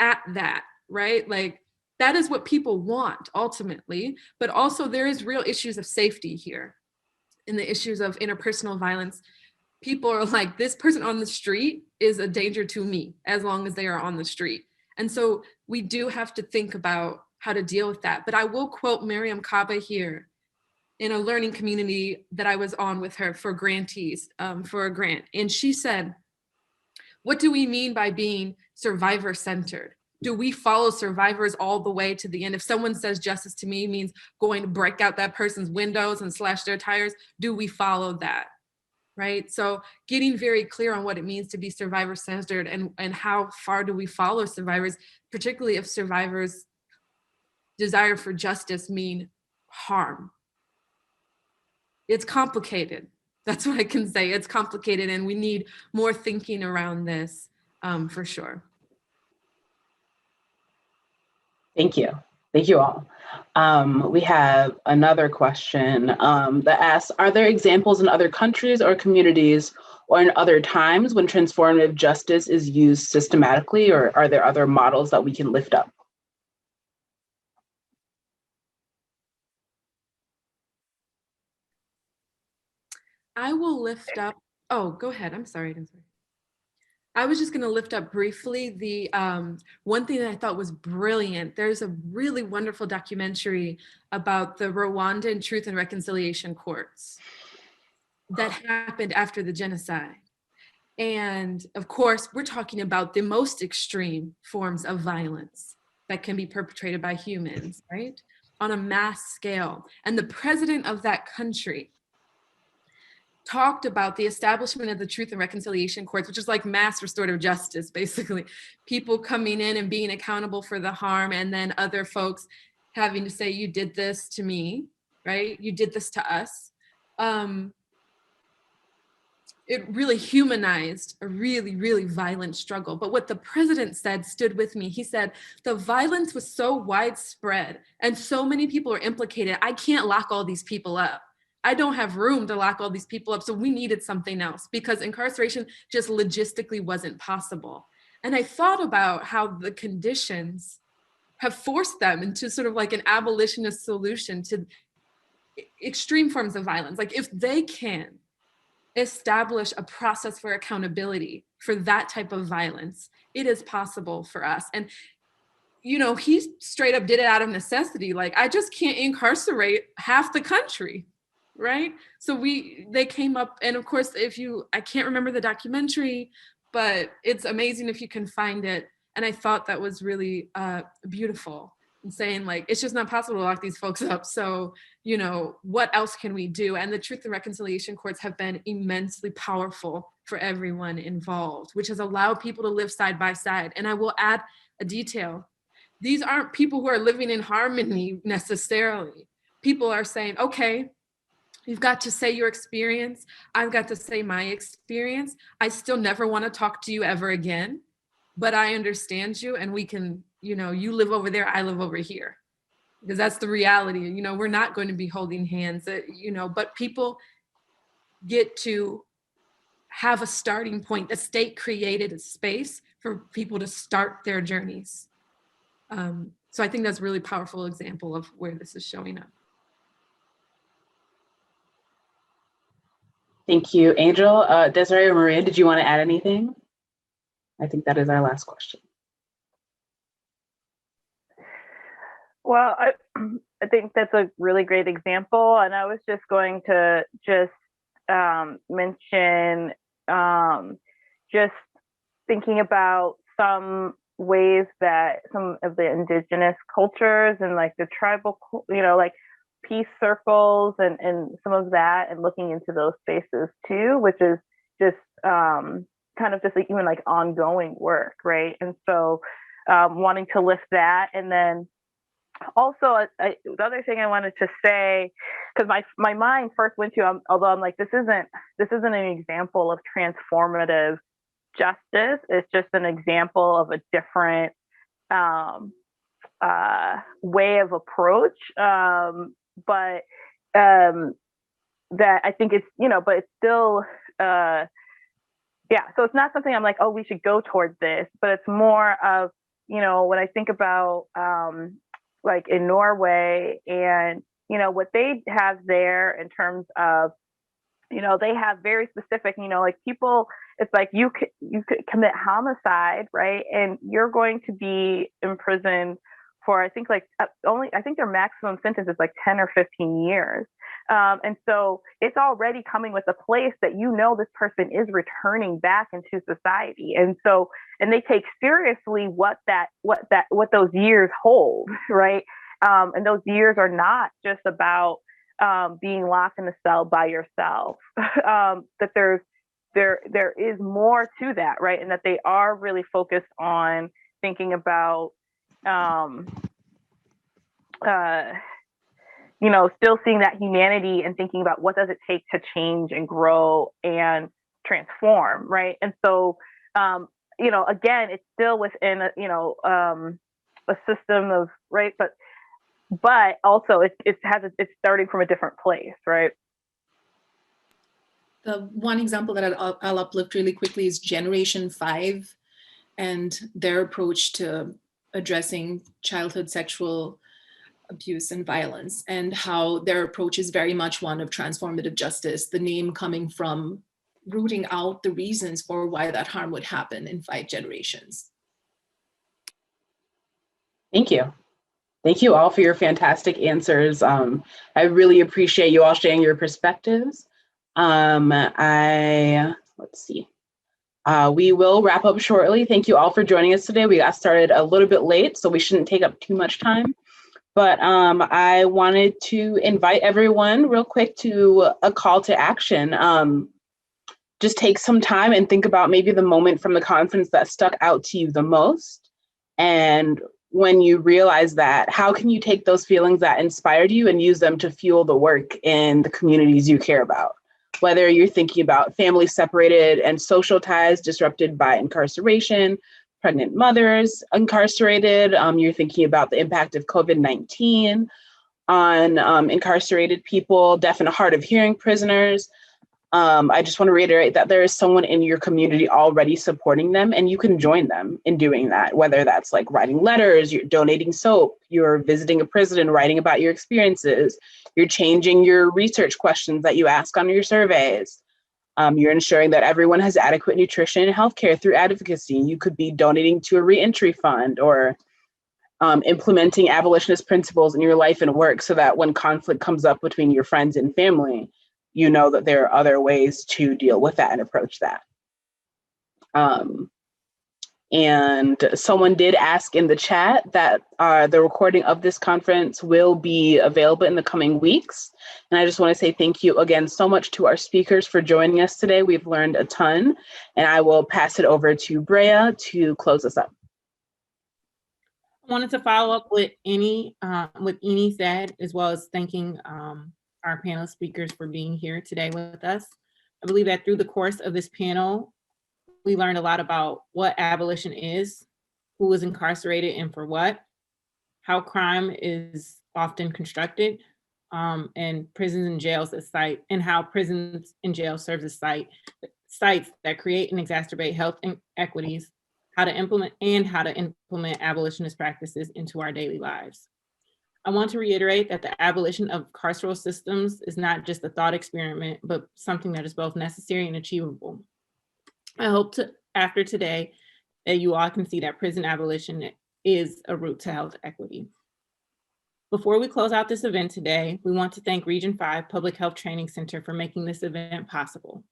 at that, right? Like that is what people want ultimately, but also there is real issues of safety here, and the issues of interpersonal violence people are like, this person on the street is a danger to me as long as they are on the street. And so we do have to think about how to deal with that. But I will quote Miriam Kaba here in a learning community that I was on with her for grantees, for a grant. And she said, what do we mean by being survivor-centered? Do we follow survivors all the way to the end? If someone says justice to me means going to break out that person's windows and slash their tires, do we follow that? Right? So getting very clear on what it means to be survivor-centered and how far do we follow survivors, particularly if survivors' desire for justice mean harm. It's complicated. That's what I can say. It's complicated, and we need more thinking around this for sure. Thank you. Thank you all. We have another question that asks, are there examples in other countries or communities or in other times when transformative justice is used systematically, or are there other models that we can lift up? I will lift up, oh, go ahead. I'm sorry. I was just going to lift up briefly the one thing that I thought was brilliant. There's a really wonderful documentary about the Rwandan Truth and Reconciliation Courts that happened after the genocide. And of course, we're talking about the most extreme forms of violence that can be perpetrated by humans, right? On a mass scale. And the president of that country talked about the establishment of the Truth and Reconciliation Courts, which is like mass restorative justice, basically. People coming in and being accountable for the harm, and then other folks having to say, you did this to me, right? You did this to us. It really humanized a really, really violent struggle. But what the president said stood with me. He said, the violence was so widespread and so many people are implicated, I can't lock all these people up. I don't have room to lock all these people up. So we needed something else because incarceration just logistically wasn't possible. And I thought about how the conditions have forced them into sort of like an abolitionist solution to extreme forms of violence. Like if they can establish a process for accountability for that type of violence, it is possible for us. And, you know, he straight up did it out of necessity. Like, I just can't incarcerate half the country, right? So they came up, and of course, I can't remember the documentary, but it's amazing if you can find it. And I thought that was really beautiful, and saying like, it's just not possible to lock these folks up. So, you know, what else can we do? And the Truth and Reconciliation Courts have been immensely powerful for everyone involved, which has allowed people to live side by side. And I will add a detail. These aren't people who are living in harmony necessarily. People are saying, okay, you've got to say your experience. I've got to say my experience. I still never want to talk to you ever again, but I understand you, and we can, you know, you live over there, I live over here. Because that's the reality. You know, we're not going to be holding hands, you know, but people get to have a starting point. The state created a space for people to start their journeys. So I think that's a really powerful example of where this is showing up. Thank you, Angel. Desiree or Maria, did you want to add anything? I think that is our last question. Well, I think that's a really great example. And I was just going to mention just thinking about some ways that some of the indigenous cultures and like the tribal, you know, like peace circles and some of that, and looking into those spaces too, which is just kind of just like even like ongoing work, right? And so wanting to lift that. And then also the other thing I wanted to say, because my mind first went to, although I'm like, this isn't an example of transformative justice, it's just an example of a different way of approach, but that I think it's, you know, but it's still yeah, so it's not something I'm like, oh, we should go towards this, but it's more of, you know, when I think about like in Norway and, you know, what they have there in terms of they have very specific, like people, it's like you could commit homicide, right? And you're going to be imprisoned for, I think their maximum sentence is like 10 or 15 years. And so it's already coming with a place that this person is returning back into society. And they take seriously what those years hold, right? And those years are not just about being locked in a cell by yourself. That there is more to that, right? And that they are really focused on thinking about still seeing that humanity and thinking about what does it take to change and grow and transform, right? And so, again, it's still within a system of, right, but also it's starting from a different place, right? The one example that I'll uplift really quickly is Generation 5 and their approach to addressing childhood sexual abuse and violence, and how their approach is very much one of transformative justice, the name coming from rooting out the reasons for why that harm would happen in 5 generations. Thank you. Thank you all for your fantastic answers. I really appreciate you all sharing your perspectives. Let's see. We will wrap up shortly. Thank you all for joining us today. We got started a little bit late, so we shouldn't take up too much time. But I wanted to invite everyone real quick to a call to action. Just take some time and think about maybe the moment from the conference that stuck out to you the most. And when you realize that, how can you take those feelings that inspired you and use them to fuel the work in the communities you care about? Whether you're thinking about families separated and social ties disrupted by incarceration, pregnant mothers incarcerated, you're thinking about the impact of COVID-19 on incarcerated people, deaf and hard of hearing prisoners. I just want to reiterate that there is someone in your community already supporting them, and you can join them in doing that, whether that's like writing letters, you're donating soap, you're visiting a prison and writing about your experiences, you're changing your research questions that you ask on your surveys. You're ensuring that everyone has adequate nutrition and healthcare through advocacy. You could be donating to a reentry fund or implementing abolitionist principles in your life and work so that when conflict comes up between your friends and family, you know that there are other ways to deal with that and approach that. And someone did ask in the chat that the recording of this conference will be available in the coming weeks. And I just want to say thank you again so much to our speakers for joining us today. We've learned a ton, and I will pass it over to Brea to close us up. I wanted to follow up with Eni said, as well as thanking our panel speakers for being here today with us. I believe that through the course of this panel, we learned a lot about what abolition is, who is incarcerated and for what, how crime is often constructed, and prisons and jails as site, and how prisons and jails serve as sites that create and exacerbate health inequities, how to implement abolitionist practices into our daily lives. I want to reiterate that the abolition of carceral systems is not just a thought experiment, but something that is both necessary and achievable. I hope after today that you all can see that prison abolition is a route to health equity. Before we close out this event today, we want to thank Region 5 Public Health Training Center for making this event possible.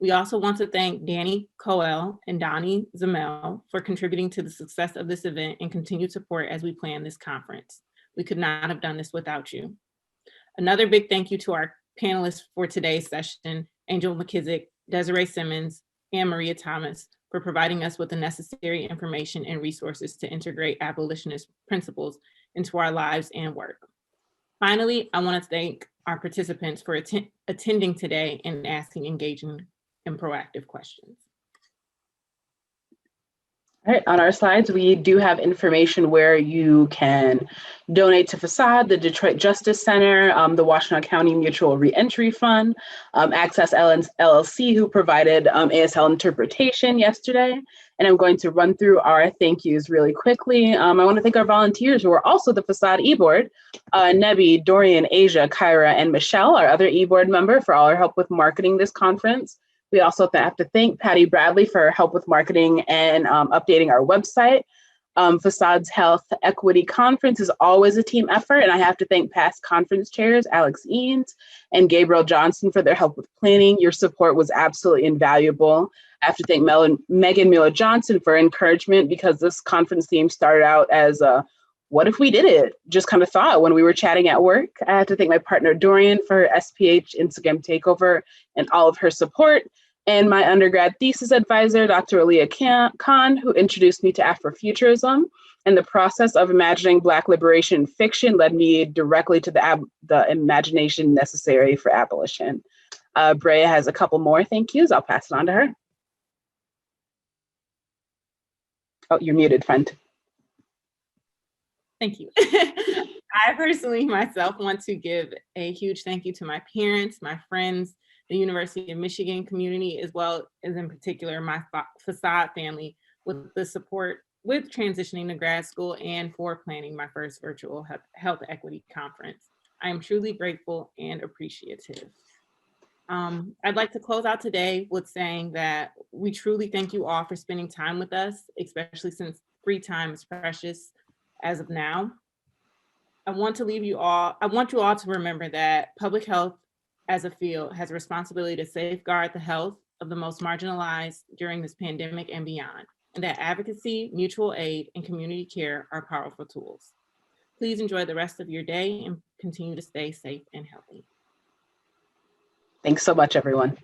We also want to thank Danny Coel and Donnie Zamel for contributing to the success of this event and continued support as we plan this conference. We could not have done this without you. Another big thank you to our panelists for today's session, Angel McKissick, Desiree Simmons, and Maria Thomas, for providing us with the necessary information and resources to integrate abolitionist principles into our lives and work. Finally, I want to thank our participants for attending today and asking engaging and proactive questions. All right, on our slides, we do have information where you can donate to Facade, the Detroit Justice Center, the Washtenaw County Mutual Reentry Fund, Access LLC, who provided ASL interpretation yesterday, And I'm going to run through our thank yous really quickly. I want to thank our volunteers who are also the Facade e-board, Nebi, Dorian, Asia, Kyra, and Michelle, our other e-board member, for all her help with marketing this conference. We also have to thank Patty Bradley for her help with marketing and updating our website. Facade's Health Equity Conference is always a team effort, and I have to thank past conference chairs, Alex Eanes and Gabriel Johnson, for their help with planning. Your support was absolutely invaluable. I have to thank Megan Miller Johnson for encouragement, because this conference theme started out as a what if we did it? Just kind of thought when we were chatting at work. I have to thank my partner Dorian for her SPH Instagram takeover and all of her support. And my undergrad thesis advisor, Dr. Aaliyah Khan, who introduced me to Afrofuturism. And the process of imagining Black liberation fiction led me directly to the imagination necessary for abolition. Brea has a couple more thank yous. I'll pass it on to her. Oh, you're muted, friend. Thank you. I personally myself want to give a huge thank you to my parents, my friends, the University of Michigan community, as well as in particular my Facade family, with the support with transitioning to grad school and for planning my first virtual health equity conference. I am truly grateful and appreciative. I'd like to close out today with saying that we truly thank you all for spending time with us, especially since free time is precious as of now. I want you all to remember that public health as a field has a responsibility to safeguard the health of the most marginalized during this pandemic and beyond, and that advocacy, mutual aid, and community care are powerful tools. Please enjoy the rest of your day and continue to stay safe and healthy. Thanks so much, everyone.